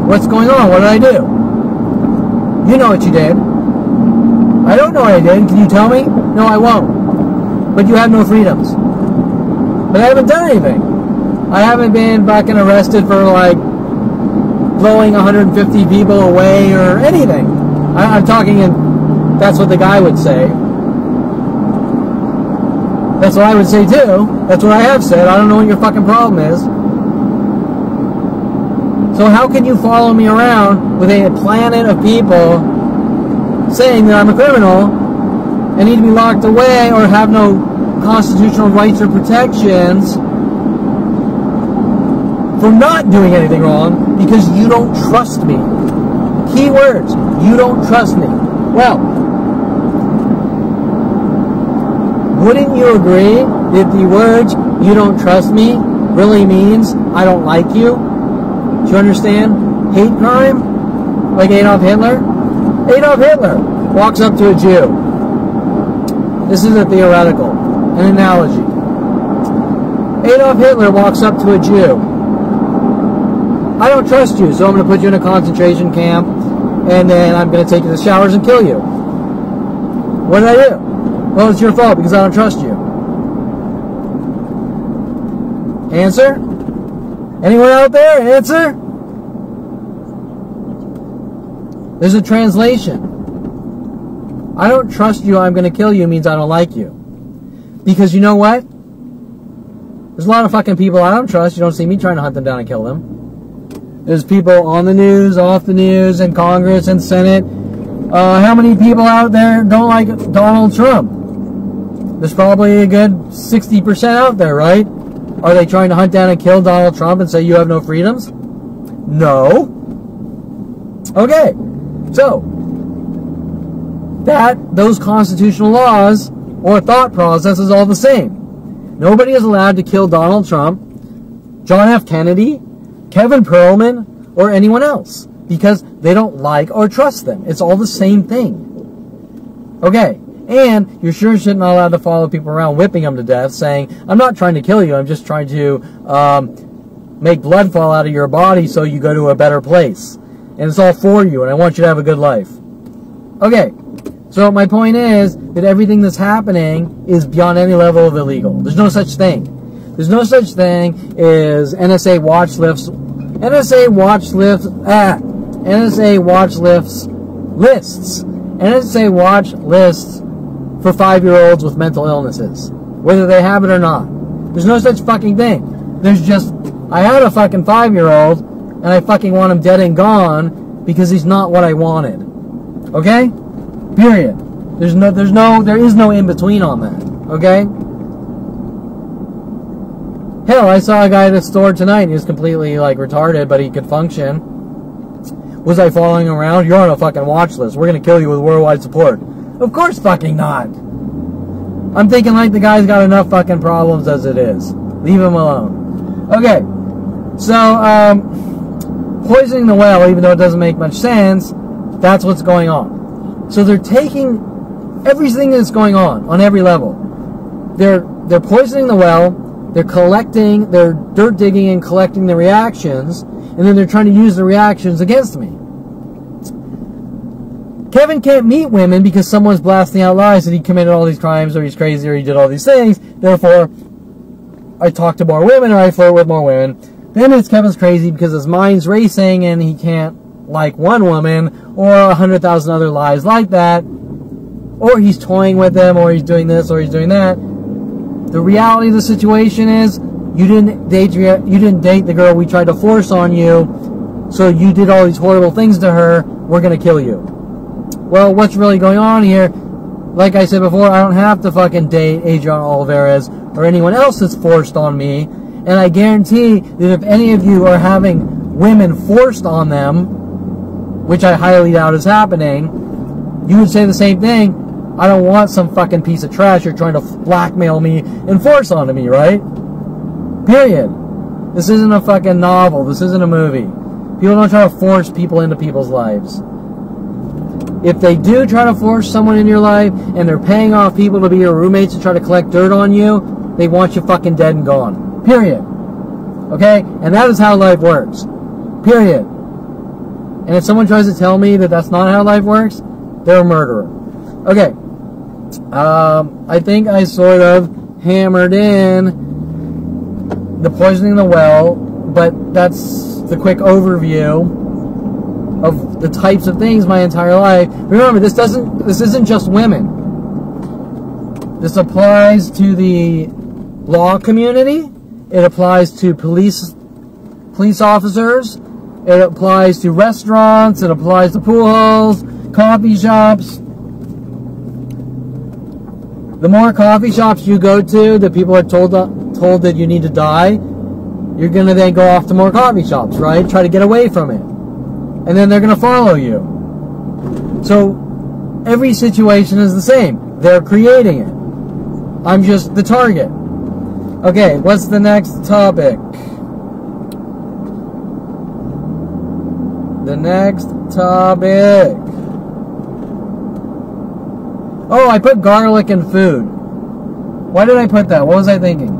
What's going on? What did I do? You know what you did. I don't know what I did. Can you tell me? No, I won't. But you have no freedoms. But I haven't done anything. I haven't been fucking arrested for, like, blowing 150 people away or anything. I'm talking in, that's what the guy would say. That's what I would say too. That's what I have said. I don't know what your fucking problem is. So how can you follow me around with a planet of people saying that I'm a criminal and need to be locked away or have no constitutional rights or protections for not doing anything wrong because you don't trust me? Key words, you don't trust me. Well, wouldn't you agree that the words, you don't trust me, really means I don't like you? Do you understand? Hate crime? Like Adolf Hitler? Adolf Hitler walks up to a Jew. This is a theoretical, an analogy. Adolf Hitler walks up to a Jew. I don't trust you, so I'm going to put you in a concentration camp, and then I'm going to take you to the showers and kill you. What did I do? Well, it's your fault because I don't trust you. Answer? Anyone out there? Answer? There's a translation. I don't trust you, I'm going to kill you means I don't like you. Because you know what? There's a lot of fucking people I don't trust. You don't see me trying to hunt them down and kill them. There's people on the news, off the news, in Congress and Senate. How many people out there don't like Donald Trump? There's probably a good 60% out there, right? Are they trying to hunt down and kill Donald Trump and say you have no freedoms? No. Okay. So, those constitutional laws or thought process is all the same. Nobody is allowed to kill Donald Trump, John F. Kennedy, Kevin Perlman, or anyone else because they don't like or trust them. It's all the same thing. Okay. And you're sure shit not allowed to follow people around whipping them to death saying, I'm not trying to kill you, I'm just trying to make blood fall out of your body so you go to a better place. And it's all for you, and I want you to have a good life. Okay, so my point is that everything that's happening is beyond any level of illegal. There's no such thing. There's no such thing as NSA watch lists. NSA watch lists. NSA watch lists. NSA watch lists for 5-year-olds with mental illnesses, whether they have it or not. There's no such fucking thing. There's just, I had a fucking 5-year-old, and I fucking want him dead and gone because he's not what I wanted. Okay? Period. There is no in between on that. Okay? Hell, I saw a guy at a store tonight. He was completely, like, retarded, but he could function. Was I following him around? You're on a fucking watch list. We're gonna kill you with worldwide support. Of course fucking not. I'm thinking, like, the guy's got enough fucking problems as it is. Leave him alone. Okay. So, poisoning the well, even though it doesn't make much sense, that's what's going on. So they're taking everything that's going on every level. They're poisoning the well, they're dirt digging and collecting the reactions, and then they're trying to use the reactions against me. Kevin can't meet women because someone's blasting out lies that he committed all these crimes, or he's crazy, or he did all these things. Therefore, I talk to more women, or I flirt with more women. Then it's Kevin's crazy because his mind's racing and he can't like one woman, or 100,000 other lies like that, or he's toying with them, or he's doing this, or he's doing that. The reality of the situation is you didn't date the girl we tried to force on you, so you did all these horrible things to her. We're gonna kill you. Well, what's really going on here? Like I said before, I don't have to fucking date Adriana Olivares or anyone else that's forced on me. And I guarantee that if any of you are having women forced on them, which I highly doubt is happening, you would say the same thing. I don't want some fucking piece of trash you're trying to blackmail me and force onto me, right? Period. This isn't a fucking novel. This isn't a movie. People don't try to force people into people's lives. If they do try to force someone in your life and they're paying off people to be your roommates and try to collect dirt on you, they want you fucking dead and gone. Period. Okay? And that is how life works. Period. And if someone tries to tell me that that's not how life works, they're a murderer. Okay. I think I sort of hammered in the poisoning the well, but that's the quick overview of the types of things my entire life. Remember, this isn't just women. This applies to the law community. It applies to police officers. It applies to restaurants. It applies to pool halls, coffee shops. The more coffee shops you go to that people are told that you need to die, you're going to then go off to more coffee shops, right? Try to get away from it. And then they're going to follow you. So every situation is the same. They're creating it. I'm just the target. Okay, what's the next topic? The next topic. Oh, I put garlic in food. Why did I put that? What was I thinking?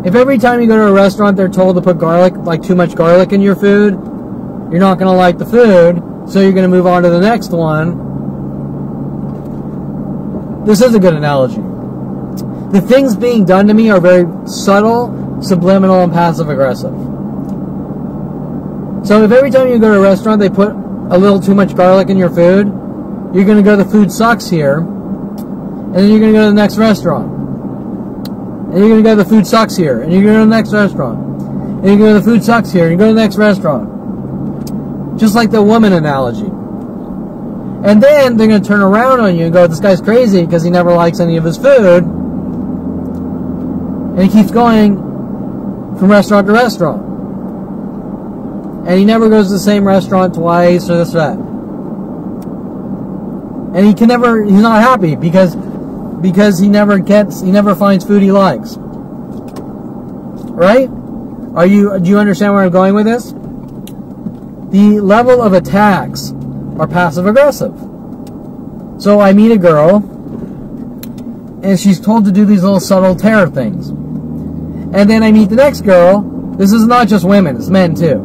If every time you go to a restaurant they're told to put garlic, like too much garlic in your food, you're not going to like the food, so you're going to move on to the next one. This is a good analogy. The things being done to me are very subtle, subliminal, and passive-aggressive. So if every time you go to a restaurant they put a little too much garlic in your food, you're going to go, the food sucks here, and then you're going to go to the next restaurant. And you're going to go, the food sucks here, and you're going to go to the next restaurant. And you go, the food sucks here, and you go to the next restaurant. Just like the woman analogy. And then they're going to turn around on you and go, this guy's crazy because he never likes any of his food. And he keeps going from restaurant to restaurant. And he never goes to the same restaurant twice or this or that. And he's not happy because he never finds food he likes. Right? Do you understand where I'm going with this? The level of attacks are passive-aggressive. So I meet a girl, and she's told to do these little subtle terror things. And then I meet the next girl. This is not just women, it's men too.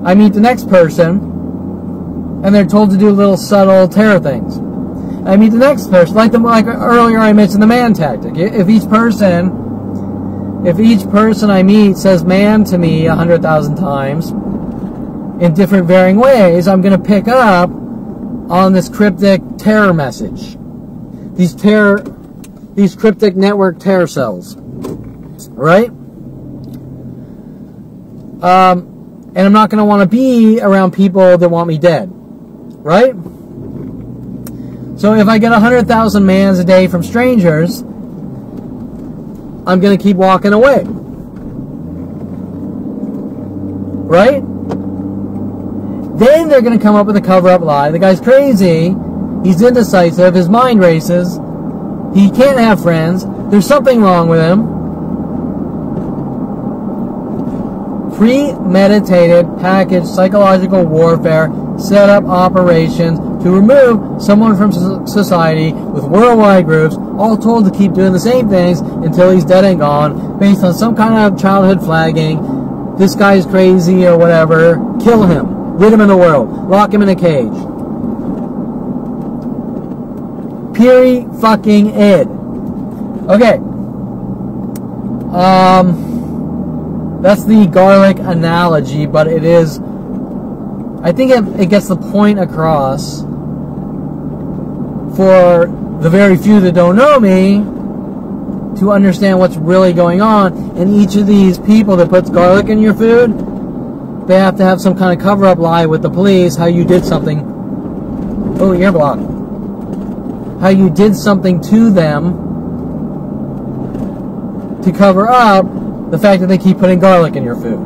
I meet the next person, and they're told to do little subtle terror things. I meet the next person, like earlier I mentioned the man tactic. If each person I meet says man to me 100,000 times in different varying ways, I'm going to pick up on this cryptic terror message. These cryptic network terror cells. Right? And I'm not going to want to be around people that want me dead. Right? So if I get 100,000 mans a day from strangers, I'm going to keep walking away. Right? Then they're going to come up with a cover-up lie. The guy's crazy. He's indecisive. His mind races. He can't have friends. There's something wrong with him. Premeditated, packaged psychological warfare, set up operations to remove someone from society with worldwide groups, all told to keep doing the same things until he's dead and gone, based on some kind of childhood flagging. This guy's crazy or whatever. Kill him. Rid him in the world. Lock him in a cage. Fucking-ed. Okay. That's the garlic analogy, but it is... I think it gets the point across for the very few that don't know me to understand what's really going on. And each of these people that puts garlic in your food, they have to have some kind of cover-up lie with the police, how you did something... Oh, ear block. How you did something to them to cover up the fact that they keep putting garlic in your food.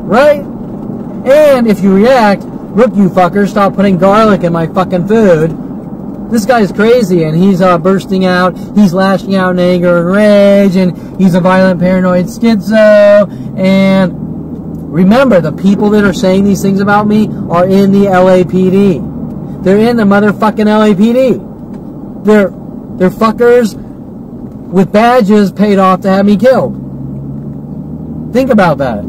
Right? And if you react, look, you fucker, stop putting garlic in my fucking food. This guy's crazy, and he's bursting out, he's lashing out in anger and rage, and he's a violent paranoid schizo. And remember, the people that are saying these things about me are in the LAPD. They're in the motherfucking LAPD. They're fuckers with badges paid off to have me killed. Think about that.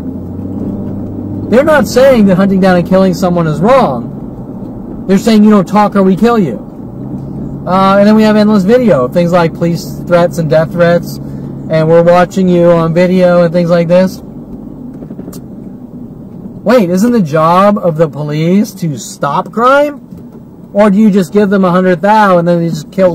They're not saying that hunting down and killing someone is wrong. They're saying you don't talk or we kill you. And then we have endless video of things like police threats and death threats, and we're watching you on video and things like this. Wait, isn't the job of the police to stop crime? Or do you just give them 100,000 and then they just go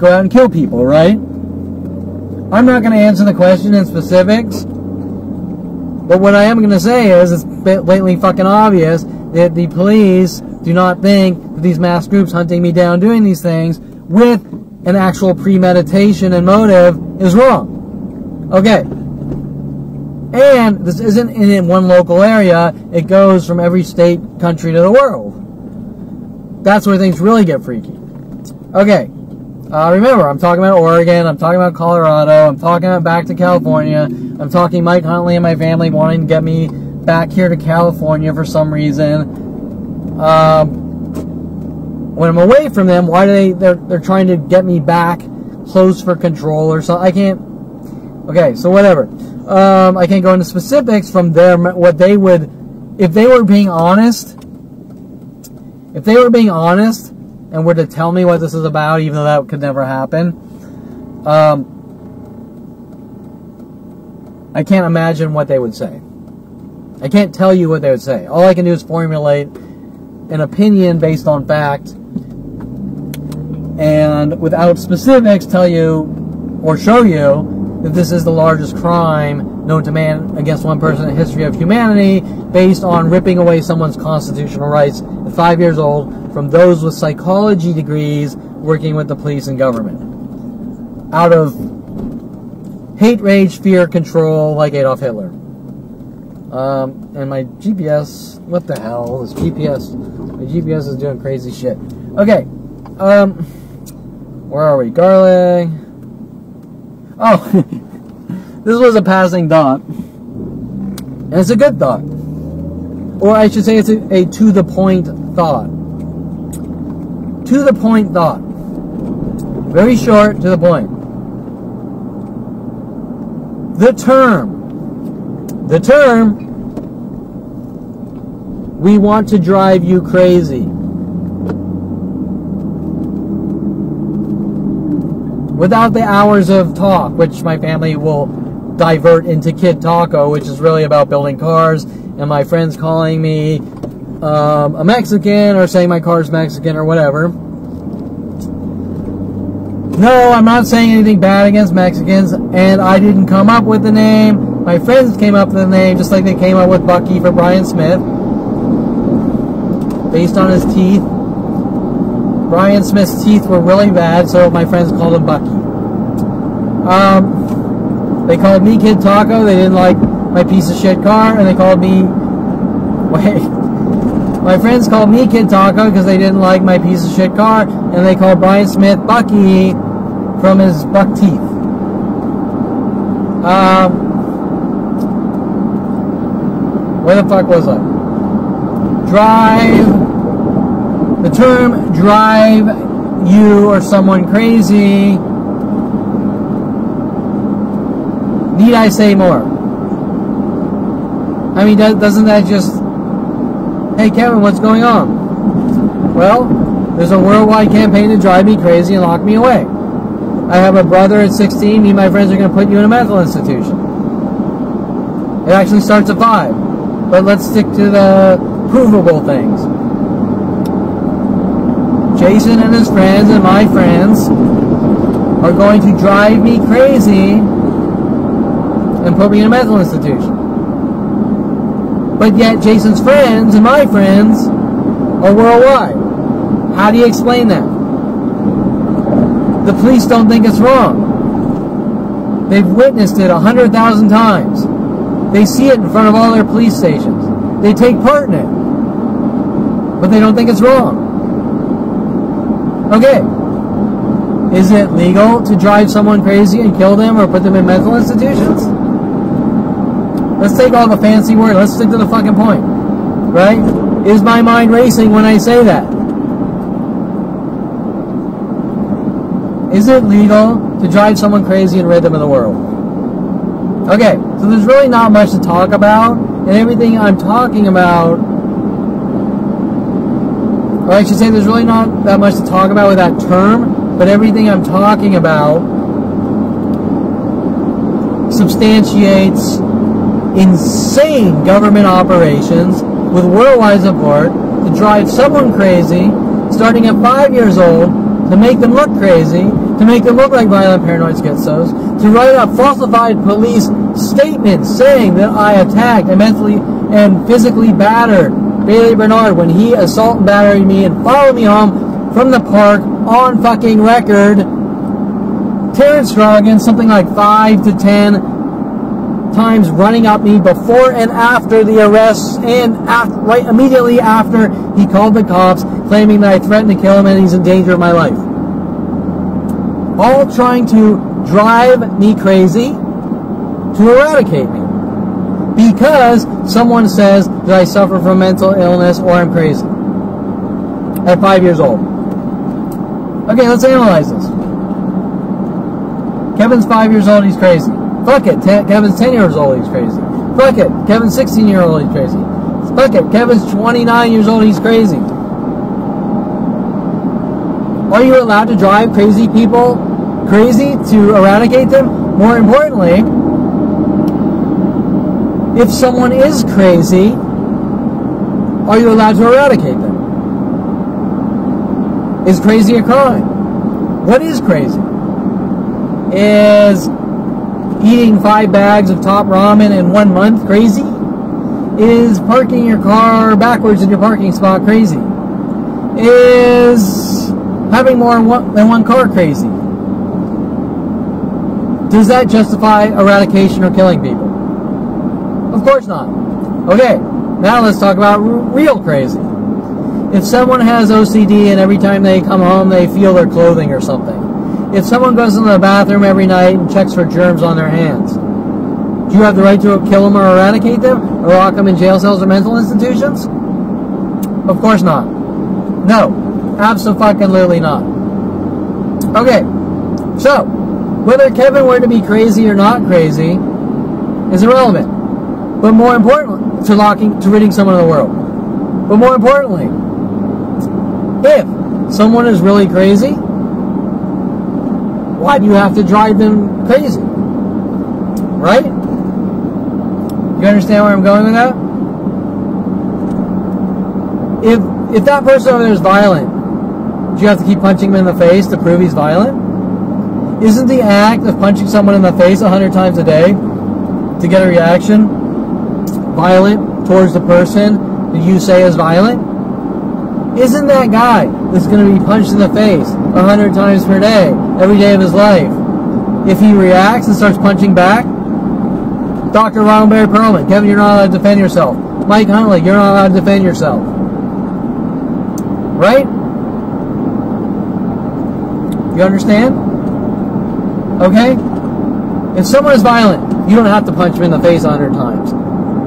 out and kill people, right? I'm not going to answer the question in specifics. But what I am going to say is it's blatantly fucking obvious that the police do not think that these mass groups hunting me down doing these things with an actual premeditation and motive is wrong. Okay. And this isn't in one local area. It goes from every state, country to the world. That's where things really get freaky. Okay. Remember, I'm talking about Oregon, I'm talking about Colorado, I'm talking about back to California, I'm talking Mike Huntley and my family wanting to get me back here to California for some reason. When I'm away from them, why do they're trying to get me back close for control or something? I can't, okay, so whatever. I can't go into specifics from what they would, if they were being honest, and were to tell me what this is about, even though that could never happen, I can't imagine what they would say. I can't tell you what they would say. All I can do is formulate an opinion based on fact, and without specifics tell you or show you that this is the largest crime known to man against one person in the history of humanity, based on ripping away someone's constitutional rights at 5 years old from those with psychology degrees working with the police and government. Out of hate, rage, fear, control, like Adolf Hitler. And my GPS, what the hell is GPS? My GPS is doing crazy shit. Okay, where are we? Garlic. Oh, this was a passing thought. And it's a good thought. Or I should say it's a to-the-point thought. To-the-point thought. Very short, to the point. The term, we want to drive you crazy. Without the hours of talk, which my family will divert into Kid Taco, which is really about building cars, and my friends calling me a Mexican, or saying my car's Mexican, or whatever. No, I'm not saying anything bad against Mexicans, and I didn't come up with the name. My friends came up with the name, just like they came up with Bucky for Brian Smith, based on his teeth. Brian Smith's teeth were really bad, so my friends called him Bucky. They called me Kid Taco. They didn't like my piece of shit car, and they called me... Wait. My friends called me Kid Taco because they didn't like my piece of shit car, and they called Brian Smith Bucky from his buck teeth. Where the fuck was I? Drive. The term drive you or someone crazy. Need I say more? I mean, doesn't that just... Hey, Kevin, what's going on? Well, there's a worldwide campaign to drive me crazy and lock me away. I have a brother at 16. Me and my friends are going to put you in a mental institution. It actually starts at 5. But let's stick to the provable things. Jason and his friends and my friends are going to drive me crazy and put me in a mental institution. But yet Jason's friends and my friends are worldwide. How do you explain that? The police don't think it's wrong. They've witnessed it 100,000 times. They see it in front of all their police stations. They take part in it. But they don't think it's wrong. Okay. Is it legal to drive someone crazy and kill them or put them in mental institutions? Let's take all the fancy words. Let's stick to the fucking point. Right? Is my mind racing when I say that? Is it legal to drive someone crazy and rid them of the world? Okay, so there's really not much to talk about, and everything I'm talking about, or I should say there's really not that much to talk about with that term, but everything I'm talking about substantiates insane government operations with worldwide support to drive someone crazy, starting at 5 years old, to make them look crazy, to make them look like violent paranoid schizos, to write up falsified police statements saying that I attacked and mentally and physically battered Bailey Bernard when he assault and battered me and followed me home from the park on fucking record. Terrence Strogan, something like 5 to 10 times running up me before and after the arrests and right immediately after he called the cops claiming that I threatened to kill him and he's in danger of my life. All trying to drive me crazy to eradicate me because someone says that I suffer from mental illness or I'm crazy at 5 years old. Okay, let's analyze this. Kevin's 5 years old, he's crazy. Fuck it, Kevin's 10 years old, he's crazy. Fuck it, Kevin's 16-year-old, he's crazy. Fuck it, Kevin's 29 years old, he's crazy. Are you allowed to drive crazy people crazy to eradicate them? More importantly, if someone is crazy, are you allowed to eradicate them? Is crazy a crime? What is crazy? Is eating 5 bags of top ramen in 1 month crazy? Is parking your car backwards in your parking spot crazy? Is having more than one car crazy? Does that justify eradication or killing people? Of course not. Okay, now let's talk about real crazy. If someone has OCD and every time they come home they feel their clothing or something. If someone goes into the bathroom every night and checks for germs on their hands, do you have the right to kill them or eradicate them? Or lock them in jail cells or mental institutions? Of course not. No. Absolutely not. Okay. So, whether Kevin were to be crazy or not crazy is irrelevant. But more importantly, to ridding someone of the world. But more importantly, if someone is really crazy, why do you have to drive them crazy? Right? You understand where I'm going with that? If that person over there is violent, do you have to keep punching him in the face to prove he's violent? Isn't the act of punching someone in the face 100 times a day to get a reaction violent towards the person that you say is violent? Isn't that guy that's going to be punched in the face 100 times per day, every day of his life, if he reacts and starts punching back, Dr. Ronald Perlman, Kevin, you're not allowed to defend yourself. Mike Huntley, you're not allowed to defend yourself. Right? You understand? Okay? If someone is violent, you don't have to punch him in the face 100 times.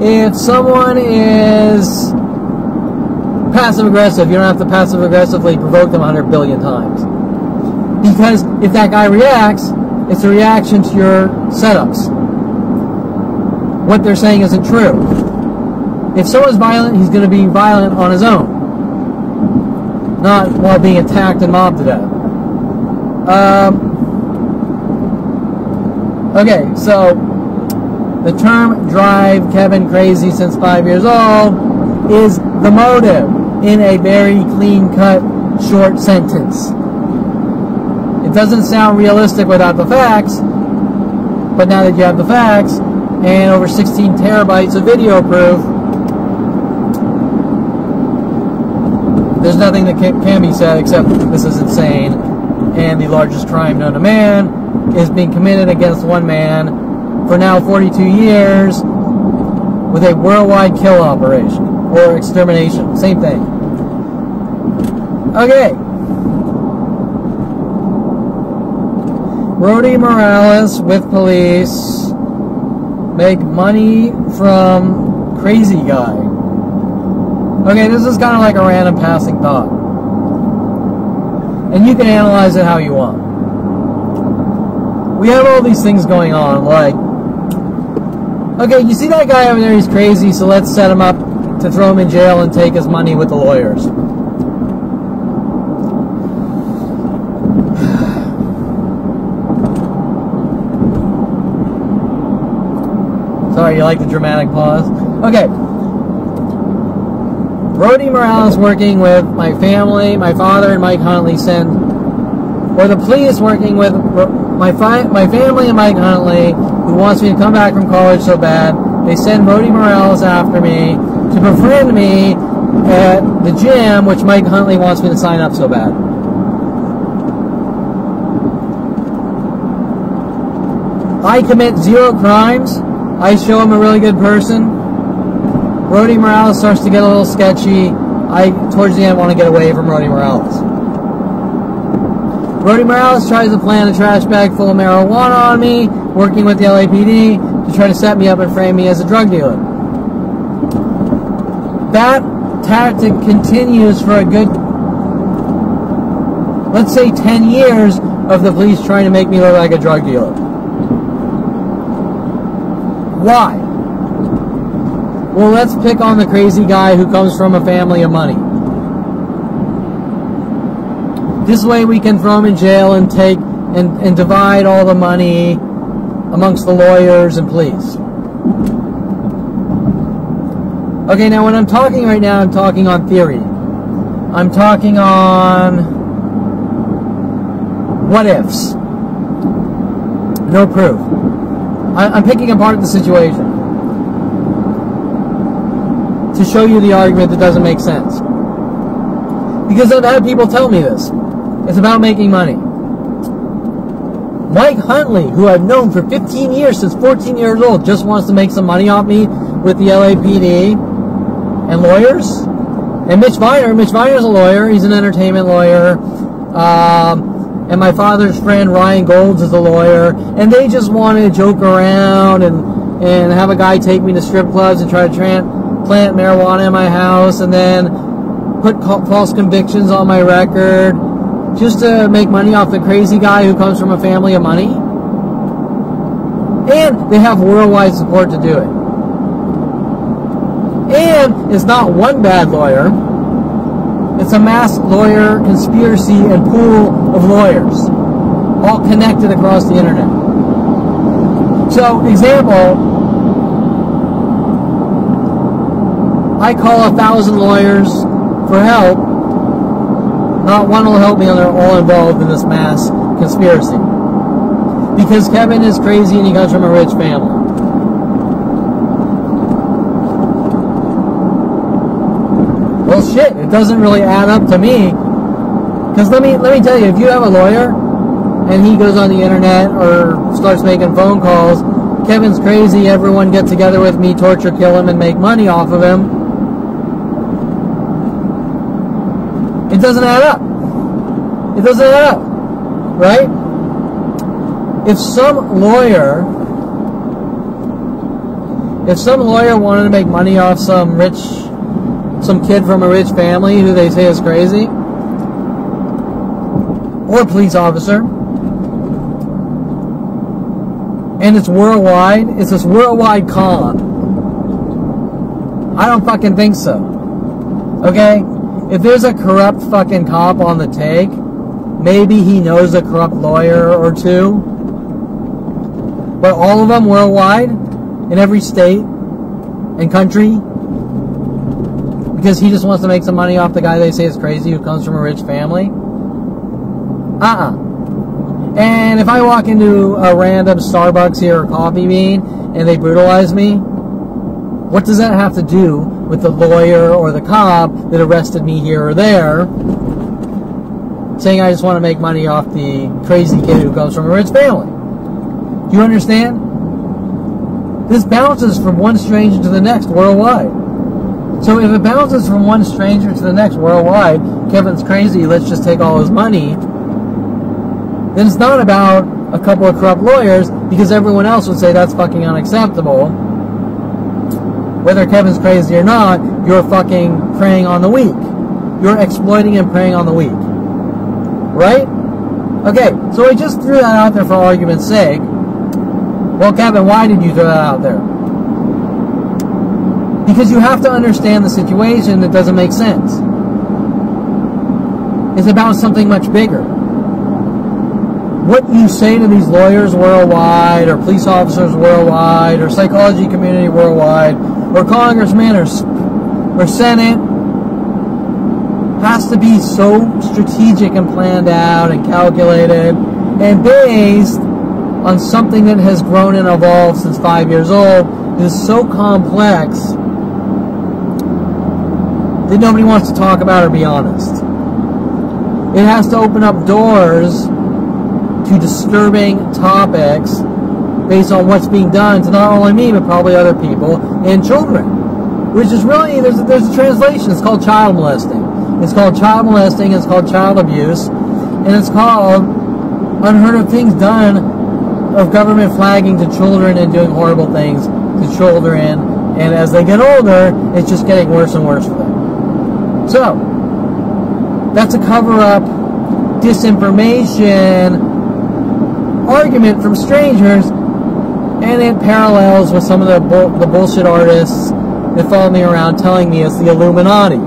If someone is passive-aggressive, you don't have to passive-aggressively provoke them 100 billion times. Because if that guy reacts, it's a reaction to your setups. What they're saying isn't true. If someone's violent, he's going to be violent on his own. Not while being attacked and mobbed to death. Okay, so the term drive Kevin crazy since 5 years old is the motive in a very clean-cut, short sentence. It doesn't sound realistic without the facts, but now that you have the facts and over 16 terabytes of video proof, there's nothing that can be said except this is insane, and the largest crime known to man is being committed against one man for now 42 years with a worldwide kill operation or extermination. Same thing. Okay. Rody Morales with police make money from crazy guy. Okay, this is kind of like a random passing thought. And you can analyze it how you want. We have all these things going on, like, okay, you see that guy over there, he's crazy, so let's set him up to throw him in jail and take his money with the lawyers. Sorry, you like the dramatic pause? Okay. Rody Morales working with my family, my father and Mike Huntley or the police working with my family and Mike Huntley, who wants me to come back from college so bad. They send Rody Morales after me to befriend me at the gym, which Mike Huntley wants me to sign up so bad. I commit 0 crimes. I show him a really good person. Rody Morales starts to get a little sketchy. Towards the end, want to get away from Rody Morales. Rody Morales tries to plant a trash bag full of marijuana on me, working with the LAPD to try to set me up and frame me as a drug dealer. That tactic continues for a good, let's say 10 years of the police trying to make me look like a drug dealer. Why? Well, let's pick on the crazy guy who comes from a family of money. This way we can throw him in jail and take and divide all the money amongst the lawyers and police. Okay, now when I'm talking right now, I'm talking on theory. I'm talking on what ifs. No proof. I'm picking apart the situation to show you the argument that doesn't make sense. Because I've had people tell me this. It's about making money. Mike Huntley, who I've known for 15 years, since 14 years old, just wants to make some money off me with the LAPD and lawyers. And Mitch Viner's a lawyer. He's an entertainment lawyer. And my father's friend Ryan Golds is a lawyer. And they just want to joke around and have a guy take me to strip clubs and try to plant marijuana in my house and then put false convictions on my record just to make money off the crazy guy who comes from a family of money. And they have worldwide support to do it. And it's not one bad lawyer. It's a mass lawyer conspiracy and pool of lawyers, all connected across the internet. So, example, I call 1,000 lawyers for help. Not one will help me, and they're all involved in this mass conspiracy. Because Kevin is crazy and he comes from a rich family. Well, shit, it doesn't really add up to me. Because let me tell you, if you have a lawyer and he goes on the internet or starts making phone calls, Kevin's crazy, everyone get together with me, torture, kill him, and make money off of him. It doesn't add up. It doesn't add up, right? If some lawyer wanted to make money off some kid from a rich family who they say is crazy, or a police officer, and it's worldwide, it's this worldwide con, I don't fucking think so. Okay? If there's a corrupt fucking cop on the take, maybe he knows a corrupt lawyer or two, but all of them worldwide, in every state and country, because he just wants to make some money off the guy they say is crazy who comes from a rich family? And if I walk into a random Starbucks here or Coffee Bean and they brutalize me, what does that have to do with the lawyer or the cop that arrested me here or there, saying I just want to make money off the crazy kid who comes from a rich family? Do you understand? This bounces from one stranger to the next worldwide. So if it bounces from one stranger to the next worldwide, Kevin's crazy, let's just take all his money, then it's not about a couple of corrupt lawyers, because everyone else would say that's fucking unacceptable. Whether Kevin's crazy or not, you're fucking preying on the weak. You're exploiting and preying on the weak. Right? Okay, so I just threw that out there for argument's sake. Well, Kevin, why did you throw that out there? Because you have to understand the situation that doesn't make sense. It's about something much bigger. What you say to these lawyers worldwide, or police officers worldwide, or psychology community worldwide, or congressmen, or Senate, has to be so strategic and planned out and calculated and based on something that has grown and evolved since 5 years old, is so complex that nobody wants to talk about or be honest. It has to open up doors to disturbing topics based on what's being done to not only me, but probably other people and children. Which is really, there's a translation, it's called child molesting. It's called child molesting, it's called child abuse, and it's called unheard of things done of government flagging to children and doing horrible things to children, and as they get older, it's just getting worse and worse for them. So, that's a cover-up, disinformation argument from strangers, and it parallels with some of the bullshit artists that follow me around telling me it's the Illuminati.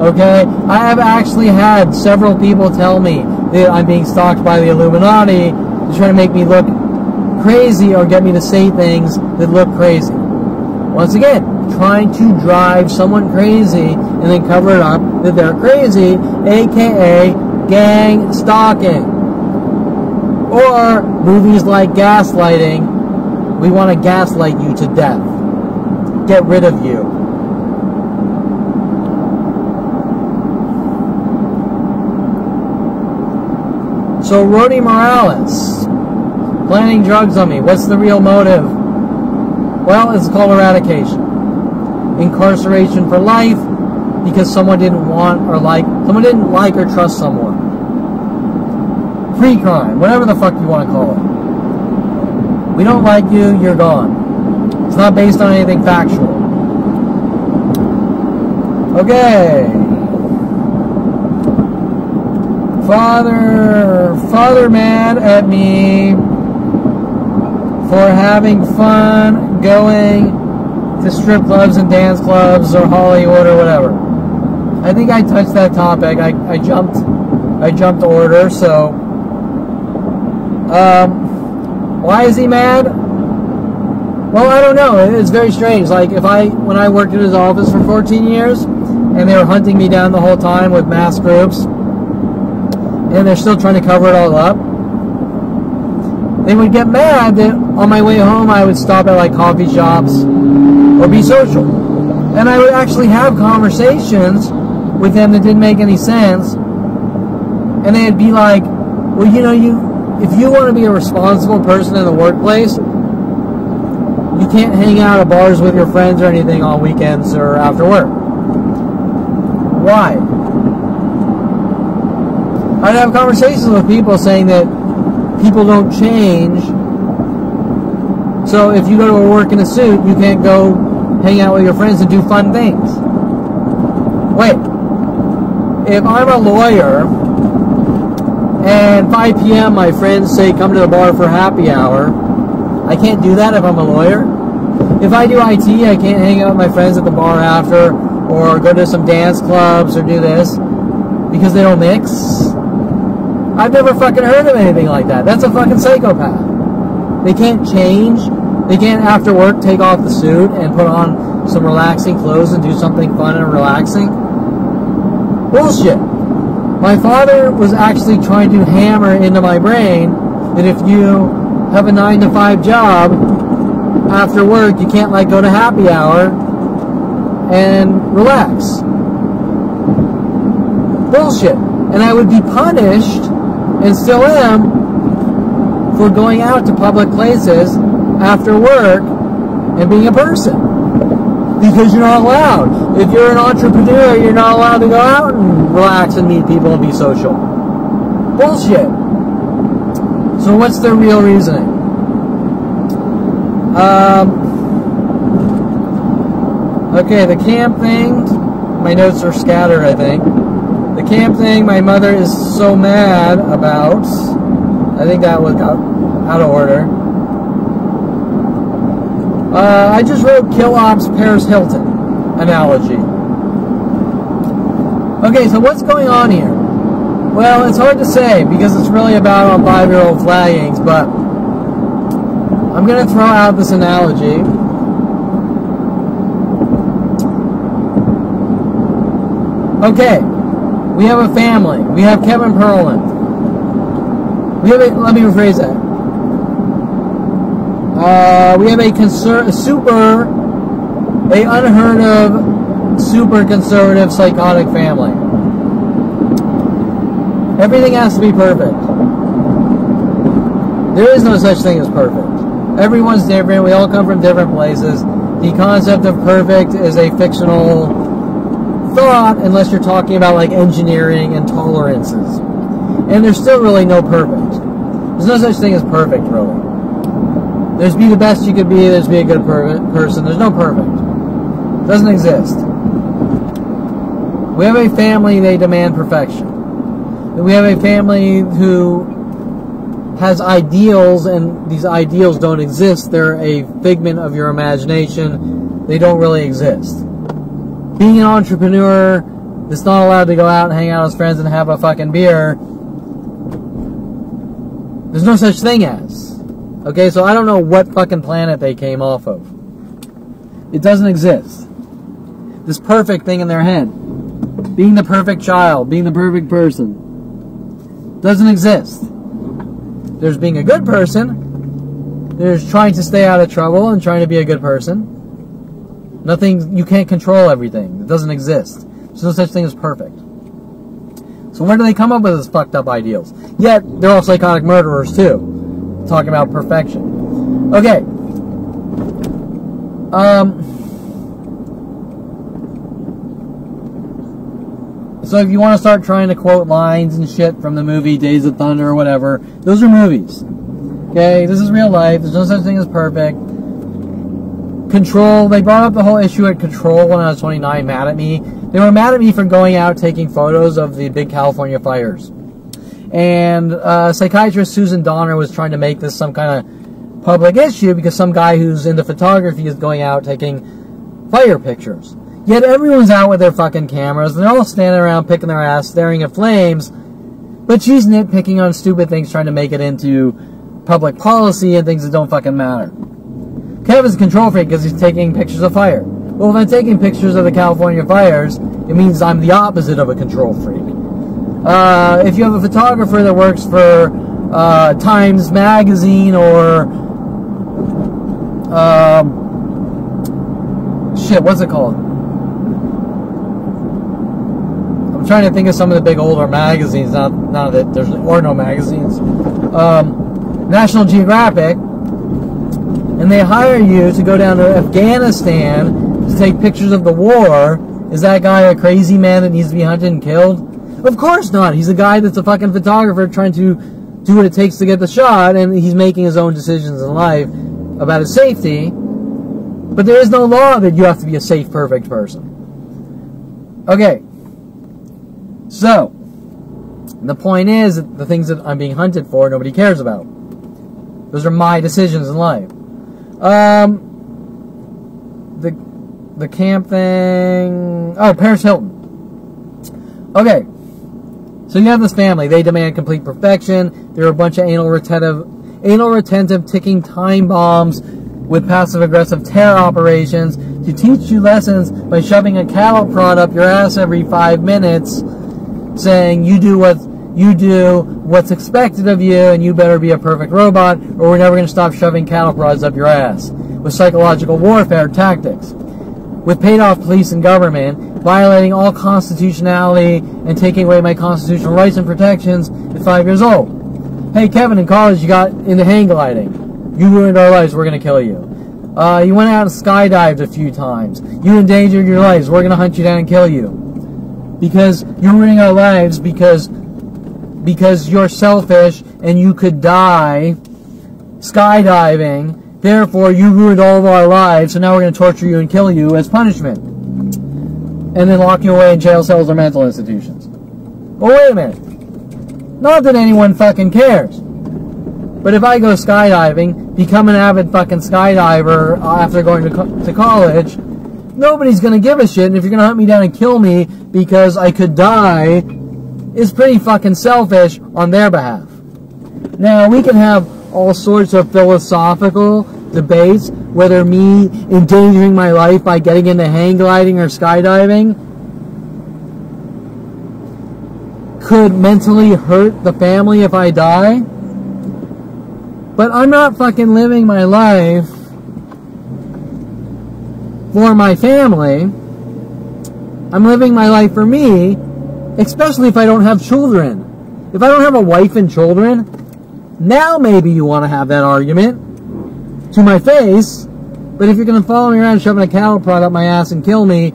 Okay? I have actually had several people tell me that I'm being stalked by the Illuminati to try to make me look crazy or get me to say things that look crazy. Once again, trying to drive someone crazy and then cover it up that they're crazy, aka gang stalking. Or movies like gaslighting. We want to gaslight you to death. Get rid of you. So Rody Morales, planting drugs on me. What's the real motive? Well, it's called eradication. Incarceration for life because someone didn't like or trust someone. Pre-crime, whatever the fuck you want to call it. We don't like you, you're gone. It's not based on anything factual. Okay. Father mad at me for having fun going to strip clubs and dance clubs or Hollywood or whatever. I think I touched that topic. I jumped order, so why is he mad? Well, I don't know. It's very strange. Like when I worked in his office for 14 years and they were hunting me down the whole time with mass groups and they're still trying to cover it all up, they would get mad that on my way home I would stop at like coffee shops or be social. And I would actually have conversations with them that didn't make any sense. And they'd be like, well, you know, if you want to be a responsible person in the workplace, you can't hang out at bars with your friends or anything on weekends or after work. Why? I'd have conversations with people saying that people don't change. So if you go to work in a suit, you can't go hang out with your friends and do fun things. Wait. If I'm a lawyer and 5 p.m. my friends say come to the bar for happy hour, I can't do that if I'm a lawyer. If I do IT, I can't hang out with my friends at the bar after or go to some dance clubs or do this because they don't mix. I've never fucking heard of anything like that. That's a fucking psychopath. They can't change. They can't, after work, take off the suit and put on some relaxing clothes and do something fun and relaxing. Bullshit. My father was actually trying to hammer into my brain that if you have a 9-to-5 job, after work, you can't, like, go to happy hour and relax. Bullshit. And I would be punished, and still am, for going out to public places after work and being a person. Because you're not allowed. If you're an entrepreneur, you're not allowed to go out and relax and meet people and be social. Bullshit. So what's their real reasoning? Okay, the camp thing, my notes are scattered, I think. The camp thing, my mother is so mad about. I think that was out of order. I just wrote Kill Ops Paris Hilton analogy. Okay, so what's going on here? Well, it's hard to say because it's really about on 5-year-old flaggings, but I'm going to throw out this analogy. Okay, we have a family. We have Kevin Perlman. Let me rephrase that. We have a unheard of, super conservative, psychotic family. Everything has to be perfect. There is no such thing as perfect. Everyone's different. We all come from different places. The concept of perfect is a fictional thought unless you're talking about like engineering and tolerances. And there's still really no perfect. There's no such thing as perfect, really. There's be the best you could be, there's be a good person. There's no perfect. It doesn't exist. We have a family, they demand perfection. We have a family who has ideals, and these ideals don't exist. They're a figment of your imagination. They don't really exist. Being an entrepreneur that's not allowed to go out and hang out with his friends and have a fucking beer, there's no such thing as. Okay, so I don't know what fucking planet they came off of. It doesn't exist. This perfect thing in their head. Being the perfect child, being the perfect person, doesn't exist. There's being a good person. There's trying to stay out of trouble and trying to be a good person. Nothing, you can't control everything. It doesn't exist. There's no such thing as perfect. So where do they come up with these fucked up ideals? Yet, they're all psychotic murderers too. Talking about perfection. Okay. So if you want to start trying to quote lines and shit from the movie Days of Thunder or whatever, those are movies. Okay, this is real life. There's no such thing as perfect. Control. They brought up the whole issue at Control when I was 29, mad at me. They were mad at me for going out taking photos of the big California fires. And psychiatrist Susan Donner was trying to make this some kind of public issue because some guy who's into photography is going out taking fire pictures. Yet everyone's out with their fucking cameras, and they're all standing around picking their ass, staring at flames, but she's nitpicking on stupid things, trying to make it into public policy and things that don't fucking matter. Kevin's a control freak because he's taking pictures of fire. Well, if I'm taking pictures of the California fires, it means I'm the opposite of a control freak. If you have a photographer that works for Times Magazine or shit, what's it called? I'm I'm trying to think of some of the big older magazines. Not that there's no magazines. National Geographic, and they hire you to go down to Afghanistan to take pictures of the war. Is that guy a crazy man that needs to be hunted and killed? Of course not. He's a guy that's a fucking photographer trying to do what it takes to get the shot, and he's making his own decisions in life about his safety. But there is no law that you have to be a safe, perfect person. Okay. So, the point is that the things that I'm being hunted for, nobody cares about. Those are my decisions in life. The camp thing... Oh, Paris Hilton. Okay. So you have this family. They demand complete perfection. They're a bunch of anal retentive ticking time bombs with passive-aggressive terror operations to teach you lessons by shoving a cattle prod up your ass every 5 minutes, saying you do what's expected of you, and you better be a perfect robot, or we're never going to stop shoving cattle prods up your ass. With psychological warfare tactics. With paid-off police and government, violating all constitutionality and taking away my constitutional rights and protections at 5 years old. Hey, Kevin, in college you got into hang gliding. You ruined our lives, we're going to kill you. You went out and skydived a few times. You endangered your lives, we're going to hunt you down and kill you. Because you're ruining our lives because you're selfish and you could die skydiving. Therefore, you ruined all of our lives, so now we're going to torture you and kill you as punishment. And then lock you away in jail cells or mental institutions. Well, wait a minute. Not that anyone fucking cares. But if I go skydiving, become an avid fucking skydiver after going to college, nobody's going to give a shit. And if you're going to hunt me down and kill me because I could die, it's pretty fucking selfish on their behalf. Now, we can have all sorts of philosophical debates, whether me endangering my life by getting into hang gliding or skydiving could mentally hurt the family if I die. But I'm not fucking living my life for my family. I'm living my life for me, especially if I don't have children. If I don't have a wife and children, now maybe you want to have that argument to my face, but if you're going to follow me around shoving a cattle prod up my ass and kill me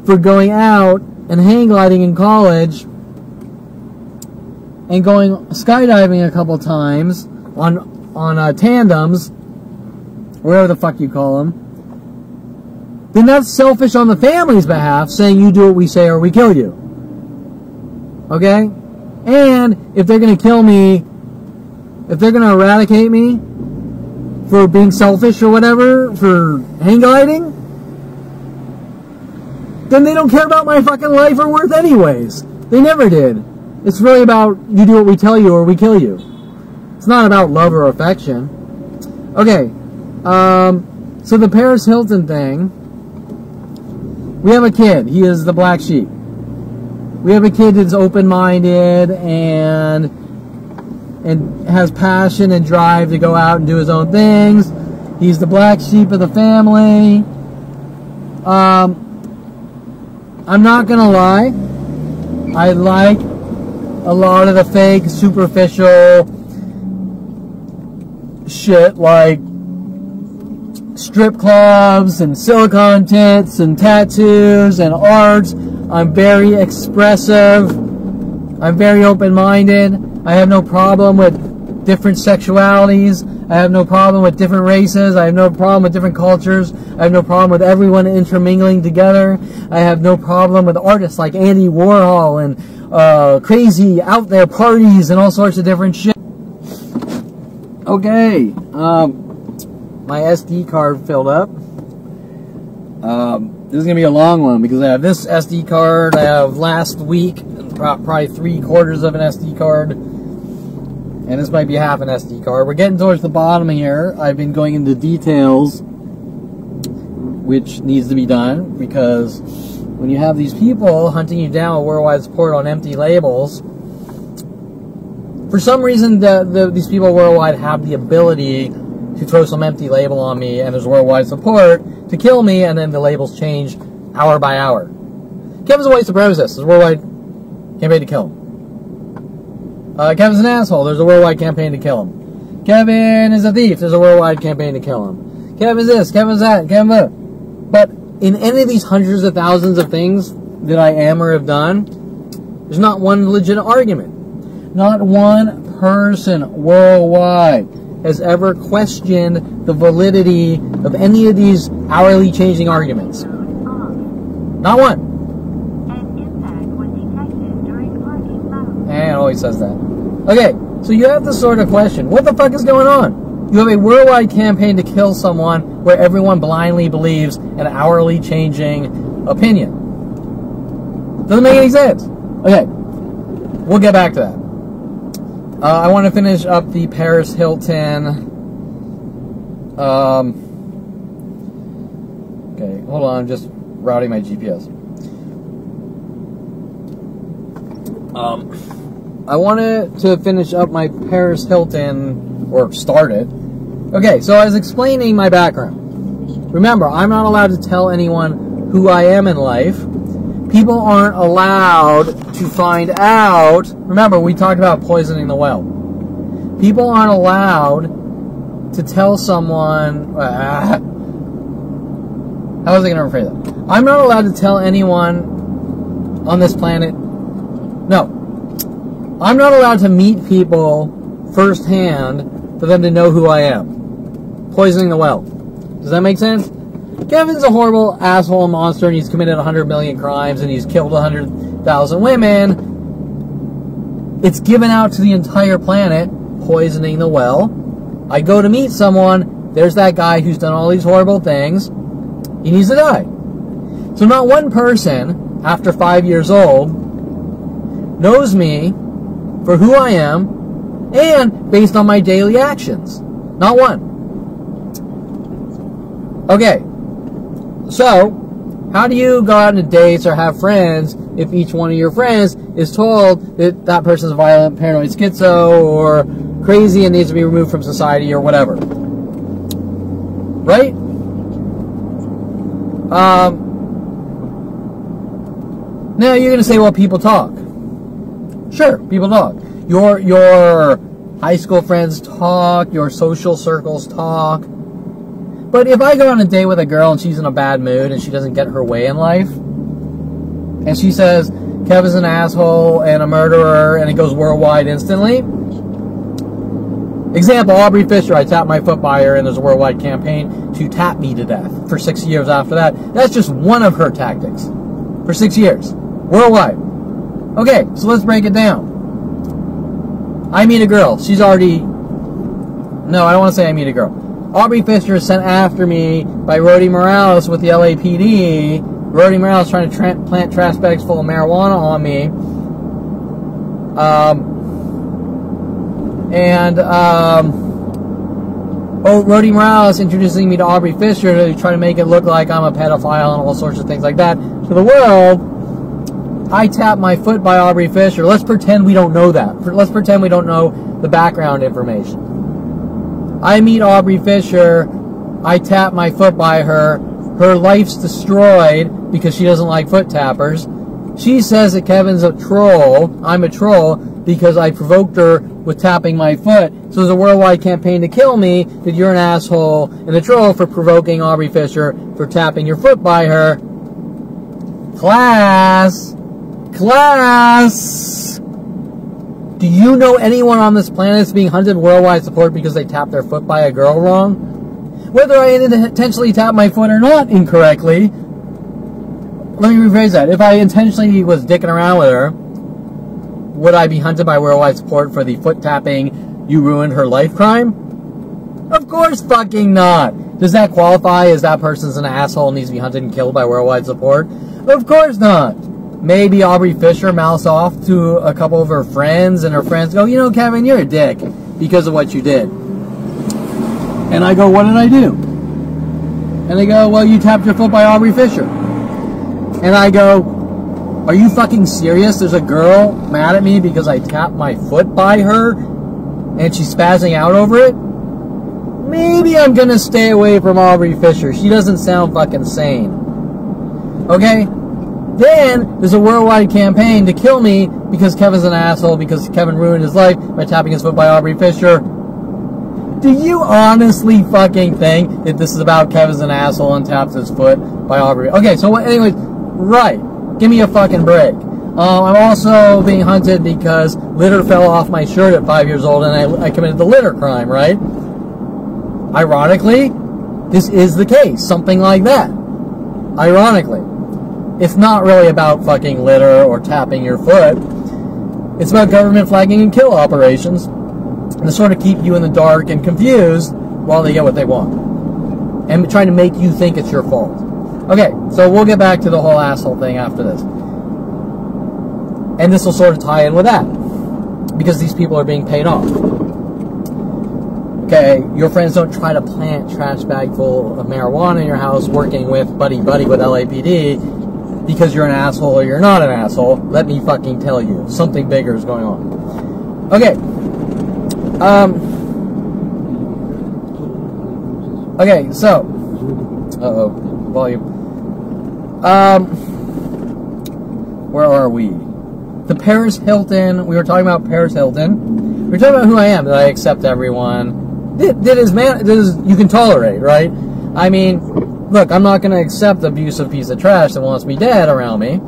for going out and hang gliding in college and going skydiving a couple times on tandems, whatever the fuck you call them, then that's selfish on the family's behalf, saying you do what we say or we kill you. Okay? And if they're going to kill me, if they're going to eradicate me for being selfish or whatever, for hang gliding, then they don't care about my fucking life or worth anyways. They never did. It's really about you do what we tell you or we kill you. It's not about love or affection. Okay, so the Paris Hilton thing, we have a kid. He is the black sheep. We have a kid that's open-minded and has passion and drive to go out and do his own things. He's the black sheep of the family. I'm not gonna lie. I like a lot of the fake, superficial shit like strip clubs and silicone tits and tattoos and arts. I'm very expressive. I'm very open-minded. I have no problem with different sexualities. I have no problem with different races. I have no problem with different cultures. I have no problem with everyone intermingling together. I have no problem with artists like Andy Warhol and crazy out there parties and all sorts of different shit. Okay, my SD card filled up. This is going to be a long one because I have this SD card, I have last week, probably 3/4 of an SD card, and this might be half an SD card. We're getting towards the bottom here. I've been going into details, which needs to be done, because when you have these people hunting you down with worldwide support on empty labels, for some reason these people worldwide have the ability to throw some empty label on me and there's worldwide support to kill me, and then the labels change hour by hour. Kevin's a white supremacist. There's a worldwide campaign to kill him. Kevin's an asshole. There's a worldwide campaign to kill him. Kevin is a thief. There's a worldwide campaign to kill him. Kevin's this. Kevin's that. Kevin that. But in any of these hundreds of thousands of things that I am or have done, there's not one legit argument. Not one person worldwide has ever questioned the validity of any of these hourly changing arguments. Not one. And it always says that. Okay, so you have to sort of question, what the fuck is going on? You have a worldwide campaign to kill someone where everyone blindly believes an hourly changing opinion. Doesn't make any sense. Okay, we'll get back to that. I want to finish up the Paris Hilton. Okay, hold on, I'm just routing my GPS. I wanted to finish up my Paris Hilton, or start it. Okay, so I was explaining my background. Remember, I'm not allowed to tell anyone who I am in life. People aren't allowed to find out. Remember, we talked about poisoning the well. People aren't allowed to tell someone... how was I going to rephrase that? I'm not allowed to tell anyone on this planet... No. I'm not allowed to meet people firsthand for them to know who I am. Poisoning the well. Does that make sense? Kevin's a horrible asshole monster, and he's committed 100 million crimes, and he's killed 100,000 women. It's given out to the entire planet, poisoning the well. I go to meet someone, there's that guy who's done all these horrible things. He needs to die. So not one person, after 5 years old, knows me for who I am, and based on my daily actions. Not one. Okay. So, how do you go out on dates or have friends if each one of your friends is told that that person's violent, paranoid, schizo, or crazy and needs to be removed from society or whatever? Right? Now you're going to say, well, people talk. Sure, people talk. Your high school friends talk, your social circles talk. But if I go on a date with a girl and she's in a bad mood and she doesn't get her way in life, and she says, Kevin's an asshole and a murderer, and it goes worldwide instantly. Example, Aubrey Fisher, I tapped my foot by her, and there's a worldwide campaign to tap me to death for 6 years after that. That's just one of her tactics. For 6 years. Worldwide. Okay, so let's break it down. I meet a girl. She's already... No, I don't want to say I meet a girl. Aubrey Fisher is sent after me by Rody Morales with the LAPD. Rody Morales trying to plant trash bags full of marijuana on me. Rody Morales introducing me to Aubrey Fisher to try to make it look like I'm a pedophile and all sorts of things like that. To the world, I tap my foot by Aubrey Fisher. Let's pretend we don't know that. Let's pretend we don't know the background information. I meet Aubrey Fisher, I tap my foot by her, her life's destroyed because she doesn't like foot tappers. She says that Kevin's a troll, I'm a troll, because I provoked her with tapping my foot. So there's a worldwide campaign to kill me, that you're an asshole and a troll for provoking Aubrey Fisher for tapping your foot by her. Class! Class! Do you know anyone on this planet that's being hunted worldwide support because they tapped their foot by a girl wrong? Whether I intentionally tapped my foot or not incorrectly, let me rephrase that. If I intentionally was dicking around with her, would I be hunted by worldwide support for the foot tapping, you ruined her life crime? Of course fucking not. Does that qualify as that person's an asshole and needs to be hunted and killed by worldwide support? Of course not. Maybe Aubrey Fisher mouths off to a couple of her friends, and her friends go, you know, Kevin, you're a dick because of what you did. And I go, what did I do? And they go, well, you tapped your foot by Aubrey Fisher. And I go, are you fucking serious? There's a girl mad at me because I tapped my foot by her, and she's spazzing out over it? Maybe I'm gonna stay away from Aubrey Fisher. She doesn't sound fucking sane. Okay? Then there's a worldwide campaign to kill me because Kevin's an asshole, because Kevin ruined his life by tapping his foot by Aubrey Fisher. Do you honestly fucking think that this is about Kevin's an asshole and taps his foot by Aubrey? Okay, so anyways, right. Give me a fucking break. I'm also being hunted because litter fell off my shirt at 5 years old and I committed the litter crime, right? Ironically, this is the case. Something like that. Ironically. It's not really about fucking litter or tapping your foot. It's about government flagging and kill operations to sort of keep you in the dark and confused while they get what they want. And trying to make you think it's your fault. Okay, so we'll get back to the whole asshole thing after this. And this will sort of tie in with that. Because these people are being paid off. Okay, your friends don't try to plant trash bag full of marijuana in your house working with buddy-buddy with LAPD because you're an asshole or you're not an asshole. Let me fucking tell you. Something bigger is going on. Okay. Okay, so. Volume. Where are we? The Paris Hilton. We were talking about Paris Hilton. We were talking about who I am, that I accept everyone. You can tolerate, right? I mean, look, I'm not going to accept the abusive piece of trash that wants me dead around me,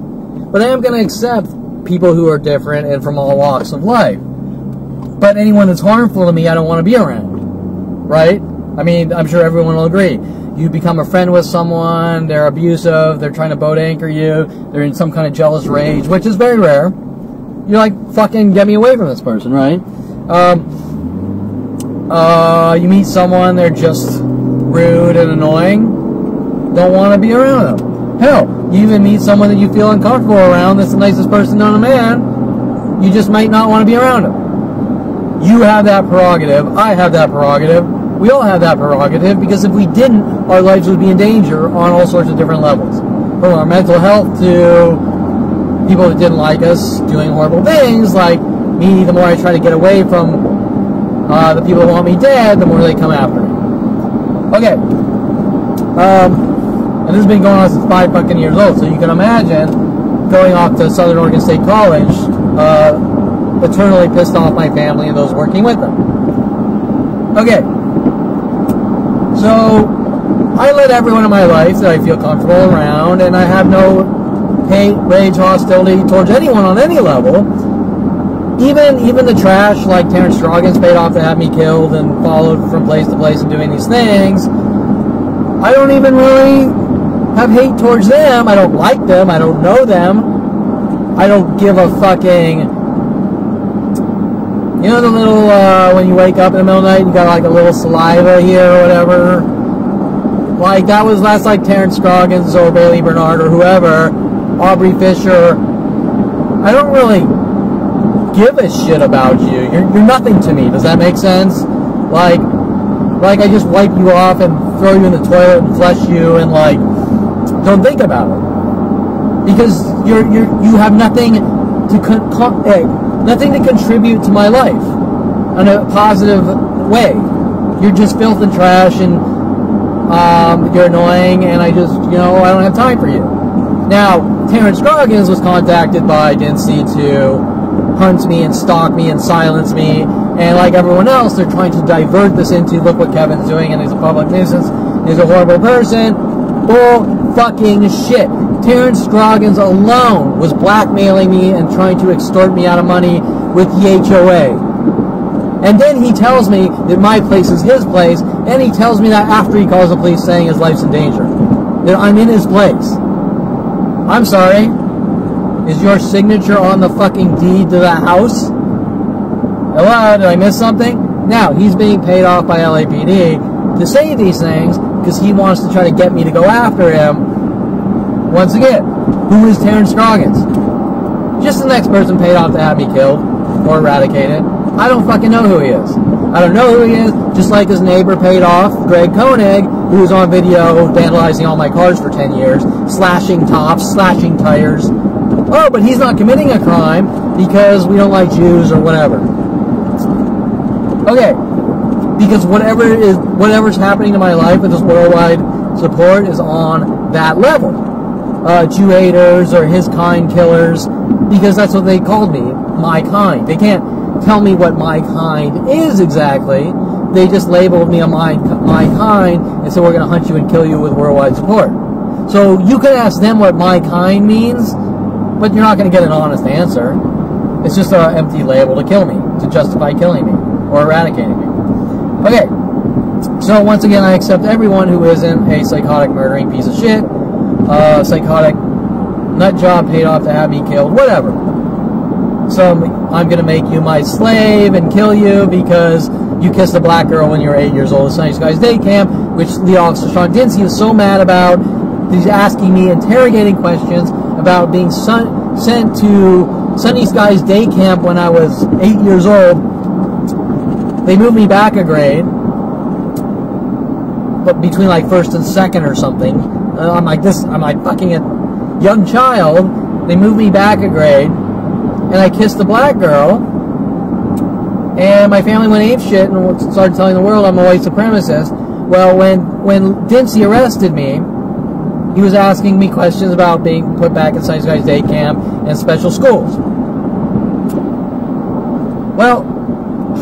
but I am going to accept people who are different and from all walks of life. But anyone that's harmful to me, I don't want to be around, right? I mean, I'm sure everyone will agree. You become a friend with someone, they're abusive, they're trying to boat anchor you, they're in some kind of jealous rage, which is very rare. You're like, fucking get me away from this person, right? You meet someone, they're just rude and annoying, don't want to be around them. Hell, you even meet someone that you feel uncomfortable around that's the nicest person known to man, you just might not want to be around him. You have that prerogative, I have that prerogative, we all have that prerogative, because if we didn't, our lives would be in danger on all sorts of different levels. From our mental health to people that didn't like us doing horrible things, like me, the more I try to get away from the people that want me dead, the more they come after me. Okay. And this has been going on since 5 fucking years old, so you can imagine going off to Southern Oregon State College, eternally pissed off my family and those working with them. Okay. So, I let everyone in my life that I feel comfortable around, and I have no hate, rage, hostility towards anyone on any level. Even the trash, like Terrence Stroggins paid off to have me killed and followed from place to place and doing these things, I don't even really have hate towards them. I don't like them. I don't know them. I don't give a fucking... You know the little, when you wake up in the middle of the night, you got like a little saliva here or whatever? Like, that was last like Terrence Stroggins or Bailey Bernard or whoever, Aubrey Fisher. I don't really give a shit about you. You're nothing to me. Does that make sense? Like I just wipe you off and throw you in the toilet and flush you and like, don't think about it. Because you have nothing to nothing to contribute to my life in a positive way. You're just filth and trash, and you're annoying, and I don't have time for you. Now, Terrence Stroggins was contacted by Dincy to hunt me and stalk me and silence me, and like everyone else, they're trying to divert this into, look what Kevin's doing, and he's a public nuisance, he's a horrible person. Bull fucking shit. Terrence Stroggins alone was blackmailing me and trying to extort me out of money with the HOA. And then he tells me that my place is his place, and he tells me that after he calls the police saying his life's in danger. That I'm in his place. I'm sorry. Is your signature on the fucking deed to that house? Hello, did I miss something? Now, he's being paid off by LAPD to say these things because he wants to try to get me to go after him. Once again, who is Terrence Stroggins? Just the next person paid off to have me killed or eradicated. I don't fucking know who he is. I don't know who he is, just like his neighbor paid off Greg Koenig, who was on video vandalizing all my cars for 10 years, slashing tops, slashing tires. Oh, but he's not committing a crime because we don't like Jews or whatever. Okay, because whatever's happening to my life with this worldwide support is on that level. Jew haters or his kind killers, because that's what they called me, my kind. They can't tell me what my kind is exactly. They just labeled me a my kind and said, we're going to hunt you and kill you with worldwide support. So you could ask them what my kind means, but you're not going to get an honest answer. It's just an empty label to kill me, to justify killing me or eradicating me. Okay, so once again, I accept everyone who isn't a psychotic murdering piece of shit, psychotic nut job paid off to have me killed, whatever. So I'm going to make you my slave and kill you because you kissed a black girl when you were 8 years old at Sunny Skies Day Camp, which the officer Sean Dinsey was so mad about. He's asking me interrogating questions about being sent to Sunny Skies Day Camp when I was 8 years old. They moved me back a grade, but between like first and second or something. I'm like fucking a young child. They moved me back a grade, and I kissed a black girl, and my family went apeshit and started telling the world I'm a white supremacist. Well, when Dinsey arrested me, he was asking me questions about being put back in Sunny Skies Day Camp and special schools. Well,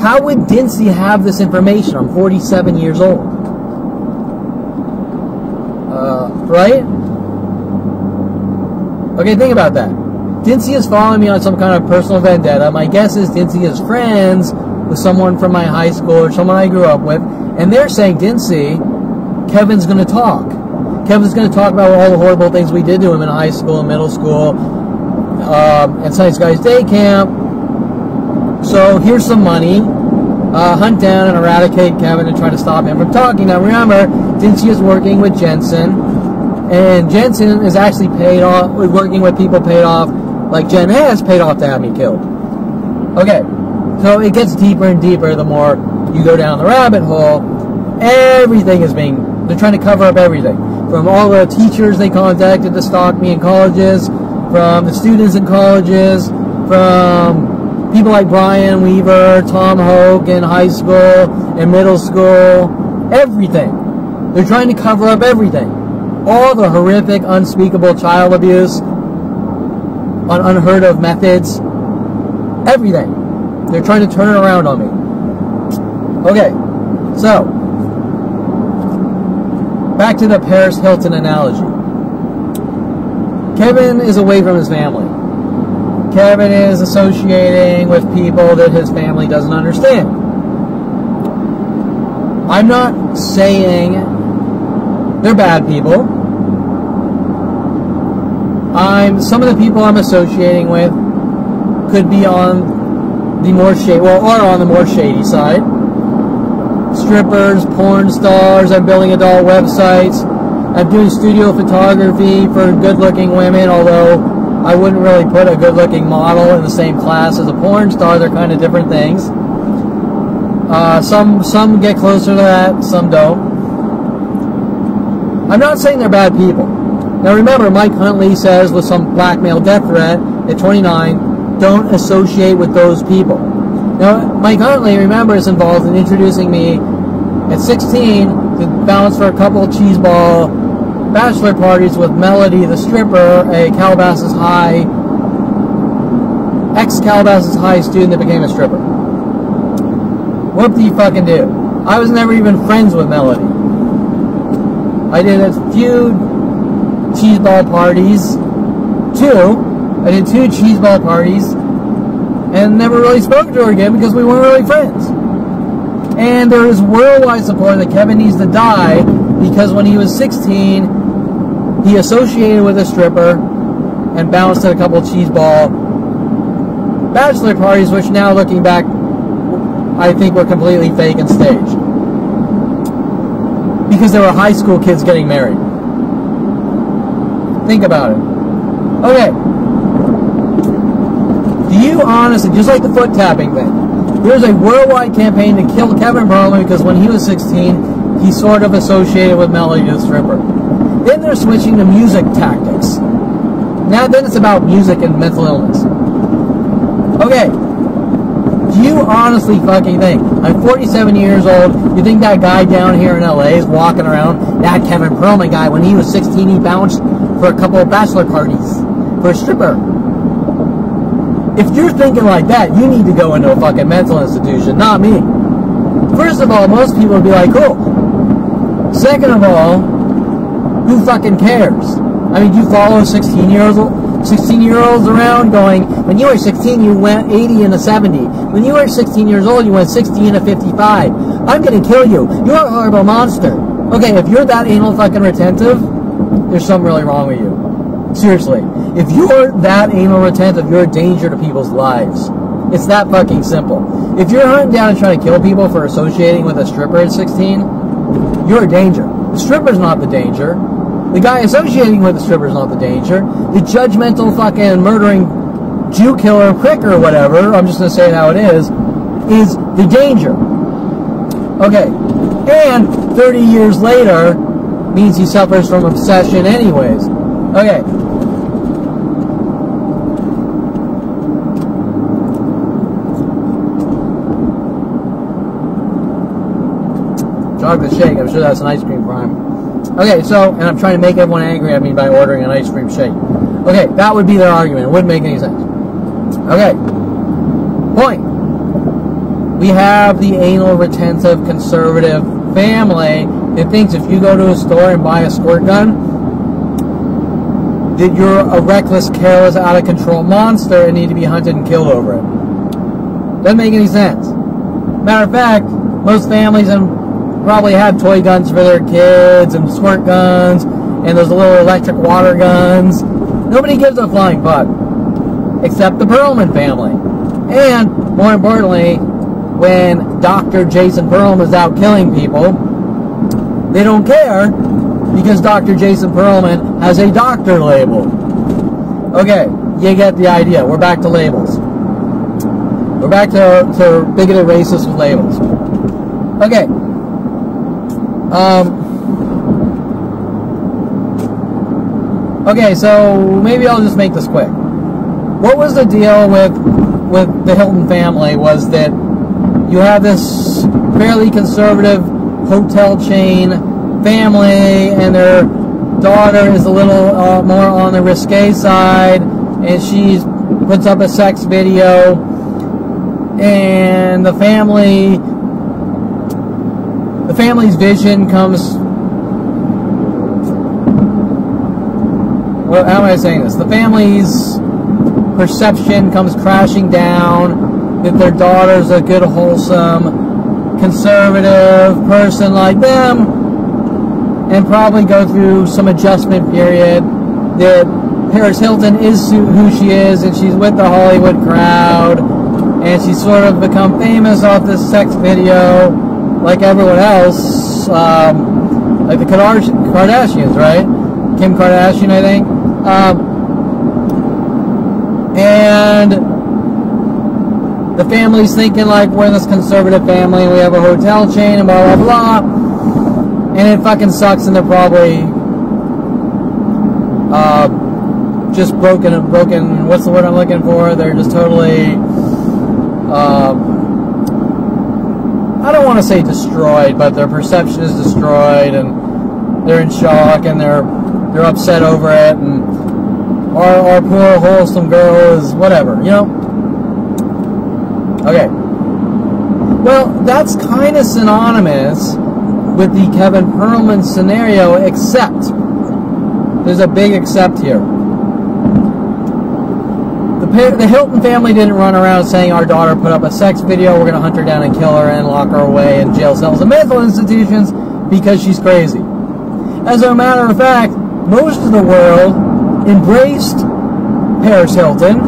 how would Dinsey have this information? I'm 47 years old. Right? Okay, think about that. Dinsey is following me on some kind of personal vendetta. My guess is Dinsey is friends with someone from my high school or someone I grew up with, and they're saying, Dinsey, Kevin's going to talk. Kevin's going to talk about all the horrible things we did to him in high school and middle school at Sunny Skies Day Camp. So here's some money. Hunt down and eradicate Kevin and try to stop him from talking. Now remember, Dinsey is working with Jensen, and Jensen is actually paid off, working with people paid off, like Jen has paid off to have me killed. Okay, so it gets deeper and deeper the more you go down the rabbit hole. Everything is they're trying to cover up everything. From all the teachers they contacted to stalk me in colleges, from the students in colleges, from people like Brian Weaver, Tom Hoke in high school and middle school, everything. They're trying to cover up everything. All the horrific, unspeakable child abuse on unheard of methods, everything. They're trying to turn it around on me. Okay, so, back to the Paris Hilton analogy. Kevin is away from his family. Kevin is associating with people that his family doesn't understand. I'm not saying they're bad people. Some of the people I'm associating with could be on the more shady, are on the more shady side. Strippers, porn stars. I'm building adult websites. I'm doing studio photography for good-looking women, although I wouldn't really put a good-looking model in the same class as a porn star. They're kind of different things. Some get closer to that, some don't. I'm not saying they're bad people. Now remember, Mike Huntley says with some blackmail death threat at 29, don't associate with those people. Now, Mike Huntley, remember, is involved in introducing me at 16 to bounce for a couple of cheeseball bachelor parties with Melody the stripper, a Calabasas High, ex-Calabasas High student that became a stripper. What do you fucking do? I was never even friends with Melody. I did a few cheeseball parties, I did two cheeseball parties, and never really spoke to her again because we weren't really friends. And there is worldwide support that Kevin needs to die because when he was 16, he associated with a stripper and bounced at a couple cheeseball bachelor parties, which now looking back, I think were completely fake and staged. Because there were high school kids getting married. Think about it. Okay. Do you honestly, just like the foot tapping thing, there's a worldwide campaign to kill Kevin Perlman because when he was 16, he sort of associated with Melody the stripper. Then they're switching to music tactics. Now then it's about music and mental illness. Okay. Do you honestly fucking think, I'm 47 years old, you think that guy down here in LA is walking around, that Kevin Perlman guy, when he was 16, he bounced for a couple of bachelor parties for a stripper. If you're thinking like that, you need to go into a fucking mental institution, not me. First of all, most people would be like, cool. Second of all, who fucking cares? I mean, do you follow 16-year-olds around going, when you were 16, you went 80 and a 70. When you were 16 years old, you went 60 and a 55. I'm going to kill you. You're a horrible monster. Okay, if you're that anal fucking retentive, there's something really wrong with you. Seriously. If you're that anal retentive, you're a danger to people's lives. It's that fucking simple. If you're hunting down and trying to kill people for associating with a stripper at 16, you're a danger. The stripper's not the danger. The guy associating with the stripper is not the danger. The judgmental fucking murdering Jew killer prick or whatever, I'm just going to say it how it is the danger. Okay. And 30 years later means he suffers from obsession anyways. Okay. Chocolate shake. I'm sure that's an ice cream prime. Okay, so, and I'm trying to make everyone angry at me by ordering an ice cream shake. Okay, that would be their argument. It wouldn't make any sense. Okay. Point. We have the anal retentive conservative family that thinks if you go to a store and buy a squirt gun, that you're a reckless, careless, out of control monster and need to be hunted and killed over it. Doesn't make any sense. Matter of fact, most families probably have toy guns for their kids and squirt guns and those little electric water guns. Nobody gives a flying fuck except the Perlman family. And more importantly, when Dr. Jason Perlman is out killing people, they don't care because Dr. Jason Perlman has a doctor label. Okay, you get the idea. We're back to labels. We're back to bigoted racists with labels. Okay. Okay, so maybe I'll just make this quick. What was the deal with the Hilton family was that you have this fairly conservative hotel chain family and their daughter is a little more on the risque side and she puts up a sex video and the family's vision comes, well, how am I saying this? The family's perception comes crashing down that their daughter's a good, wholesome, conservative person like them and probably go through some adjustment period that Paris Hilton is who she is and she's with the Hollywood crowd and she's sort of become famous off this sex video like everyone else, like the Kardashians, right? Kim Kardashian, I think. And the family's thinking like we're this conservative family and we have a hotel chain and blah, blah, blah. And it fucking sucks and they're probably just broken, what's the word I'm looking for? They're just totally, I don't want to say destroyed, but their perception is destroyed and they're in shock and they're upset over it and our poor wholesome girl is whatever, you know? Okay. Well, that's kind of synonymous with the Kevin Perlman scenario, except there's a big except here. The Hilton family didn't run around saying our daughter put up a sex video, we're going to hunt her down and kill her and lock her away in jail cells and mental institutions because she's crazy. As a matter of fact, most of the world embraced Paris Hilton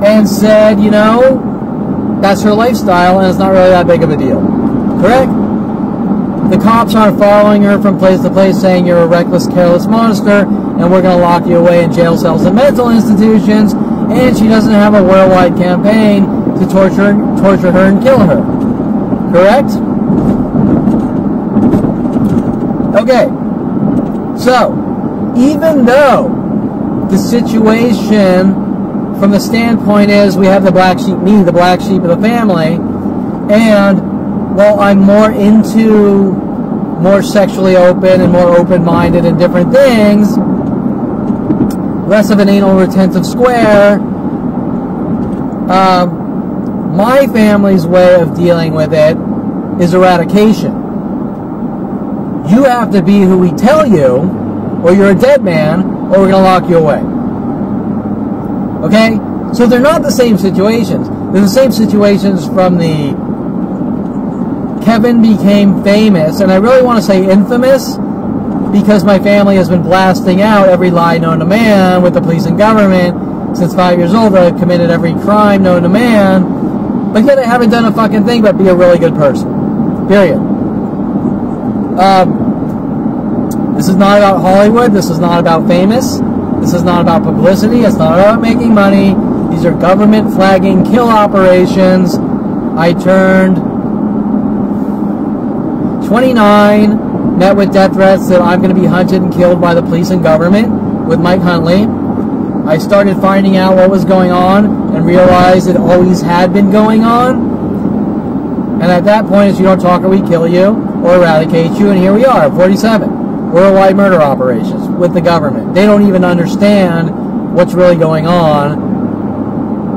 and said, you know, that's her lifestyle and it's not really that big of a deal. Correct? The cops aren't following her from place to place saying you're a reckless, careless monster and we're going to lock you away in jail cells and mental institutions, and she doesn't have a worldwide campaign to torture her and kill her. Correct? Okay. So, even though the situation from the standpoint is we have the black sheep, me, the black sheep of the family, and well, I'm more into more sexually open and more open-minded in different things, less of an anal retentive square. My family's way of dealing with it is eradication. You have to be who we tell you, or you're a dead man, or we're going to lock you away. Okay? So they're not the same situations. They're the same situations from the Kevin became famous, and I really want to say infamous, because my family has been blasting out every lie known to man with the police and government since 5 years old. I've committed every crime known to man, but yet I haven't done a fucking thing but be a really good person. Period. This is not about Hollywood. This is not about famous. This is not about publicity. It's not about making money. These are government flagging kill operations. I turned 29, met with death threats that I'm going to be hunted and killed by the police and government with Mike Huntley. I started finding out what was going on and realized it always had been going on. And at that point, it's you don't talk or we kill you or eradicate you. And here we are, 47. Worldwide murder operations with the government. They don't even understand what's really going on.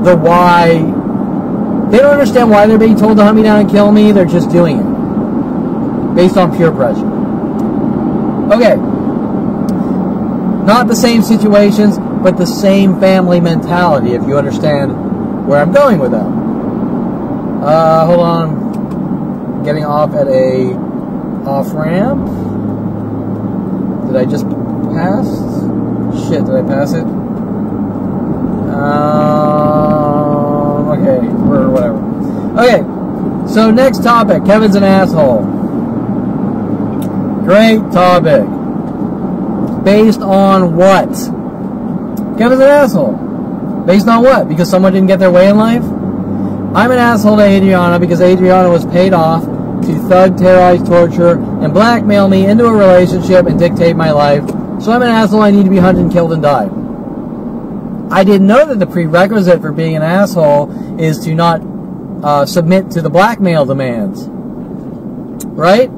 The why. They don't understand why they're being told to hunt me down and kill me. They're just doing it. Based on pure pressure. Okay. Not the same situations, but the same family mentality, if you understand where I'm going with that. Hold on. I'm getting off at a off-ramp. Did I just pass? Shit, did I pass it? Okay, or whatever. Okay, so next topic. Kevin's an asshole. Great topic. Based on what? Kevin's an asshole. Based on what? Because someone didn't get their way in life? I'm an asshole to Adriana because Adriana was paid off to thug, terrorize, torture, and blackmail me into a relationship and dictate my life. So I'm an asshole. I need to be hunted and killed and die. I didn't know that the prerequisite for being an asshole is to not submit to the blackmail demands. Right?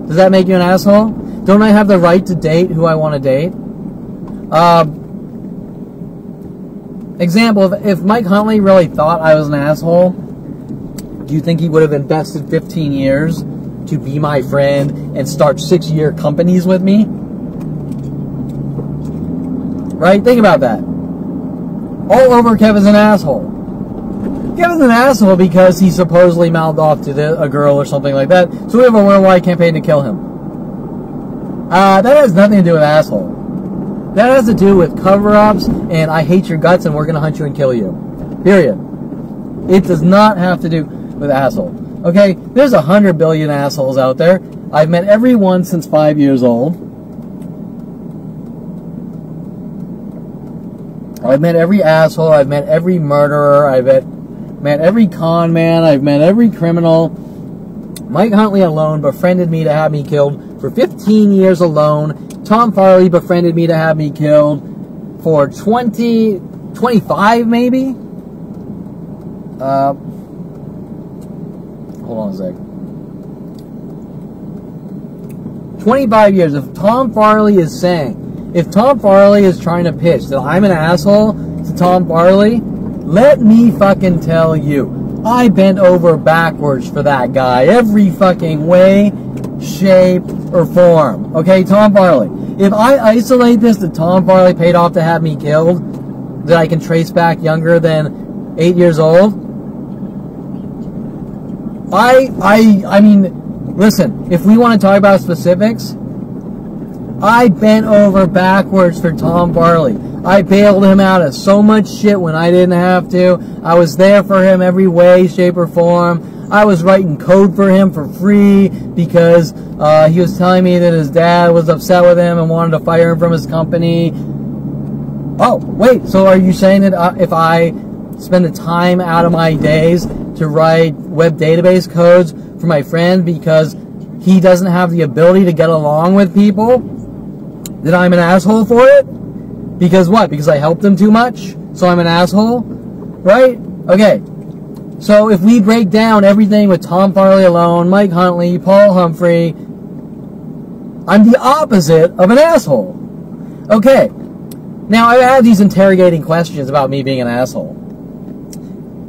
Does that make you an asshole? Don't I have the right to date who I want to date? Example, if Mike Huntley really thought I was an asshole, do you think he would have invested 15 years to be my friend and start 6-year companies with me? Right? Think about that. All over Kevin's an asshole. Kevin's an asshole because he supposedly mouthed off to a girl or something like that. So we have a worldwide campaign to kill him. That has nothing to do with asshole. That has to do with cover-ups and I hate your guts and we're going to hunt you and kill you. Period. It does not have to do with asshole. Okay? There's 100 billion assholes out there. I've met every one since 5 years old. I've met every asshole. I've met every murderer. I've met every con man. I've met every criminal. Mike Huntley alone befriended me to have me killed for 15 years alone. Tom Farley befriended me to have me killed for 25 maybe? Hold on a sec. 25 years. If Tom Farley is saying, if Tom Farley is trying to pitch that I'm an asshole to Tom Farley, let me fucking tell you, I bent over backwards for that guy. Every fucking way, shape, or form. Okay, Tom Farley. If I isolate this that Tom Farley paid off to have me killed, that I can trace back younger than 8 years old, I mean, listen, if we want to talk about specifics, I bent over backwards for Tom Farley. I bailed him out of so much shit when I didn't have to. I was there for him every way, shape, or form. I was writing code for him for free because he was telling me that his dad was upset with him and wanted to fire him from his company. Oh, wait, so are you saying that if I spend the time out of my days to write web database codes for my friend because he doesn't have the ability to get along with people, that I'm an asshole for it? Because what? Because I helped him too much? So I'm an asshole? Right? Okay. So if we break down everything with Tom Farley alone, Mike Huntley, Paul Humphrey, I'm the opposite of an asshole. Okay. Now, I've had these interrogating questions about me being an asshole.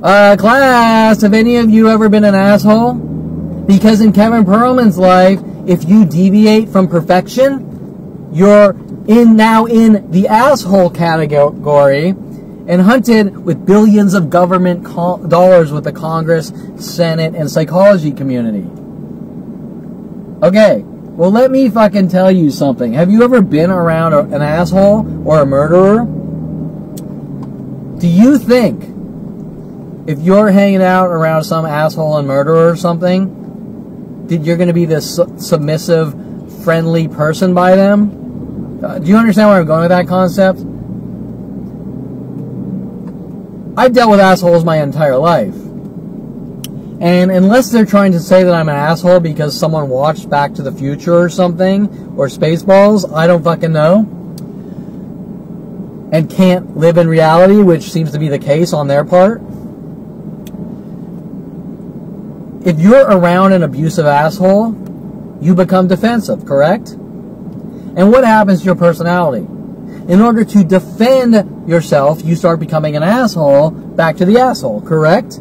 Class, have any of you ever been an asshole? Because in Kevin Perlman's life, if you deviate from perfection, you're now in the asshole category and hunted with billions of government dollars with the Congress, Senate, and psychology community. Okay, well, let me fucking tell you something. Have you ever been around an asshole or a murderer? Do you think if you're hanging out around some asshole and murderer or something, that you're going to be this submissive, friendly person by them? Do you understand where I'm going with that concept? I've dealt with assholes my entire life. And unless they're trying to say that I'm an asshole because someone watched Back to the Future or something, or Spaceballs, I don't fucking know, and can't live in reality, which seems to be the case on their part. If you're around an abusive asshole, you become defensive, correct? And what happens to your personality? In order to defend yourself, you start becoming an asshole back to the asshole, correct?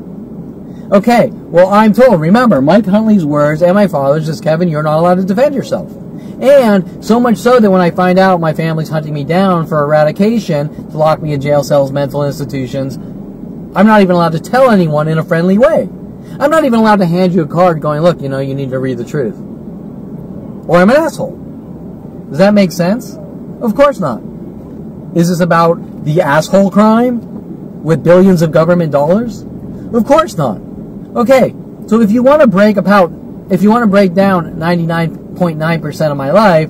Okay, well, I'm told, remember, Mike Huntley's words and my father's is, Kevin, you're not allowed to defend yourself. And so much so that when I find out my family's hunting me down for eradication to lock me in jail cells, mental institutions, I'm not even allowed to tell anyone in a friendly way. I'm not even allowed to hand you a card going, look, you know, you need to read the truth. Or I'm an asshole. Does that make sense? Of course not. Is this about the asshole crime with billions of government dollars? Of course not. Okay, so if you want to break down 99.9% of my life,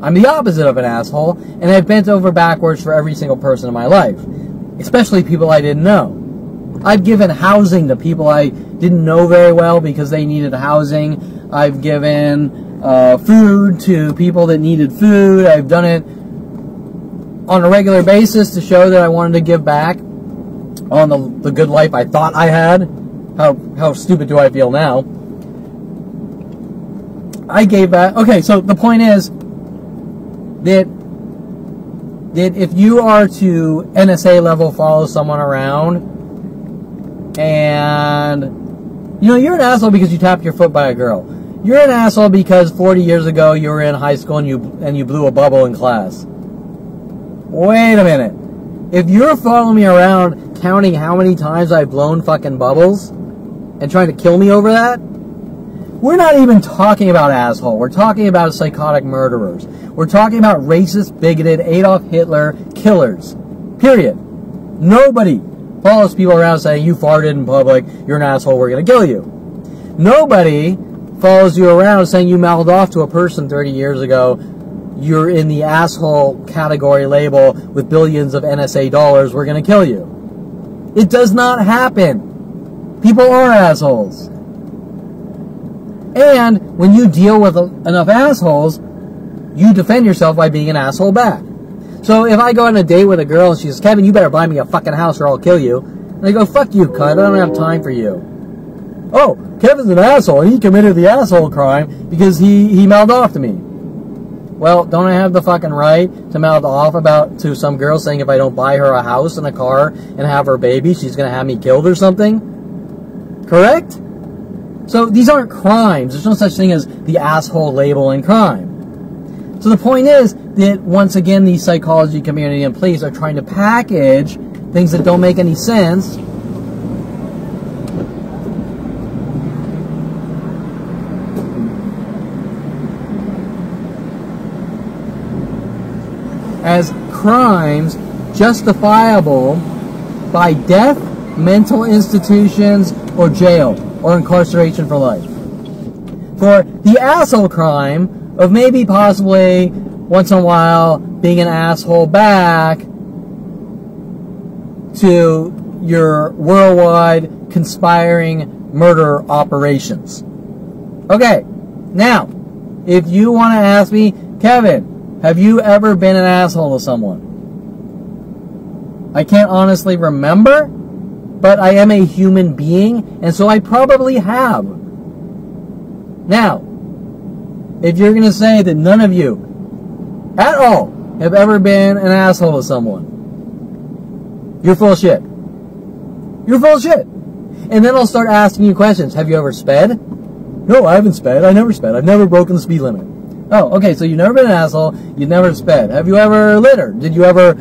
I'm the opposite of an asshole, and I've bent over backwards for every single person in my life, especially people I didn't know. I've given housing to people I didn't know very well because they needed housing. I've given food to people that needed food. I've done it on a regular basis to show that I wanted to give back on the good life I thought I had. How stupid do I feel now? I gave back. Okay, so the point is that if you are to NSA level follow someone around and, you know, you're an asshole because you tapped your foot by a girl. You're an asshole because 40 years ago you were in high school and you blew a bubble in class. Wait a minute. If you're following me around counting how many times I've blown fucking bubbles and trying to kill me over that, we're not even talking about asshole. We're talking about psychotic murderers. We're talking about racist, bigoted, Adolf Hitler killers. Period. Nobody follows people around saying, you farted in public, you're an asshole, we're going to kill you. Nobody follows you around saying you mouthed off to a person 30 years ago, you're in the asshole category label with billions of NSA dollars, we're going to kill you. It does not happen. People are assholes. And when you deal with enough assholes, you defend yourself by being an asshole back. So if I go on a date with a girl and she says, Kevin, you better buy me a fucking house or I'll kill you. And I go, fuck you, cunt, I don't have time for you. Oh, Kevin's an asshole and he committed the asshole crime because he mouthed off to me. Well, don't I have the fucking right to mouth off to some girl saying if I don't buy her a house and a car and have her baby, she's going to have me killed or something? Correct? So these aren't crimes. There's no such thing as the asshole label in crime. So the point is that, once again, the psychology community and police are trying to package things that don't make any sense as crimes justifiable by death, mental institutions, or jail, or incarceration for life. For the asshole crime of maybe possibly once in a while being an asshole back to your worldwide conspiring murder operations. Okay, now, if you want to ask me, Kevin, have you ever been an asshole to someone? I can't honestly remember, but I am a human being, and so I probably have. Now, if you're going to say that none of you at all have ever been an asshole to someone, you're full of shit. You're full of shit. And then I'll start asking you questions. Have you ever sped? No, I haven't sped. I never sped. I've never broken the speed limit. Oh, okay, so you've never been an asshole. You've never sped. Have you ever littered? Did you ever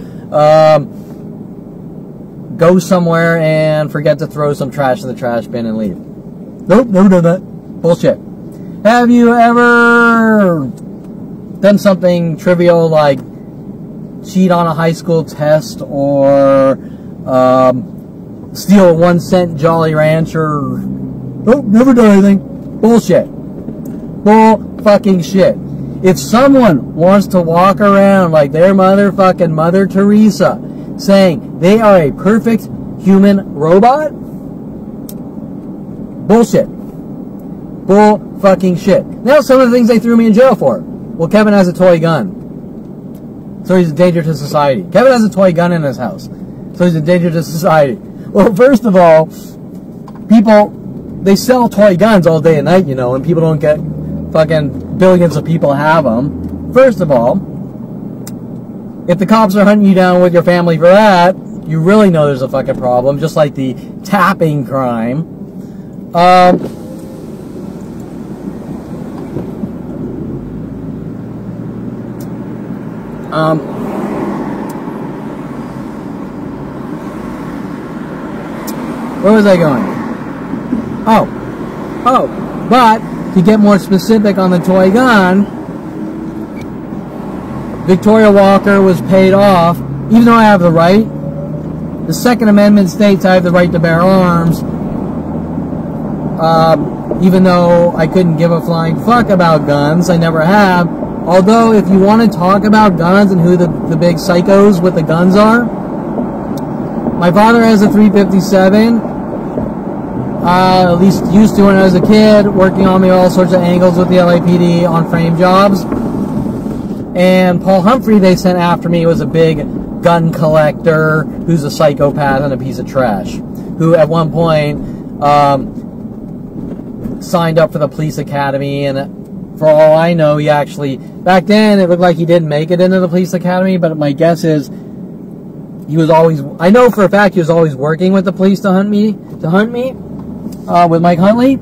go somewhere and forget to throw some trash in the trash bin and leave? Nope, never done that. Bullshit. Have you ever done something trivial like cheat on a high school test or steal a 1 cent Jolly Rancher? Nope, never done anything. Bullshit. Bull fucking shit. If someone wants to walk around like their motherfucking Mother Teresa saying they are a perfect human robot, bullshit. Bull fucking shit. Now some of the things they threw me in jail for. Well, Kevin has a toy gun, so he's a danger to society. Kevin has a toy gun in his house, so he's a danger to society. Well, first of all, people, they sell toy guns all day and night, you know, and people don't get fucking billions of people have them. First of all, if the cops are hunting you down with your family for that, you really know there's a fucking problem, just like the tapping crime. Where was I going? Oh, but to get more specific on the toy gun, Victoria Walker was paid off, even though I have the right. The Second Amendment states I have the right to bear arms, even though I couldn't give a flying fuck about guns. I never have. Although, if you want to talk about guns and who the big psychos with the guns are, my father has a .357. At least used to when I was a kid, working on me all sorts of angles with the LAPD on frame jobs. And Paul Humphrey, they sent after me, was a big gun collector who's a psychopath and a piece of trash, who at one point signed up for the police academy, and for all I know, he actually, back then it looked like he didn't make it into the police academy, but my guess is he was always, I know for a fact he was always working with the police to hunt me, with Mike Huntley.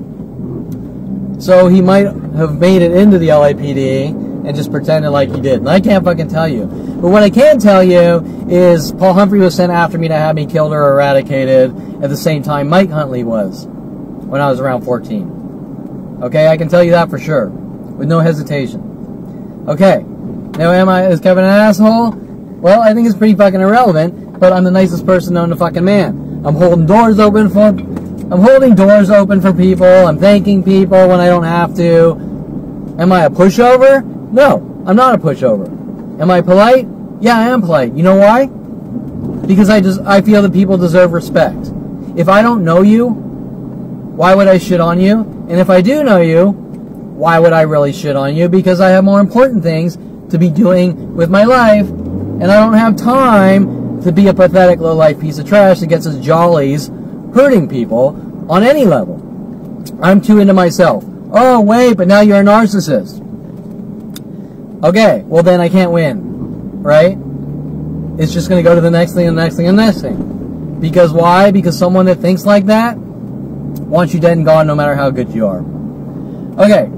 So he might have made it into the LAPD and just pretended like he did. And I can't fucking tell you. But what I can tell you is Paul Humphrey was sent after me to have me killed or eradicated at the same time Mike Huntley was when I was around 14. Okay, I can tell you that for sure, with no hesitation. Okay, now is Kevin an asshole? Well, I think it's pretty fucking irrelevant, but I'm the nicest person known to fucking man. I'm holding doors open for people. I'm thanking people when I don't have to. Am I a pushover? No, I'm not a pushover. Am I polite? Yeah, I am polite. You know why? Because I feel that people deserve respect. If I don't know you, why would I shit on you? And if I do know you, why would I really shit on you? Because I have more important things to be doing with my life, and I don't have time to be a pathetic low-life piece of trash that gets his jollies hurting people on any level. I'm too into myself. Oh, wait, but now you're a narcissist. Okay, well then I can't win, right? It's just going to go to the next thing and the next thing and the next thing. Because why? Because someone that thinks like that wants you dead and gone no matter how good you are. Okay.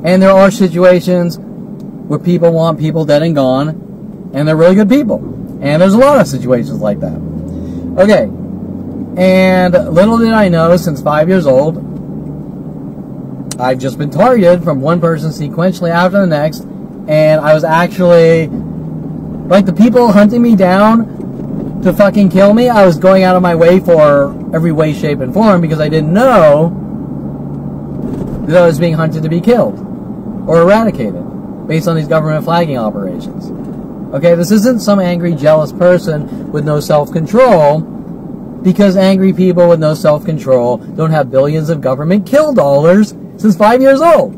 And there are situations where people want people dead and gone, and they're really good people. And there's a lot of situations like that. Okay. And little did I know, since 5 years old, I've just been targeted from one person sequentially after the next, and I was actually, like, the people hunting me down to fucking kill me, I was going out of my way for every way, shape, and form because I didn't know that I was being hunted to be killed or eradicated based on these government flagging operations. Okay, this isn't some angry, jealous person with no self-control, because angry people with no self-control don't have billions of government kill dollars since 5 years old.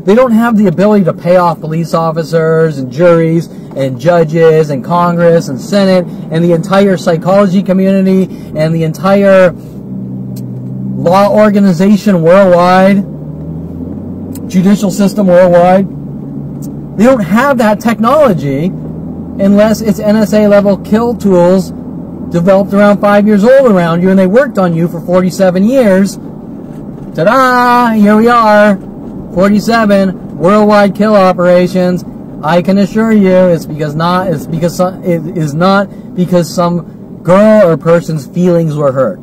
They don't have the ability to pay off police officers and juries and judges and Congress and Senate and the entire psychology community and the entire law organization worldwide judicial system worldwide, they don't have that technology unless it's NSA level kill tools developed around 5 years old around you, and they worked on you for 47 years. Ta-da! Here we are. 47 worldwide kill operations. I can assure you it is not because some girl or person's feelings were hurt.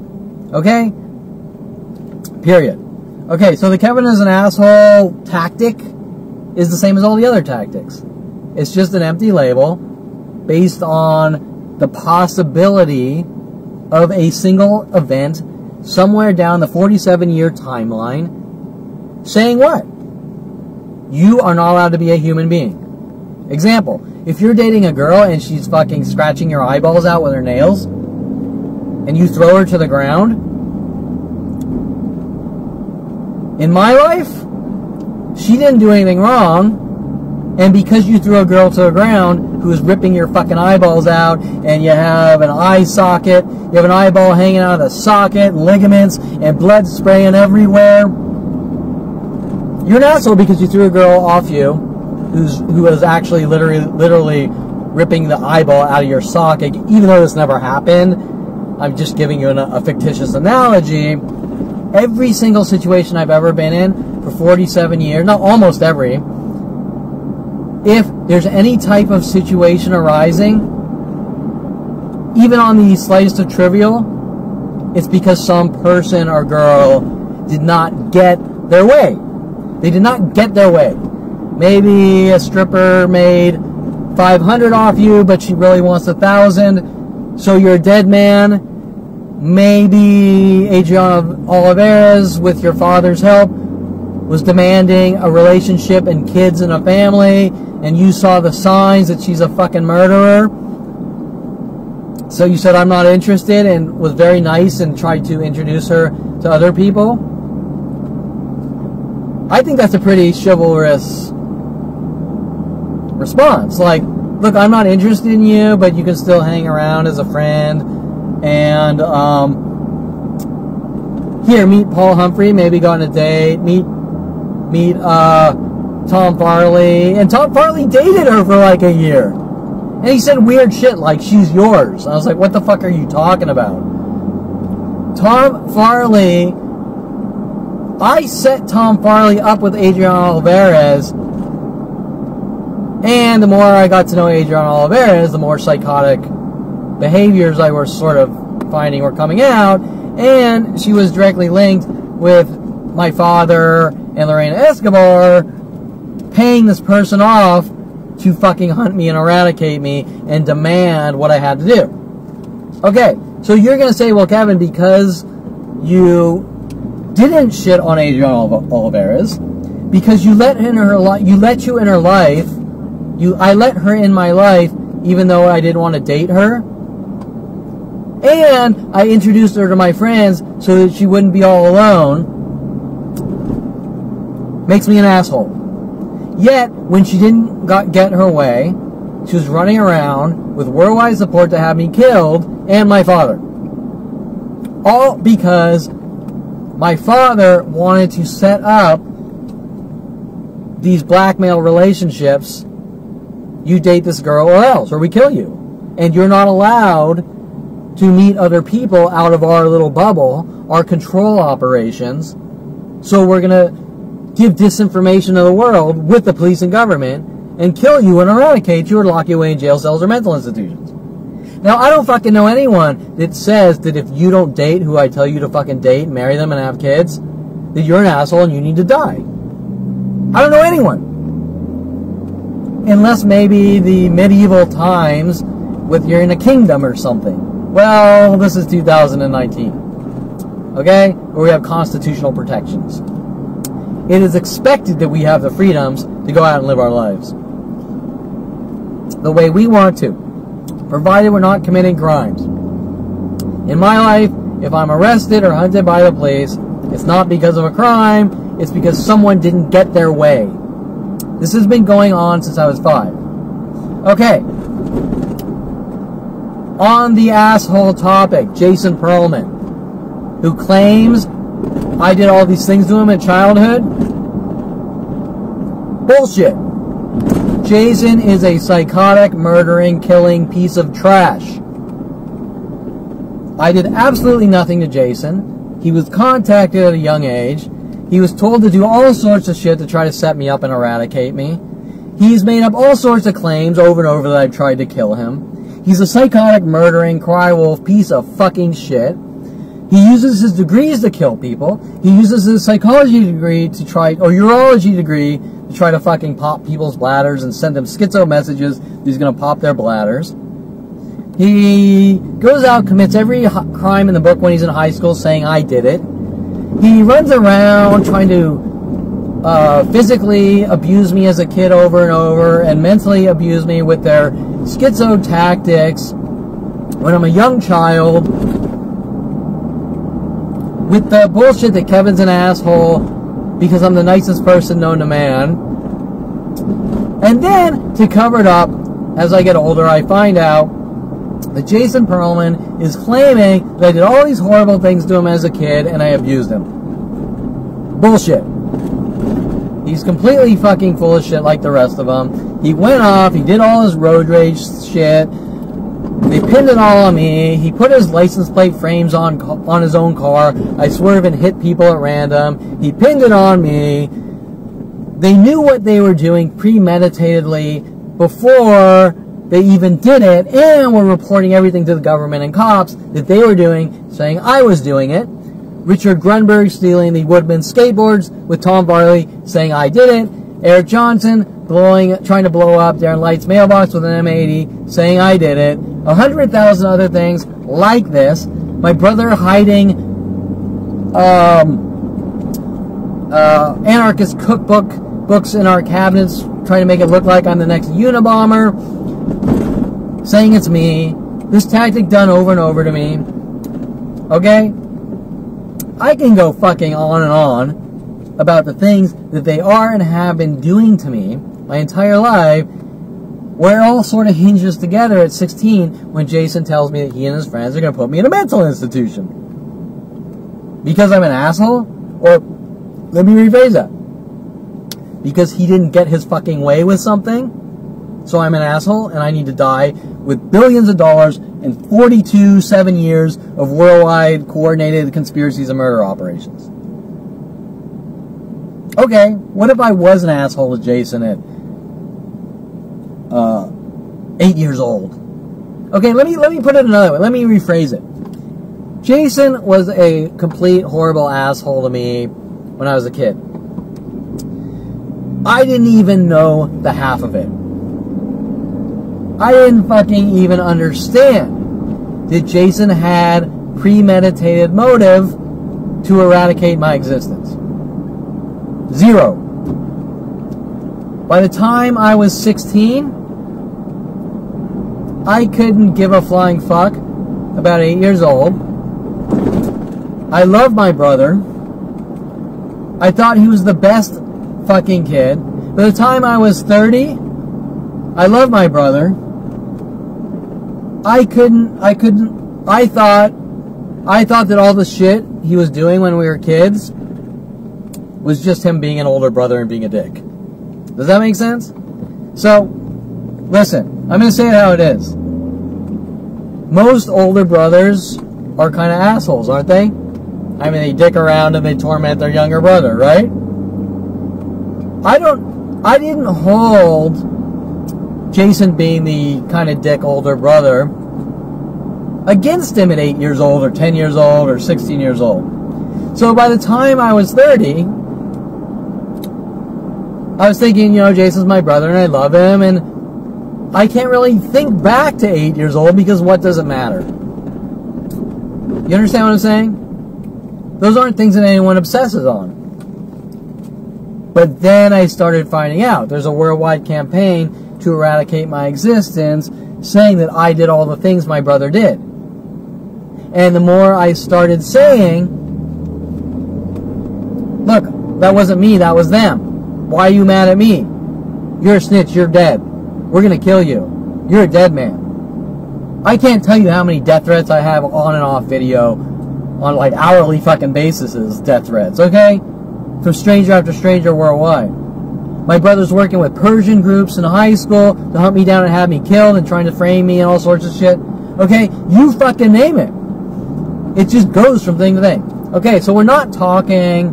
Okay? Period. Okay, so the Kevin is an asshole tactic is the same as all the other tactics. It's just an empty label based on the possibility of a single event somewhere down the 47-year timeline saying what? You are not allowed to be a human being. Example, if you're dating a girl and she's fucking scratching your eyeballs out with her nails and you throw her to the ground, in my life, she didn't do anything wrong, and because you threw a girl to the ground who is ripping your fucking eyeballs out, and you have an eye socket, you have an eyeball hanging out of the socket, ligaments, and blood spraying everywhere, you're an asshole because you threw a girl off you who was actually literally ripping the eyeball out of your socket, even though this never happened. I'm just giving you a fictitious analogy. Every single situation I've ever been in for 47 years, not almost every, if there's any type of situation arising, even on the slightest of trivial, it's because some person or girl did not get their way. They did not get their way. Maybe a stripper made $500 off you, but she really wants $1,000, so you're a dead man. Maybe Adriana Oliveras, with your father's help, was demanding a relationship and kids and a family, and you saw the signs that she's a fucking murderer. So you said, I'm not interested, and was very nice and tried to introduce her to other people. I think that's a pretty chivalrous response. Like, look, I'm not interested in you, but you can still hang around as a friend. And, here, meet Paul Humphrey, maybe go on a date, meet Tom Farley, and Tom Farley dated her for like a year, and he said weird shit like, she's yours. I was like, what the fuck are you talking about? Tom Farley, I set Tom Farley up with Adriana Oliveras, and the more I got to know Adriana Oliveras, the more psychotic behaviors I was sort of finding were coming out, and she was directly linked with my father and Lorena Escobar paying this person off to fucking hunt me and eradicate me and demand what I had to do. Okay, so you're going to say, well, Kevin, because you didn't shit on Adriana Oliveras, because I let her in my life even though I didn't want to date her, and I introduced her to my friends so that she wouldn't be all alone, makes me an asshole. Yet, when she didn't get her way, she was running around with worldwide support to have me killed, and my father. All because my father wanted to set up these blackmail relationships. You date this girl or else, or we kill you. And you're not allowed to meet other people out of our little bubble, our control operations. So we're going to give disinformation to the world with the police and government and kill you and eradicate you or lock you away in jail cells or mental institutions. Now, I don't fucking know anyone that says that if you don't date who I tell you to fucking date, marry them, and have kids, that you're an asshole and you need to die. I don't know anyone. Unless maybe the medieval times with you're in a kingdom or something. Well, this is 2019. Okay? Where we have constitutional protections. It is expected that we have the freedoms to go out and live our lives the way we want to, provided we're not committing crimes. In my life, if I'm arrested or hunted by the police, it's not because of a crime, it's because someone didn't get their way. This has been going on since I was 5. Okay. On the asshole topic, Jason Perlman, who claims I did all these things to him in childhood. Bullshit. Jason is a psychotic, murdering, killing piece of trash. I did absolutely nothing to Jason. He was contacted at a young age. He was told to do all sorts of shit to try to set me up and eradicate me. He's made up all sorts of claims over and over that I've tried to kill him. He's a psychotic, murdering, cry wolf piece of fucking shit. He uses his degrees to kill people. He uses his psychology degree to try, or urology degree, to try to fucking pop people's bladders and send them schizo messages that he's going to pop their bladders. He goes out, commits every crime in the book when he's in high school, saying, I did it. He runs around trying to physically abuse me as a kid over and over, and mentally abuse me with their schizo tactics when I'm a young child, with the bullshit that Kevin's an asshole because I'm the nicest person known to man. And then, to cover it up, as I get older, I find out that Jason Perlman is claiming that I did all these horrible things to him as a kid and I abused him. Bullshit. He's completely fucking full of shit like the rest of them. He went off, he did all his road rage shit. They pinned it all on me. He put his license plate frames on his own car. I swerve and hit people at random. He pinned it on me. They knew what they were doing premeditatedly before they even did it, and were reporting everything to the government and cops that they were doing, saying I was doing it. Richard Grunberg stealing the Woodman skateboards with Tom Varley, saying I did it. Eric Johnson trying to blow up Darren Light's mailbox with an M80, saying I did it. 100,000 other things like this. My brother hiding anarchist cookbook books in our cabinets, trying to make it look like I'm the next Unabomber, saying it's me. This tactic done over and over to me. Okay? I can go fucking on and on about the things that they are and have been doing to me my entire life, where it all sort of hinges together at 16 when Jason tells me that he and his friends are going to put me in a mental institution. Because I'm an asshole? Or, let me rephrase that. Because he didn't get his fucking way with something, so I'm an asshole and I need to die with billions of dollars and 7 years of worldwide coordinated conspiracies and murder operations. Okay, what if I was an asshole with Jason at 8 years old? Okay, let me put it another way. Let me rephrase it. Jason was a complete horrible asshole to me when I was a kid. I didn't even know the half of it. I didn't fucking even understand that Jason had premeditated motive to eradicate my existence. Zero. By the time I was 16, I couldn't give a flying fuck. About 8 years old. I loved my brother. I thought he was the best fucking kid. By the time I was 30, I loved my brother. I thought that all the shit he was doing when we were kids was just him being an older brother and being a dick. Does that make sense? So, listen, I'm going to say it how it is. Most older brothers are kind of assholes, aren't they? I mean, they dick around and they torment their younger brother, right? I didn't hold Jason being the kind of dick older brother against him at 8 years old or 10 years old or 16 years old. So by the time I was 30, I was thinking, you know, Jason's my brother and I love him, and I can't really think back to 8 years old because what does it matter? You understand what I'm saying? Those aren't things that anyone obsesses on. But then I started finding out there's a worldwide campaign to eradicate my existence, saying that I did all the things my brother did. And the more I started saying, look, that wasn't me, that was them. Why are you mad at me? You're a snitch, you're dead. We're going to kill you. You're a dead man. I can't tell you how many death threats I have on and off video on like hourly fucking basis, death threats, okay? From stranger after stranger worldwide. My brother's working with Persian groups in high school to hunt me down and have me killed and trying to frame me and all sorts of shit. Okay, you fucking name it. It just goes from thing to thing. Okay, so we're not talking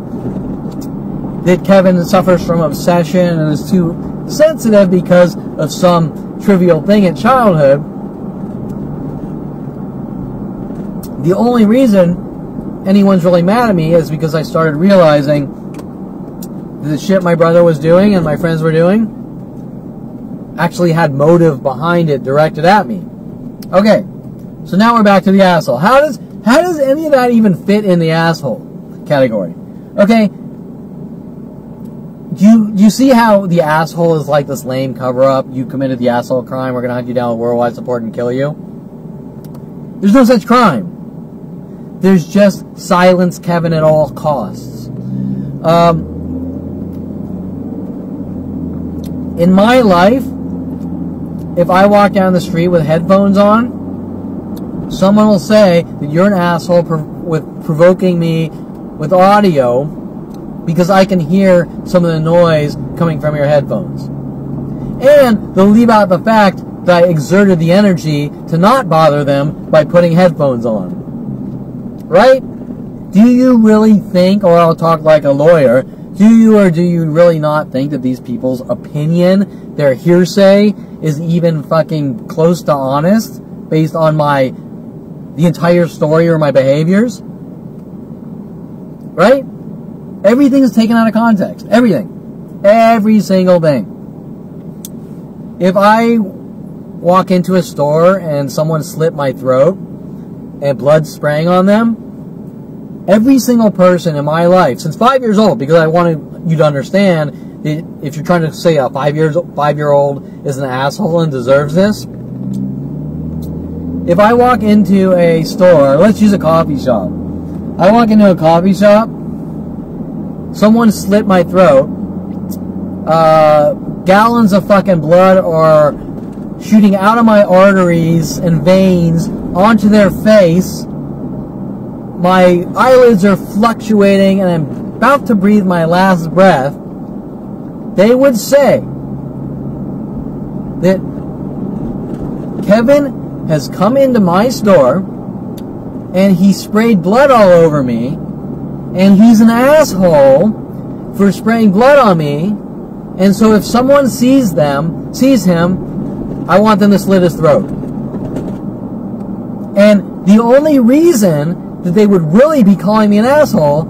that Kevin suffers from obsession and is too sensitive because of some trivial thing in childhood. The only reason anyone's really mad at me is because I started realizing the shit my brother was doing and my friends were doing actually had motive behind it directed at me. Okay, so now we're back to the asshole. How does any of that even fit in the asshole category? Okay, do you see how the asshole is like this lame cover-up? You committed the asshole crime, we're going to hunt you down with worldwide support and kill you? There's no such crime. There's just silence Kevin at all costs. In my life, if I walk down the street with headphones on, someone will say that you're an asshole with provoking me with audio because I can hear some of the noise coming from your headphones. And they'll leave out the fact that I exerted the energy to not bother them by putting headphones on. Right? Do you really think, or I'll talk like a lawyer, do you or do you really not think that these people's opinion, their hearsay, is even fucking close to honest based on the entire story or my behaviors? Right? Everything is taken out of context. Everything. Every single thing. If I walk into a store and someone slit my throat and blood spraying on them, every single person in my life, since 5 years old, because I wanted you to understand that if you're trying to say a 5-year-old is an asshole and deserves this, if I walk into a store, let's use a coffee shop. I walk into a coffee shop, someone slit my throat, gallons of fucking blood are shooting out of my arteries and veins onto their face, my eyelids are fluctuating and I'm about to breathe my last breath, they would say that Kevin has come into my store and he sprayed blood all over me and he's an asshole for spraying blood on me, and so if someone sees him, I want them to slit his throat. And the only reason that they would really be calling me an asshole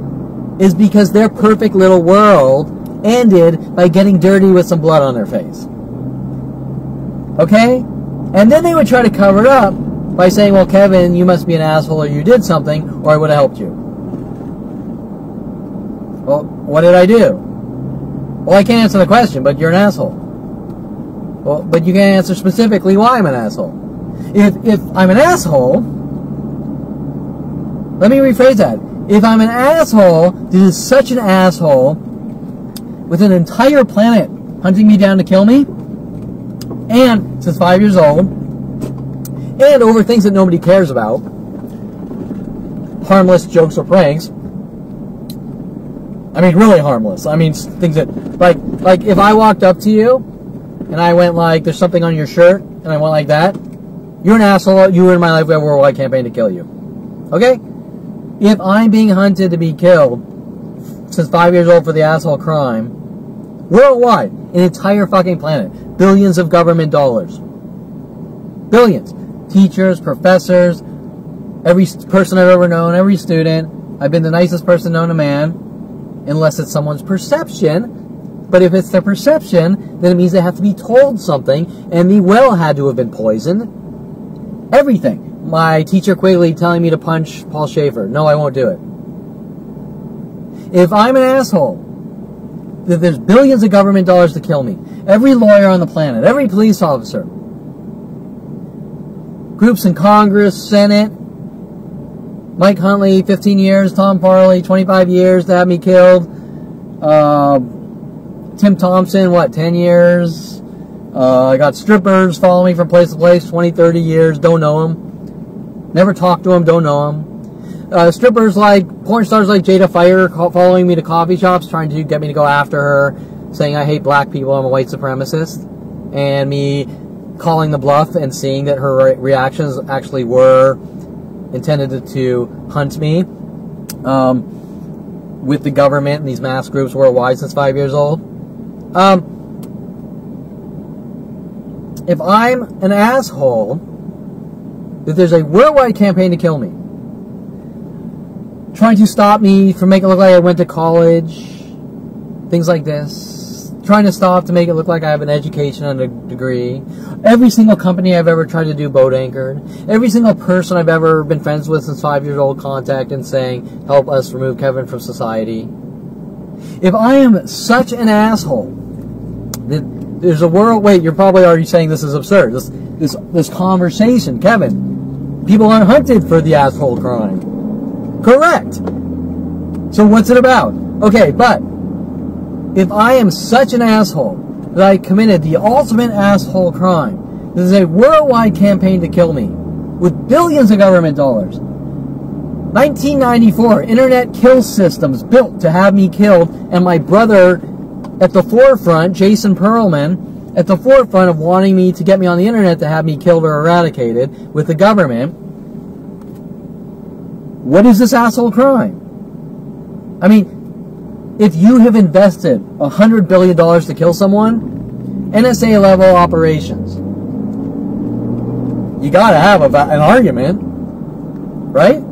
is because their perfect little world ended by getting dirty with some blood on their face. Okay? And then they would try to cover it up by saying, well, Kevin, you must be an asshole or you did something or I would have helped you. Well, what did I do? Well, I can't answer the question, but you're an asshole. Well, but you can't answer specifically why I'm an asshole. If I'm an asshole, let me rephrase that. If I'm an asshole that is such an asshole with an entire planet hunting me down to kill me, and since 5 years old, and over things that nobody cares about, harmless jokes or pranks, I mean really harmless, I mean things that, like if I walked up to you, and I went like, there's something on your shirt, and I went like that, you're an asshole, you were in my life, we have a worldwide campaign to kill you. Okay? If I'm being hunted to be killed since 5 years old for the asshole crime, worldwide, an entire fucking planet, billions of government dollars. Billions. Teachers, professors, every person I've ever known, every student. I've been the nicest person known to man, unless it's someone's perception. But if it's their perception, then it means they have to be told something, and the well had to have been poisoned. Everything. My teacher Quigley telling me to punch Paul Schaefer. No, I won't do it. If I'm an asshole, that there's billions of government dollars to kill me, every lawyer on the planet, every police officer, groups in Congress, Senate, Mike Huntley, 15 years, Tom Farley, 25 years to have me killed, Tim Thompson, 10 years, I got strippers following me from place to place, 20, 30 years, don't know them. Never talked to him, don't know him. Strippers porn stars like Jada Fire following me to coffee shops, trying to get me to go after her. saying I hate black people, I'm a white supremacist, and me calling the bluff and seeing that her reactions actually were intended to hunt me with the government and these mass groups worldwide since 5 years old. If I'm an asshole, that there's a worldwide campaign to kill me, trying to stop me from making it look like I went to college, things like this, trying to stop to make it look like I have an education and a degree. Every single company I've ever tried to do boat anchored. Every single person I've ever been friends with since 5 years old contact and saying, help us remove Kevin from society. If I am such an asshole that there's a world, wait, you're probably already saying this is absurd. This conversation, Kevin, people aren't hunted for the asshole crime. Correct. So what's it about? Okay, but if I am such an asshole that I committed the ultimate asshole crime, this is a worldwide campaign to kill me with billions of government dollars. 1994, internet kill systems built to have me killed, and my brother at the forefront, Jason Perlman, at the forefront of wanting me to get me on the internet to have me killed or eradicated with the government. What is this asshole crime? I mean, if you have invested $100 billion to kill someone, NSA level operations, you gotta have an argument, right?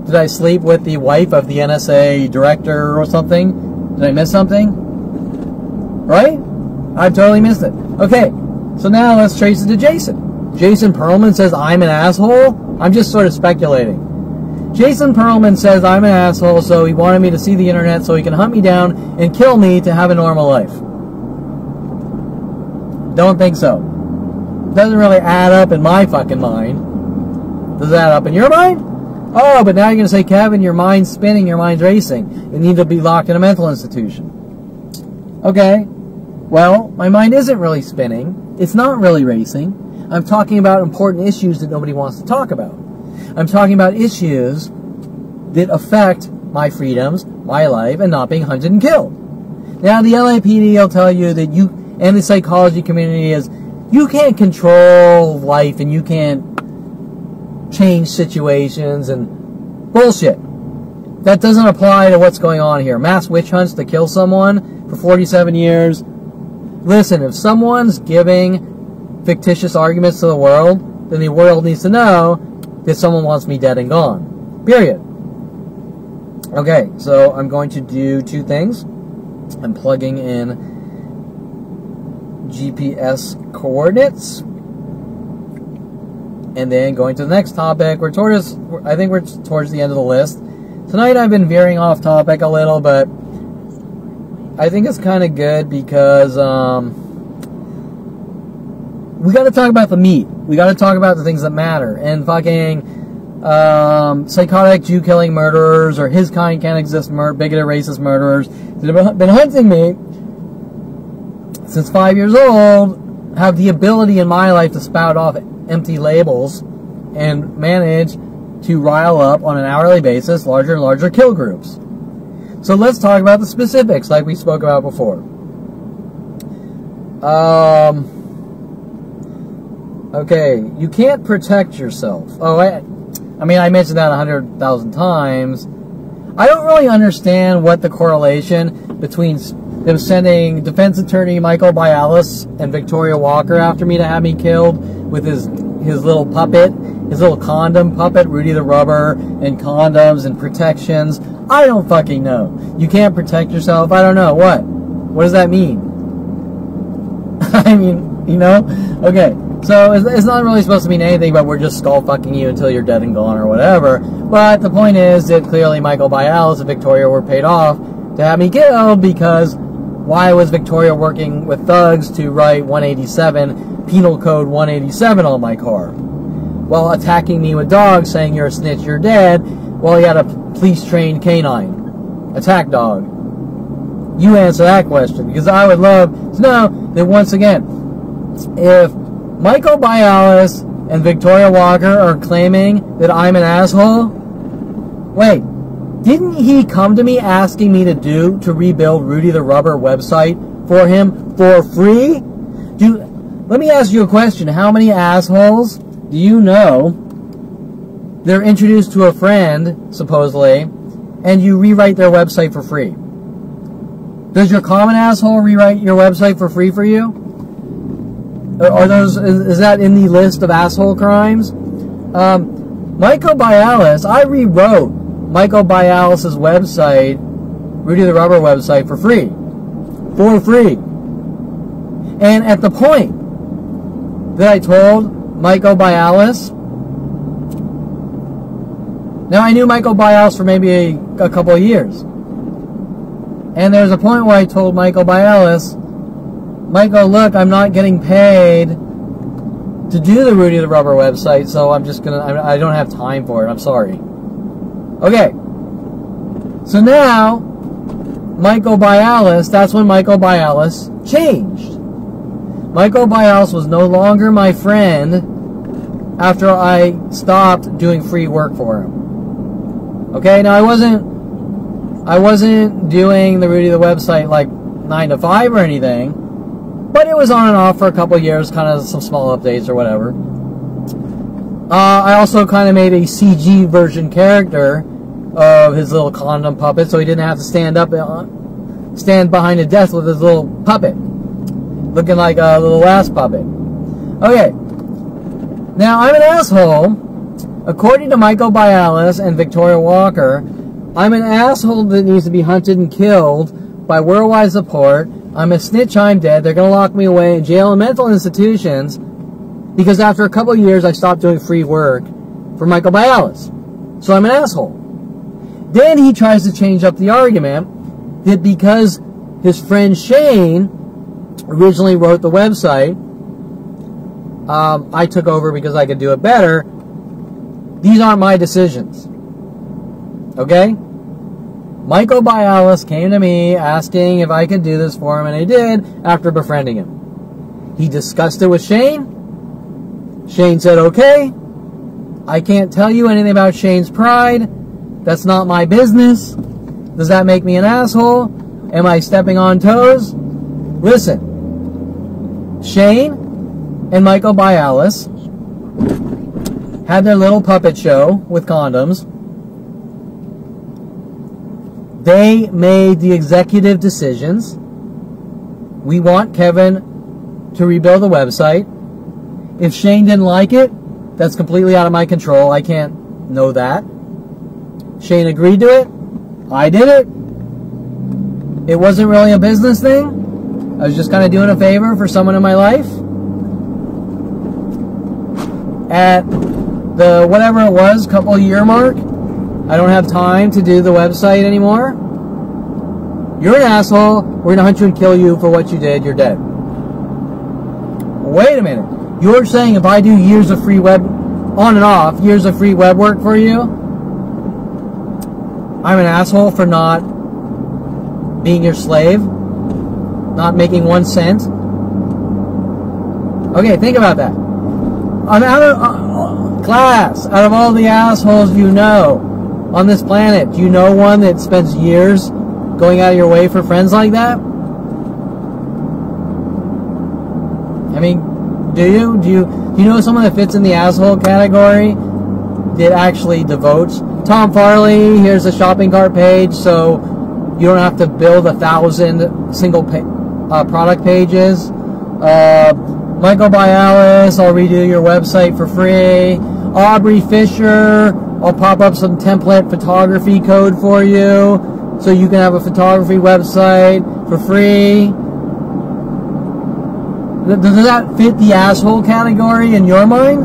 Did I sleep with the wife of the NSA director or something? Did I miss something? Right? I've totally missed it. Okay, so now let's trace it to Jason. Jason Perlman says I'm an asshole? I'm just sort of speculating. Jason Perlman says I'm an asshole, so he wanted me to see the internet so he can hunt me down and kill me to have a normal life. Don't think so. Doesn't really add up in my fucking mind. Does it add up in your mind? Oh, but now you're going to say, Kevin, your mind's spinning, your mind's racing. You need to be locked in a mental institution. Okay. Well, my mind isn't really spinning. It's not really racing. I'm talking about important issues that nobody wants to talk about. I'm talking about issues that affect my freedoms, my life, and not being hunted and killed. Now, the LAPD will tell you that you, and the psychology community is, you can't control life and you can't change situations and bullshit. That doesn't apply to what's going on here. Mass witch hunts to kill someone for 47 years. Listen, if someone's giving fictitious arguments to the world, then the world needs to know that someone wants me dead and gone. Period. Okay, so I'm going to do two things. I'm plugging in GPS coordinates, and then going to the next topic. I think we're towards the end of the list. Tonight I've been veering off topic a little, but I think it's kind of good because we got to talk about the meat. We got to talk about the things that matter. And fucking psychotic Jew-killing murderers or his kind can't exist, bigoted racist murderers that have been hunting me since 5 years old have the ability in my life to spout off empty labels and manage to rile up on an hourly basis larger and larger kill groups. So let's talk about the specifics like we spoke about before. Okay, you can't protect yourself. Oh, I mean, I mentioned that 100,000 times. I don't really understand what the correlation between them sending defense attorney Michael Bialis and Victoria Walker after me to have me killed with his little puppet, his little condom puppet, Rudy the Rubber, and condoms and protections. I don't fucking know. You can't protect yourself? I don't know. What? What does that mean? I mean, you know? Okay. So it's not really supposed to mean anything, but we're just skull fucking you until you're dead and gone or whatever. But the point is that clearly Michael Bialis and Victoria were paid off to have me killed because why was Victoria working with thugs to write 187, Penal Code 187 on my car? While attacking me with dogs saying you're a snitch, you're dead, while he had a police-trained canine attack dog. You answer that question because I would love to know that once again, if Michael Bialis and Victoria Walker are claiming that I'm an asshole, wait, didn't he come to me asking me to rebuild Rudy the Rubber website for him for free? Let me ask you a question. How many assholes do you know they're introduced to a friend, supposedly, and you rewrite their website for free? Does your common asshole rewrite your website for free for you? Is that in the list of asshole crimes? Michael Bialis, I rewrote Michael Bialis' website, Rudy the Rubber website, for free. For free. And at the point that I told Michael Bialis, now I knew Michael Bialis for maybe a couple of years. And there's a point where I told Michael Bialis, Michael, look, I'm not getting paid to do the Rudy the Rubber website, so I don't have time for it. I'm sorry. Okay. So now, Michael Bialis, that's when Michael Bialis changed. Michael Bialis was no longer my friend after I stopped doing free work for him. Okay, now I wasn't doing the Rudy the website like 9 to 5 or anything, but it was on and off for a couple of years, kind of some small updates or whatever. I also kind of made a CG version character of his little condom puppet, so he didn't have to stand behind a desk with his little puppet, looking like a little ass puppet. Okay, now I'm an asshole. According to Michael Bialis and Victoria Walker, I'm an asshole that needs to be hunted and killed by worldwide support. I'm a snitch, I'm dead. They're going to lock me away in jail and mental institutions because after a couple of years I stopped doing free work for Michael Bialis. So I'm an asshole. Then he tries to change up the argument that because his friend Shane originally wrote the website, I took over because I could do it better. These aren't my decisions. Okay? Michael Bialis came to me asking if I could do this for him, and I did after befriending him. He discussed it with Shane. Shane said, okay. I can't tell you anything about Shane's pride. That's not my business. Does that make me an asshole? Am I stepping on toes? Listen. Shane and Michael Bialis had their little puppet show with condoms. They made the executive decisions. We want Kevin to rebuild the website. If Shane didn't like it, that's completely out of my control. I can't know that. Shane agreed to it. I did it. It wasn't really a business thing. I was just kind of doing a favor for someone in my life. At the whatever it was, couple year mark, I don't have time to do the website anymore. You're an asshole. We're going to hunt you and kill you for what you did. You're dead. Wait a minute. You're saying if I do years of free web, on and off, years of free web work for you, I'm an asshole for not being your slave? Not making 1 cent? Okay, think about that. I'm out of class. Out of all the assholes you know on this planet, do you know one that spends years going out of your way for friends like that? I mean, do you? Do you know someone that fits in the asshole category that actually devotes? Tom Farley, here's a shopping cart page, so you don't have to build 1,000 single product pages. Michael Bialis, I'll redo your website for free. Aubrey Fisher, I'll pop up some template photography code for you so you can have a photography website for free. Does that fit the asshole category in your mind?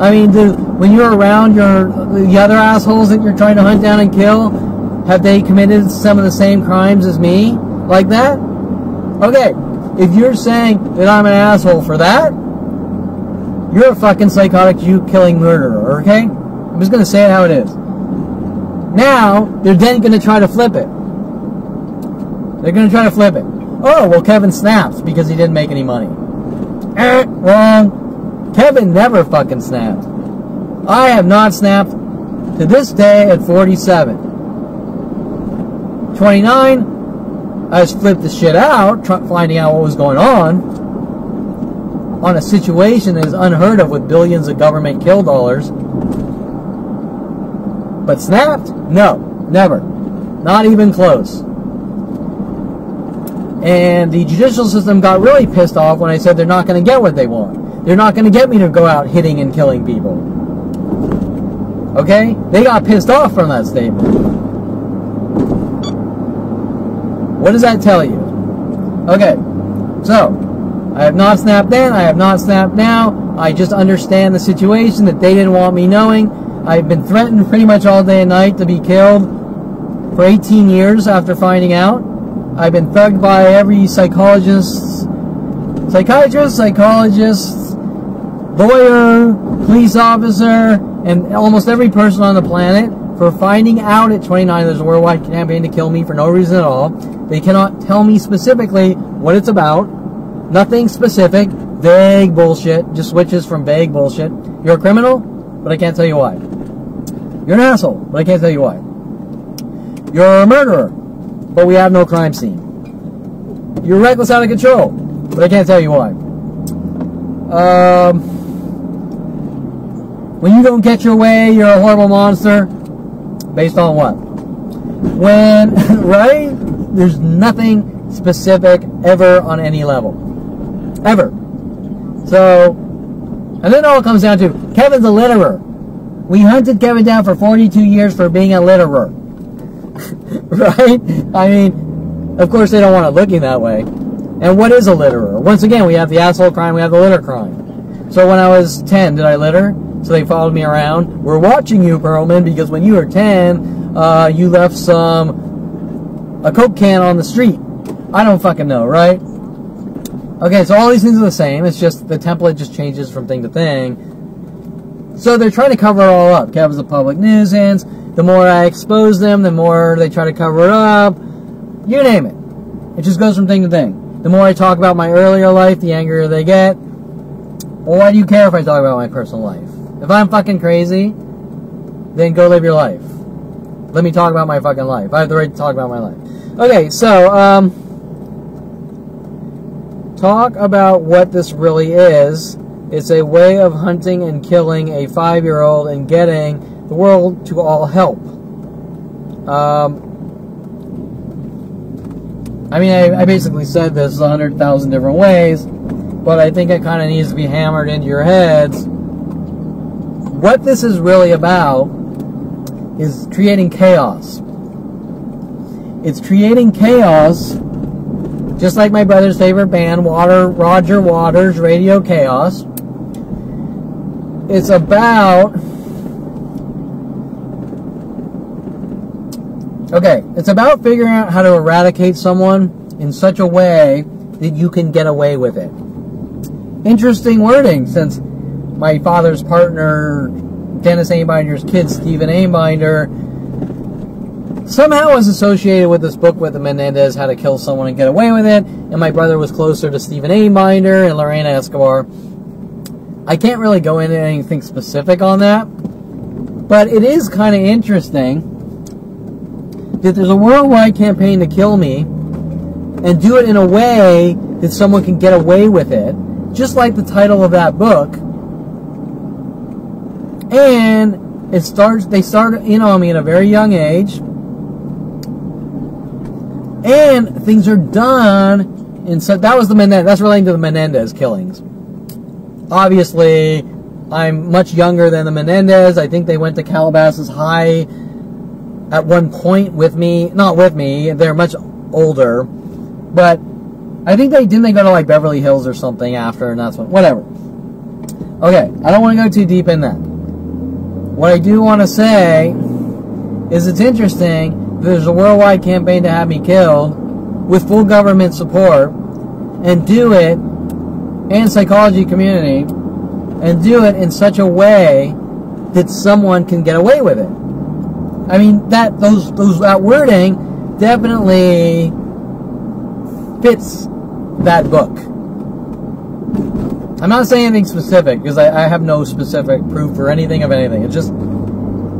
I mean, when you're around the other assholes that you're trying to hunt down and kill, have they committed some of the same crimes as me? Like that? Okay, if you're saying that I'm an asshole for that, you're a fucking psychotic Jew-killing murderer, okay? I'm just going to say it how it is. Now, they're then going to try to flip it. They're going to try to flip it. Oh, well, Kevin snaps because he didn't make any money. Wrong. Kevin never fucking snapped. I have not snapped to this day at 47. 29, I just flipped the shit out, finding out what was going on a situation that is unheard of with billions of government kill dollars. But snapped? No, never. Not even close. And the judicial system got really pissed off when I said they're not going to get what they want. They're not going to get me to go out hitting and killing people. Okay? They got pissed off from that statement. What does that tell you? Okay, so I have not snapped then, I have not snapped now. I just understand the situation that they didn't want me knowing. I've been threatened pretty much all day and night to be killed for 18 years after finding out. I've been thugged by every psychiatrist, lawyer, police officer, and almost every person on the planet for finding out at 29 there's a worldwide campaign to kill me for no reason at all. They cannot tell me specifically what it's about. Nothing specific. Vague bullshit. Just switches from vague bullshit. You're a criminal, but I can't tell you why. You're an asshole, but I can't tell you why. You're a murderer, but we have no crime scene. You're reckless, out of control, but I can't tell you why. When you don't get your way, you're a horrible monster. Based on what? When, right? There's nothing specific ever on any level. Ever. So, and then it all comes down to, Kevin's a litterer. We hunted Kevin down for 42 years for being a litterer. Right? I mean, of course they don't want it looking that way. And what is a litterer? Once again, we have the asshole crime, we have the litter crime. So when I was 10, did I litter? So they followed me around. We're watching you, Perlman, because when you were 10, you left a Coke can on the street. I don't fucking know, right? Okay, so all these things are the same. It's just the template just changes from thing to thing. So they're trying to cover it all up. Kevin's a public nuisance. The more I expose them, the more they try to cover it up. You name it. It just goes from thing to thing. The more I talk about my earlier life, the angrier they get. Well, why do you care if I talk about my personal life? If I'm fucking crazy, then go live your life. Let me talk about my fucking life. I have the right to talk about my life. Okay, so, talk about what this really is. It's a way of hunting and killing a 5-year-old and getting the world to all help. I mean, I basically said this 100,000 different ways, but I think it kind of needs to be hammered into your heads. What this is really about is creating chaos. It's creating chaos, just like my brother's favorite band, Roger Waters' Radio Chaos. It's about... Okay, it's about figuring out how to eradicate someone in such a way that you can get away with it. Interesting wording, since my father's partner, Dennis Ainbinder's kid, Stephen Ainbinder, somehow was associated with this book with the Menendez, How to Kill Someone and Get Away with It, and my brother was closer to Stephen Ainbinder and Lorena Escobar. I can't really go into anything specific on that, but it is kind of interesting that there's a worldwide campaign to kill me and do it in a way that someone can get away with it, just like the title of that book. And they start in on me at a very young age, and things are done. And so that was that's relating to the Menendez killings. Obviously, I'm much younger than the Menendez. I think they went to Calabasas High at one point with me. Not with me. They're much older. But I think they go to like Beverly Hills or something after, and that's when, whatever. Okay, I don't want to go too deep in that. What I do want to say is it's interesting. There's a worldwide campaign to have me killed with full government support, and do it, and psychology community, and do it in such a way that someone can get away with it. I mean, that wording definitely fits that book. I'm not saying anything specific, because I have no specific proof or anything of anything.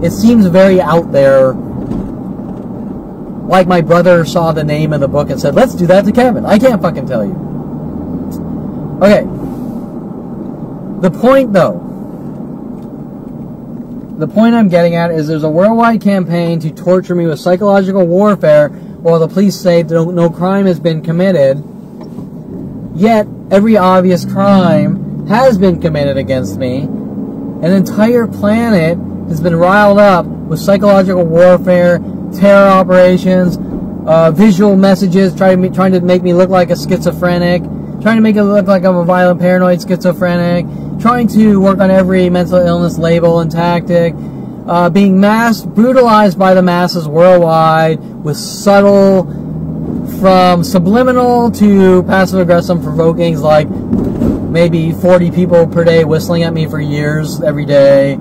It seems very out there like my brother saw the name of the book and said, let's do that to Kevin. I can't fucking tell you. Okay. The point, though, the point I'm getting at is there's a worldwide campaign to torture me with psychological warfare while the police say no crime has been committed. Yet, every obvious crime has been committed against me. An entire planet has been riled up with psychological warfare, terror operations, visual messages trying to make me look like a schizophrenic, trying to make it look like I'm a violent, paranoid schizophrenic, trying to work on every mental illness label and tactic, being brutalized by the masses worldwide with subtle, from subliminal to passive-aggressive provokings like maybe 40 people per day whistling at me for years every day,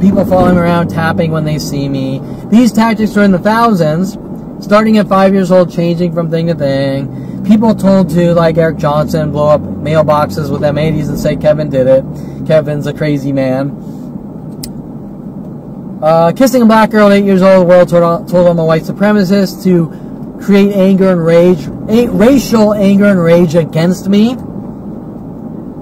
people following me around tapping when they see me. These tactics are in the thousands, starting at 5 years old, changing from thing to thing. People told to, like Eric Johnson, blow up mailboxes with M80s and say Kevin did it. Kevin's a crazy man. Kissing a black girl at 8 years old, the world told I'm a white supremacist to create anger and rage, racial anger and rage against me,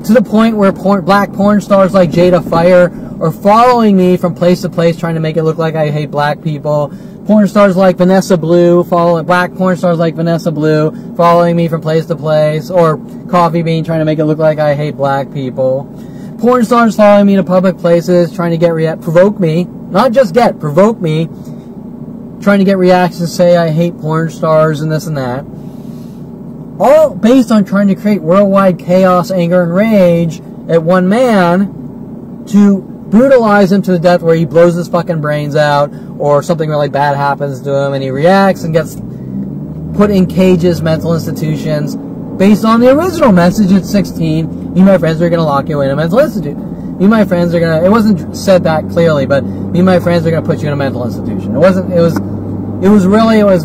to the point where black porn stars like Jada Fire are following me from place to place, trying to make it look like I hate black people. Porn stars like Vanessa Blue, black porn stars like Vanessa Blue, following me from place to place, or Coffee Bean, trying to make it look like I hate black people. Porn stars following me to public places, trying to provoke me, not just provoke me, trying to get reactions, say I hate porn stars and this and that. All based on trying to create worldwide chaos, anger, and rage at one man to brutalize him to the death where he blows his fucking brains out or something really bad happens to him and he reacts and gets put in cages, mental institutions, based on the original message at 16, me and my friends are going to lock you in a mental institute. Me and my friends are going to, it wasn't said that clearly, but me and my friends are going to put you in a mental institution. It was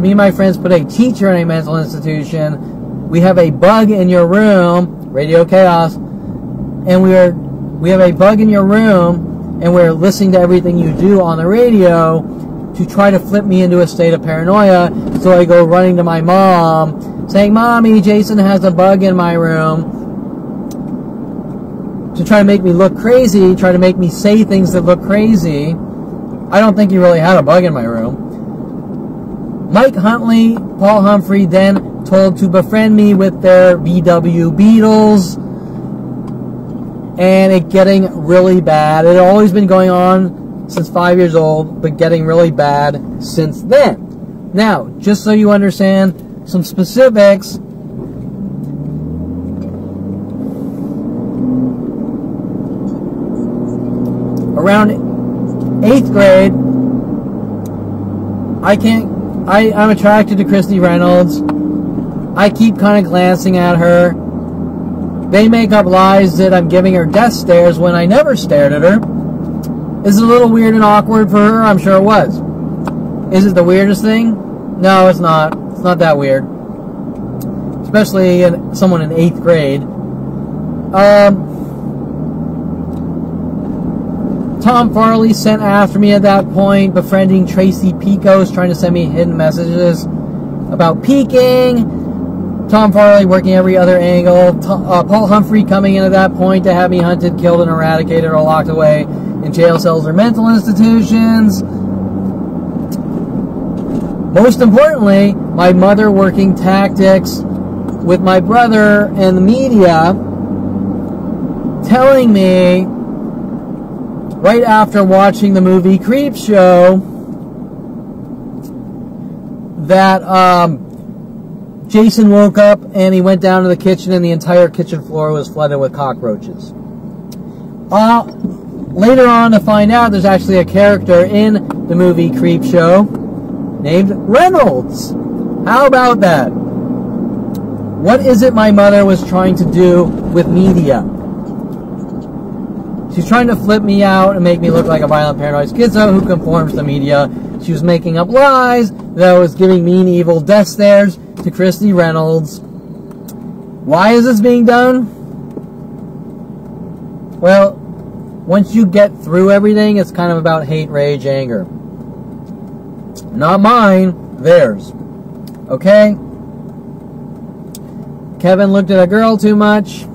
me and my friends put a teacher in a mental institution. We have a bug in your room, Radio Chaos, and we have a bug in your room, and we're listening to everything you do on the radio to try to flip me into a state of paranoia. So I go running to my mom, saying, Mommy, Jason has a bug in my room, to try to make me look crazy, try to make me say things that look crazy. I don't think he really had a bug in my room. Mike Huntley, Paul Humphrey, then told to befriend me with their VW Beetles, and it getting really bad. It had always been going on since 5 years old, but getting really bad since then. Now, just so you understand some specifics, around 8th grade, I'm attracted to Christy Reynolds. I keep kind of glancing at her. They make up lies that I'm giving her death stares when I never stared at her. Is it a little weird and awkward for her? I'm sure it was. Is it the weirdest thing? No, it's not. It's not that weird. Especially someone in 8th grade. Tom Farley sent after me at that point, befriending Tracy Picos, trying to send me hidden messages about peeking. Tom Farley working every other angle. Paul Humphrey coming in at that point to have me hunted, killed, and eradicated or locked away in jail cells or mental institutions. Most importantly, my mother working tactics with my brother and the media, telling me right after watching the movie Creepshow that Jason woke up and he went down to the kitchen and the entire kitchen floor was flooded with cockroaches. Later on to find out there's actually a character in the movie Creepshow named Reynolds. How about that? What is it my mother was trying to do with media? She's trying to flip me out and make me look like a violent, paranoid schizo who conforms to media. She was making up lies that was giving mean, evil death stares to Christy Reynolds. Why is this being done? Well, once you get through everything, it's kind of about hate, rage, anger. Not mine. theirs. Okay? Kevin looked at a girl too much.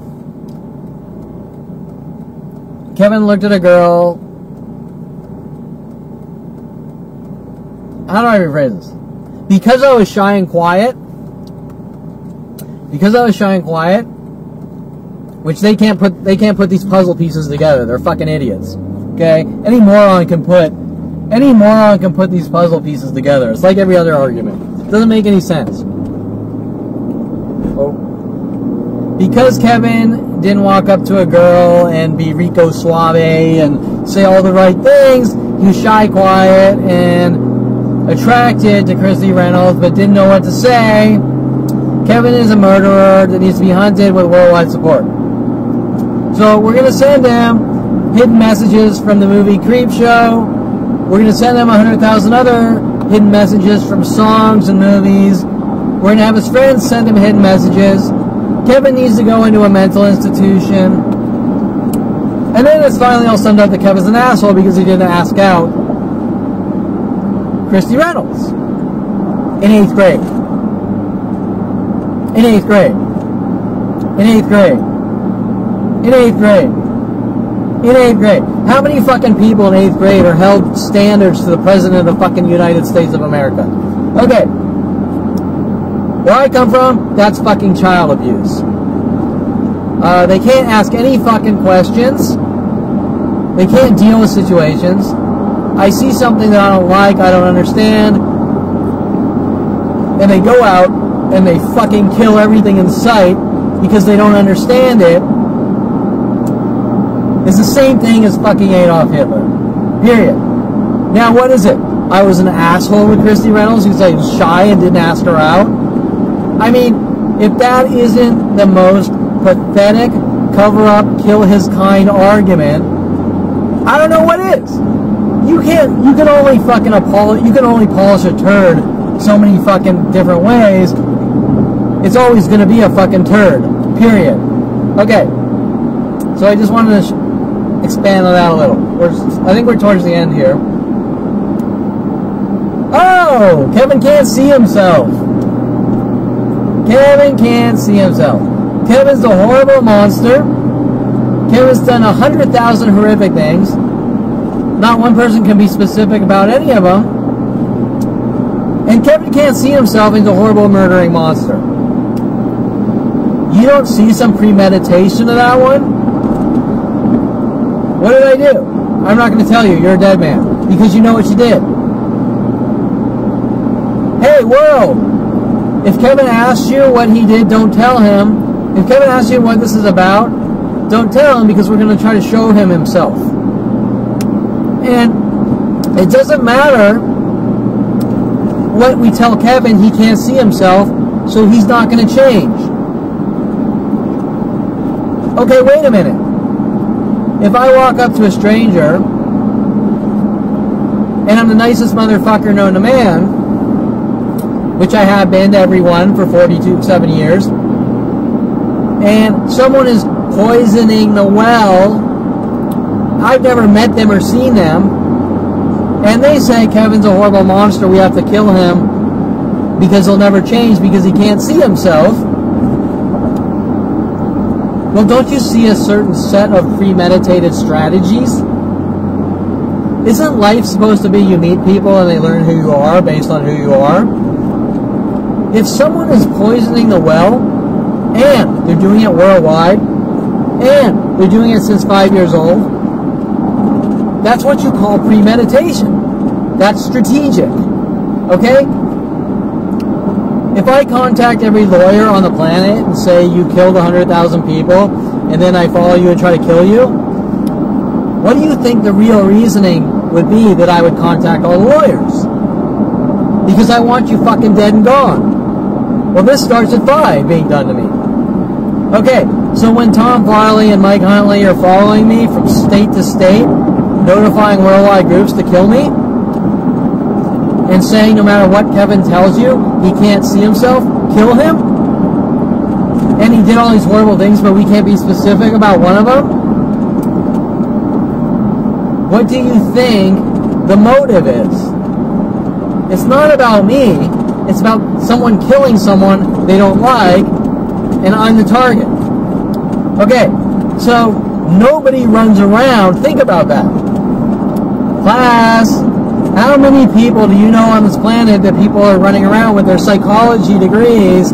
Kevin looked at a girl. How do I rephrase this? Because I was shy and quiet. Because I was shy and quiet. Which they can't put these puzzle pieces together. They're fucking idiots. Okay? Any moron can put these puzzle pieces together. It's like every other argument. It doesn't make any sense. Oh. Because Kevin didn't walk up to a girl and be Rico Suave and say all the right things, he was shy, quiet, and attracted to Christy Reynolds, but didn't know what to say. Kevin is a murderer that needs to be hunted with worldwide support. So we're going to send him hidden messages from the movie Creepshow. We're going to send him 100,000 other hidden messages from songs and movies. We're going to have his friends send him hidden messages. Kevin needs to go into a mental institution. And then it's finally all summed up that Kevin's an asshole because he didn't ask out Christy Reynolds in 8th grade. In 8th grade. In 8th grade. In 8th grade. In 8th grade. How many fucking people in 8th grade are held standards to the President of the fucking United States of America? Okay. Where I come from, that's fucking child abuse. They can't ask any fucking questions. They can't deal with situations. I see something that I don't like, I don't understand, and they go out and they fucking kill everything in sight because they don't understand it. It's the same thing as fucking Adolf Hitler. Period. Now, what is it? I was an asshole with Christy Reynolds because I was shy and didn't ask her out? I mean, if that isn't the most pathetic, cover-up, kill-his-kind argument, I don't know what is. You can only fucking you can only polish a turd so many fucking different ways. It's always going to be a fucking turd. Period. Okay. So I just wanted to expand on that a little. I think we're towards the end here. Oh! Kevin can't see himself. Kevin can't see himself. Kevin's a horrible monster. Kevin's done 100,000 horrific things. Not one person can be specific about any of them. And Kevin can't see himself as a horrible murdering monster. You don't see some premeditation of that one? What did I do? I'm not going to tell you. You're a dead man. Because you know what you did. Hey, world! If Kevin asks you what he did, don't tell him. If Kevin asks you what this is about, don't tell him because we're going to try to show him himself. And it doesn't matter what we tell Kevin, he can't see himself, so he's not going to change. Okay, wait a minute. If I walk up to a stranger and I'm the nicest motherfucker known to man, which I have been to everyone for 47 years, and someone is poisoning the well, I've never met them or seen them, and they say Kevin's a horrible monster, we have to kill him because he'll never change because he can't see himself. Well, don't you see a certain set of premeditated strategies? Isn't life supposed to be you meet people and they learn who you are based on who you are? If someone is poisoning the well, and they're doing it worldwide, and they're doing it since 5 years old, that's what you call premeditation. That's strategic. Okay? If I contact every lawyer on the planet and say you killed 100,000 people, and then I follow you and try to kill you, what do you think the real reasoning would be that I would contact all the lawyers? Because I want you fucking dead and gone. Well, this starts at 5 being done to me. Okay, so when Tom Farley and Mike Huntley are following me from state to state, notifying worldwide groups to kill me, and saying no matter what Kevin tells you, he can't see himself, kill him, and he did all these horrible things, but we can't be specific about one of them, what do you think the motive is? It's not about me. It's about someone killing someone they don't like, and I'm the target. Okay, so nobody runs around. Think about that. Class, how many people do you know on this planet that people are running around with their psychology degrees?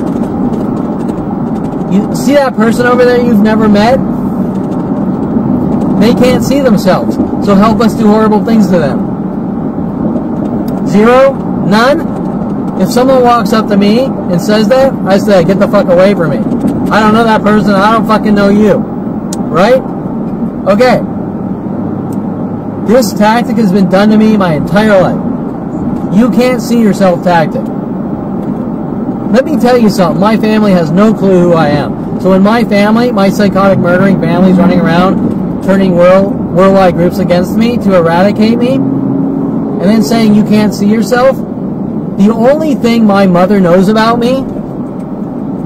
You see that person over there you've never met? They can't see themselves, so help us do horrible things to them. Zero? None? If someone walks up to me and says that, I say, get the fuck away from me. I don't know that person, I don't fucking know you. Right? Okay. This tactic has been done to me my entire life. You can't see yourself tactic. Let me tell you something. My family has no clue who I am. So in my family, my psychotic murdering family's running around, turning worldwide groups against me to eradicate me, and then saying you can't see yourself. The only thing my mother knows about me,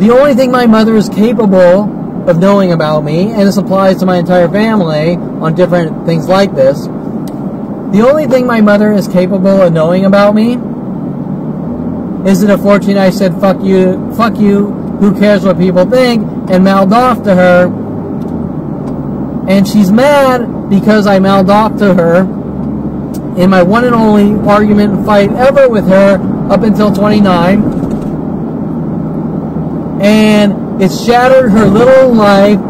the only thing my mother is capable of knowing about me, and this applies to my entire family on different things like this, the only thing my mother is capable of knowing about me is that unfortunately I said fuck you, who cares what people think, and mouthed off to her, and she's mad because I mouthed off to her in my one and only argument and fight ever with her up until 29, and it's shattered her little life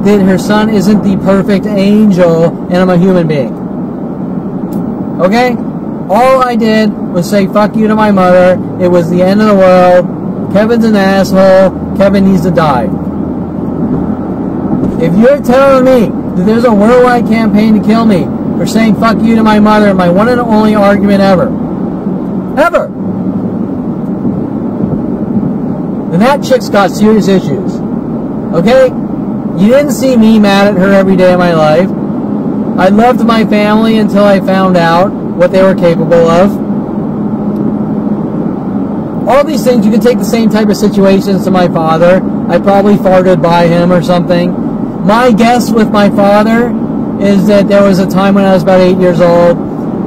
that her son isn't the perfect angel and I'm a human being. Okay? All I did was say fuck you to my mother. It was the end of the world. Kevin's an asshole. Kevin needs to die. If you're telling me that there's a worldwide campaign to kill me for saying fuck you to my mother in my one and only argument ever, then that chick's got serious issues. Okay? You didn't see me mad at her every day of my life. I loved my family until I found out what they were capable of. All these things, you can take the same type of situations to my father. I probably farted by him or something. My guess with my father is that there was a time when I was about 8 years old,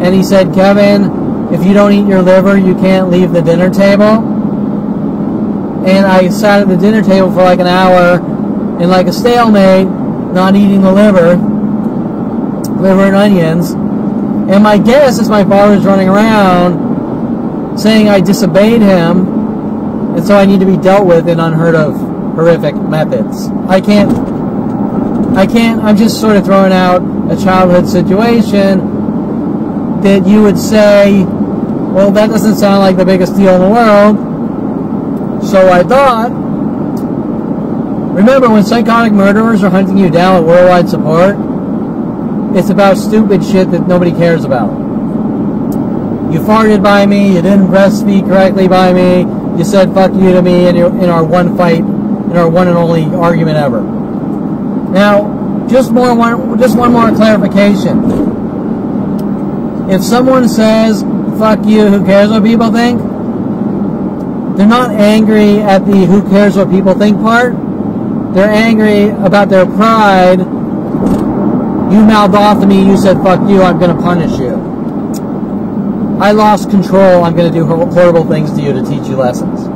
and he said, Kevin, if you don't eat your liver, you can't leave the dinner table. And I sat at the dinner table for like an hour in like a stalemate, not eating the liver and onions. And my guess is my father's running around saying I disobeyed him, and so I need to be dealt with in unheard of horrific methods. I'm just sort of throwing out a childhood situation that you would say, well, that doesn't sound like the biggest deal in the world. So I thought, remember when psychotic murderers are hunting you down with worldwide support, it's about stupid shit that nobody cares about. You farted by me, you didn't breastfeed correctly by me, you said fuck you to me in our one fight, in our one and only argument ever. Now, just one more clarification. If someone says fuck you, who cares what people think, they're not angry at the who cares what people think part. They're angry about their pride. You mouthed off to me, you said fuck you, I'm going to punish you. I lost control, I'm going to do horrible things to you to teach you lessons.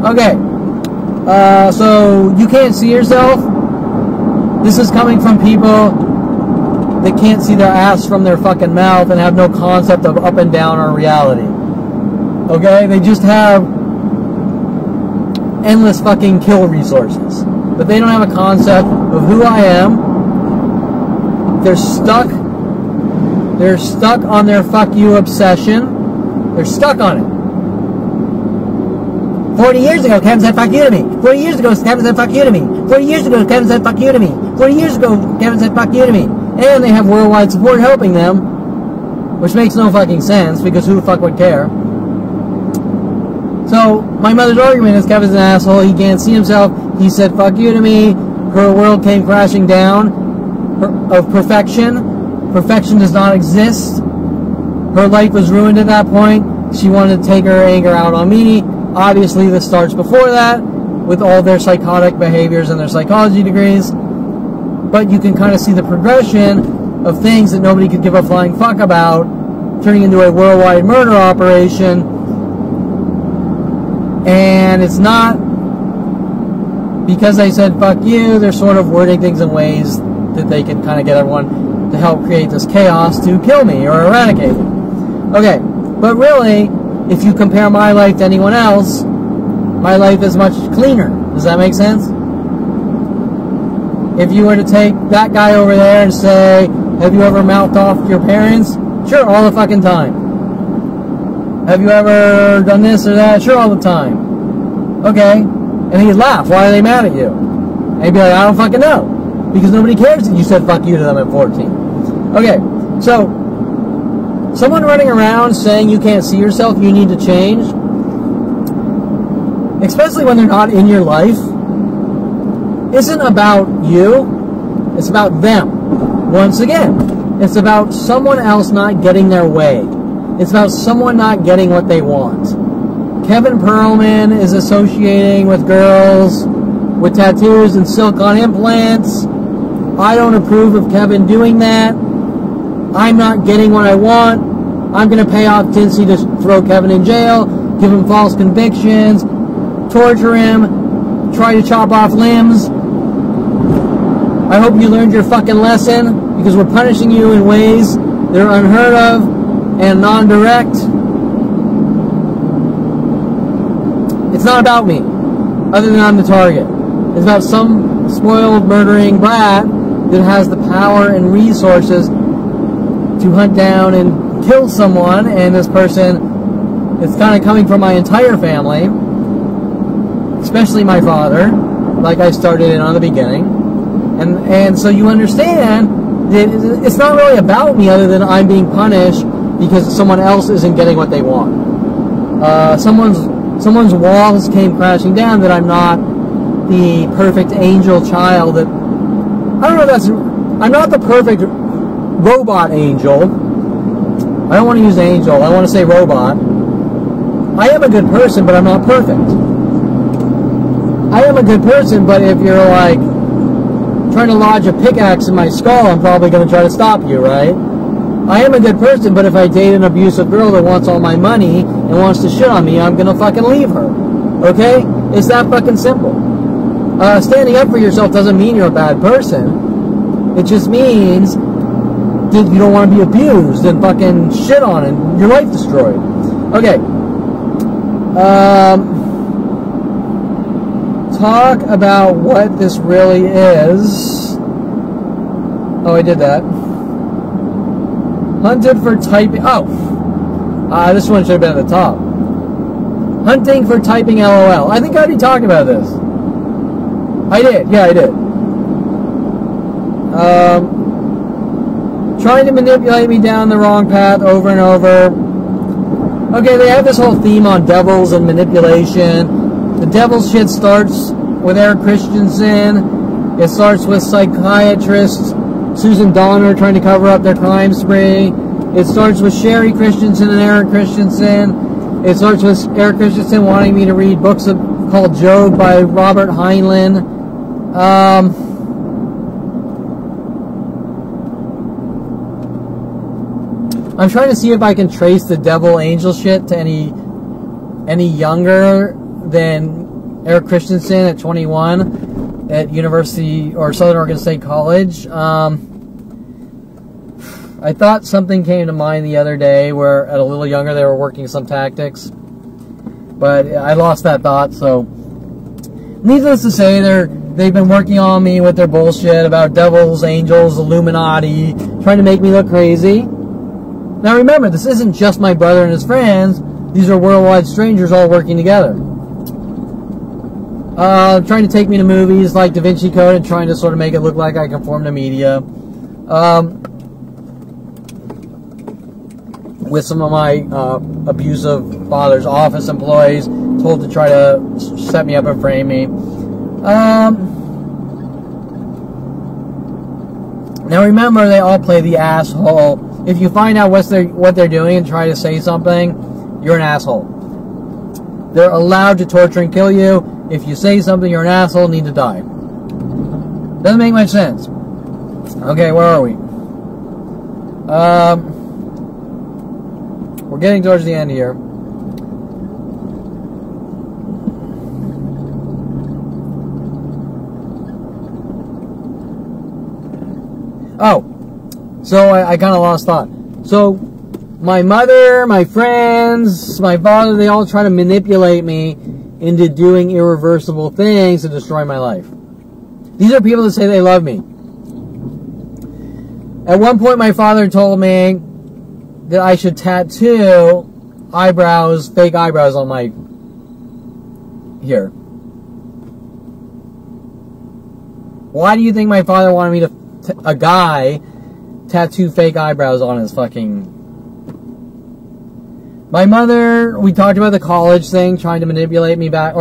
Okay, so you can't see yourself. This is coming from people that can't see their ass from their fucking mouth and have no concept of up and down or reality. Okay, they just have endless fucking kill resources, but they don't have a concept of who I am. They're stuck on their fuck you obsession. They're stuck on it. 40 years ago, Kevin said fuck you to me. 40 years ago, Kevin said fuck you to me. 40 years ago, Kevin said fuck you to me. 40 years ago, Kevin said fuck you to me. And they have worldwide support helping them, which makes no fucking sense, because who the fuck would care? So, my mother's argument is Kevin's an asshole, he can't see himself, he said fuck you to me, her world came crashing down, of perfection. Perfection does not exist. Her life was ruined at that point. She wanted to take her anger out on me. Obviously, this starts before that, with all their psychotic behaviors and their psychology degrees. But you can kind of see the progression of things that nobody could give a flying fuck about, turning into a worldwide murder operation And it's not because they said fuck you. They're sort of wording things in ways that they can kind of get everyone to help create this chaos to kill me or eradicate me. Okay, but really, if you compare my life to anyone else, my life is much cleaner. Does that make sense? If you were to take that guy over there and say, have you ever mouthed off to your parents? Sure, all the fucking time. Have you ever done this or that? Sure, all the time. Okay. And he'd laugh. Why are they mad at you? And he'd be like, I don't fucking know. Because nobody cares that you said fuck you to them at 14. Okay. So, someone running around saying you can't see yourself, you need to change, especially when they're not in your life, isn't about you. It's about them. Once again, it's about someone else not getting their way. It's about someone not getting what they want. Kevin Perlman is associating with girls with tattoos and silicone implants. I don't approve of Kevin doing that. I'm not getting what I want. I'm going to pay off Tinsy to throw Kevin in jail, give him false convictions, torture him, try to chop off limbs. I hope you learned your fucking lesson, because we're punishing you in ways that are unheard of and non-direct. It's not about me, other than I'm the target. It's about some spoiled, murdering brat that has the power and resources to hunt down and kill someone, and this person, it's kind of coming from my entire family, especially my father, like I started in on the beginning. And so you understand that it's not really about me other than I'm being punished because someone else isn't getting what they want. Someone's walls came crashing down that I'm not the perfect angel child that... I don't know if that's... I'm not the perfect robot angel. I don't want to use angel. I want to say robot. I am a good person, but I'm not perfect. I am a good person, but if you're like trying to lodge a pickaxe in my skull, I'm probably going to try to stop you, right? I am a good person, but if I date an abusive girl that wants all my money and wants to shit on me, I'm going to fucking leave her. Okay? It's that fucking simple. Standing up for yourself doesn't mean you're a bad person. It just means that you don't want to be abused and fucking shit on and your life destroyed. Okay. Talk about what this really is. Oh, I did that. Hunted for typing... Oh! This one should have been at the top. Hunting for typing LOL. I think I already talked about this. I did. Yeah, I did. Trying to manipulate me down the wrong path over and over. Okay, they have this whole theme on devils and manipulation. The devil's shit starts with Eric Christensen. It starts with psychiatrist Susan Donner trying to cover up their crime spree. It starts with Sherry Christensen and Eric Christensen. It starts with Eric Christensen wanting me to read books called Job by Robert Heinlein. I'm trying to see if I can trace the devil angel shit to any younger than Eric Christensen at 21 at University or Southern Oregon State College. I thought something came to mind the other day where at a little younger they were working some tactics, but I lost that thought. So needless to say, they've been working on me with their bullshit about devils, angels, Illuminati, trying to make me look crazy. Now remember, this isn't just my brother and his friends. These are worldwide strangers all working together. Trying to take me to movies like Da Vinci Code and trying to sort of make it look like I conform to media. With some of my abusive father's office employees told to try to set me up and frame me. Now remember, they all play the asshole. If you find out what they're doing and try to say something, you're an asshole. They're allowed to torture and kill you. If you say something, you're an asshole, need to die. Doesn't make much sense. Okay, where are we? We're getting towards the end here. Oh, so I kind of lost thought. So my mother, my friends, my father, they all try to manipulate me into doing irreversible things to destroy my life. These are people that say they love me. At one point, my father told me that I should tattoo eyebrows, fake eyebrows on my here. Why do you think my father wanted me to, a guy, tattoo fake eyebrows on his fucking... My mother, we talked about the college thing, trying to manipulating me back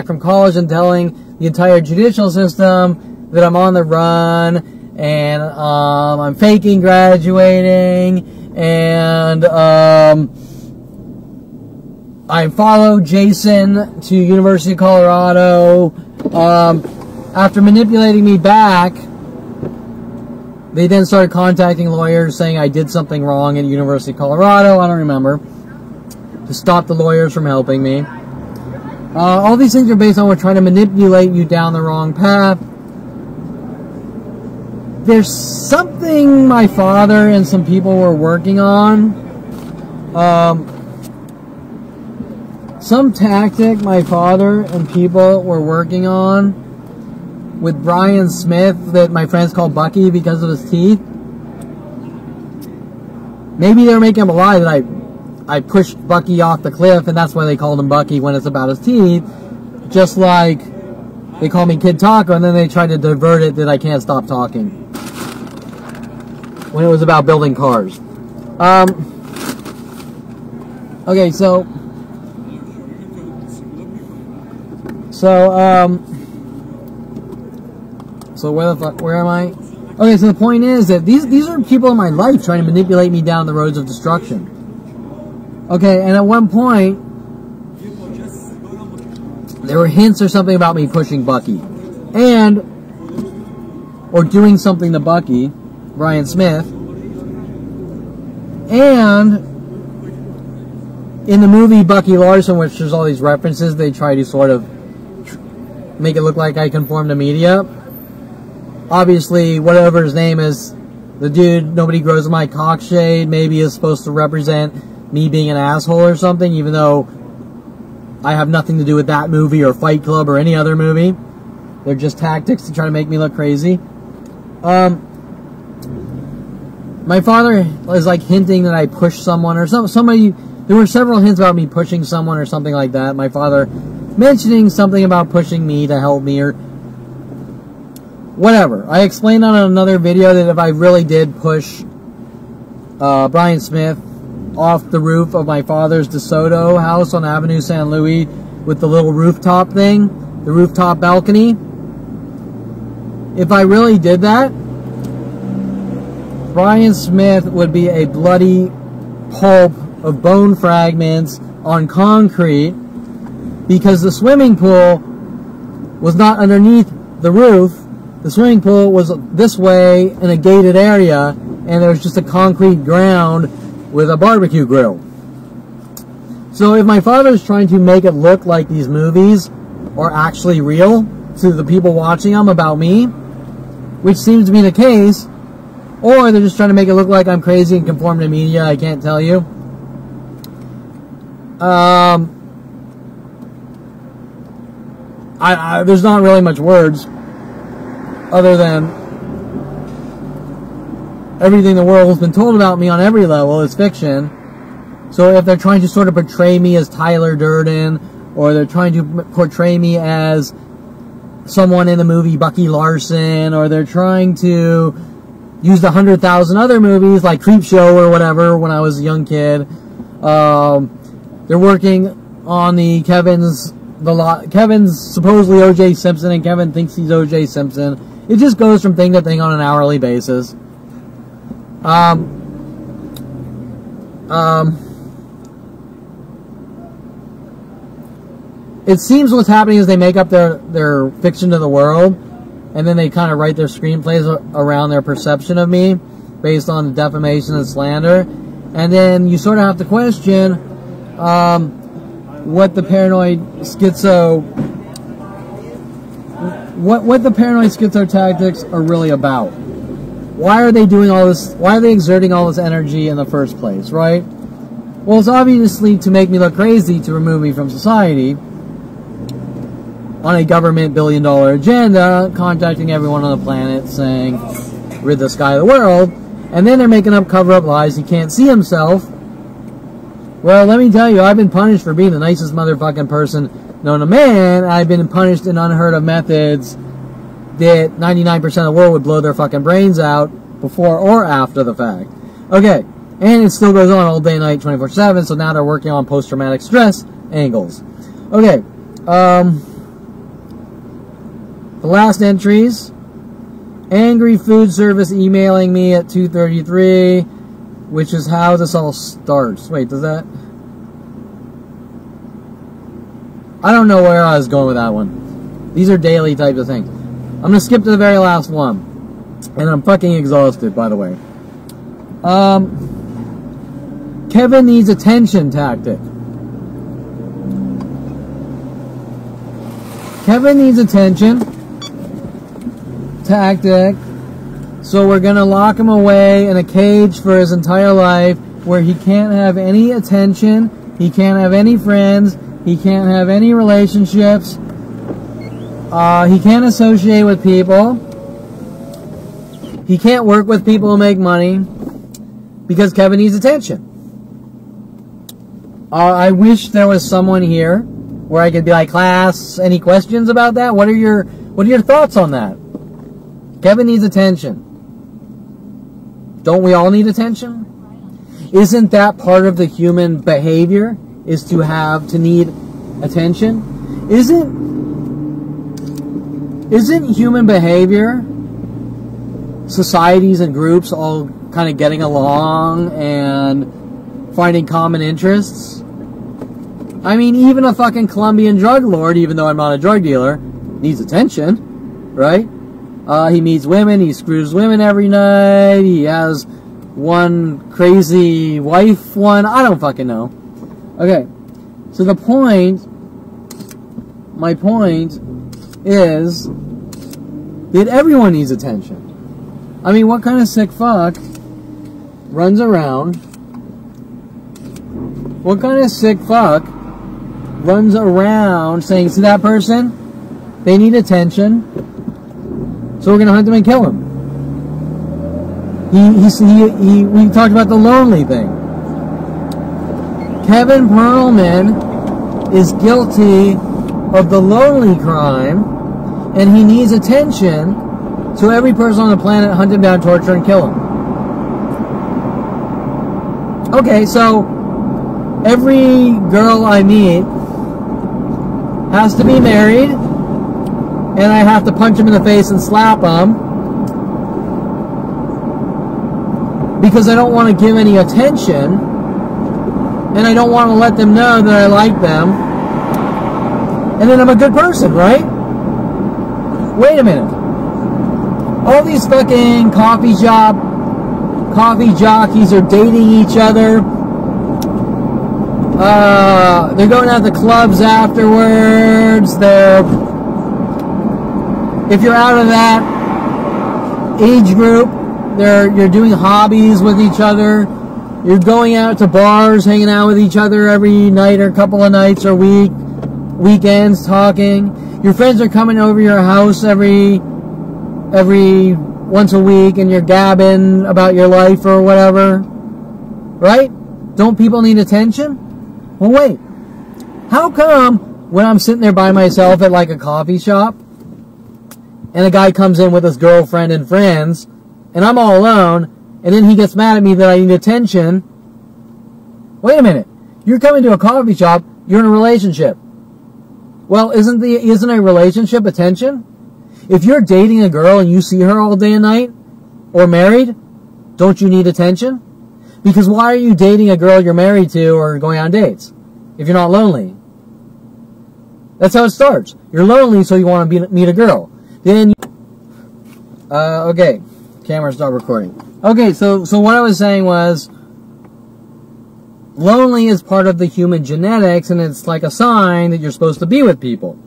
from college and telling the entire judicial system that I'm on the run and I'm faking graduating and I followed Jason to University of Colorado. After manipulating me back, they then started contacting lawyers saying I did something wrong at University of Colorado, I don't remember, to stop the lawyers from helping me. All these things are based on we're trying to manipulate you down the wrong path. There's something my father and some people were working on. Some tactic my father and people were working on with Brian Smith that my friends call Bucky because of his teeth. Maybe they were making him a lie that I pushed Bucky off the cliff and that's why they called him Bucky when it's about his teeth. Just like they call me Kid Taco and then they try to divert it that I can't stop talking when it was about building cars. Okay, so where am I? Okay, so the point is that these are people in my life trying to manipulate me down the roads of destruction. Okay, and at one point, there were hints or something about me pushing Bucky. Or doing something to Bucky, Brian Smith. And in the movie Bucky Larson, which there's all these references, they try to sort of make it look like I conform to media. Obviously, whatever his name is, the dude, nobody grows in my cockshade, maybe is supposed to represent me being an asshole or something, even though I have nothing to do with that movie or Fight Club or any other movie. They're just tactics to try to make me look crazy. My father is like hinting that I pushed someone or somebody. There were several hints about me pushing someone or something like that. My father mentioning something about pushing me to help me or whatever. I explained on another video that if I really did push Brian Smith off the roof of my father's DeSoto house on Avenue San Luis with the little rooftop thing, the rooftop balcony, if I really did that, Brian Smith would be a bloody pulp of bone fragments on concrete because the swimming pool was not underneath the roof. The swimming pool was this way in a gated area and there was just a concrete ground with a barbecue grill. So if my father is trying to make it look like these movies are actually real to the people watching them about me, which seems to be the case, or they're just trying to make it look like I'm crazy and conform to media, I can't tell you. There's not really much words other than everything the world has been told about me on every level is fiction. So if they're trying to sort of portray me as Tyler Durden, or they're trying to portray me as someone in the movie Bucky Larson, or they're trying to use the 100,000 other movies like Creepshow or whatever when I was a young kid. They're working on the Kevin's supposedly O.J. Simpson, and Kevin thinks he's O.J. Simpson. It just goes from thing to thing on an hourly basis. It seems what's happening is they make up their fiction to the world, and then they kind of write their screenplays around their perception of me based on defamation and slander. And then you sort of have to question what the paranoid schizo tactics are really about. why are they doing all this? Why are they exerting all this energy in the first place, right? Well, it's obviously to make me look crazy, to remove me from society on a government billion-dollar agenda, contacting everyone on the planet saying, rid the sky of the world, and then they're making up cover-up lies. He can't see himself. Well, let me tell you, I've been punished for being the nicest motherfucking person known to man. I've been punished in unheard of methods that 99% of the world would blow their fucking brains out before or after the fact. Okay, and it still goes on all day and night, 24/7, so now they're working on post-traumatic stress angles. Okay, the last entries. Angry food service emailing me at 2:33, which is how this all starts. Wait, does that... I don't know where I was going with that one. These are daily types of things. I'm going to skip to the very last one. And I'm fucking exhausted, by the way. Kevin needs attention tactic. Kevin needs attention tactic. So we're going to lock him away in a cage for his entire life where he can't have any attention, he can't have any friends, he can't have any relationships, he can't associate with people, he can't work with people who make money because Kevin needs attention. I wish there was someone here where I could be like, class, any questions about that? What are your thoughts on that? Kevin needs attention. Don't we all need attention? Isn't that part of the human behavior? Is to need attention? Isn't human behavior, societies and groups all kind of getting along and finding common interests? I mean, even a fucking Colombian drug lord, even though I'm not a drug dealer, needs attention, right? He meets women, he screws women every night, he has one crazy wife, I don't fucking know. Okay, so my point is that everyone needs attention. I mean, what kind of sick fuck runs around? What kind of sick fuck runs around saying, see that person? They need attention. So we're going to hunt them and kill him. We talked about the lonely thing. Kevin Perlman is guilty of the lonely crime, and he needs attention, so every person on the planet hunt him down, torture, and kill him. Okay, so every girl I meet has to be married, and I have to punch him in the face and slap him because I don't want to give any attention, and I don't want to let them know that I like them, and then I'm a good person, right? Wait a minute. All these fucking coffee jockeys are dating each other. They're going out to clubs afterwards. If you're out of that age group, you're doing hobbies with each other. You're going out to bars, hanging out with each other every night or a couple of nights or weekends, talking. Your friends are coming over your house every once a week, and you're gabbing about your life or whatever, right? Don't people need attention? Well, wait. How come when I'm sitting there by myself at like a coffee shop, and a guy comes in with his girlfriend and friends, and I'm all alone, and then he gets mad at me that I need attention? Wait a minute. You're coming to a coffee shop, you're in a relationship. Well, isn't a relationship attention? If you're dating a girl and you see her all day and night, or married, don't you need attention? Because why are you dating a girl you're married to or going on dates if you're not lonely? That's how it starts. You're lonely, so you want to meet a girl. Then, okay, camera stop recording. Okay, so what I was saying was, lonely is part of the human genetics, and it's like a sign that you're supposed to be with people.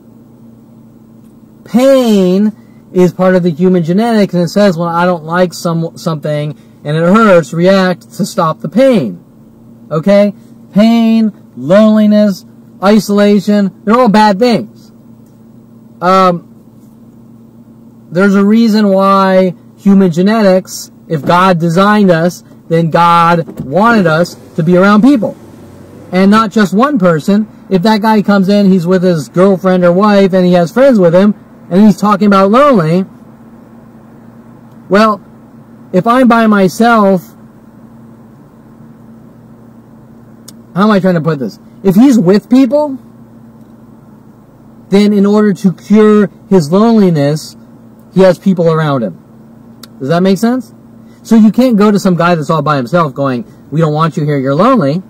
Pain is part of the human genetics, and it says when I don't like something and it hurts, react to stop the pain. Okay? Pain, loneliness, isolation, they're all bad things. There's a reason why human genetics, if God designed us, then God wanted us to be around people. And not just one person. If that guy comes in, he's with his girlfriend or wife, and he has friends with him, and he's talking about lonely, well, if I'm by myself, how am I trying to put this? If he's with people, then in order to cure his loneliness, he has people around him. Does that make sense? So you can't go to some guy that's all by himself going, we don't want you here, you're lonely.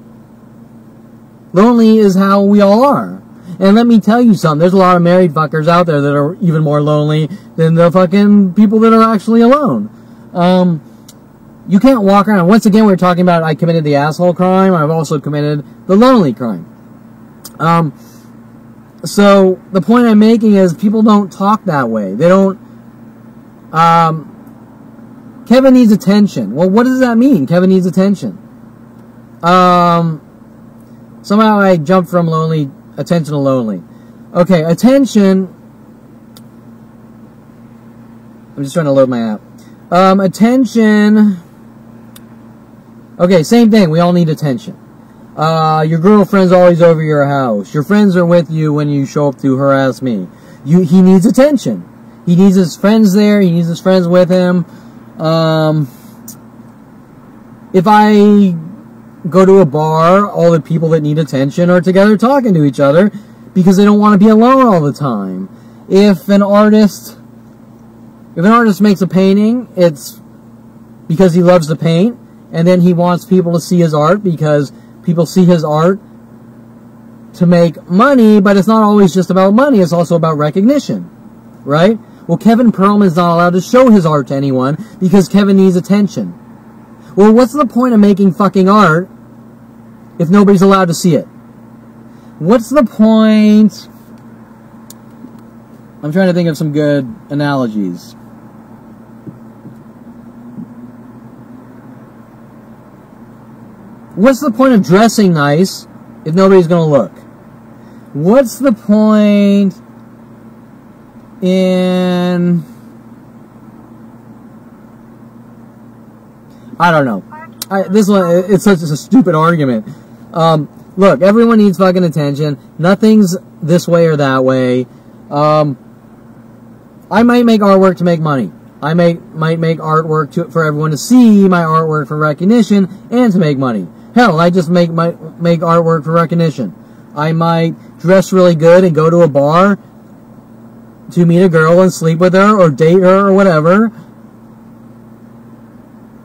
Lonely is how we all are. And let me tell you something, there's a lot of married fuckers out there that are even more lonely than the fucking people that are actually alone. You can't walk around. Once again, we're talking about I committed the asshole crime. I've also committed the lonely crime. So the point I'm making is people don't talk that way. They don't... Kevin needs attention. Well, what does that mean? Kevin needs attention. Somehow I jumped from attention to lonely. Okay, attention. I'm just trying to load my app. Attention. Okay, same thing. We all need attention. Your girlfriend's always over your house. Your friends are with you when you show up to harass me. He needs attention. He needs his friends there. He needs his friends with him. If I go to a bar, all the people that need attention are together talking to each other because they don't want to be alone all the time. If an artist makes a painting, it's because he loves to paint, and then he wants people to see his art because people see his art to make money, but it's not always just about money, it's also about recognition, right? Well, Kevin Perlman's not allowed to show his art to anyone because Kevin needs attention. Well, what's the point of making fucking art if nobody's allowed to see it? What's the point? I'm trying to think of some good analogies. What's the point of dressing nice if nobody's going to look? What's the point in... I don't know. This one, it's such a stupid argument. Look, everyone needs fucking attention. Nothing's this way or that way. I might make artwork to make money. I might make artwork for everyone to see my artwork for recognition and to make money. Hell, I just make artwork for recognition. I might dress really good and go to a bar to meet a girl and sleep with her or date her or whatever.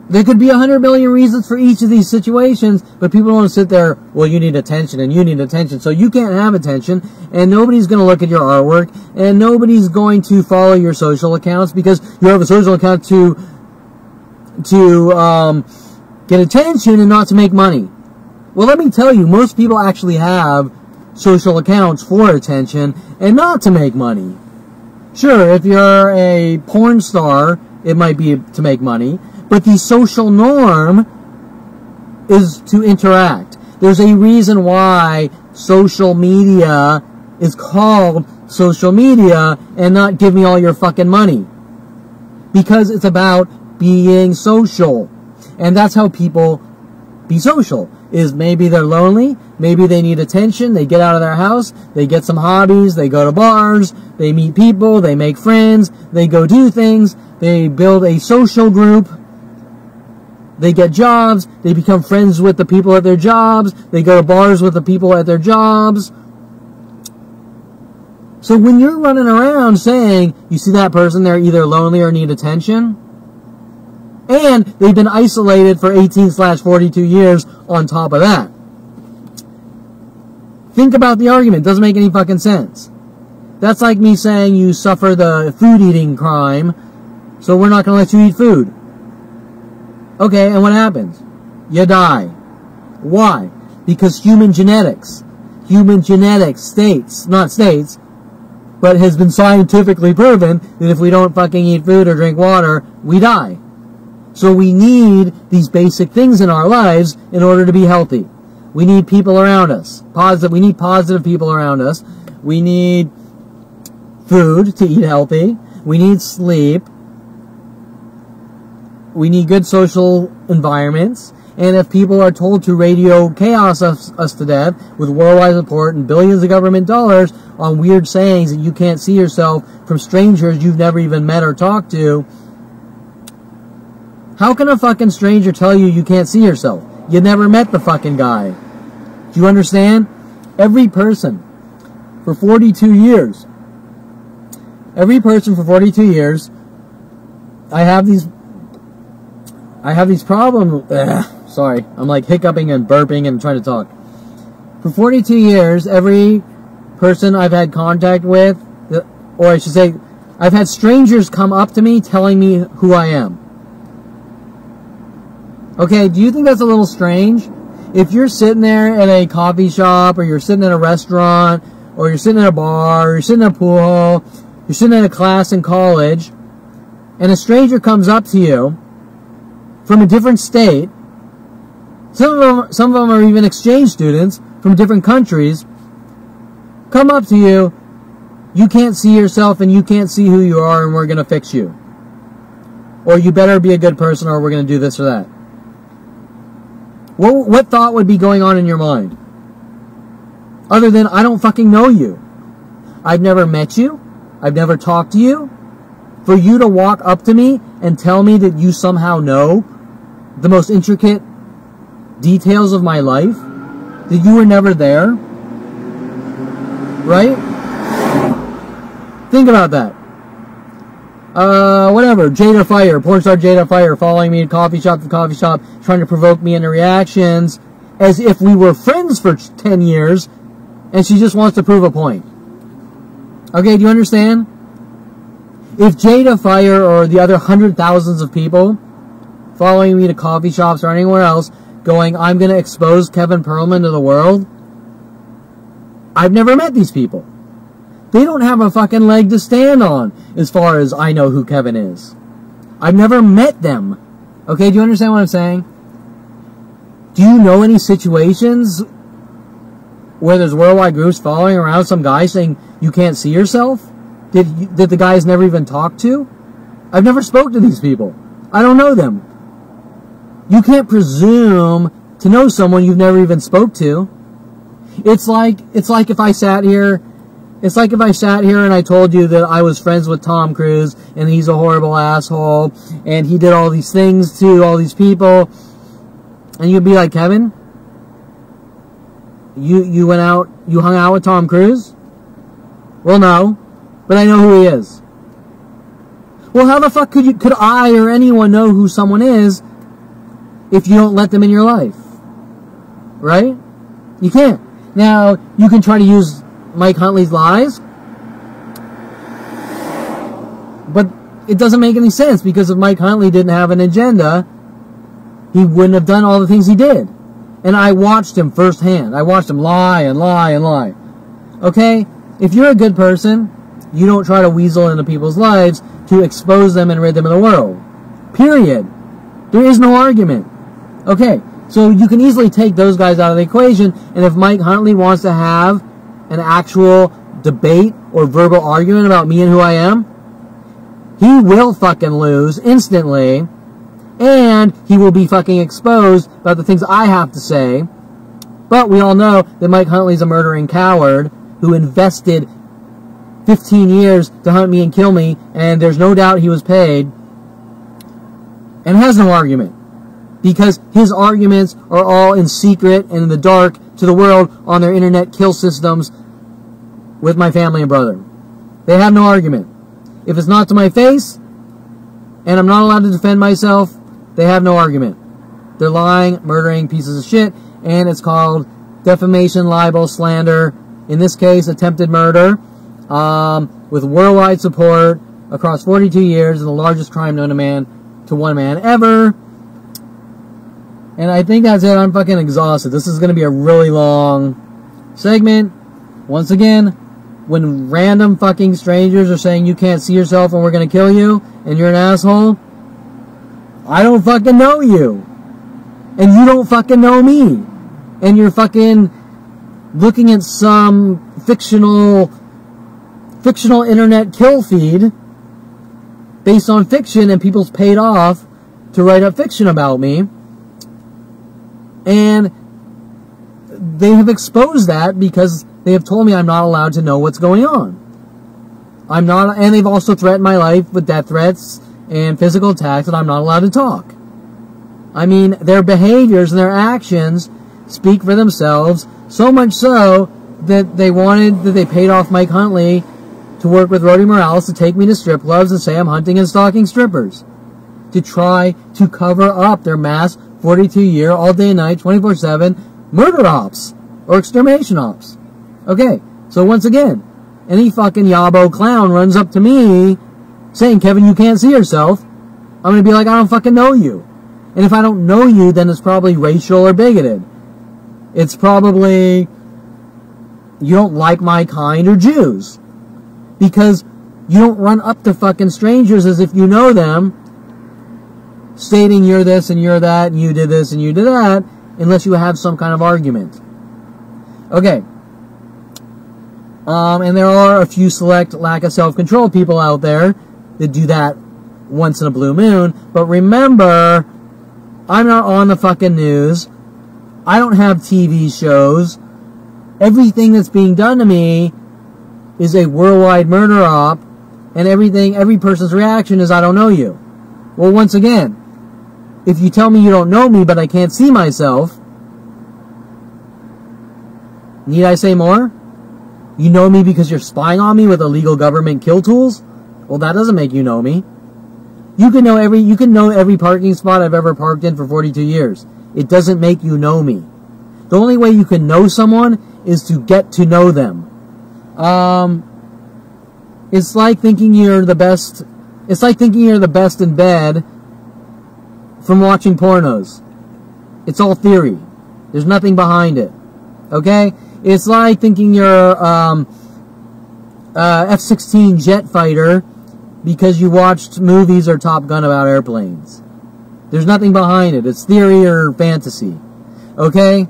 There could be 100 million reasons for each of these situations, but people don't sit there, well, you need attention and you need attention, so you can't have attention, and nobody's going to look at your artwork, and nobody's going to follow your social accounts because you have a social account to get attention and not to make money. Well, let me tell you, most people actually have social accounts for attention and not to make money. Sure, if you're a porn star, it might be to make money, but the social norm is to interact. There's a reason why social media is called social media and not give me all your fucking money. Because it's about being social. And that's how people be social. Is maybe they're lonely, maybe they need attention, they get out of their house, they get some hobbies, they go to bars, they meet people, they make friends, they go do things, they build a social group, they get jobs, they become friends with the people at their jobs, they go to bars with the people at their jobs. So when you're running around saying, you see that person, they're either lonely or need attention, and they've been isolated for 18/42 years on top of that. Think about the argument. It doesn't make any fucking sense. That's like me saying you suffer the food eating crime, so we're not going to let you eat food. Okay, and what happens? You die. Why? Because human genetics states, not states, but has been scientifically proven that if we don't fucking eat food or drink water, we die. So we need these basic things in our lives in order to be healthy. We need people around us. We need positive people around us. We need food to eat healthy. We need sleep. We need good social environments. And if people are told to radio chaos us to death with worldwide support and billions of government dollars on weird sayings that you can't see yourself from strangers you've never even met or talked to, how can a fucking stranger tell you you can't see yourself? You never met the fucking guy. Do you understand? Every person for 42 years, I have these problems. Sorry, I'm like hiccuping and burping and trying to talk. For 42 years, every person I've had contact with, or I should say, I've had strangers come up to me telling me who I am. Okay, do you think that's a little strange? If you're sitting there at a coffee shop, or you're sitting at a restaurant, or you're sitting at a bar, or you're sitting in a pool hall, you're sitting in a class in college, and a stranger comes up to you from a different state, some of them are even exchange students from different countries, come up to you, you can't see yourself and you can't see who you are and we're going to fix you. Or you better be a good person or we're going to do this or that. What thought would be going on in your mind? Other than, I don't fucking know you. I've never met you. I've never talked to you. For you to walk up to me and tell me that you somehow know the most intricate details of my life, that you were never there, right? Think about that. Whatever, Jada Fire, porn star Jada Fire, following me coffee shop to coffee shop, trying to provoke me into reactions, as if we were friends for 10 years, and she just wants to prove a point. Okay, do you understand? If Jada Fire or the other hundred thousands of people following me to coffee shops or anywhere else going, I'm going to expose Kevin Perlman to the world, I've never met these people. They don't have a fucking leg to stand on as far as I know who Kevin is. I've never met them. Okay, do you understand what I'm saying? Do you know any situations where there's worldwide groups following around some guy saying you can't see yourself? That the guys never even talked to? I've never spoke to these people. I don't know them. You can't presume to know someone you've never even spoke to. It's like if I sat here and I told you that I was friends with Tom Cruise and he's a horrible asshole and he did all these things to all these people, and you'd be like, Kevin, you hung out with Tom Cruise? Well, no, but I know who he is. Well, how the fuck could I or anyone know who someone is if you don't let them in your life? Right? You can't. Now, you can try to use Mike Huntley's lies, but it doesn't make any sense, because if Mike Huntley didn't have an agenda, he wouldn't have done all the things he did. And I watched him firsthand. I watched him lie and lie and lie. Okay? If you're a good person, you don't try to weasel into people's lives to expose them and rid them of the world. Period. There is no argument. Okay, so you can easily take those guys out of the equation, and if Mike Huntley wants to have an actual debate or verbal argument about me and who I am, he will fucking lose instantly, and he will be fucking exposed about the things I have to say. But we all know that Mike Huntley's a murdering coward who invested 15 years to hunt me and kill me, and there's no doubt he was paid, and has no argument, because his arguments are all in secret and in the dark to the world on their internet kill systems with my family and brother. They have no argument. If it's not to my face, and I'm not allowed to defend myself, they have no argument. They're lying, murdering pieces of shit, and it's called defamation, libel, slander, in this case, attempted murder, with worldwide support across 42 years, and the largest crime known to one man ever. And I think that's it. I'm fucking exhausted. This is going to be a really long segment. Once again, when random fucking strangers are saying you can't see yourself and we're gonna kill you and you're an asshole, I don't fucking know you. And you don't fucking know me. And you're fucking looking at some fictional internet kill feed based on fiction, and people's paid off to write up fiction about me. And they have exposed that because they have told me I'm not allowed to know what's going on. I'm not, and they've also threatened my life with death threats and physical attacks, and I'm not allowed to talk. I mean, their behaviors and their actions speak for themselves, so much so that they paid off Mike Huntley to work with Rody Morales to take me to strip clubs and say I'm hunting and stalking strippers, to try to cover up their mass 42-year, all day and night, 24/7 murder ops or extermination ops. Okay, so once again, any fucking yabo clown runs up to me saying, Kevin, you can't see yourself, I'm going to be like, I don't fucking know you. And if I don't know you, then it's probably racial or bigoted. It's probably you don't like my kind or Jews. Because you don't run up to fucking strangers as if you know them, stating you're this and you're that and you did this and you did that, unless you have some kind of argument. Okay. And there are a few select lack of self-control people out there that do that once in a blue moon. But remember, I'm not on the fucking news. I don't have TV shows. Everything that's being done to me is a worldwide murder op, and every person's reaction is, I don't know you. Well, once again, if you tell me you don't know me, but I can't see myself, need I say more? You know me because you're spying on me with illegal government kill tools? Well, that doesn't make you know me. You can know every parking spot I've ever parked in for 42 years. It doesn't make you know me. The only way you can know someone is to get to know them. It's like thinking you're the best. It's like thinking you're the best in bed from watching pornos. It's all theory. There's nothing behind it. Okay? It's like thinking you're F-16 jet fighter because you watched movies or Top Gun about airplanes. There's nothing behind it. It's theory or fantasy. Okay?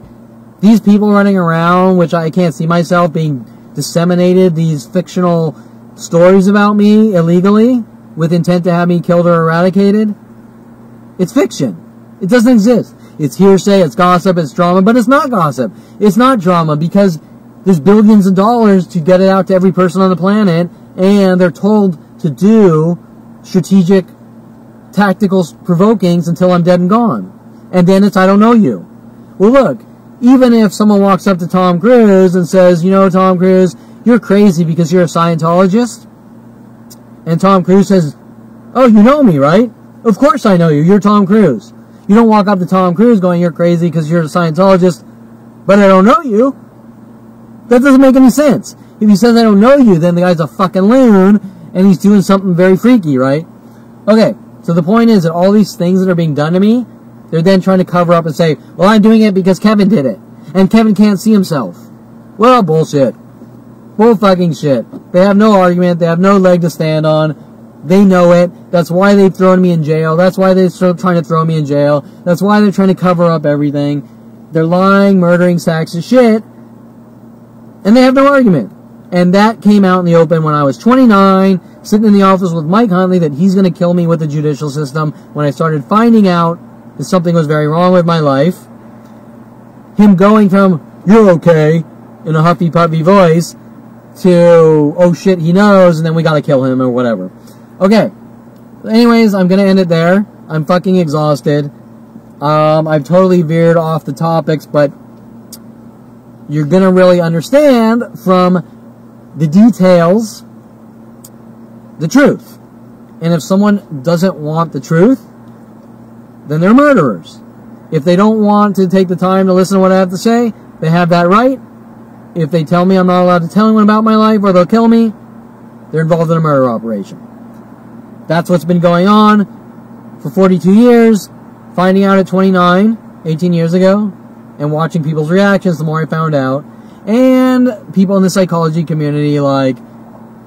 These people running around, which I can't see myself being disseminated, these fictional stories about me illegally with intent to have me killed or eradicated, it's fiction. It doesn't exist. It's hearsay, it's gossip, it's drama, but it's not gossip. It's not drama because there's billions of dollars to get it out to every person on the planet, and they're told to do strategic, tactical provokings until I'm dead and gone. And then it's, I don't know you. Well, look, even if someone walks up to Tom Cruise and says, you know, Tom Cruise, you're crazy because you're a Scientologist, and Tom Cruise says, oh, you know me, right? Of course I know you. You're Tom Cruise. You don't walk up to Tom Cruise going, you're crazy because you're a Scientologist, but I don't know you. That doesn't make any sense. If he says I don't know you, then the guy's a fucking loon, and he's doing something very freaky, right? Okay, so the point is that all these things that are being done to me, they're then trying to cover up and say, well, I'm doing it because Kevin did it, and Kevin can't see himself. Well, bullshit. Bull fucking shit. They have no argument. They have no leg to stand on. They know it. That's why they've thrown me in jail. That's why they're still trying to throw me in jail. That's why they're trying to cover up everything. They're lying, murdering sacks of shit, and they have no argument. And that came out in the open when I was 29, sitting in the office with Mike Huntley, that he's going to kill me with the judicial system. When I started finding out that something was very wrong with my life, him going from, you're okay, in a huffy puffy voice, to, oh shit, he knows, and then we got to kill him or whatever. Okay. Anyways, I'm going to end it there. I'm fucking exhausted. I've totally veered off the topics, but you're going to really understand from the details the truth. And if someone doesn't want the truth, then they're murderers. If they don't want to take the time to listen to what I have to say, they have that right. If they tell me I'm not allowed to tell anyone about my life or they'll kill me, they're involved in a murder operation. That's what's been going on for 42 years, finding out at 29, 18 years ago, and watching people's reactions the more I found out. And people in the psychology community like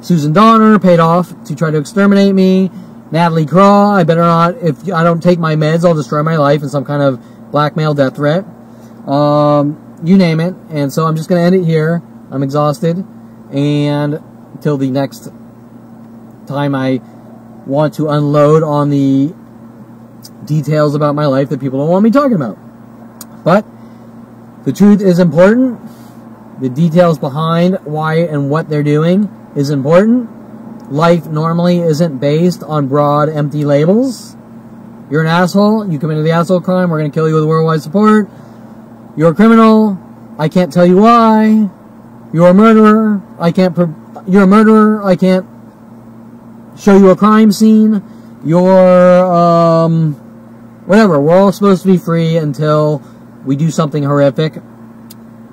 Susan Donner paid off to try to exterminate me. Natalie Craw, I better not, if I don't take my meds, I'll destroy my life in some kind of blackmail death threat. You name it. And so I'm just going to end it here. I'm exhausted. And until the next time I want to unload on the details about my life that people don't want me talking about. But the truth is important. The details behind why and what they're doing is important. Life normally isn't based on broad, empty labels. You're an asshole. You committed the asshole crime. We're going to kill you with worldwide support. You're a criminal. I can't tell you why. You're a murderer. You're a murderer. I can't show you a crime scene. You're, whatever. We're all supposed to be free until we do something horrific.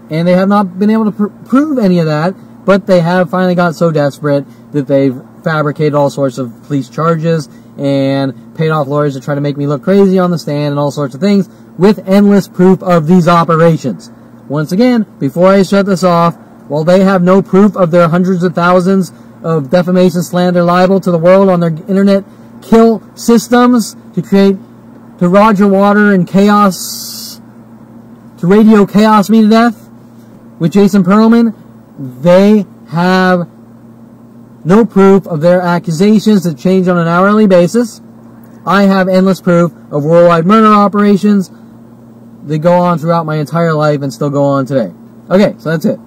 And they have not been able to prove any of that, but they have finally got so desperate that they've fabricated all sorts of police charges and paid off lawyers to try to make me look crazy on the stand and all sorts of things with endless proof of these operations. Once again, before I shut this off, while they have no proof of their hundreds of thousands of defamation, slander, libel to the world on their internet kill systems to Roger Water and chaos, to radio chaos me to death with Jason Perlman, they have no proof of their accusations that change on an hourly basis. I have endless proof of worldwide murder operations that go on throughout my entire life and still go on today. Okay, so that's it.